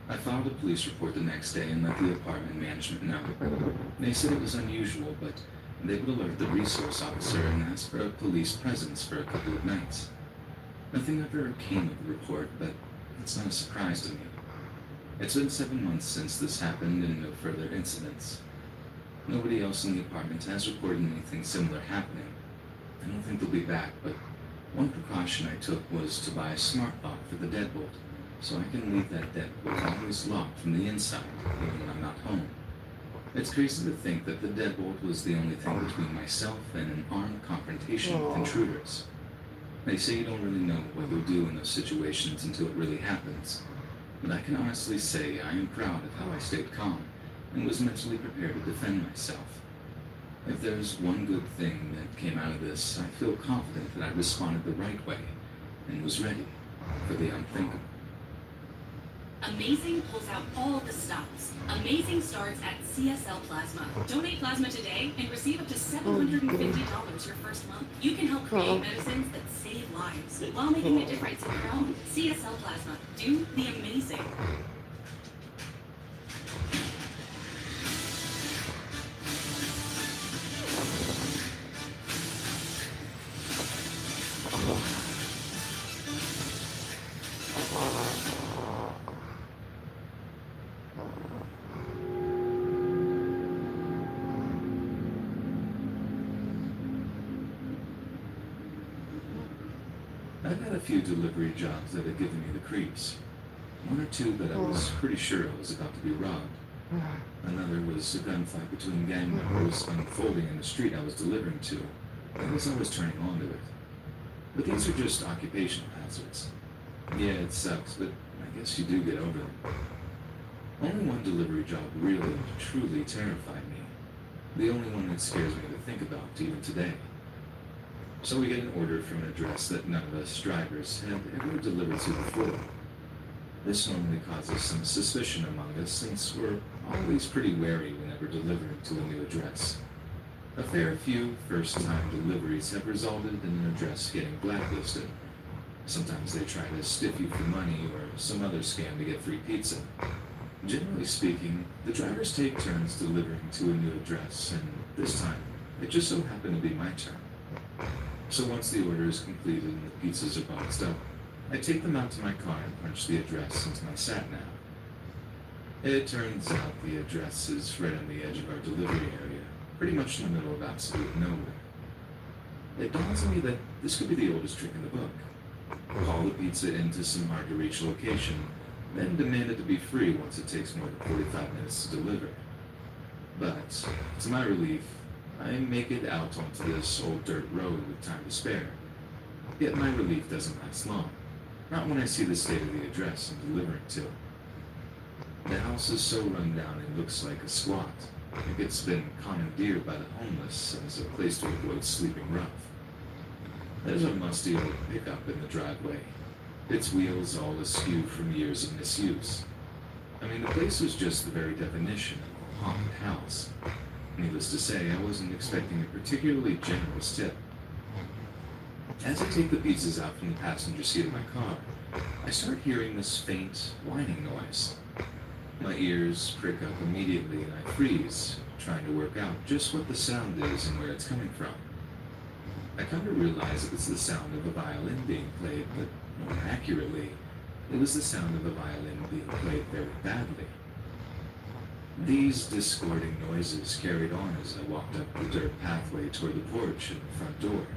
I filed a police report the next day and let the apartment management know. They said it was unusual, but they would alert the resource officer and ask for a police presence for a couple of nights. Nothing ever came of the report, but it's not a surprise to me. It's been 7 months since this happened and no further incidents. Nobody else in the apartment has reported anything similar happening. I don't think they'll be back, but one precaution I took was to buy a smart lock for the deadbolt, so I can leave that deadbolt always locked from the inside, even when I'm not home. It's crazy to think that the deadbolt was the only thing between myself and an armed confrontation with intruders. They say you don't really know what you'll do in those situations until it really happens. But I can honestly say I am proud of how I stayed calm and was mentally prepared to defend myself. If there's one good thing that came out of this, I feel confident that I responded the right way and was ready for the unthinkable. Amazing pulls out all the stops. Amazing starts at CSL Plasma. Donate plasma today and receive up to $750 your first month. You can help create medicines that save lives while making a difference in your own. CSL Plasma. Do the amazing. I've had a few delivery jobs that have given me the creeps. 1 or 2 that I was pretty sure I was about to be robbed. Another was a gunfight between gang members unfolding in the street I was delivering to. I was always turning on to it. But these are just occupational hazards. Yeah, it sucks, but I guess you do get over them. Only one delivery job really, truly terrified me. The only one that scares me to think about even today. So we get an order from an address that none of us drivers had ever delivered to before. This normally causes some suspicion among us since we're always pretty wary whenever delivering to a new address. A fair few first-time deliveries have resulted in an address getting blacklisted. Sometimes they try to stiff you for money or some other scam to get free pizza. Generally speaking, the drivers take turns delivering to a new address, and this time, it just so happened to be my turn. So once the order is completed and the pizzas are boxed up, I take them out to my car and punch the address into my sat-nav. It turns out the address is right on the edge of our delivery area, pretty much in the middle of absolute nowhere. It dawns on me that this could be the oldest trick in the book. Call the pizza into some hard-to-reach location, then demand it to be free once it takes more than 45 minutes to deliver. But, to my relief, I make it out onto this old dirt road with time to spare. Yet my relief doesn't last long. Not when I see the state of the address I'm delivering to. The house is so run down it looks like a squat, like it's been commandeered by the homeless as a place to avoid sleeping rough. There's a musty old pickup in the driveway, its wheels all askew from years of misuse. I mean, the place was just the very definition of a haunted house. Needless to say, I wasn't expecting a particularly generous tip. As I take the pizzas out from the passenger seat of my car, I start hearing this faint, whining noise. My ears prick up immediately and I freeze, trying to work out just what the sound is and where it's coming from. I come to realize it was the sound of a violin being played, but more accurately, it was the sound of a violin being played very badly. These discording noises carried on as I walked up the dirt pathway toward the porch and the front door.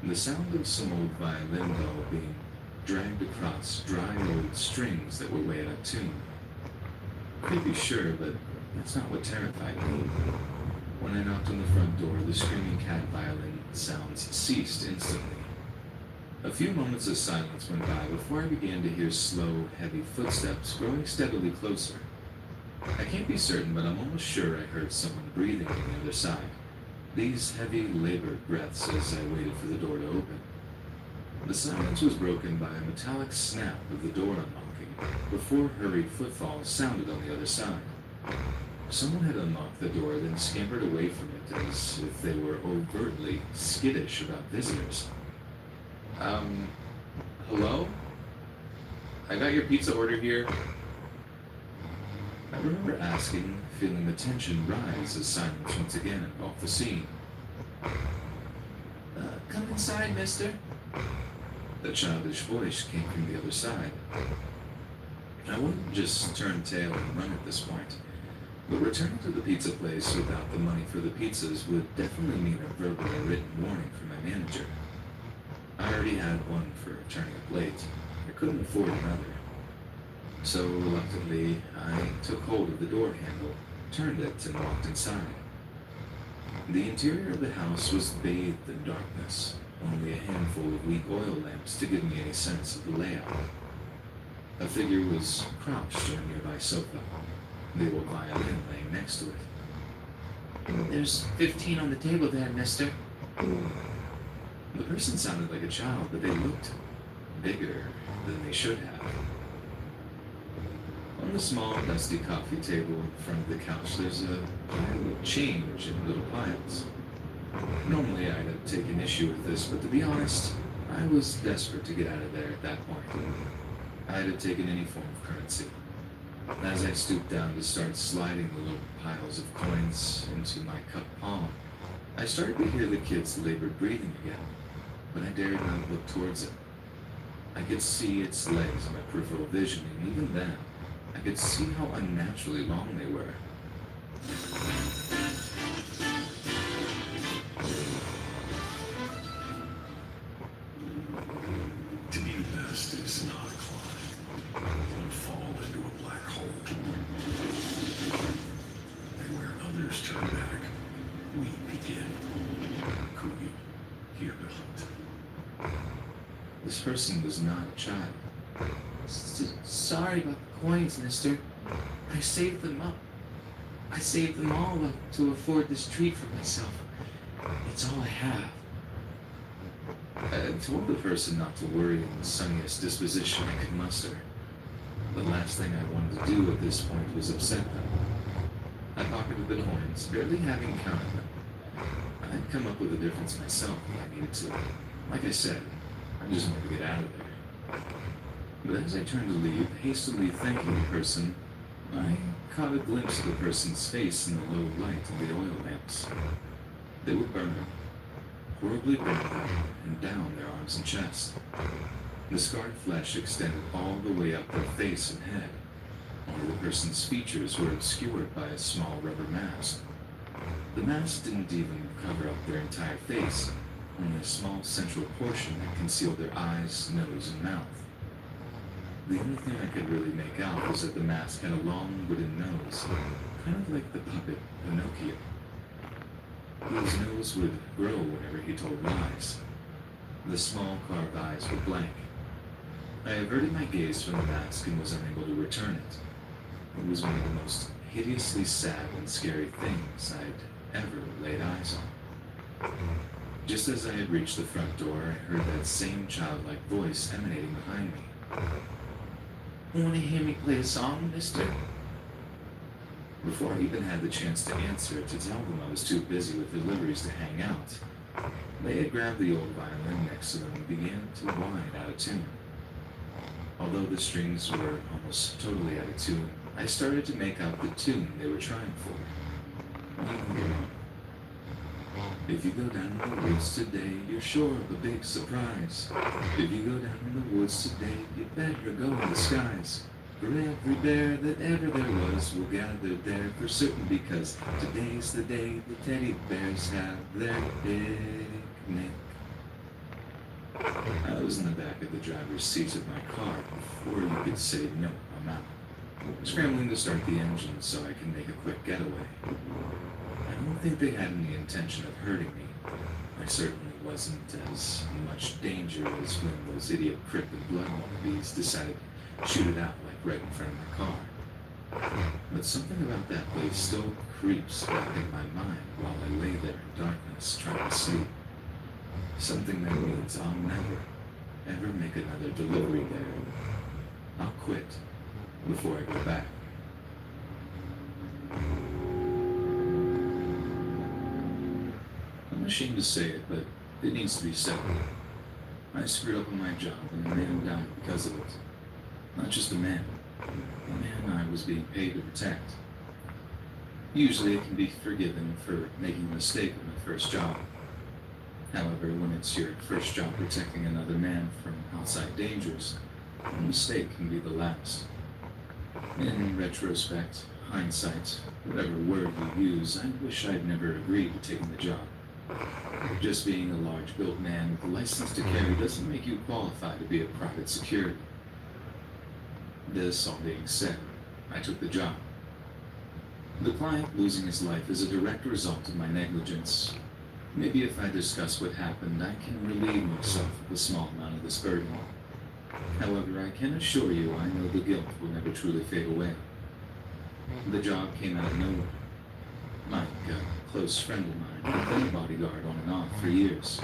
The sound of some old violin bow being dragged across dry old strings that were way out of tune. Creepy, sure, but that's not what terrified me. When I knocked on the front door, the screaming cat violin sounds ceased instantly. A few moments of silence went by before I began to hear slow, heavy footsteps growing steadily closer. I can't be certain, but I'm almost sure I heard someone breathing on the other side. These heavy, labored breaths as I waited for the door to open. The silence was broken by a metallic snap of the door unlocking, before hurried footfalls sounded on the other side. Someone had unlocked the door, then scampered away from it as if they were overtly skittish about visitors. Hello? I got your pizza order here. I remember asking, feeling the tension rise as silence once again engulfed the scene. Come inside, mister. The childish voice came from the other side. I wouldn't just turn tail and run at this point, but returning to the pizza place without the money for the pizzas would definitely mean a verbal or written warning from my manager. I already had one for returning a plate. I couldn't afford another. So, reluctantly, I took hold of the door handle, turned it, and walked inside. The interior of the house was bathed in darkness, only a handful of weak oil lamps to give me any sense of the layout. A figure was crouched on a nearby sofa, the old violin laying next to it. There's 15 on the table there, mister. The person sounded like a child, but they looked bigger than they should have. On the small, dusty coffee table in front of the couch, there's a pile of change in little piles. Normally, I'd have taken issue with this, but to be honest, I was desperate to get out of there at that point. I'd have taken any form of currency. As I stooped down to start sliding the little piles of coins into my cupped palm, I started to hear the kid's labored breathing again, but I dared not look towards it. I could see its legs in my peripheral vision, and even then, I could see how unnaturally long they were. To be the best is not a climb. You fall into a black hole. And where others turn back, we begin. Cookie, here to hunt. This person was not a child. Sorry about the coins, mister. I saved them up. I saved them all up to afford this treat for myself. It's all I have. I told the person not to worry in the sunniest disposition I could muster. The last thing I wanted to do at this point was upset them. I pocketed the coins, barely having counted them. I'd come up with a difference myself if I needed to. Like I said, I just wanted to get out of there. But as I turned to leave, hastily thanking the person, I caught a glimpse of the person's face in the low light of the oil lamps. They were burned, horribly burned, and down their arms and chest. The scarred flesh extended all the way up their face and head. Only the person's features were obscured by a small rubber mask. The mask didn't even cover up their entire face, only a small central portion that concealed their eyes, nose, and mouth. The only thing I could really make out was that the mask had a long wooden nose, kind of like the puppet Pinocchio, whose nose would grow whenever he told lies. The small carved eyes were blank. I averted my gaze from the mask and was unable to return it. It was one of the most hideously sad and scary things I'd ever laid eyes on. Just as I had reached the front door, I heard that same childlike voice emanating behind me. "Want to hear me play a song, mister?" Before I even had the chance to answer, to tell them I was too busy with deliveries to hang out, they had grabbed the old violin next to them and began to whine out of tune. Although the strings were almost totally out of tune, I started to make out the tune they were trying for. You can go on. If you go down in the woods today, you're sure of a big surprise. If you go down in the woods today, you better go in the skies. For every bear that ever there was will gather there for certain, because today's the day the teddy bears have their picnic. I was in the back of the driver's seat of my car before you could say, "No, I'm out," scrambling to start the engine so I can make a quick getaway. I don't think they had any intention of hurting me. I certainly wasn't as much danger as when those idiot Crip and Blood wannabes decided to shoot it out like right in front of my car. But something about that place still creeps back in my mind while I lay there in darkness trying to sleep. Something that means I'll never, ever make another delivery there. I'll quit before I go back. I'm ashamed to say it, but it needs to be said. I screwed up on my job and a man died because of it. Not just a man. The man I was being paid to protect. Usually it can be forgiven for making a mistake on my first job. However, when it's your first job protecting another man from outside dangers, a mistake can be the last. In retrospect, hindsight, whatever word you use, I wish I'd never agreed to taking the job. Just being a large-built man with a license to carry doesn't make you qualified to be a private security. This all being said, I took the job. The client losing his life is a direct result of my negligence. Maybe if I discuss what happened, I can relieve myself of a small amount of this burden. However, I can assure you I know the guilt will never truly fade away. The job came out of nowhere. Mike, a close friend of mine, had been a bodyguard on and off for years.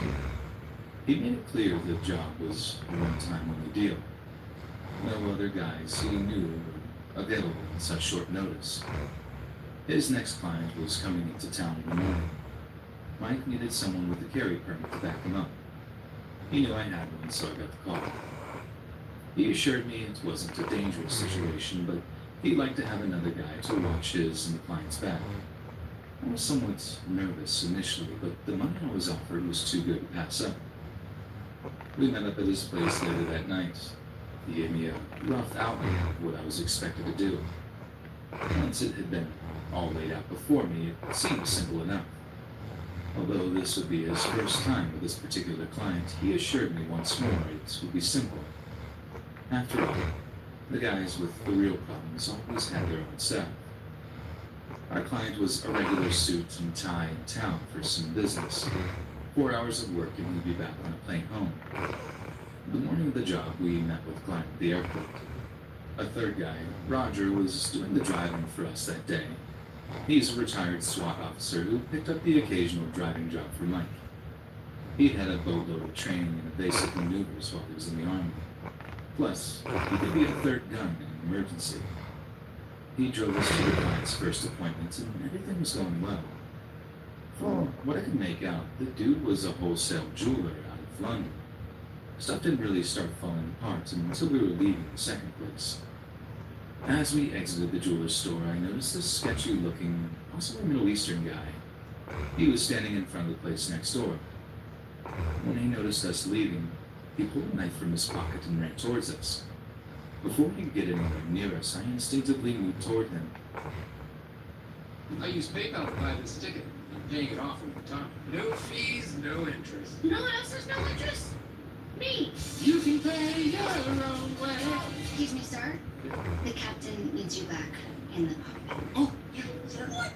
He made it clear the job was a one-time only deal. No other guys he knew were available on such short notice. His next client was coming into town in the morning. Mike needed someone with a carry permit to back him up. He knew I had one, so I got the call. He assured me it wasn't a dangerous situation, but he'd like to have another guy to watch his and the client's back. I was somewhat nervous initially, but the money I was offered was too good to pass up. We met up at his place later that night. He gave me a rough outline of what I was expected to do. Once it had been all laid out before me, it seemed simple enough. Although this would be his first time with this particular client, he assured me once more it would be simple. After all, the guys with the real problems always had their own staff. Our client was a regular suit and tie in town for some business. 4 hours of work and he'd be back on a plane home. The morning of the job, we met with the client at the airport. A third guy, Roger, was doing the driving for us that day. He's a retired SWAT officer who picked up the occasional driving job for Mike. He had a boatload of training in evasive maneuvers while he was in the Army. Plus, he could be a third gun in an emergency. He drove us to the client's first appointment, and everything was going well. From what I could make out, the dude was a wholesale jeweler out of London. Stuff didn't really start falling apart until we were leaving the second place. As we exited the jeweler's store, I noticed this sketchy-looking, possibly Middle Eastern guy. He was standing in front of the place next door. When he noticed us leaving, he pulled a knife from his pocket and ran towards us. Before he could get anywhere near us, I instinctively moved toward him. I use PayPal to buy this ticket. I'm paying it off over time. No fees, no interest. You know what else has no interest? Me. You can pay your own way. Excuse me, sir. The captain needs you back in the cockpit. Oh, yeah, sir. What?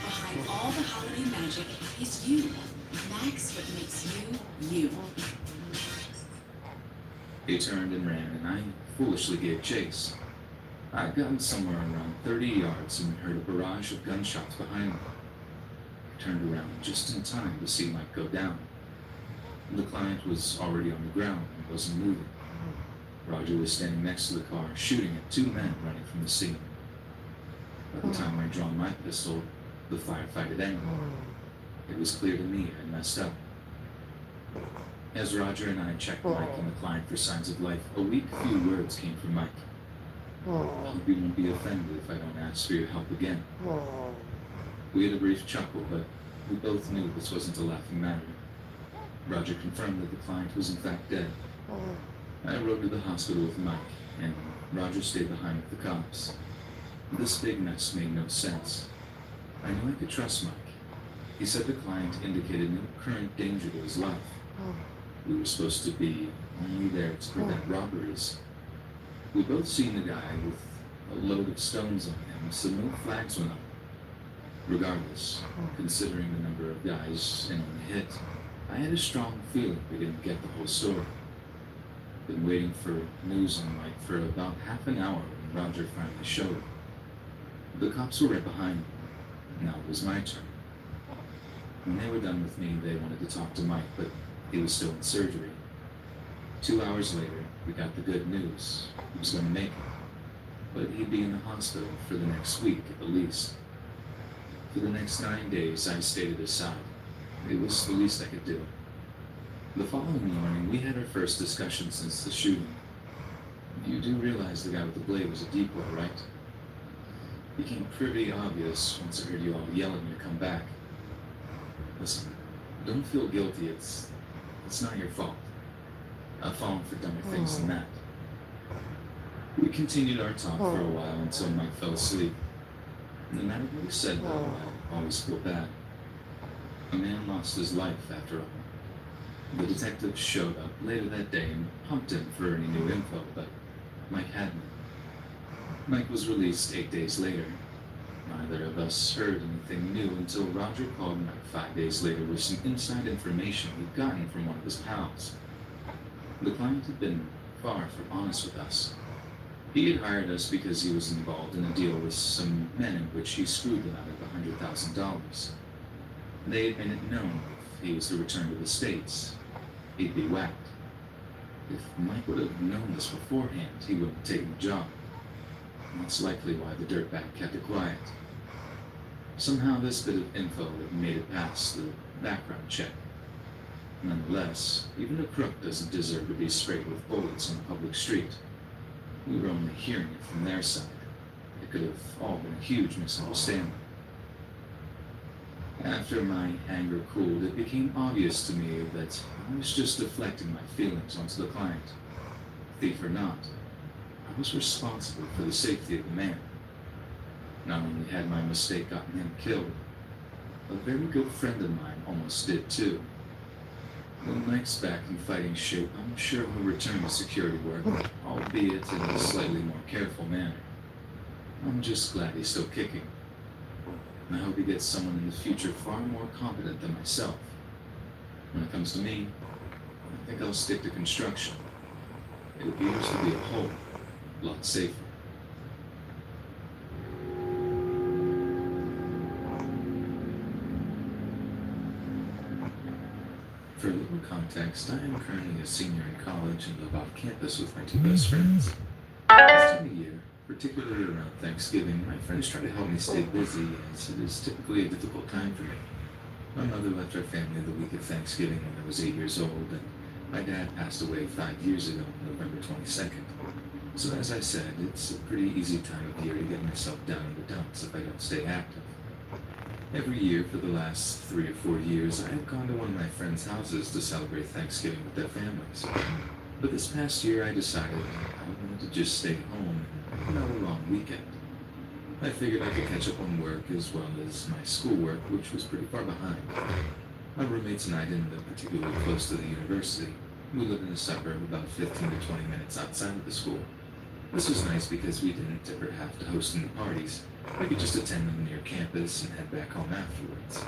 Behind all the holiday magic is you. Max, what makes you, you. He turned and ran, and I foolishly gave chase. I'd gotten somewhere around 30 yards and heard a barrage of gunshots behind me. I turned around just in time to see Mike go down. The client was already on the ground and wasn't moving. Roger was standing next to the car, shooting at two men running from the scene. By the time I'd drawn my pistol, the firefight had ended. It was clear to me I'd messed up. As Roger and I checked Mike and the client for signs of life, a weak few words came from Mike. I hope you won't be offended if I don't ask for your help again. We had a brief chuckle, but we both knew this wasn't a laughing matter. Roger confirmed that the client was in fact dead. I rode to the hospital with Mike, and Roger stayed behind with the cops. This big mess made no sense. I knew I could trust Mike. He said the client indicated no current danger to his life. We were supposed to be only there to prevent robberies. We both seen the guy with a load of stones on him, so no flags went up. Regardless, considering the number of guys in on the hit, I had a strong feeling we didn't get the whole story. Been waiting for news on Mike for about half an hour when Roger finally showed. The cops were right behind me. Now it was my turn. When they were done with me, they wanted to talk to Mike, but he was still in surgery. 2 hours later, we got the good news. He was going to make it. But he'd be in the hospital for the next week at the least. For the next 9 days, I stayed at his side. It was the least I could do. The following morning, we had our first discussion since the shooting. You do realize the guy with the blade was a decoy, right? It became pretty obvious once I heard you all yelling to come back. Listen, don't feel guilty. It's not your fault. I've fallen for dumber things than that. We continued our talk for a while until Mike fell asleep. No matter what he said, though, I always feel bad. A man lost his life after all. The detective showed up later that day and pumped him for any new info, but Mike hadn't. Mike was released 8 days later. Neither of us heard anything new until Roger called Mike 5 days later with some inside information we'd gotten from one of his pals. The client had been far from honest with us. He had hired us because he was involved in a deal with some men in which he screwed them out of $100,000. They had made it known if he was to return to the States, he'd be whacked. If Mike would have known this beforehand, he wouldn't have taken the job. That's likely why the dirtbag kept it quiet. Somehow this bit of info had made it past the background check. Nonetheless, even a crook doesn't deserve to be sprayed with bullets on a public street. We were only hearing it from their side. It could have all been a huge misunderstanding. After my anger cooled, it became obvious to me that I was just deflecting my feelings onto the client. Thief or not, I was responsible for the safety of the man. Not only had my mistake gotten him killed, a very good friend of mine almost did too. When Mike's back in fighting shape, I'm sure he'll return to security work, albeit in a slightly more careful manner. I'm just glad he's still kicking. And I hope he gets someone in the future far more competent than myself. When it comes to me, I think I'll stick to construction. It appears to be a whole lot safer. For a little context, I am currently a senior in college and live off campus with my two best friends. This time of year, particularly around Thanksgiving, my friends try to help me stay busy as it is typically a difficult time for me. My mother left our family the week of Thanksgiving when I was 8 years old, and my dad passed away 5 years ago on November 22nd. So as I said, it's a pretty easy time of year to get myself down in the dumps if I don't stay active. Every year for the last 3 or 4 years, I have gone to one of my friends' houses to celebrate Thanksgiving with their families. But this past year I decided I wanted to just stay home and have a long weekend. I figured I could catch up on work as well as my schoolwork, which was pretty far behind. My roommates and I didn't live particularly close to the university. We lived in a suburb about 15 to 20 minutes outside of the school. This was nice because we didn't ever have to host any parties. We could just attend them near campus and head back home afterwards.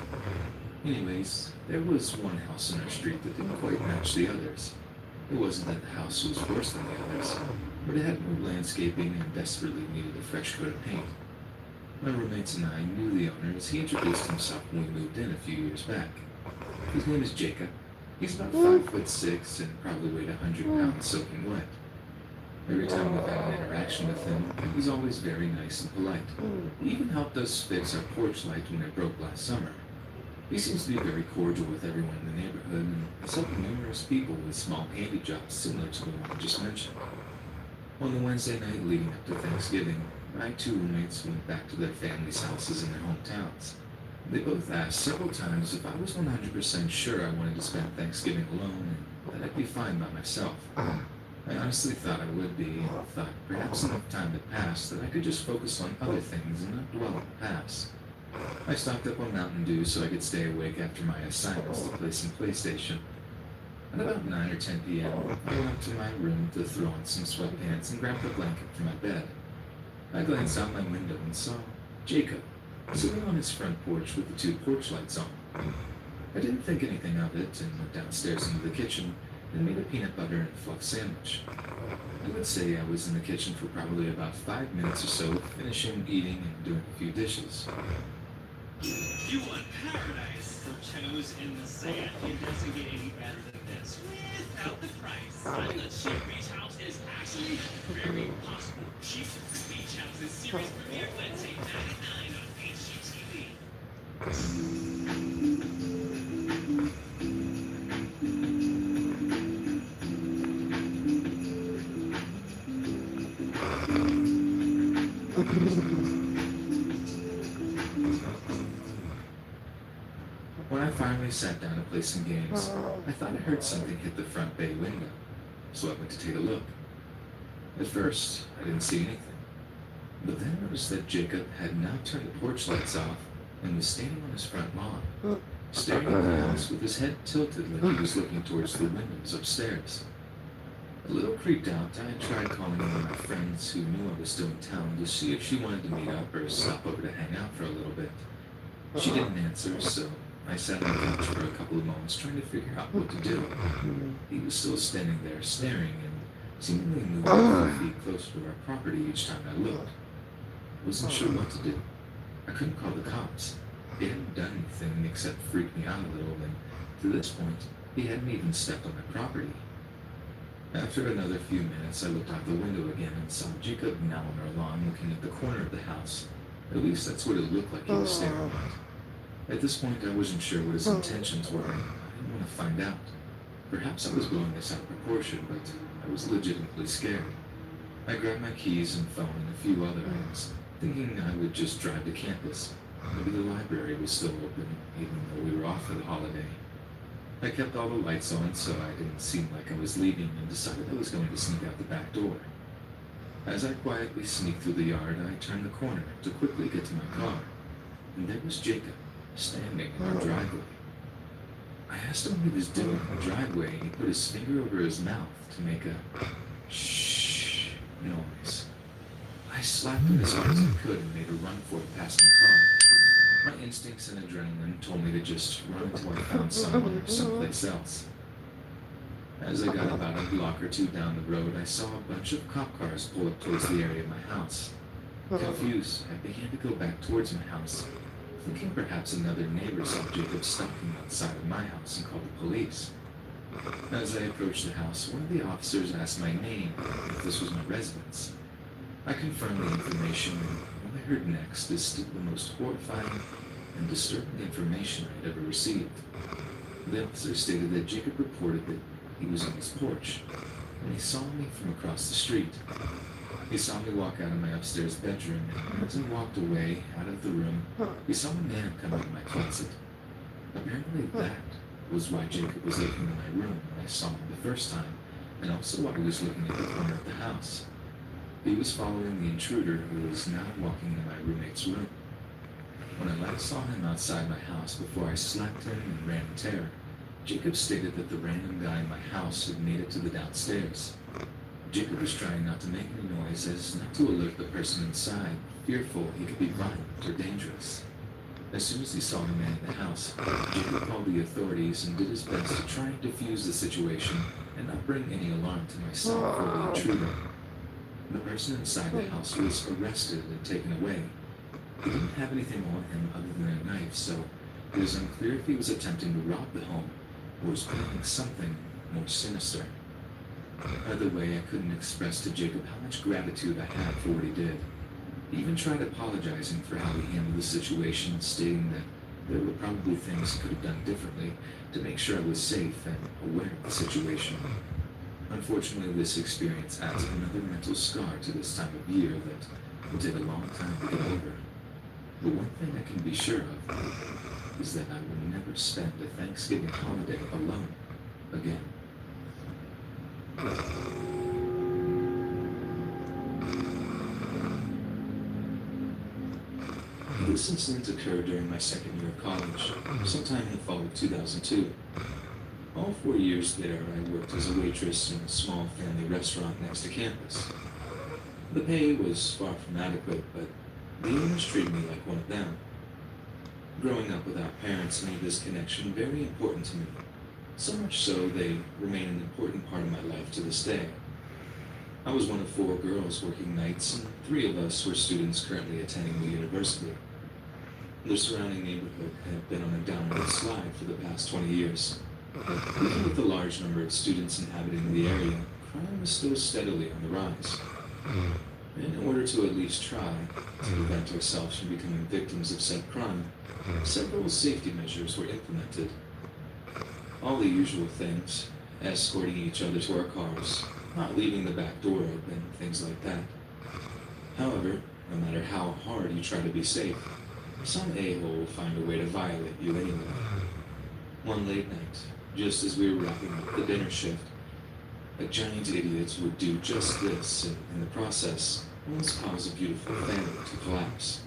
Anyways, there was one house in our street that didn't quite match the others. It wasn't that the house was worse than the others, but it had no landscaping and desperately needed a fresh coat of paint. My roommates and I knew the owner as he introduced himself when we moved in a few years back. His name is Jacob. He's about 5'6" and probably weighed 100 pounds soaking wet. Every time we've had an interaction with him, he was always very nice and polite. He even helped us fix our porch light when it broke last summer. He seems to be very cordial with everyone in the neighborhood and has helped numerous people with small handy jobs similar to the one I just mentioned. On the Wednesday night leading up to Thanksgiving, my two roommates went back to their families' houses in their hometowns. They both asked several times if I was 100% sure I wanted to spend Thanksgiving alone and that I'd be fine by myself. I honestly thought I would be, and thought perhaps enough time had passed that I could just focus on other things and not dwell on the past. I stocked up on Mountain Dew so I could stay awake after my assignments to play some PlayStation. At about 9 or 10 p.m., I went up to my room to throw on some sweatpants and grab a blanket for my bed. I glanced out my window and saw Jacob sitting on his front porch with the two porch lights on. I didn't think anything of it and went downstairs into the kitchen and made a peanut butter and fluff sandwich. I would say I was in the kitchen for probably about 5 minutes or so, finishing eating and doing a few dishes. You want paradise for toes in the sand. It doesn't get any better than this without the price. Finding a cheap beach house is actually very possible. Cheap Beach Houses series premiere Wednesday, 99 on HGTV. When I finally sat down to play some games, I thought I heard something hit the front bay window, so I went to take a look. At first, I didn't see anything, but then I noticed that Jacob had now turned the porch lights off and was standing on his front lawn, staring at the house with his head tilted like he was looking towards the windows upstairs. A little creeped out, I tried calling one of my friends who knew I was still in town to see if she wanted to meet up or stop over to hang out for a little bit. She didn't answer, so I sat on the couch for a couple of moments trying to figure out what to do. He was still standing there staring and seemingly moving a few feet closer to our property each time I looked. I wasn't sure what to do. I couldn't call the cops. He hadn't done anything except freak me out a little, and to this point, he hadn't even stepped on my property. After another few minutes, I looked out the window again and saw Jacob now on our lawn looking at the corner of the house. At least that's what it looked like he was staring at. At this point, I wasn't sure what his intentions were, and I didn't want to find out. Perhaps I was blowing this out of proportion, but I was legitimately scared. I grabbed my keys and phone and a few other items, thinking I would just drive to campus. Maybe the library was still open, even though we were off for the holiday. I kept all the lights on so I didn't seem like I was leaving and decided I was going to sneak out the back door. As I quietly sneaked through the yard, I turned the corner to quickly get to my car, and there was Jacob, standing in our driveway. I asked him what he was doing in the driveway, and he put his finger over his mouth to make a shh noise. I slapped him as hard as I could and made a run for it past my car. My instincts and adrenaline told me to just run until I found someone or someplace else. As I got about a block or two down the road, I saw a bunch of cop cars pull up towards the area of my house. Confused, I began to go back towards my house, thinking perhaps another neighbor saw Jacob stalking outside of my house and called the police. As I approached the house, one of the officers asked my name, if this was my residence. I confirmed the information, and what I heard next is still the most horrifying and disturbing information I'd ever received. The officer stated that Jacob reported that he was on his porch, and he saw me from across the street. He saw me walk out of my upstairs bedroom, and as I walked away out of the room, he saw a man come out of my closet. Apparently that was why Jacob was looking in my room when I saw him the first time, and also why he was looking at the corner of the house. He was following the intruder who was now walking in my roommate's room. When I last saw him outside my house before I slapped him and ran in terror, Jacob stated that the random guy in my house had made it to the downstairs. Jacob was trying not to make any noise as not to alert the person inside, fearful he could be violent or dangerous. As soon as he saw the man in the house, Jacob called the authorities and did his best to try and defuse the situation and not bring any alarm to myself or the intruder. The person inside the house was arrested and taken away. He didn't have anything on him other than a knife, so it was unclear if he was attempting to rob the home or was planning something more sinister. Either way, I couldn't express to Jacob how much gratitude I had for what he did. He even tried apologizing for how he handled the situation, stating that there were probably things he could have done differently to make sure I was safe and aware of the situation. Unfortunately, this experience adds another mental scar to this time of year that will take a long time to get over. But one thing I can be sure of is that I will never spend a Thanksgiving holiday alone again. This incident occurred during my second year of college, sometime in the fall of 2002. All 4 years there, I worked as a waitress in a small family restaurant next to campus. The pay was far from adequate, but the owners treated me like one of them. Growing up without parents made this connection very important to me, so much so they remain an important part of my life to this day. I was one of 4 girls working nights, and 3 of us were students currently attending the university. The surrounding neighborhood had been on a downward slide for the past 20 years. Even with the large number of students inhabiting the area, crime was still steadily on the rise. In order to at least try to prevent ourselves from becoming victims of said crime, several safety measures were implemented. All the usual things, escorting each other to our cars, not leaving the back door open, things like that. However, no matter how hard you try to be safe, some a-hole will find a way to violate you anyway. One late night, just as we were wrapping up the dinner shift, a giant idiot would do just this and, in the process, almost cause a beautiful family to collapse.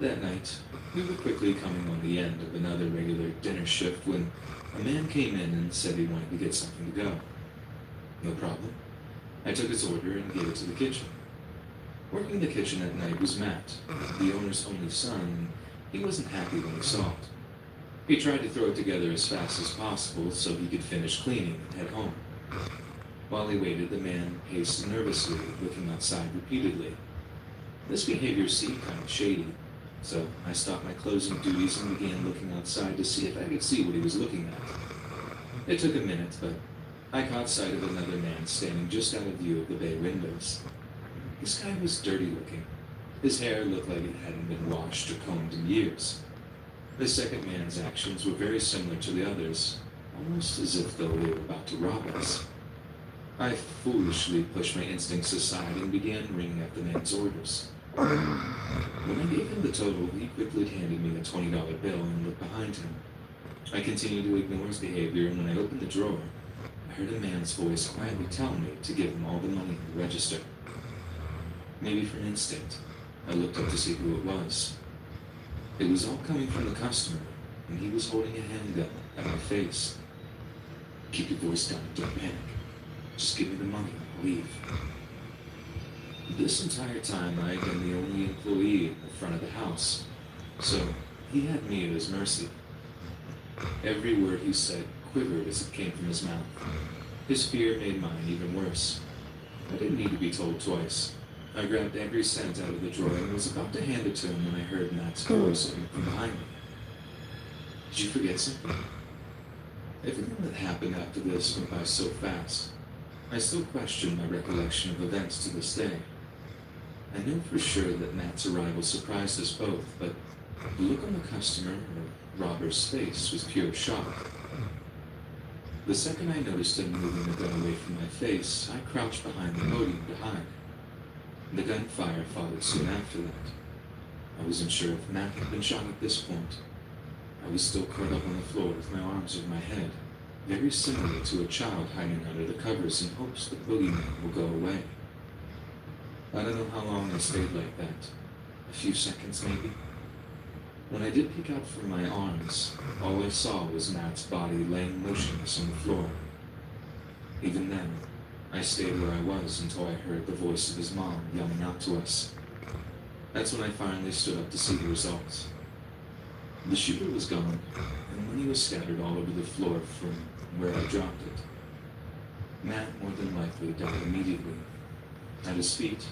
That night, we were quickly coming on the end of another regular dinner shift when a man came in and said he wanted to get something to go. No problem. I took his order and gave it to the kitchen. Working the kitchen at night was Matt, the owner's only son, and he wasn't happy when he saw it. He tried to throw it together as fast as possible so he could finish cleaning and head home. While he waited, the man paced nervously, looking outside repeatedly. This behavior seemed kind of shady, so I stopped my closing duties and began looking outside to see if I could see what he was looking at. It took a minute, but I caught sight of another man standing just out of view of the bay windows. This guy was dirty looking. His hair looked like it hadn't been washed or combed in years. The second man's actions were very similar to the others, almost as if though they were about to rob us. I foolishly pushed my instincts aside and began ringing up the man's orders. When I gave him the total, he quickly handed me a $20 bill and looked behind him. I continued to ignore his behavior, and when I opened the drawer, I heard a man's voice quietly tell me to give him all the money in the register. Maybe for an instant, I looked up to see who it was. It was all coming from the customer, and he was holding a handgun at my face. "Keep your voice down and don't panic. Just give me the money and I'll leave." This entire time, I had been the only employee in the front of the house, so he had me at his mercy. Every word he said quivered as it came from his mouth. His fear made mine even worse. I didn't need to be told twice. I grabbed every cent out of the drawer and was about to hand it to him when I heard Matt's voice from behind me. Did you forget something? Everything that happened after this went by so fast. I still question my recollection of events to this day. I know for sure that Matt's arrival surprised us both, but the look on the customer, or Robert's face, was pure shock. The second I noticed him moving the gun away from my face, I crouched behind the podium to hide. The gunfire followed soon after that. I wasn't sure if Matt had been shot at this point. I was still curled up on the floor with my arms over my head, very similar to a child hiding under the covers in hopes the boogeyman will go away. I don't know how long I stayed like that. A few seconds maybe. When I did peek out from my arms, all I saw was Matt's body laying motionless on the floor. Even then, I stayed where I was until I heard the voice of his mom yelling out to us. That's when I finally stood up to see the results. The shooter was gone, and money was scattered all over the floor from where I dropped it. Matt more than likely died immediately. At his feet,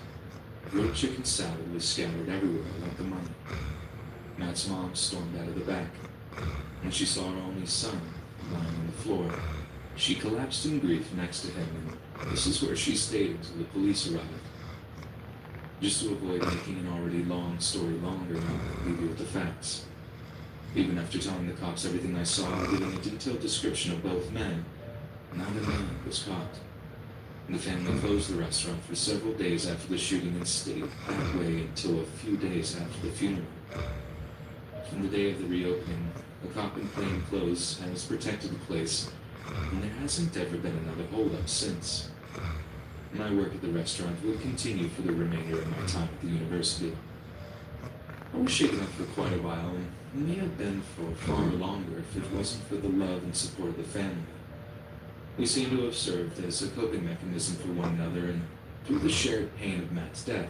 grilled chicken salad was scattered everywhere like the money. Matt's mom stormed out of the back. When she saw her only son lying on the floor, she collapsed in grief next to him, and this is where she stayed until the police arrived. Just to avoid making an already long story longer, I'll leave you with the facts. Even after telling the cops everything I saw and giving a detailed description of both men, not a man was caught. The family closed the restaurant for several days after the shooting and stayed that way until a few days after the funeral. From the day of the reopening, a cop in plain clothes has protected the place, and there hasn't ever been another holdup since. My work at the restaurant will continue for the remainder of my time at the university. I was shaken up for quite a while, and may have been for far longer if it wasn't for the love and support of the family. We seem to have served as a coping mechanism for one another, and through the shared pain of Matt's death,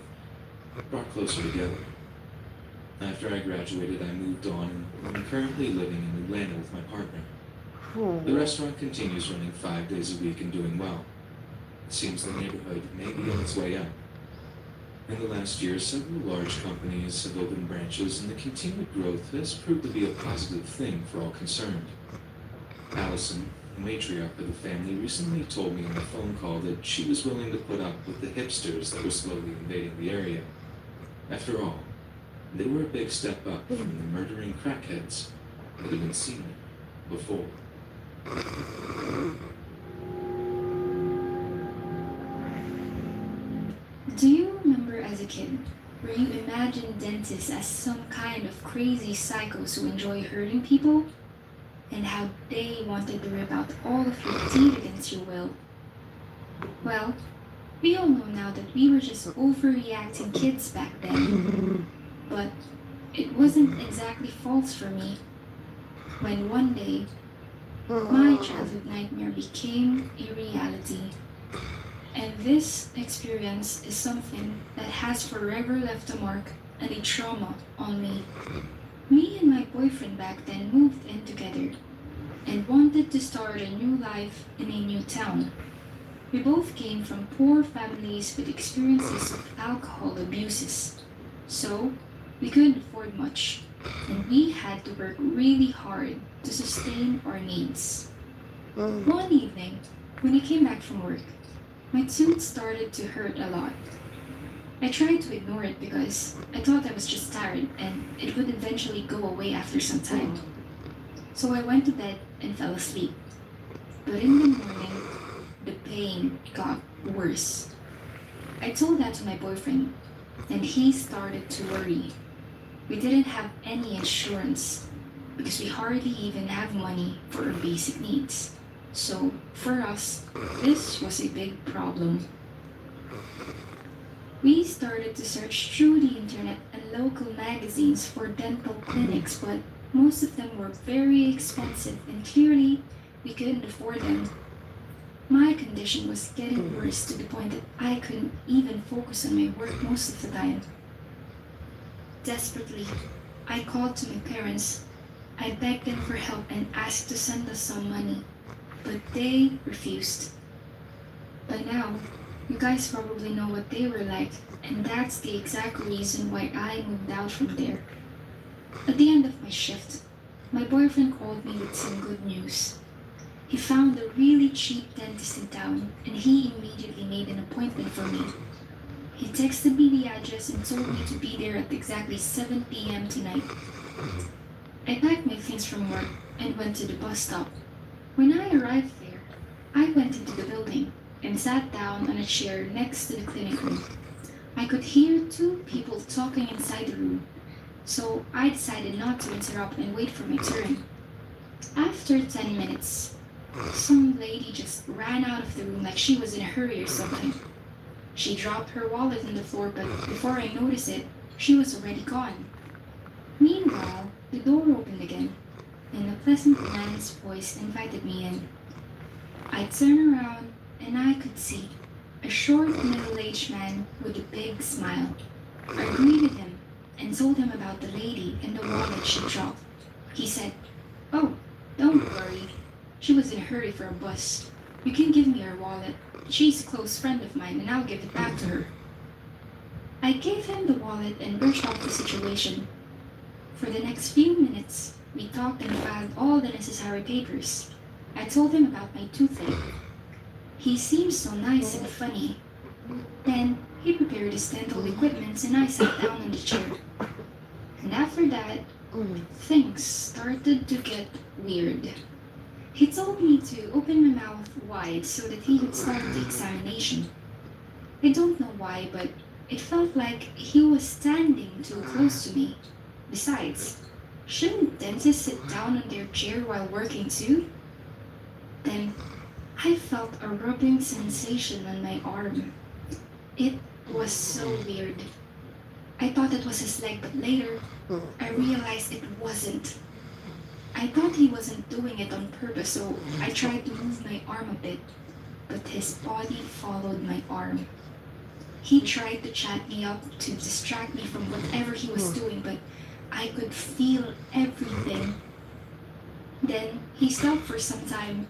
brought closer together. After I graduated, I moved on, and I'm currently living in Atlanta with my partner. The restaurant continues running 5 days a week and doing well. It seems the neighborhood may be on its way up. In the last year, several large companies have opened branches, and the continued growth has proved to be a positive thing for all concerned. Allison, the matriarch of the family, recently told me on a phone call that she was willing to put up with the hipsters that were slowly invading the area. After all, they were a big step up from the murdering crackheads that had been seen before. Do you remember as a kid where you imagined dentists as some kind of crazy psychos who enjoy hurting people? And how they wanted to rip out all of your teeth against your will? Well, we all know now that we were just overreacting kids back then. But it wasn't exactly false for me. When one day, my childhood nightmare became a reality. And this experience is something that has forever left a mark and a trauma on me. Me and my boyfriend back then moved in together and wanted to start a new life in a new town. We both came from poor families with experiences of alcohol abuses. So, we couldn't afford much, and we had to work really hard to sustain our needs. One evening, when I came back from work, my tooth started to hurt a lot. I tried to ignore it because I thought I was just tired and it would eventually go away after some time. So I went to bed and fell asleep. But in the morning, the pain got worse. I told that to my boyfriend, and he started to worry. We didn't have any insurance because we hardly even have money for our basic needs. So for us, this was a big problem. We started to search through the internet and local magazines for dental clinics, but most of them were very expensive and clearly we couldn't afford them. My condition was getting worse to the point that I couldn't even focus on my work most of the time. Desperately, I called to my parents. I begged them for help and asked to send us some money. but they refused. By now, you guys probably know what they were like, and that's the exact reason why I moved out from there. At the end of my shift, my boyfriend called me with some good news. He found a really cheap dentist in town, and he immediately made an appointment for me. He texted me the address and told me to be there at exactly 7 p.m. tonight. I packed my things from work and went to the bus stop. When I arrived there, I went into the building and sat down on a chair next to the clinic room. I could hear two people talking inside the room, so I decided not to interrupt and wait for my turn. After 10 minutes, some lady just ran out of the room like she was in a hurry or something. She dropped her wallet on the floor, but before I noticed it, she was already gone. Meanwhile, the door opened again, and a pleasant man's voice invited me in. I turned around, and I could see a short, middle-aged man with a big smile. I greeted him and told him about the lady and the wallet she dropped. He said, "Oh, don't worry. She was in a hurry for a bus. You can give me her wallet. She's a close friend of mine, and I'll give it back to her." I gave him the wallet and brushed off the situation. For the next few minutes, we talked and filed all the necessary papers. I told him about my toothache. He seemed so nice and funny. Then he prepared his dental equipment and I sat down on the chair. And after that, things started to get weird. He told me to open my mouth wide so that he would start the examination. I don't know why, but it felt like he was standing too close to me. Besides, shouldn't dentists sit down on their chair while working too? Then I felt a rubbing sensation on my arm. It was so weird. I thought it was his leg, but later I realized it wasn't. I thought he wasn't doing it on purpose, so I tried to move my arm a bit, but his body followed my arm. He tried to chat me up to distract me from whatever he was doing, but I could feel everything. Then he stopped for some time,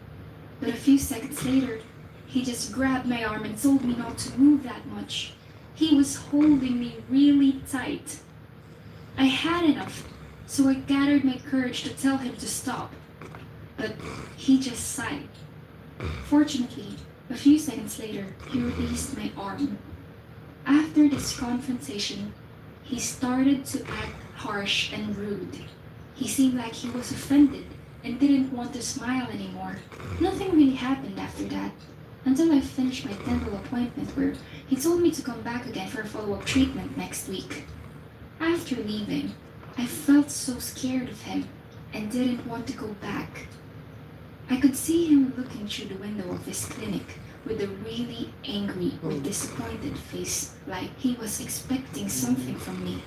but a few seconds later, he just grabbed my arm and told me not to move that much. He was holding me really tight. I had enough, so I gathered my courage to tell him to stop. But he just sighed. Fortunately, a few seconds later, he released my arm. After this confrontation, he started to act harsh and rude. He seemed like he was offended and didn't want to smile anymore. Nothing really happened after that, until I finished my dental appointment where he told me to come back again for a follow-up treatment next week. After leaving, I felt so scared of him and didn't want to go back. I could see him looking through the window of his clinic with a really angry or disappointed face, like he was expecting something from me.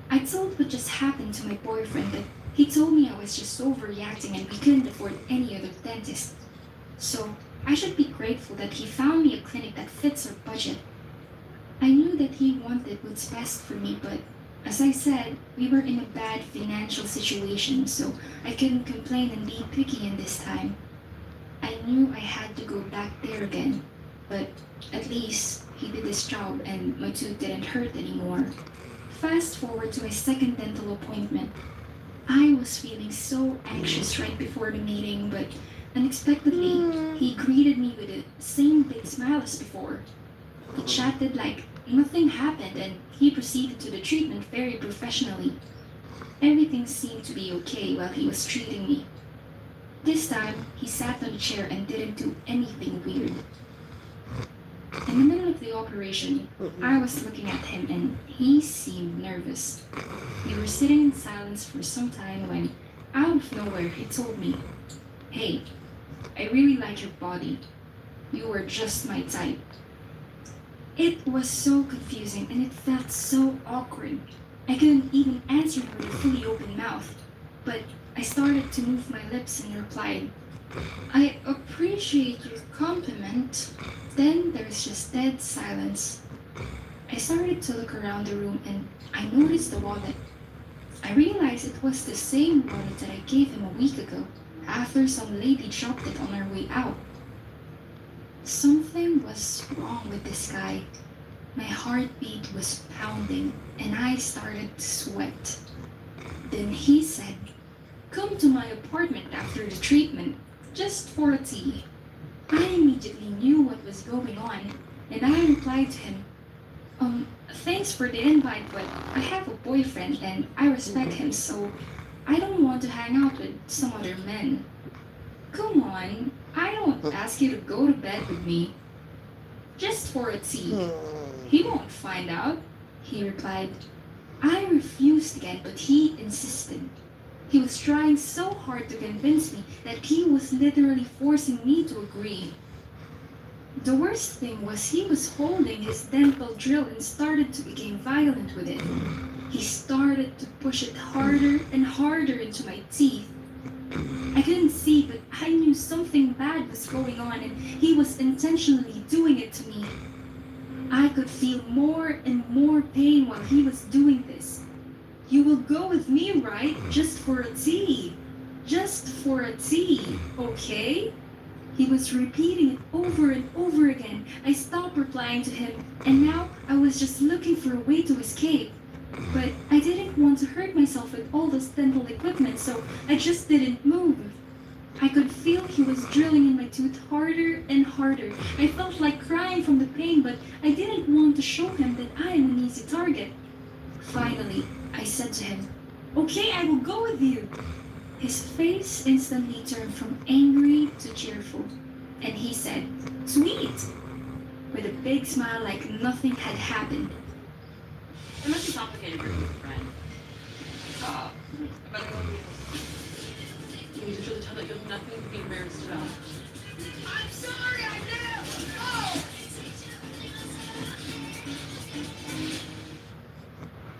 I told what just happened to my boyfriend, but he told me I was just overreacting and we couldn't afford any other dentist. So I should be grateful that he found me a clinic that fits our budget. I knew that he wanted what's best for me, but as I said, we were in a bad financial situation, so I couldn't complain and be picky in this time. I knew I had to go back there again, but at least he did his job and my tooth didn't hurt anymore. Fast forward to my second dental appointment. I was feeling so anxious right before the meeting, but unexpectedly, he greeted me with the same big smile as before. He chatted like nothing happened and he proceeded to the treatment very professionally. Everything seemed to be okay while he was treating me. This time, he sat on the chair and didn't do anything weird. In the middle of the operation, I was looking at him and he seemed nervous. We were sitting in silence for some time when, out of nowhere, he told me, "Hey, I really like your body. You were just my type." It was so confusing and it felt so awkward. I couldn't even answer with a fully open mouth, but I started to move my lips and replied, "I appreciate your compliment." Then there's just dead silence. I started to look around the room and I noticed the wallet. I realized it was the same wallet that I gave him a week ago. after some lady dropped it on her way out. Something was wrong with this guy. My heartbeat was pounding and I started to sweat. Then he said, "Come to my apartment after the treatment, just for a tea." I immediately knew what was going on and I replied to him, Thanks for the invite, but I have a boyfriend and I respect him, so I don't want to hang out with some other men." "Come on, I don't ask you to go to bed with me. Just for a tea. He won't find out," he replied. I refused again, but he insisted. He was trying so hard to convince me that he was literally forcing me to agree. The worst thing was he was holding his dental drill and started to become violent with it. He started to push it harder and harder into my teeth. I couldn't see, but I knew something bad was going on and he was intentionally doing it to me. I could feel more and more pain while he was doing this. "You will go with me, right? Just for a tea. Just for a tea, okay?" He was repeating it over and over again. I stopped replying to him, and now I was just looking for a way to escape. But I didn't want to hurt myself with all this dental equipment, so I just didn't move. I could feel he was drilling in my tooth harder and harder. I felt like crying from the pain, but I didn't want to show him that I am an easy target. Finally, I said to him, "Okay, I will go with you." His face instantly turned from angry to cheerful, and he said, "Sweet," with a big smile like nothing had happened. It must be complicated for you, friend. But you need to really tell that you have nothing to be embarrassed about. I'm sorry, I know! Oh!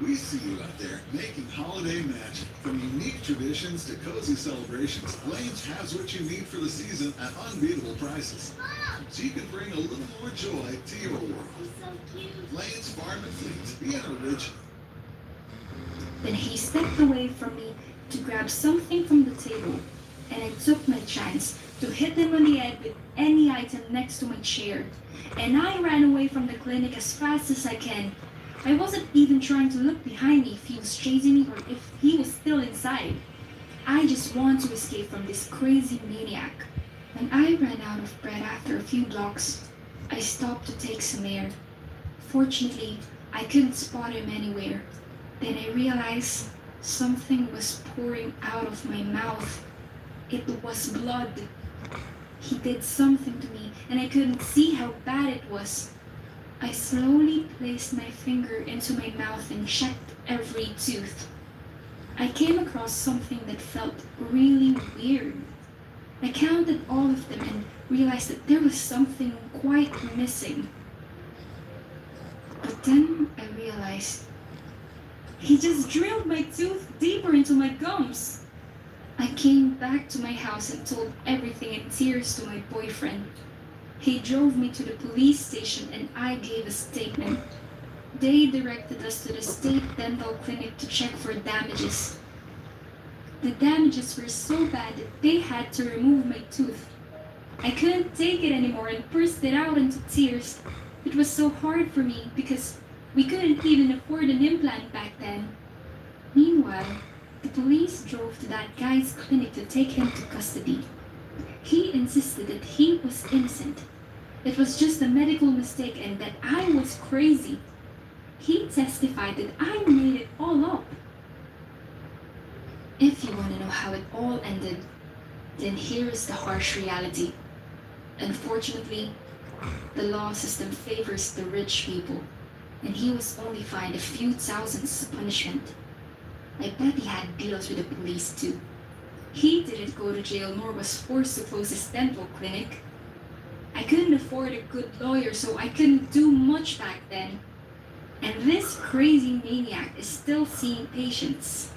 We see you out there making holiday magic. From unique traditions to cozy celebrations, Lane's has what you need for the season at unbeatable prices. So you can bring a little more joy to your world. So cute. Lane's Farm and Fleet, be an original. Then he stepped away from me to grab something from the table, and I took my chance to hit him on the head with any item next to my chair. And I ran away from the clinic as fast as I can. I wasn't even trying to look behind me if he was chasing me or if he was still inside. I just want to escape from this crazy maniac. When I ran out of breath after a few blocks, I stopped to take some air. Fortunately, I couldn't spot him anywhere. Then I realized something was pouring out of my mouth. It was blood. He did something to me, and I couldn't see how bad it was. I slowly placed my finger into my mouth and checked every tooth. I came across something that felt really weird. I counted all of them and realized that there was something quite missing. But then I realized he just drilled my tooth deeper into my gums. I came back to my house and told everything in tears to my boyfriend. He drove me to the police station and I gave a statement. They directed us to the state dental clinic to check for damages. The damages were so bad that they had to remove my tooth. I couldn't take it anymore and burst it out into tears. It was so hard for me because we couldn't even afford an implant back then. Meanwhile, the police drove to that guy's clinic to take him to custody. He insisted that he was innocent. It was just a medical mistake and that I was crazy. He testified that I made it all up. If you want to know how it all ended, then here is the harsh reality. Unfortunately, the law system favors the rich people, and he was only fined a few thousands as punishment. I bet he had deals with the police too. He didn't go to jail nor was forced to close his dental clinic. I couldn't afford a good lawyer, so I couldn't do much back then. And this crazy maniac is still seeing patients.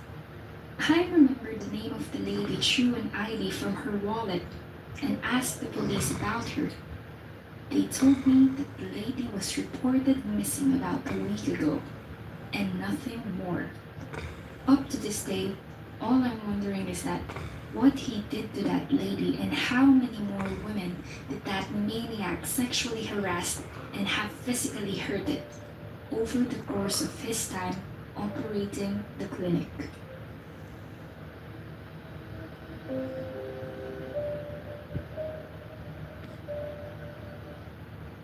I remembered the name of the lady drew an ID from her wallet and asked the police about her. They told me that the lady was reported missing about a week ago, and nothing more. Up to this day, all I'm wondering is that what he did to that lady and how many more women did that maniac sexually harass and have physically hurted over the course of his time operating the clinic.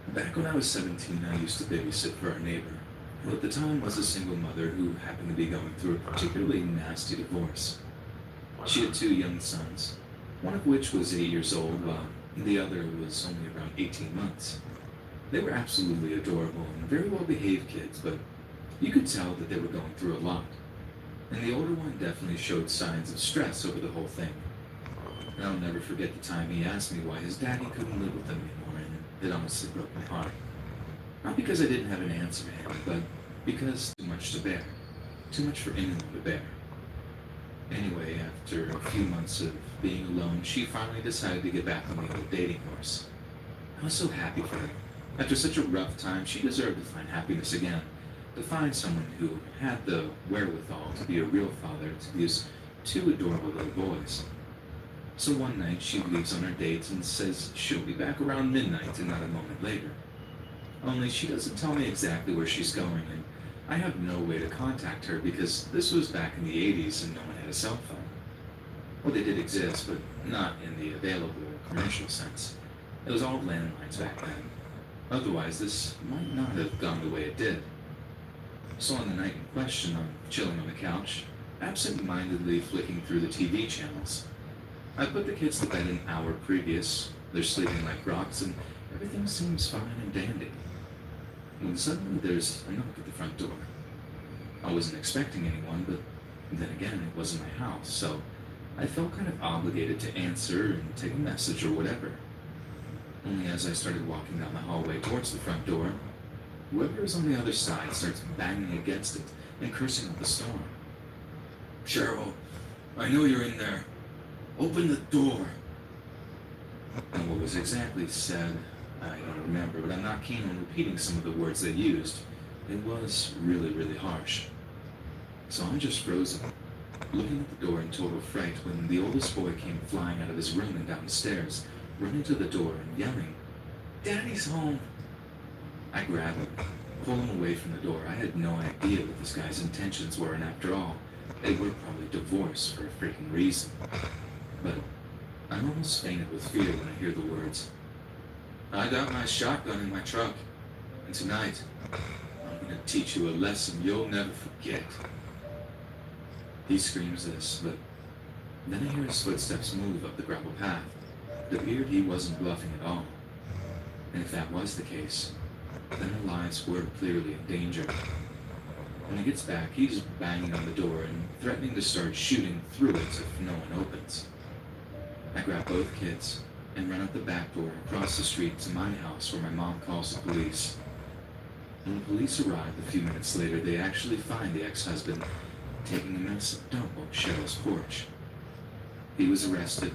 Back when I was 17, I used to babysit for our neighbor, who at the time was a single mother who happened to be going through a particularly nasty divorce. She had 2 young sons, one of which was 8 years old, while the other was only around 18 months. They were absolutely adorable and very well behaved kids, but you could tell that they were going through a lot. And the older one definitely showed signs of stress over the whole thing. And I'll never forget the time he asked me why his daddy couldn't live with them anymore, and it honestly broke my heart. Not because I didn't have an answer to him, but because too much to bear. Too much for anyone to bear. Anyway, after a few months of being alone, she finally decided to get back on the old dating horse. I was so happy for her. After such a rough time, she deserved to find happiness again. To find someone who had the wherewithal to be a real father to these 2 adorable little boys. So one night, she leaves on her dates and says she'll be back around midnight and not a moment later. Only she doesn't tell me exactly where she's going, and I have no way to contact her because this was back in the 80s and no one had a cell phone. Well, they did exist, but not in the available or commercial sense. It was all landlines back then. Otherwise, this might not have gone the way it did. So on the night in question, I'm chilling on the couch, absent-mindedly flicking through the TV channels. I put the kids to bed an hour previous. They're sleeping like rocks, and everything seems fine and dandy. When suddenly there's a knock at the front door. I wasn't expecting anyone, but then again, it wasn't my house, so I felt kind of obligated to answer and take a message or whatever. Only as I started walking down the hallway towards the front door, whoever is on the other side starts banging against it and cursing up the storm. "Cheryl, I know you're in there. Open the door." And what was exactly said, I don't remember, but I'm not keen on repeating some of the words they used. It was really, really harsh. So I'm just frozen, looking at the door in total fright when the oldest boy came flying out of his room and down the stairs, running to the door and yelling, "Daddy's home!" I grab him, pull him away from the door. I had no idea what this guy's intentions were, and after all, they were probably divorced for a freaking reason. But I'm almost fainted with fear when I hear the words, "I got my shotgun in my truck, and tonight, I'm gonna teach you a lesson you'll never forget." He screams this, but then I hear his footsteps move up the gravel path. It appeared he wasn't bluffing at all. And if that was the case, then our lives were clearly in danger. When he gets back, he's banging on the door and threatening to start shooting through it if no one opens. I grab both kids and run out the back door across the street to my house where my mom calls the police. When the police arrive a few minutes later, they actually find the ex-husband taking a massive dump on Cheryl's porch. He was arrested,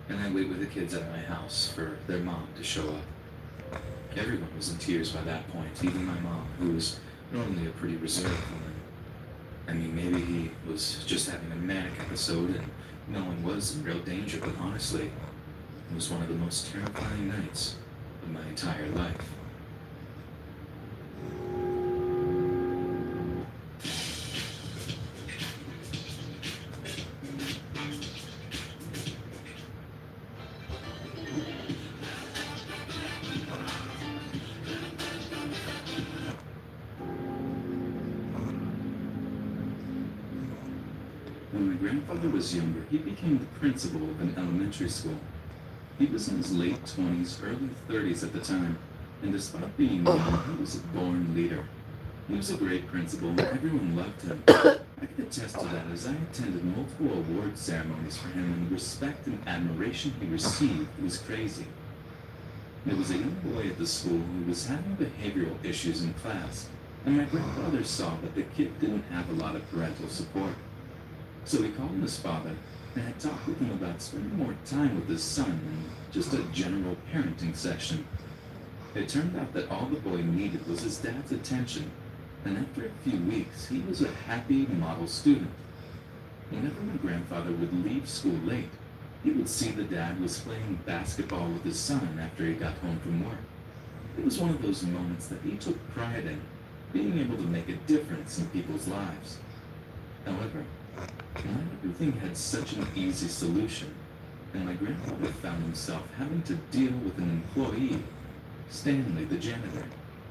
and I wait with the kids at my house for their mom to show up. Everyone was in tears by that point, even my mom, who was normally a pretty reserved woman. I mean, maybe he was just having a manic episode and no one was in real danger, but honestly, it was one of the most terrifying nights of my entire life. When my grandfather was younger, he became the principal of an elementary school. He was in his late 20s, early 30s at the time, and despite being young, he was a born leader. He was a great principal, and everyone loved him. I can attest to that as I attended multiple award ceremonies for him, and the respect and admiration he received was crazy. There was a young boy at the school who was having behavioral issues in class, and my grandfather saw that the kid didn't have a lot of parental support. So he called his father and had talked with him about spending more time with his son and just a general parenting session. It turned out that all the boy needed was his dad's attention, and after a few weeks, he was a happy model student. Whenever my grandfather would leave school late, he would see the dad was playing basketball with his son after he got home from work. It was one of those moments that he took pride in, being able to make a difference in people's lives. However, not everything had such an easy solution, and my grandfather found himself having to deal with an employee, Stanley the janitor,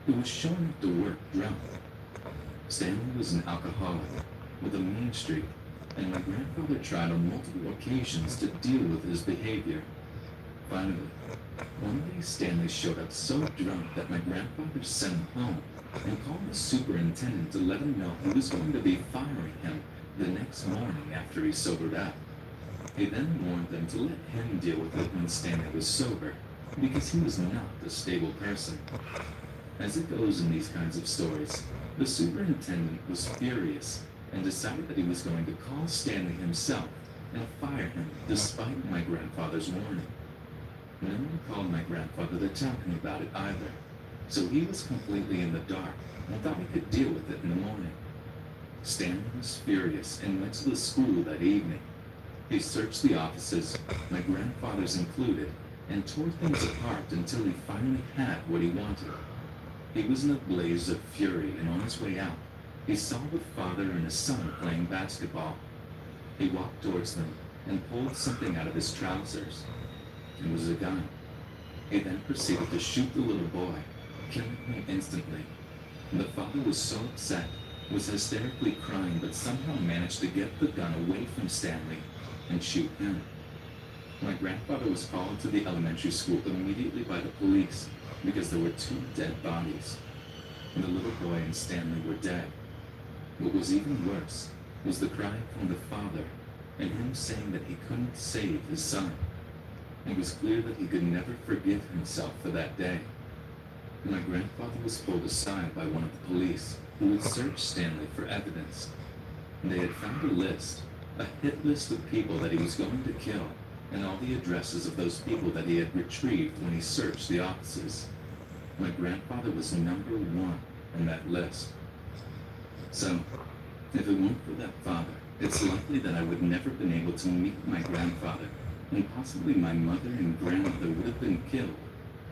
who was showing up to work drunk. Stanley was an alcoholic with a mean streak, and my grandfather tried on multiple occasions to deal with his behavior. Finally, one day Stanley showed up so drunk that my grandfather sent him home and called the superintendent to let him know he was going to be firing him the next morning after he sobered up. He then warned them to let him deal with it when Stanley was sober, because he was not a stable person. As it goes in these kinds of stories, the superintendent was furious and decided that he was going to call Stanley himself and fire him despite my grandfather's warning. No one called my grandfather to tell him about it either, so he was completely in the dark and thought he could deal with it in the morning. Stanley was furious and went to the school that evening. He searched the offices, my grandfather's included, and tore things apart until he finally had what he wanted. He was in a blaze of fury, and on his way out, he saw the father and his son playing basketball. He walked towards them and pulled something out of his trousers. It was a gun. He then proceeded to shoot the little boy, killing him instantly. The father was so upset, was hysterically crying, but somehow managed to get the gun away from Stanley and shoot him. My grandfather was called to the elementary school immediately by the police because there were 2 dead bodies. The little boy and Stanley were dead. What was even worse was the cry from the father and him saying that he couldn't save his son. It was clear that he could never forgive himself for that day. My grandfather was pulled aside by one of the police who had searched Stanley for evidence. They had found a list, a hit list of people that he was going to kill, and all the addresses of those people that he had retrieved when he searched the offices. My grandfather was number 1 on that list. So, if it weren't for that father, it's likely that I would never have been able to meet my grandfather, and possibly my mother and grandmother would have been killed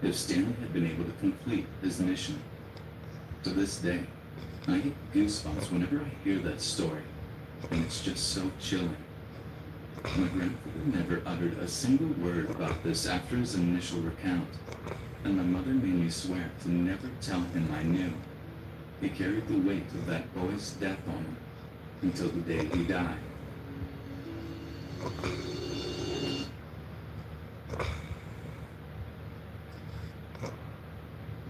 if Stanley had been able to complete his mission. To this day, I get goosebumps whenever I hear that story, and it's just so chilling. My grandfather never uttered a single word about this after his initial recount, and my mother made me swear to never tell him I knew. He carried the weight of that boy's death on him until the day he died.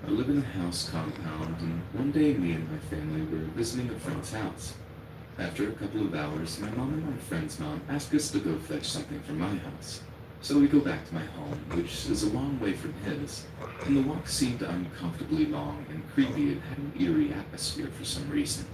I live in a house compound, and one day me and my family were visiting a friend's house. After a couple of hours, my mom and my friend's mom asked us to go fetch something from my house. So we go back to my home, which is a long way from his, and the walk seemed uncomfortably long and creepy and had an eerie atmosphere for some reason.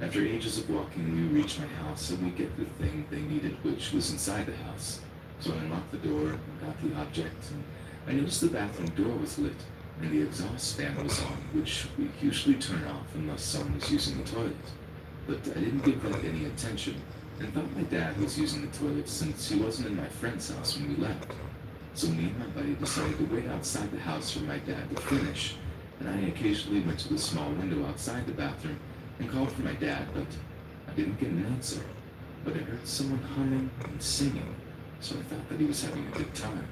After ages of walking, we reach my house and we get the thing they needed, which was inside the house. So I unlocked the door and got the object, and I noticed the bathroom door was lit and the exhaust fan was on, which we usually turn off unless someone is using the toilet. But I didn't give that any attention and thought my dad was using the toilet since he wasn't in my friend's house when we left. So me and my buddy decided to wait outside the house for my dad to finish, and I occasionally went to the small window outside the bathroom and called for my dad, but I didn't get an answer. But I heard someone humming and singing, so I thought that he was having a good time.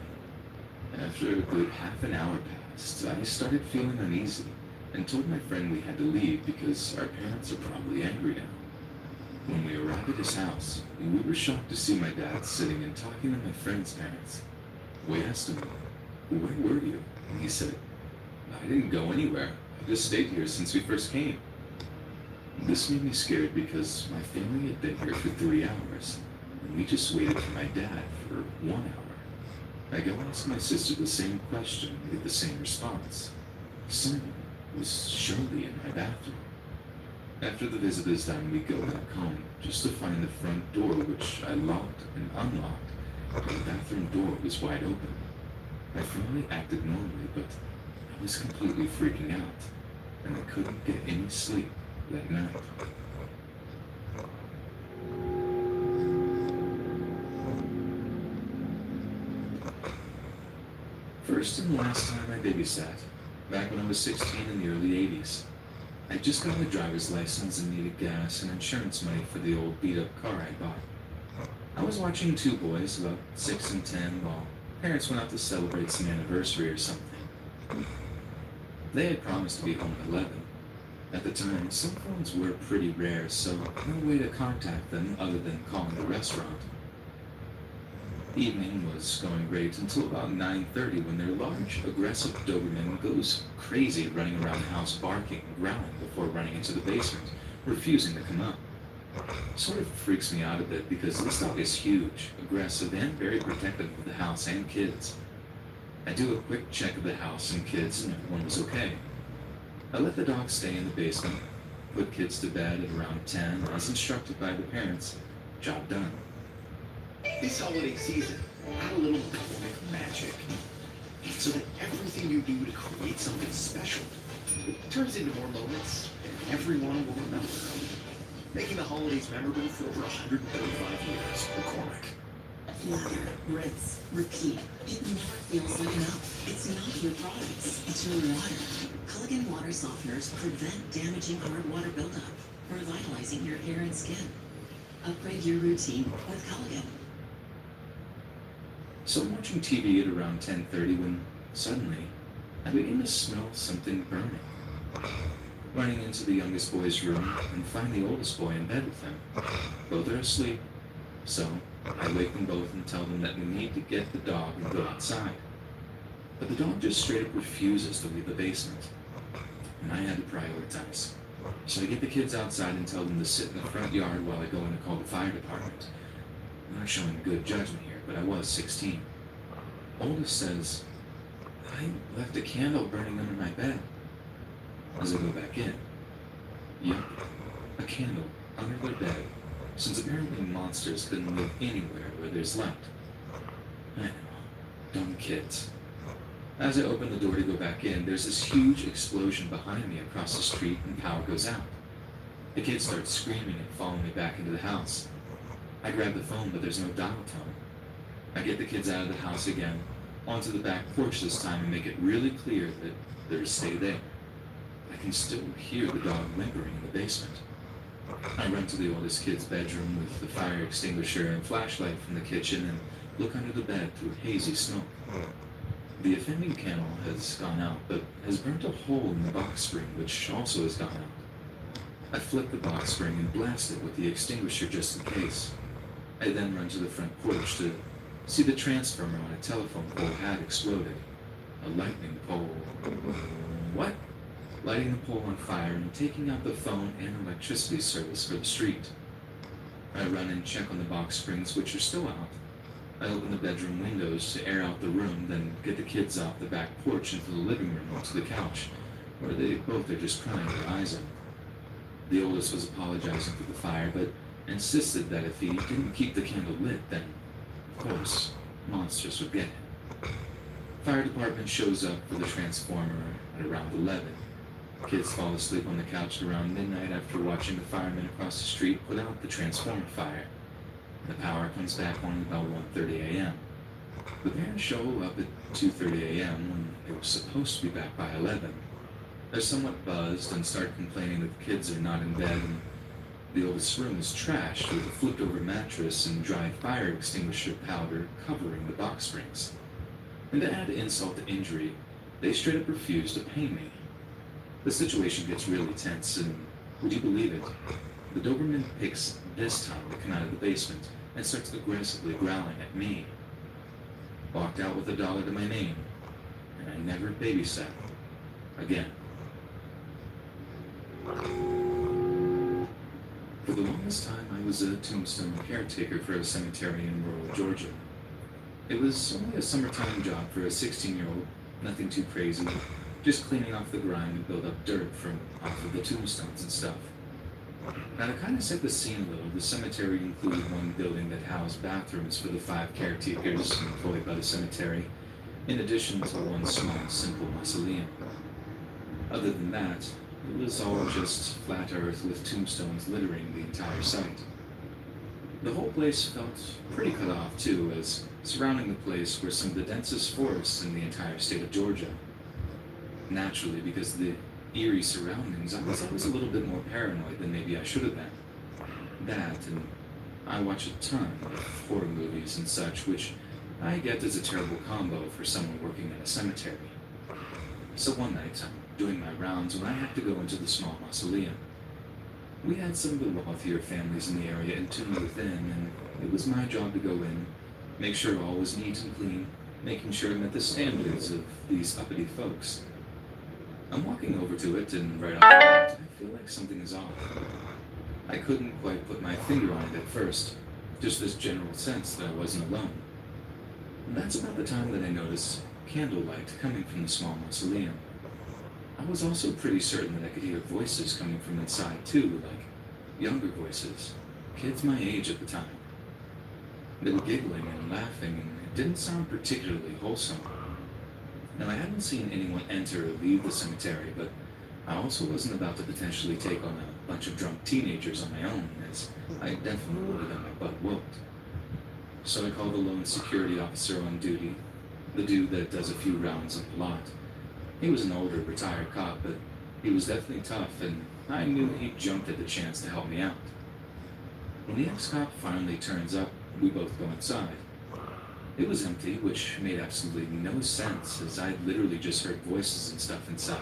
After a good half an hour passed, I started feeling uneasy and told my friend we had to leave because our parents are probably angry now. When we arrived at his house, we were shocked to see my dad sitting and talking to my friend's parents. We asked him, "Where were you?" And he said, "I didn't go anywhere. I just stayed here since we first came." This made me scared because my family had been here for 3 hours, and we just waited for my dad for 1 hour. I go ask my sister the same question and get the same response. Someone was surely in my bathroom. After the visit is done, we go back home just to find the front door, which I locked and unlocked, but the bathroom door was wide open. My family acted normally, but I was completely freaking out, and I couldn't get any sleep that night. First and last time I babysat, back when I was 16 in the early 80s. I just got my driver's license and needed gas and insurance money for the old beat-up car I bought. I was watching two boys, about 6 and 10, while parents went out to celebrate some anniversary or something. They had promised to be home at 11. At the time, cell phones were pretty rare, so no way to contact them other than calling the restaurant. The evening was going great until about 9:30 when their large, aggressive Doberman goes crazy running around the house barking and growling before running into the basement, refusing to come up. Sort of freaks me out a bit because this dog is huge, aggressive, and very protective of the house and kids. I do a quick check of the house and kids and everyone was okay. I let the dog stay in the basement, put kids to bed at around 10 as instructed by the parents. Job done. This holiday season, add a little magic so that everything you do to create something special turns into more moments that everyone will remember. Making the holidays memorable for over 135 years. McCormick. Lather, rinse, repeat. It never feels like enough. It's not your products, it's your water. Culligan water softeners prevent damaging hard water buildup, revitalizing your hair and skin. Upgrade your routine with Culligan. So I'm watching TV at around 10:30 when suddenly I begin to smell something burning. Running into the youngest boy's room and find the oldest boy in bed with him. Both are asleep, so I wake them both and tell them that we need to get the dog and go outside. But the dog just straight up refuses to leave the basement. And I had to prioritize. So I get the kids outside and tell them to sit in the front yard while I go in to call the fire department. I'm not showing good judgment here, but I was 16. Oldest says, I left a candle burning under my bed. As I go back in, yep, a candle under their bed, since apparently monsters couldn't live anywhere where there's light. I know, dumb kids. As I open the door to go back in, there's this huge explosion behind me across the street and power goes out. The kids start screaming and following me back into the house. I grab the phone, but there's no dial tone. I get the kids out of the house again, onto the back porch this time, and make it really clear that they're to stay there. I can still hear the dog whimpering in the basement. I run to the oldest kid's bedroom with the fire extinguisher and flashlight from the kitchen and look under the bed through hazy smoke. The offending candle has gone out, but has burnt a hole in the box spring, which also has gone out. I flip the box spring and blast it with the extinguisher just in case. I then run to the front porch to see the transformer on a telephone pole had exploded. A lightning pole. What? Lighting the pole on fire and taking out the phone and electricity service for the street. I run and check on the box springs, which are still out. I open the bedroom windows to air out the room, then get the kids off the back porch into the living room onto the couch, where they both are just crying their eyes out. The oldest was apologizing for the fire, but insisted that if he didn't keep the candle lit, then, of course, monsters would get him. Fire department shows up for the transformer at around 11. Kids fall asleep on the couch around midnight after watching the firemen across the street put out the transformer fire. The power comes back on about 1:30 a.m. The parents show up at 2:30 a.m. when they were supposed to be back by 11. They're somewhat buzzed and start complaining that the kids are not in bed and the oldest room is trashed with a flipped over mattress and dry fire extinguisher powder covering the box springs. And to add insult to injury, they straight up refuse to pay me. The situation gets really tense, and would you believe it? The Doberman picks this time to come out of the basement and starts aggressively growling at me. Walked out with $1 to my name, and I never babysat again. For the longest time, I was a tombstone caretaker for a cemetery in rural Georgia. It was only a summertime job for a 16-year-old, nothing too crazy, just cleaning off the grime and build up dirt from off of the tombstones and stuff. Now, to kind of set the scene a little, the cemetery included one building that housed bathrooms for the 5 caretakers employed by the cemetery, in addition to one small, simple mausoleum. Other than that, it was all just flat earth with tombstones littering the entire site. The whole place felt pretty cut off, too, as surrounding the place were some of the densest forests in the entire state of Georgia. Naturally, because of the eerie surroundings, I was always a little bit more paranoid than maybe I should have been. That, and I watch a ton of horror movies and such, which I get is a terrible combo for someone working at a cemetery. So one night, I'm doing my rounds when I had to go into the small mausoleum. We had some of the wealthier families in the area entombed within, and it was my job to go in, make sure all was neat and clean, making sure it met the standards of these uppity folks. I'm walking over to it, and right off the bat, I feel like something is off. I couldn't quite put my finger on it at first, just this general sense that I wasn't alone. And that's about the time that I noticed candlelight coming from the small mausoleum. I was also pretty certain that I could hear voices coming from inside too, like younger voices, kids my age at the time. They were giggling and laughing, and it didn't sound particularly wholesome. Now, I hadn't seen anyone enter or leave the cemetery, but I also wasn't about to potentially take on a bunch of drunk teenagers on my own, as I definitely would have got my butt whooped. So I called a lone security officer on duty, the dude that does a few rounds on the lot. He was an older, retired cop, but he was definitely tough, and I knew he jumped at the chance to help me out. When the ex-cop finally turns up, we both go inside. It was empty, which made absolutely no sense, as I'd literally just heard voices and stuff inside.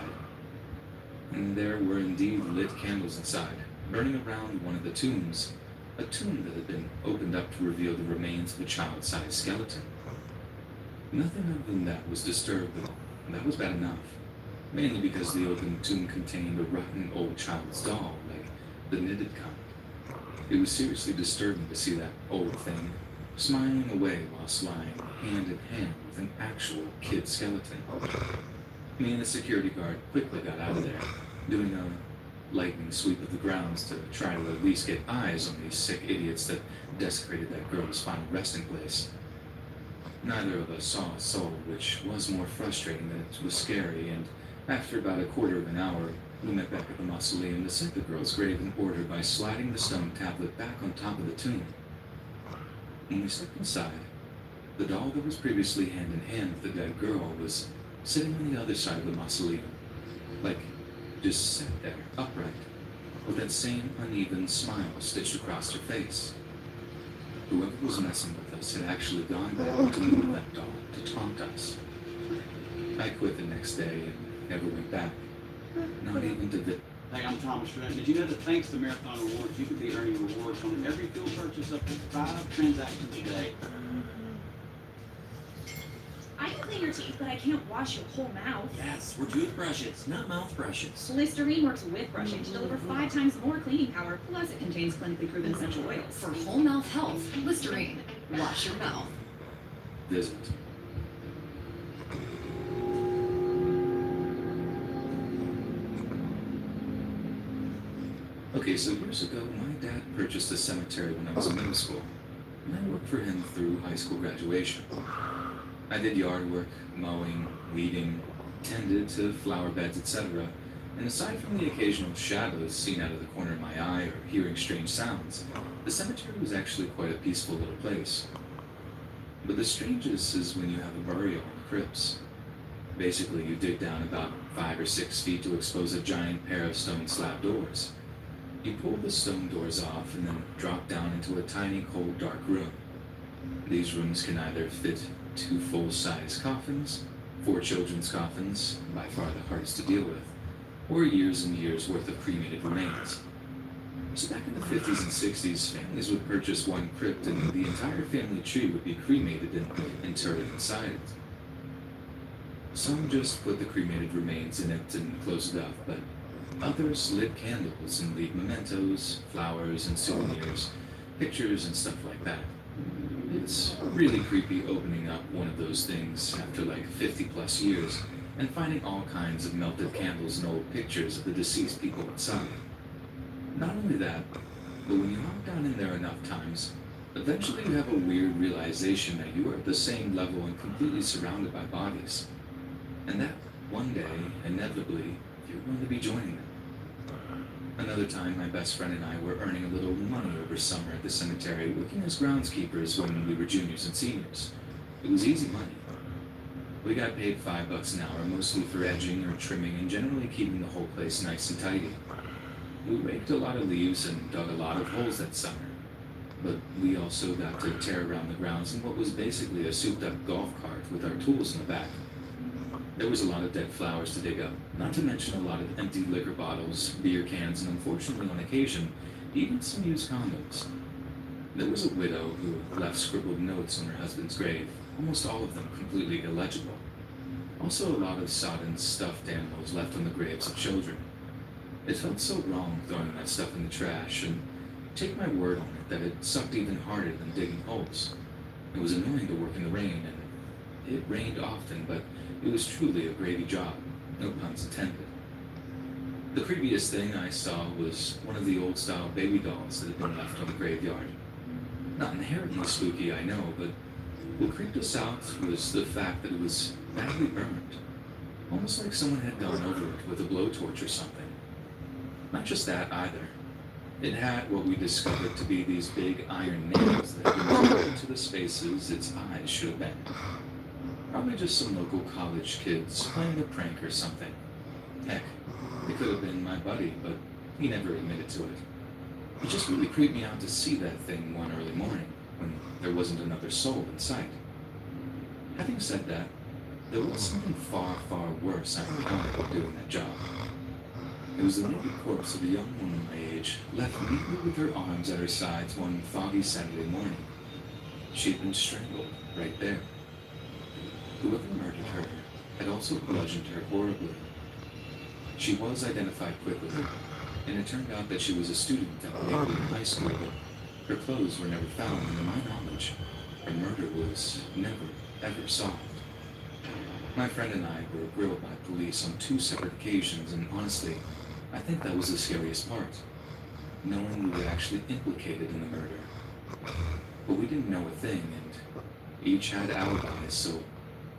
And there were indeed lit candles inside, burning around one of the tombs, a tomb that had been opened up to reveal the remains of a child-sized skeleton. Nothing other than that was disturbed, but that was bad enough, mainly because the open tomb contained a rotten old child's doll, like the knitted kind. It was seriously disturbing to see that old thing smiling away whilst lying hand in hand with an actual kid skeleton. Me and the security guard quickly got out of there, doing a lightning sweep of the grounds to try to at least get eyes on these sick idiots that desecrated that girl's final resting place. Neither of us saw a soul, which was more frustrating than it was scary, and after about a quarter of an hour, we met back at the mausoleum to set the girl's grave in order by sliding the stone tablet back on top of the tomb. When we stepped inside, the doll that was previously hand in hand with the dead girl was sitting on the other side of the mausoleum, like just sat there, upright, with that same uneven smile stitched across her face. Whoever was messing with us had actually gone back to move that doll to taunt us. I quit the next day and never went back, not even to the... Hey, I'm Thomas Trent. Did you know that thanks to Marathon Rewards, you could be earning rewards on every fuel purchase up to 5 transactions a day? I can clean your teeth, but I can't wash your whole mouth. Yes, we're toothbrushes, not mouth brushes. Listerine works with brushing to deliver 5 times more cleaning power, plus it contains clinically proven essential oils. For whole mouth health, Listerine. Wash your mouth. visit. Okay, so years ago, my dad purchased a cemetery when I was in middle school, and I worked for him through high school graduation. I did yard work, mowing, weeding, tended to flower beds, etc. And aside from the occasional shadows seen out of the corner of my eye or hearing strange sounds, the cemetery was actually quite a peaceful little place. But the strangest is when you have a burial in the crypts. Basically, you dig down about 5 or 6 feet to expose a giant pair of stone slab doors. You pull the stone doors off and then drop down into a tiny, cold, dark room. These rooms can either fit 2 full-size coffins, 4 children's coffins, by far the hardest to deal with, or years and years worth of cremated remains. So back in the 50s and 60s, families would purchase one crypt and the entire family tree would be cremated and interred inside it. Some just put the cremated remains in it and closed it up, but others lit candles and leave mementos, flowers and souvenirs, pictures and stuff like that. It's really creepy opening up one of those things after like 50 plus years and finding all kinds of melted candles and old pictures of the deceased people inside. Not only that, but when you hop down in there enough times, eventually you have a weird realization that you are at the same level and completely surrounded by bodies. And that one day, inevitably, you're going to be joining them. Another time, my best friend and I were earning a little money over summer at the cemetery, working as groundskeepers when we were juniors and seniors. It was easy money. We got paid $5 an hour, mostly for edging or trimming and generally keeping the whole place nice and tidy. We raked a lot of leaves and dug a lot of holes that summer. But we also got to tear around the grounds in what was basically a souped-up golf cart with our tools in the back. There was a lot of dead flowers to dig up, not to mention a lot of empty liquor bottles, beer cans, and unfortunately on occasion, even some used condoms. There was a widow who left scribbled notes on her husband's grave, almost all of them completely illegible. Also a lot of sodden stuffed animals left on the graves of children. It felt so wrong throwing that stuff in the trash, and take my word on it that it sucked even harder than digging holes. It was annoying to work in the rain, and it rained often, but it was truly a gravy job, no puns intended. The creepiest thing I saw was one of the old-style baby dolls that had been left on the graveyard. Not inherently spooky, I know, but what creeped us out was the fact that it was badly burned, almost like someone had gone over it with a blowtorch or something. Not just that either. It had what we discovered to be these big iron nails that had been drilled into the spaces its eyes should have been. Probably just some local college kids playing a prank or something. Heck, it could have been my buddy, but he never admitted to it. It just really creeped me out to see that thing one early morning, when there wasn't another soul in sight. Having said that, there was something far, far worse I encountered while doing that job. It was the naked corpse of a young woman my age, left neatly with her arms at her sides one foggy Saturday morning. She had been strangled right there. Whoever murdered her had also bludgeoned her horribly. She was identified quickly, and it turned out that she was a student at Lakewood High School, but her clothes were never found, and to my knowledge, her murder was never, ever solved. My friend and I were grilled by police on 2 separate occasions, and honestly, I think that was the scariest part, knowing we were actually implicated in the murder. But we didn't know a thing, and each had alibis, so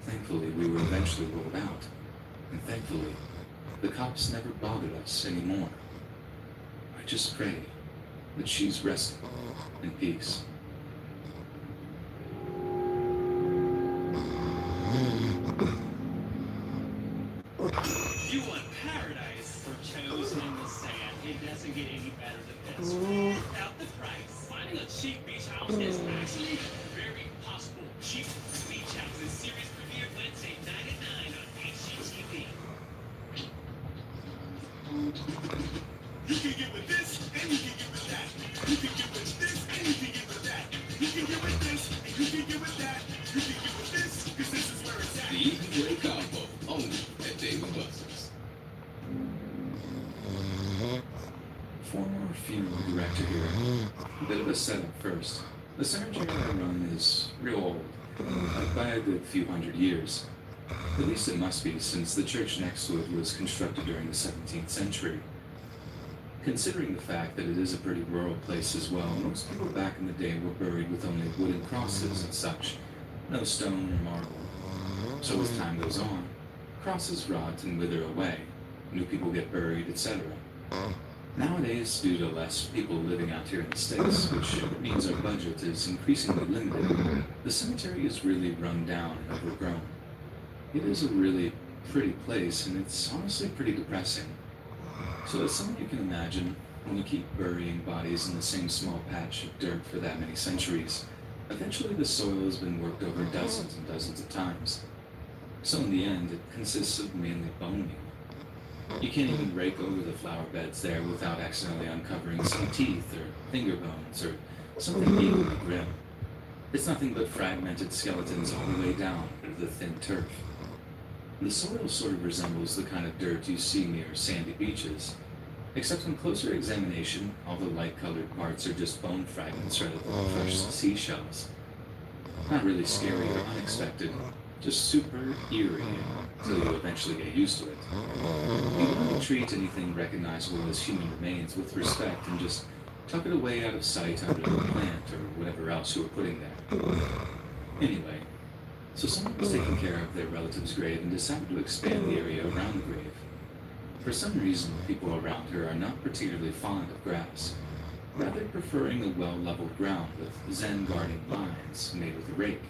thankfully we were eventually rolled out. And thankfully, the cops never bothered us anymore. I just pray that she's resting in peace. You want paradise for toes in the sand. It doesn't get any better than this. Without the price. Finding a cheap beach house is actually very possible. Cheap beach houses series premiere Wednesday night at 9 on HGTV. You can get with this, and you can get with that. You can get with this, and you can get with that. You can get with this, and you can get with that. You can get with this, because this is where it's at. The Easy Way Combo, only at Dave & Buster's. Former funeral director here. A bit of a setup first. The cemetery I run is real old, like by a good few hundred years. At least it must be, since the church next to it was constructed during the 17th century. Considering the fact that it is a pretty rural place as well, most people back in the day were buried with only wooden crosses and such, no stone or marble. So as time goes on, crosses rot and wither away, new people get buried, etc. Nowadays, due to less people living out here in the States, which means our budget is increasingly limited, the cemetery is really run down and overgrown. It is a really pretty place, and it's honestly pretty depressing. So as someone you can imagine, when you keep burying bodies in the same small patch of dirt for that many centuries, eventually the soil has been worked over dozens and dozens of times. So in the end, it consists of mainly bone meal. You can't even rake over the flower beds there without accidentally uncovering some teeth or finger bones or something equally grim. It's nothing but fragmented skeletons all the way down into the thin turf. The soil sort of resembles the kind of dirt you see near sandy beaches, except on closer examination, all the light-colored parts are just bone fragments rather than crushed seashells. Not really scary or unexpected, just super eerie until you eventually get used to it. You don't treat anything recognizable as human remains with respect and just tuck it away out of sight under a plant or whatever else you were putting there. Anyway, so someone was taking care of their relative's grave and decided to expand the area around the grave. For some reason, people around her are not particularly fond of grass, rather preferring a well-leveled ground with Zen garden lines made with a rake.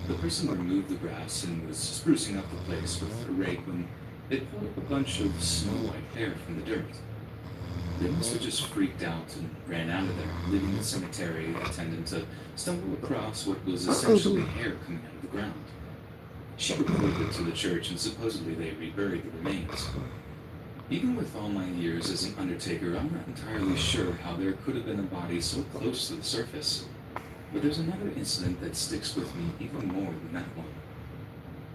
The person removed the grass and was sprucing up the place with a rake when they pulled up a bunch of snow-white hair from the dirt. They must have just freaked out and ran out of there, leaving the cemetery attendant to stumble across what was essentially hair coming out of the ground. She reported it to the church, and supposedly they reburied the remains. Even with all my years as an undertaker, I'm not entirely sure how there could have been a body so close to the surface. But there's another incident that sticks with me even more than that one.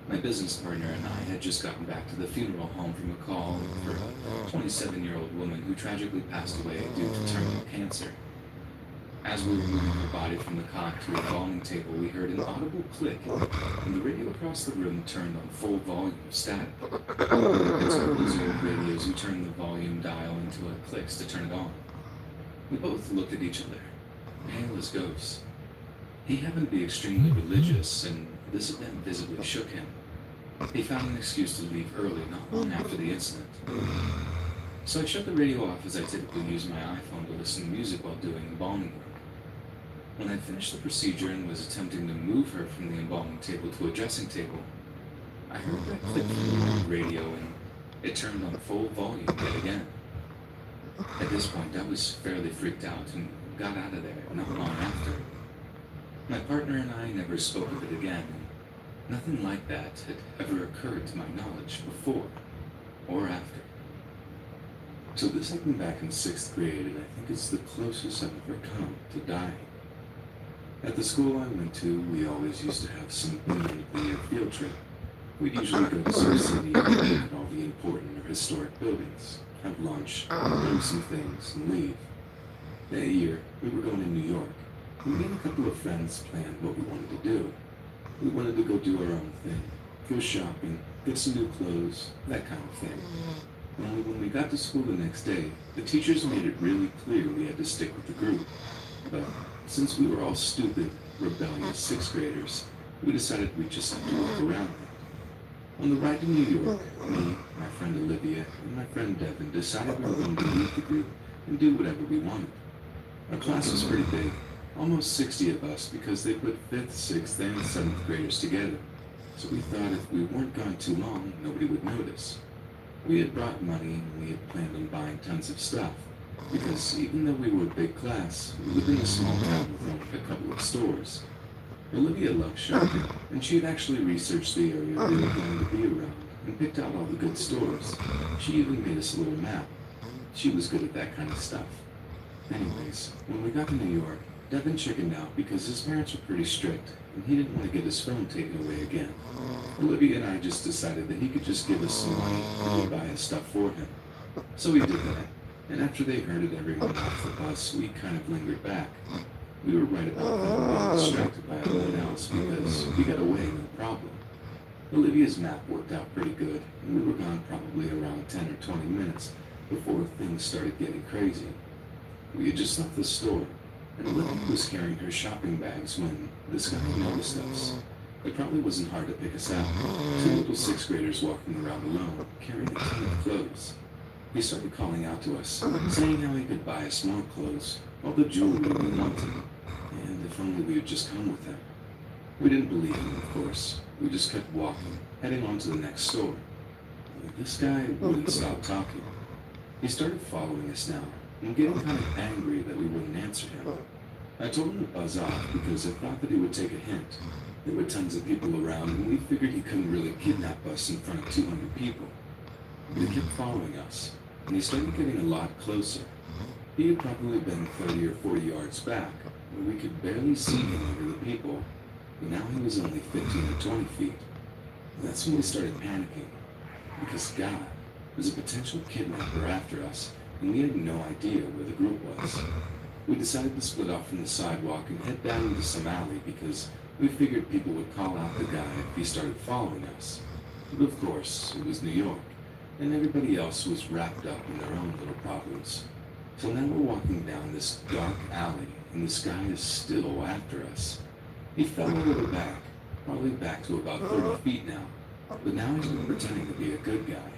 My business partner and I had just gotten back to the funeral home from a call for a 27-year-old woman who tragically passed away due to terminal cancer. As we were moving her body from the cot to a embalming table, we heard an audible click, and the radio across the room turned on full volume of static. It's one of those old radios you turn the volume dial into a clicks to turn it on. We both looked at each other, pale as ghosts. He happened to be extremely religious, and this event visibly shook him. He found an excuse to leave early, not long after the incident. So I shut the radio off, as I typically use my iPhone to listen to music while doing embalming work. When I finished the procedure and was attempting to move her from the embalming table to a dressing table, I heard that click from the radio, and it turned on full volume yet again. At this point, I was fairly freaked out and got out of there not long after. My partner and I never spoke of it again, and nothing like that had ever occurred to my knowledge before or after. So this happened back in 6th grade, and I think it's the closest I've ever come to dying. At the school I went to, we always used to have some end-of-the-year field trip. We'd usually go to some city and look at all the important or historic buildings, have lunch, learn some things, and leave. That year, we were going to New York. Me and a couple of friends planned what we wanted to do. We wanted to go do our own thing, go shopping, get some new clothes, that kind of thing. Only when we got to school the next day, the teachers made it really clear we had to stick with the group. But since we were all stupid, rebellious 6th graders, we decided we'd just have to walk around it. On the ride to New York, me, my friend Olivia, and my friend Devin decided we were going to leave the group and do whatever we wanted. Our class was pretty big, almost 60 of us, because they put 5th, 6th, and 7th graders together. So we thought if we weren't gone too long, nobody would notice. We had brought money, and we had planned on buying tons of stuff, because even though we were a big class, we lived in a small town with only a couple of stores. Olivia loved shopping, and she had actually researched the area we were going to be around and picked out all the good stores. She even made us a little map. She was good at that kind of stuff. Anyways, when we got to New York, Devin chickened out because his parents were pretty strict, and he didn't want to get his phone taken away again. Olivia and I just decided that he could just give us some money and we'd buy his stuff for him. So we did that, and after they herded everyone off the bus, we kind of lingered back. We were right about being distracted by everyone else because we got away no problem. Olivia's map worked out pretty good, and we were gone probably around 10 or 20 minutes before things started getting crazy. We had just left the store, and Olivia was carrying her shopping bags when this guy noticed us. It probably wasn't hard to pick us out. Two little 6th graders walking around alone, carrying a ton of clothes. He started calling out to us, saying how he could buy us more clothes, all the jewelry we wanted, and if only we would just come with him. We didn't believe him, of course. We just kept walking, heading on to the next store. This guy wouldn't stop talking. He started following us now, and getting kind of angry that we wouldn't answer him. I told him to buzz off because I thought that he would take a hint. There were tons of people around, and we figured he couldn't really kidnap us in front of 200 people. But he kept following us, and he started getting a lot closer. He had probably been 30 or 40 yards back, where we could barely see him under the people, but now he was only 15 or 20 feet. That's when we started panicking, because God was a potential kidnapper after us, and we had no idea where the group was. We decided to split off from the sidewalk and head down into some alley because we figured people would call out the guy if he started following us. But of course, it was New York, and everybody else was wrapped up in their own little problems. So now we're walking down this dark alley, and this guy is still after us. He fell a little back, probably back to about 30 feet now, but now he's been pretending to be a good guy.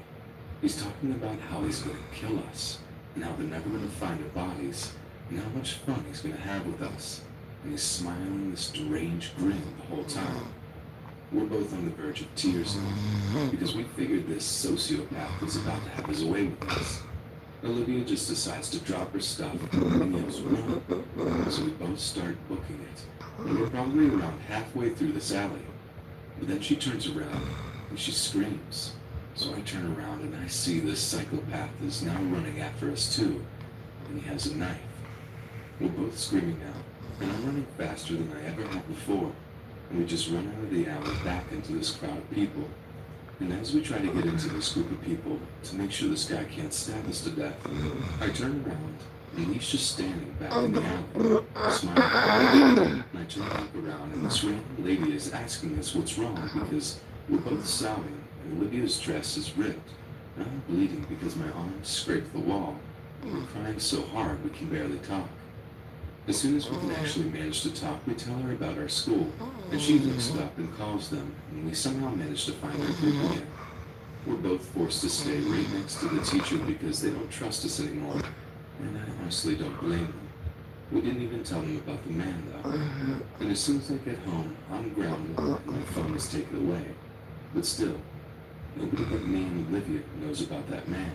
He's talking about how he's going to kill us, and how they're never going to find our bodies, and how much fun he's going to have with us. And he's smiling this deranged grin the whole time. We're both on the verge of tears now, because we figured this sociopath was about to have his way with us. Olivia just decides to drop her stuff and yells run, so we both start booking it. And we're probably around halfway through this alley. But then she turns around and she screams. So I turn around and I see this psychopath is now running after us too, and he has a knife. We're both screaming now, and I'm running faster than I ever have before, and we just run out of the alley back into this crowd of people. And as we try to get into this group of people to make sure this guy can't stab us to death, I turn around and he's just standing back in the alley, smiling. And I turn back around and this random lady is asking us what's wrong because we're both sobbing and Olivia's dress is ripped. And I'm bleeding because my arms scrape the wall. And we're crying so hard we can barely talk. As soon as we can actually manage to talk, we tell her about our school, and she looks up and calls them, and we somehow manage to find our group again. We're both forced to stay right next to the teacher because they don't trust us anymore, and I honestly don't blame them. We didn't even tell them about the man, though. And as soon as I get home, I'm grounded, and my phone is taken away. But still, nobody but me and Olivia knows about that man.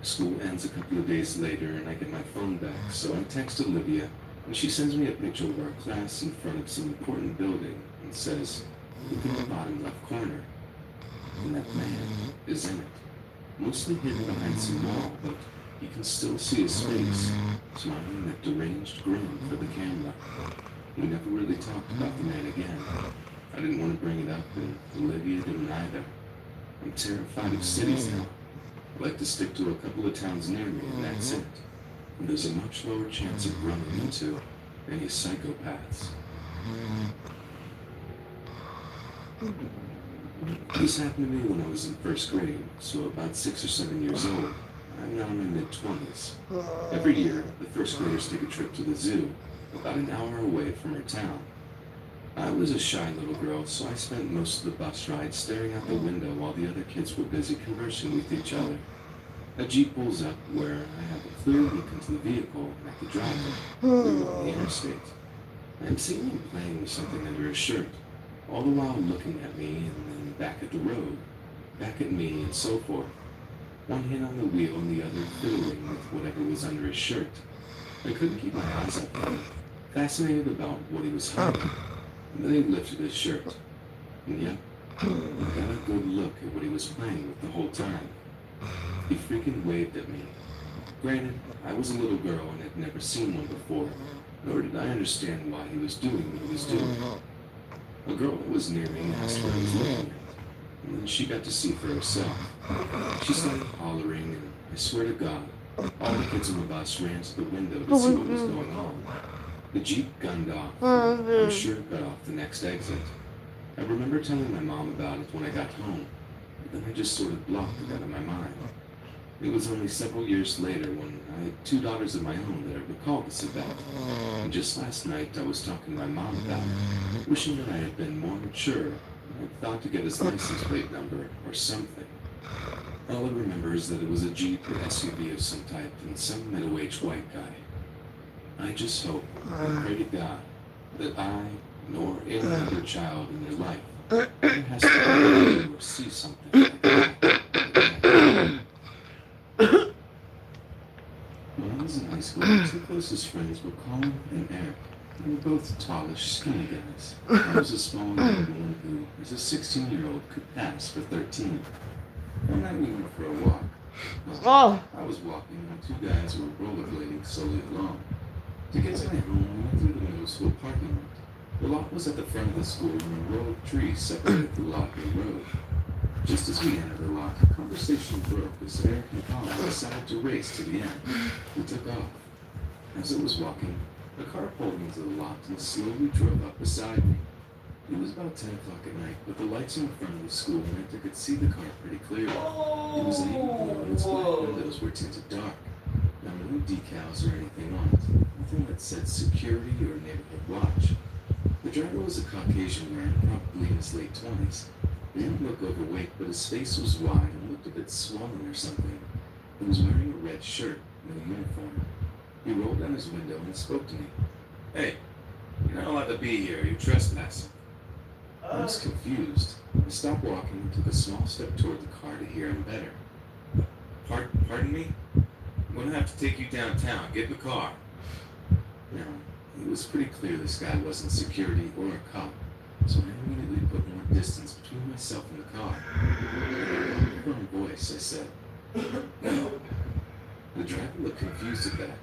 School ends a couple of days later and I get my phone back, so I text Olivia and she sends me a picture of our class in front of some important building and says, look in the bottom left corner. And that man is in it, mostly hidden behind some wall, but you can still see his face, smiling that deranged grin for the camera. We never really talked about the man again. I didn't want to bring it up and Olivia didn't either. I'm terrified of cities now. I like to stick to a couple of towns near me, and that's it. And there's a much lower chance of running into any psychopaths. This happened to me when I was in first grade, so about 6 or 7 years old. I'm now in my mid-20s. Every year, the first graders take a trip to the zoo, about an hour away from our town. I was a shy little girl, so I spent most of the bus ride staring out the window while the other kids were busy conversing with each other. A Jeep pulls up where I have a clear look into the vehicle and at the driver. We were on the interstate. I'm seeing him playing with something under his shirt, all the while looking at me and then back at the road, back at me and so forth. One hand on the wheel and the other fiddling with whatever was under his shirt. I couldn't keep my eyes up on him, fascinated about what he was hiding. And then he lifted his shirt. And yep, I got a good look at what he was playing with the whole time. He freaking waved at me. Granted, I was a little girl and had never seen one before, nor did I understand why he was doing what he was doing. A girl that was near me asked what I was looking at, and then she got to see for herself. She started hollering, and I swear to God, all the kids on the bus ran to the window to see what was going on. The Jeep gunned off, and I'm sure it got off the next exit. I remember telling my mom about it when I got home, but then I just sort of blocked it out of my mind. It was only several years later when I had 2 daughters of my own that I recalled this event. And just last night I was talking to my mom about it, wishing that I had been more mature and had thought to get his license plate number or something. All I remember is that it was a Jeep or SUV of some type and some middle-aged white guy. I just hope and pray to God that I, nor any other child in their life, ever has to hear or see something like that. When I was in high school, my 2 closest friends were Colin and Eric. They were both tallish, skinny guys. I was a small young woman who, as a 16-year-old, could pass for 13. One night we went for a walk. Well, I was walking and 2 guys were rollerblading slowly along. To get to my home, we went through the middle school parking lot. The lot was at the front of the school and a row of trees separated the lot and the road. Just as we entered the lot, the conversation broke as Eric and Colin decided to race to the end. We took off. As I was walking, a car pulled into the lot and slowly drove up beside me. It was about 10 o'clock at night, but the lights in front of the school meant I could see the car pretty clearly. It was navy blue and its black windows were tinted dark. Now, no decals or anything on it, nothing that said security or neighborhood watch. The driver was a Caucasian man, probably in his late 20s. He didn't look overweight, but his face was wide and looked a bit swollen or something. He was wearing a red shirt and a uniform. He rolled down his window and spoke to me. Hey, you're not allowed to be here. You're trespassing. I was confused. I stopped walking and took a small step toward the car to hear him better. Pardon me? I'm gonna have to take you downtown. Get in the car. Now, it was pretty clear this guy wasn't security or a cop, so I immediately put more distance between myself and the car. In a firm voice, I said, No. The driver looked confused at that.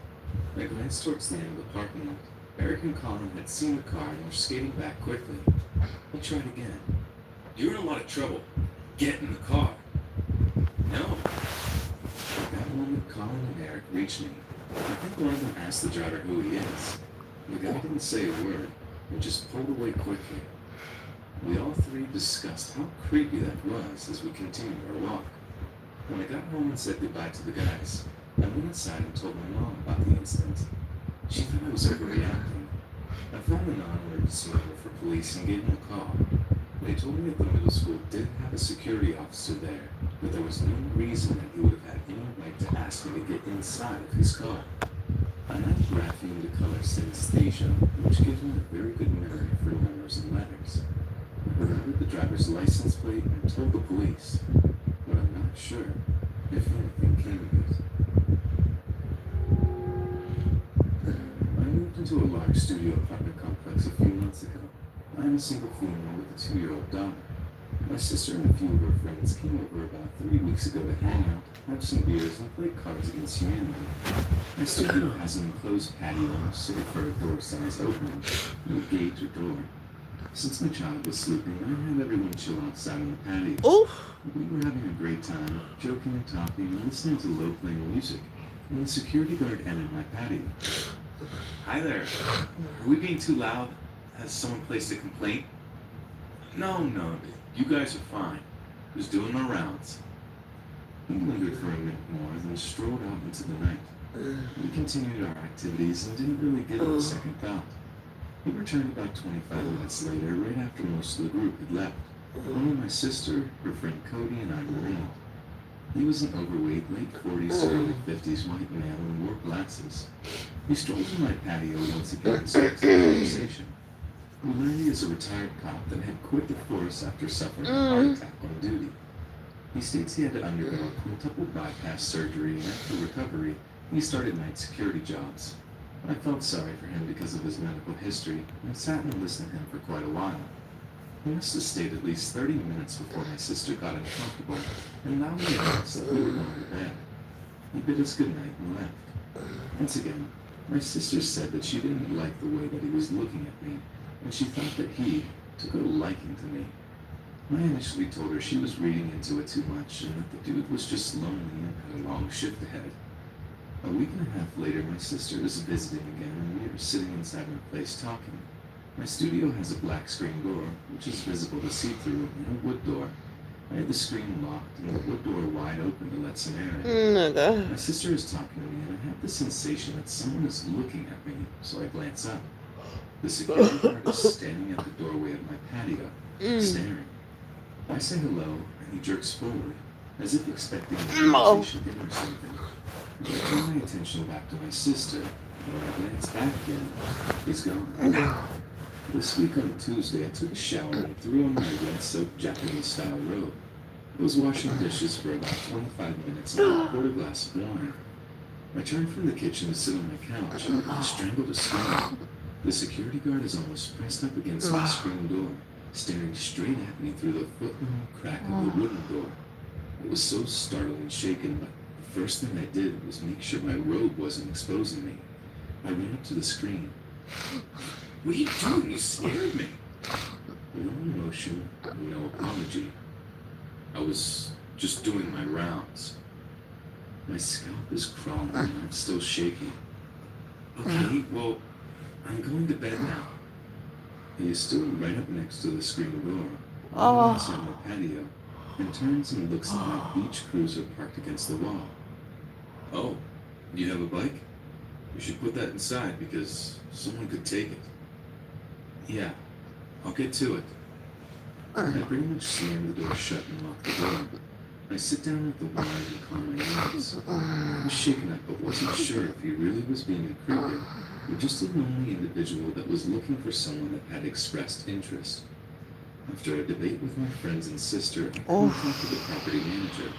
I glanced towards the end of the parking lot. Eric and Colin had seen the car and were skating back quickly. I tried again. You're in a lot of trouble. Get in the car. No. At that moment, Colin and Eric reached me. I think one of them asked the driver who he is. The guy didn't say a word, but just pulled away quickly. We all three discussed how creepy that was as we continued our walk. When I got home and said goodbye to the guys, I went inside and told my mom about the incident. She thought I was overreacting. I found an non-emergency number for police and gave them a call. They told me that the middle school did have a security officer there, but there was no reason that he would have had any right to ask me to get inside of his car. I have grapheme to color synesthesia, which gives me a very good memory for numbers and letters. I remembered the driver's license plate and told the police, but I'm not sure if anything came of it. I moved into a large studio apartment complex a few months ago. I am a single female with a 2-year-old daughter. My sister and a few of her friends came over about 3 weeks ago to hang out, have some beers, and play cards against humanity. My studio has an enclosed patio, save for a door-sized opening, no gate or door. Since my child was sleeping, I had everyone chill outside on the patio. Oof. We were having a great time, joking and talking, and listening to low-playing music, when the security guard entered my patio. Hi there. Are we being too loud? Has someone placed a complaint? No. You guys are fine. Just doing my rounds. We lingered for a minute more, then strolled out into the night. We continued our activities and didn't really give it a second thought. We returned about 25 minutes later, right after most of the group had left. Only my sister, her friend Cody, and I remained. He was an overweight, late 40s to early 50s white male and wore glasses. He strolled to my patio once again and started a conversation. We learned he is a retired cop that had quit the force after suffering a heart attack on duty. He states he had to undergo a quintuple bypass surgery, and after recovery, he started night security jobs. I felt sorry for him because of his medical history, and sat and listened to him for quite a while. He must have stayed at least 30 minutes before my sister got uncomfortable, and loudly announced that we were going to bed. He bid us good night and left. Once again, my sister said that she didn't like the way that he was looking at me, and she thought that he took a liking to me. I initially told her she was reading into it too much, and that the dude was just lonely and had a long shift ahead. A week and a half later, my sister was visiting again, and we were sitting inside my place talking. My studio has a black screen door, which is visible to see through, and a wood door. I had the screen locked and the wood door wide open to let some air in. My sister is talking to me, and I have the sensation that someone is looking at me, so I glance up. The security guard is standing at the doorway of my patio, staring. I say hello, and he jerks forward, as if expecting a conversation or something. I turn my attention back to my sister, and when I glance back again, he's gone. This week on Tuesday, I took a shower and threw on my red soaked Japanese-style robe. I was washing dishes for about 25 minutes and I poured a glass of wine. I turned from the kitchen to sit on my couch and I strangled a scream. The security guard is almost pressed up against my screen door, staring straight at me through the foot-long crack of the wooden door. I was so startled and shaken, but the first thing I did was make sure my robe wasn't exposing me. I ran up to the screen. What are you doing? You scared me. No emotion, no apology. I was just doing my rounds. My scalp is crawling and I'm still shaking. Okay, well, I'm going to bed now. He is still right up next to the screen door, inside my patio, and turns and looks at my beach cruiser parked against the wall. Oh, you have a bike? You should put that inside because someone could take it. Yeah, I'll get to it. I pretty much slammed the door shut and locked the door. I sit down at the wine and calm my nerves. I was shaken up but wasn't sure if he really was being a creeper or just a lonely individual that was looking for someone that had expressed interest. After a debate with my friends and sister, I contacted the property manager.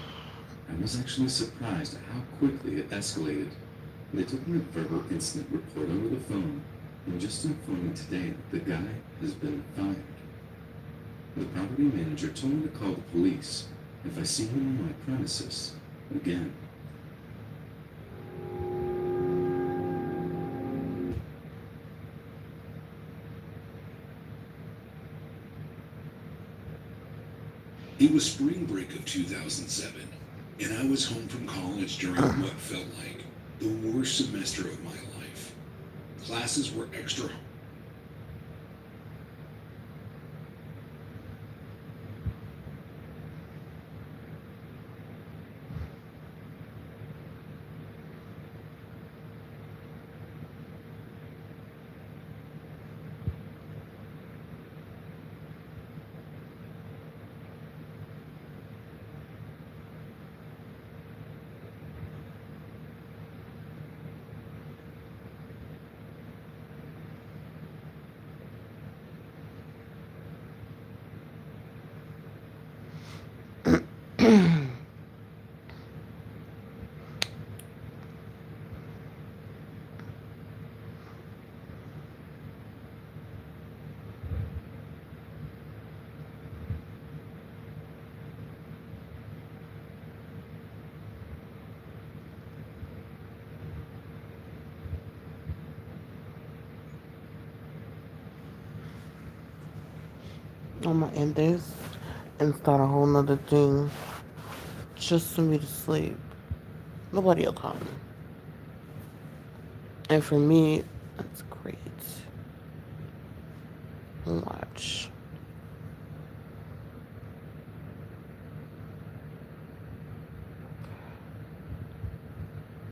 I was actually surprised at how quickly it escalated. They took me a verbal incident report over the phone and just informed me today that the guy has been fired. The property manager told me to call the police if I see him on my premises again. It was spring break of 2007, and I was home from college during what felt like the worst semester of my life. Classes were extra. I'm gonna end this and start a whole nother thing just for me to sleep. Nobody will call me. And for me, that's great. Watch.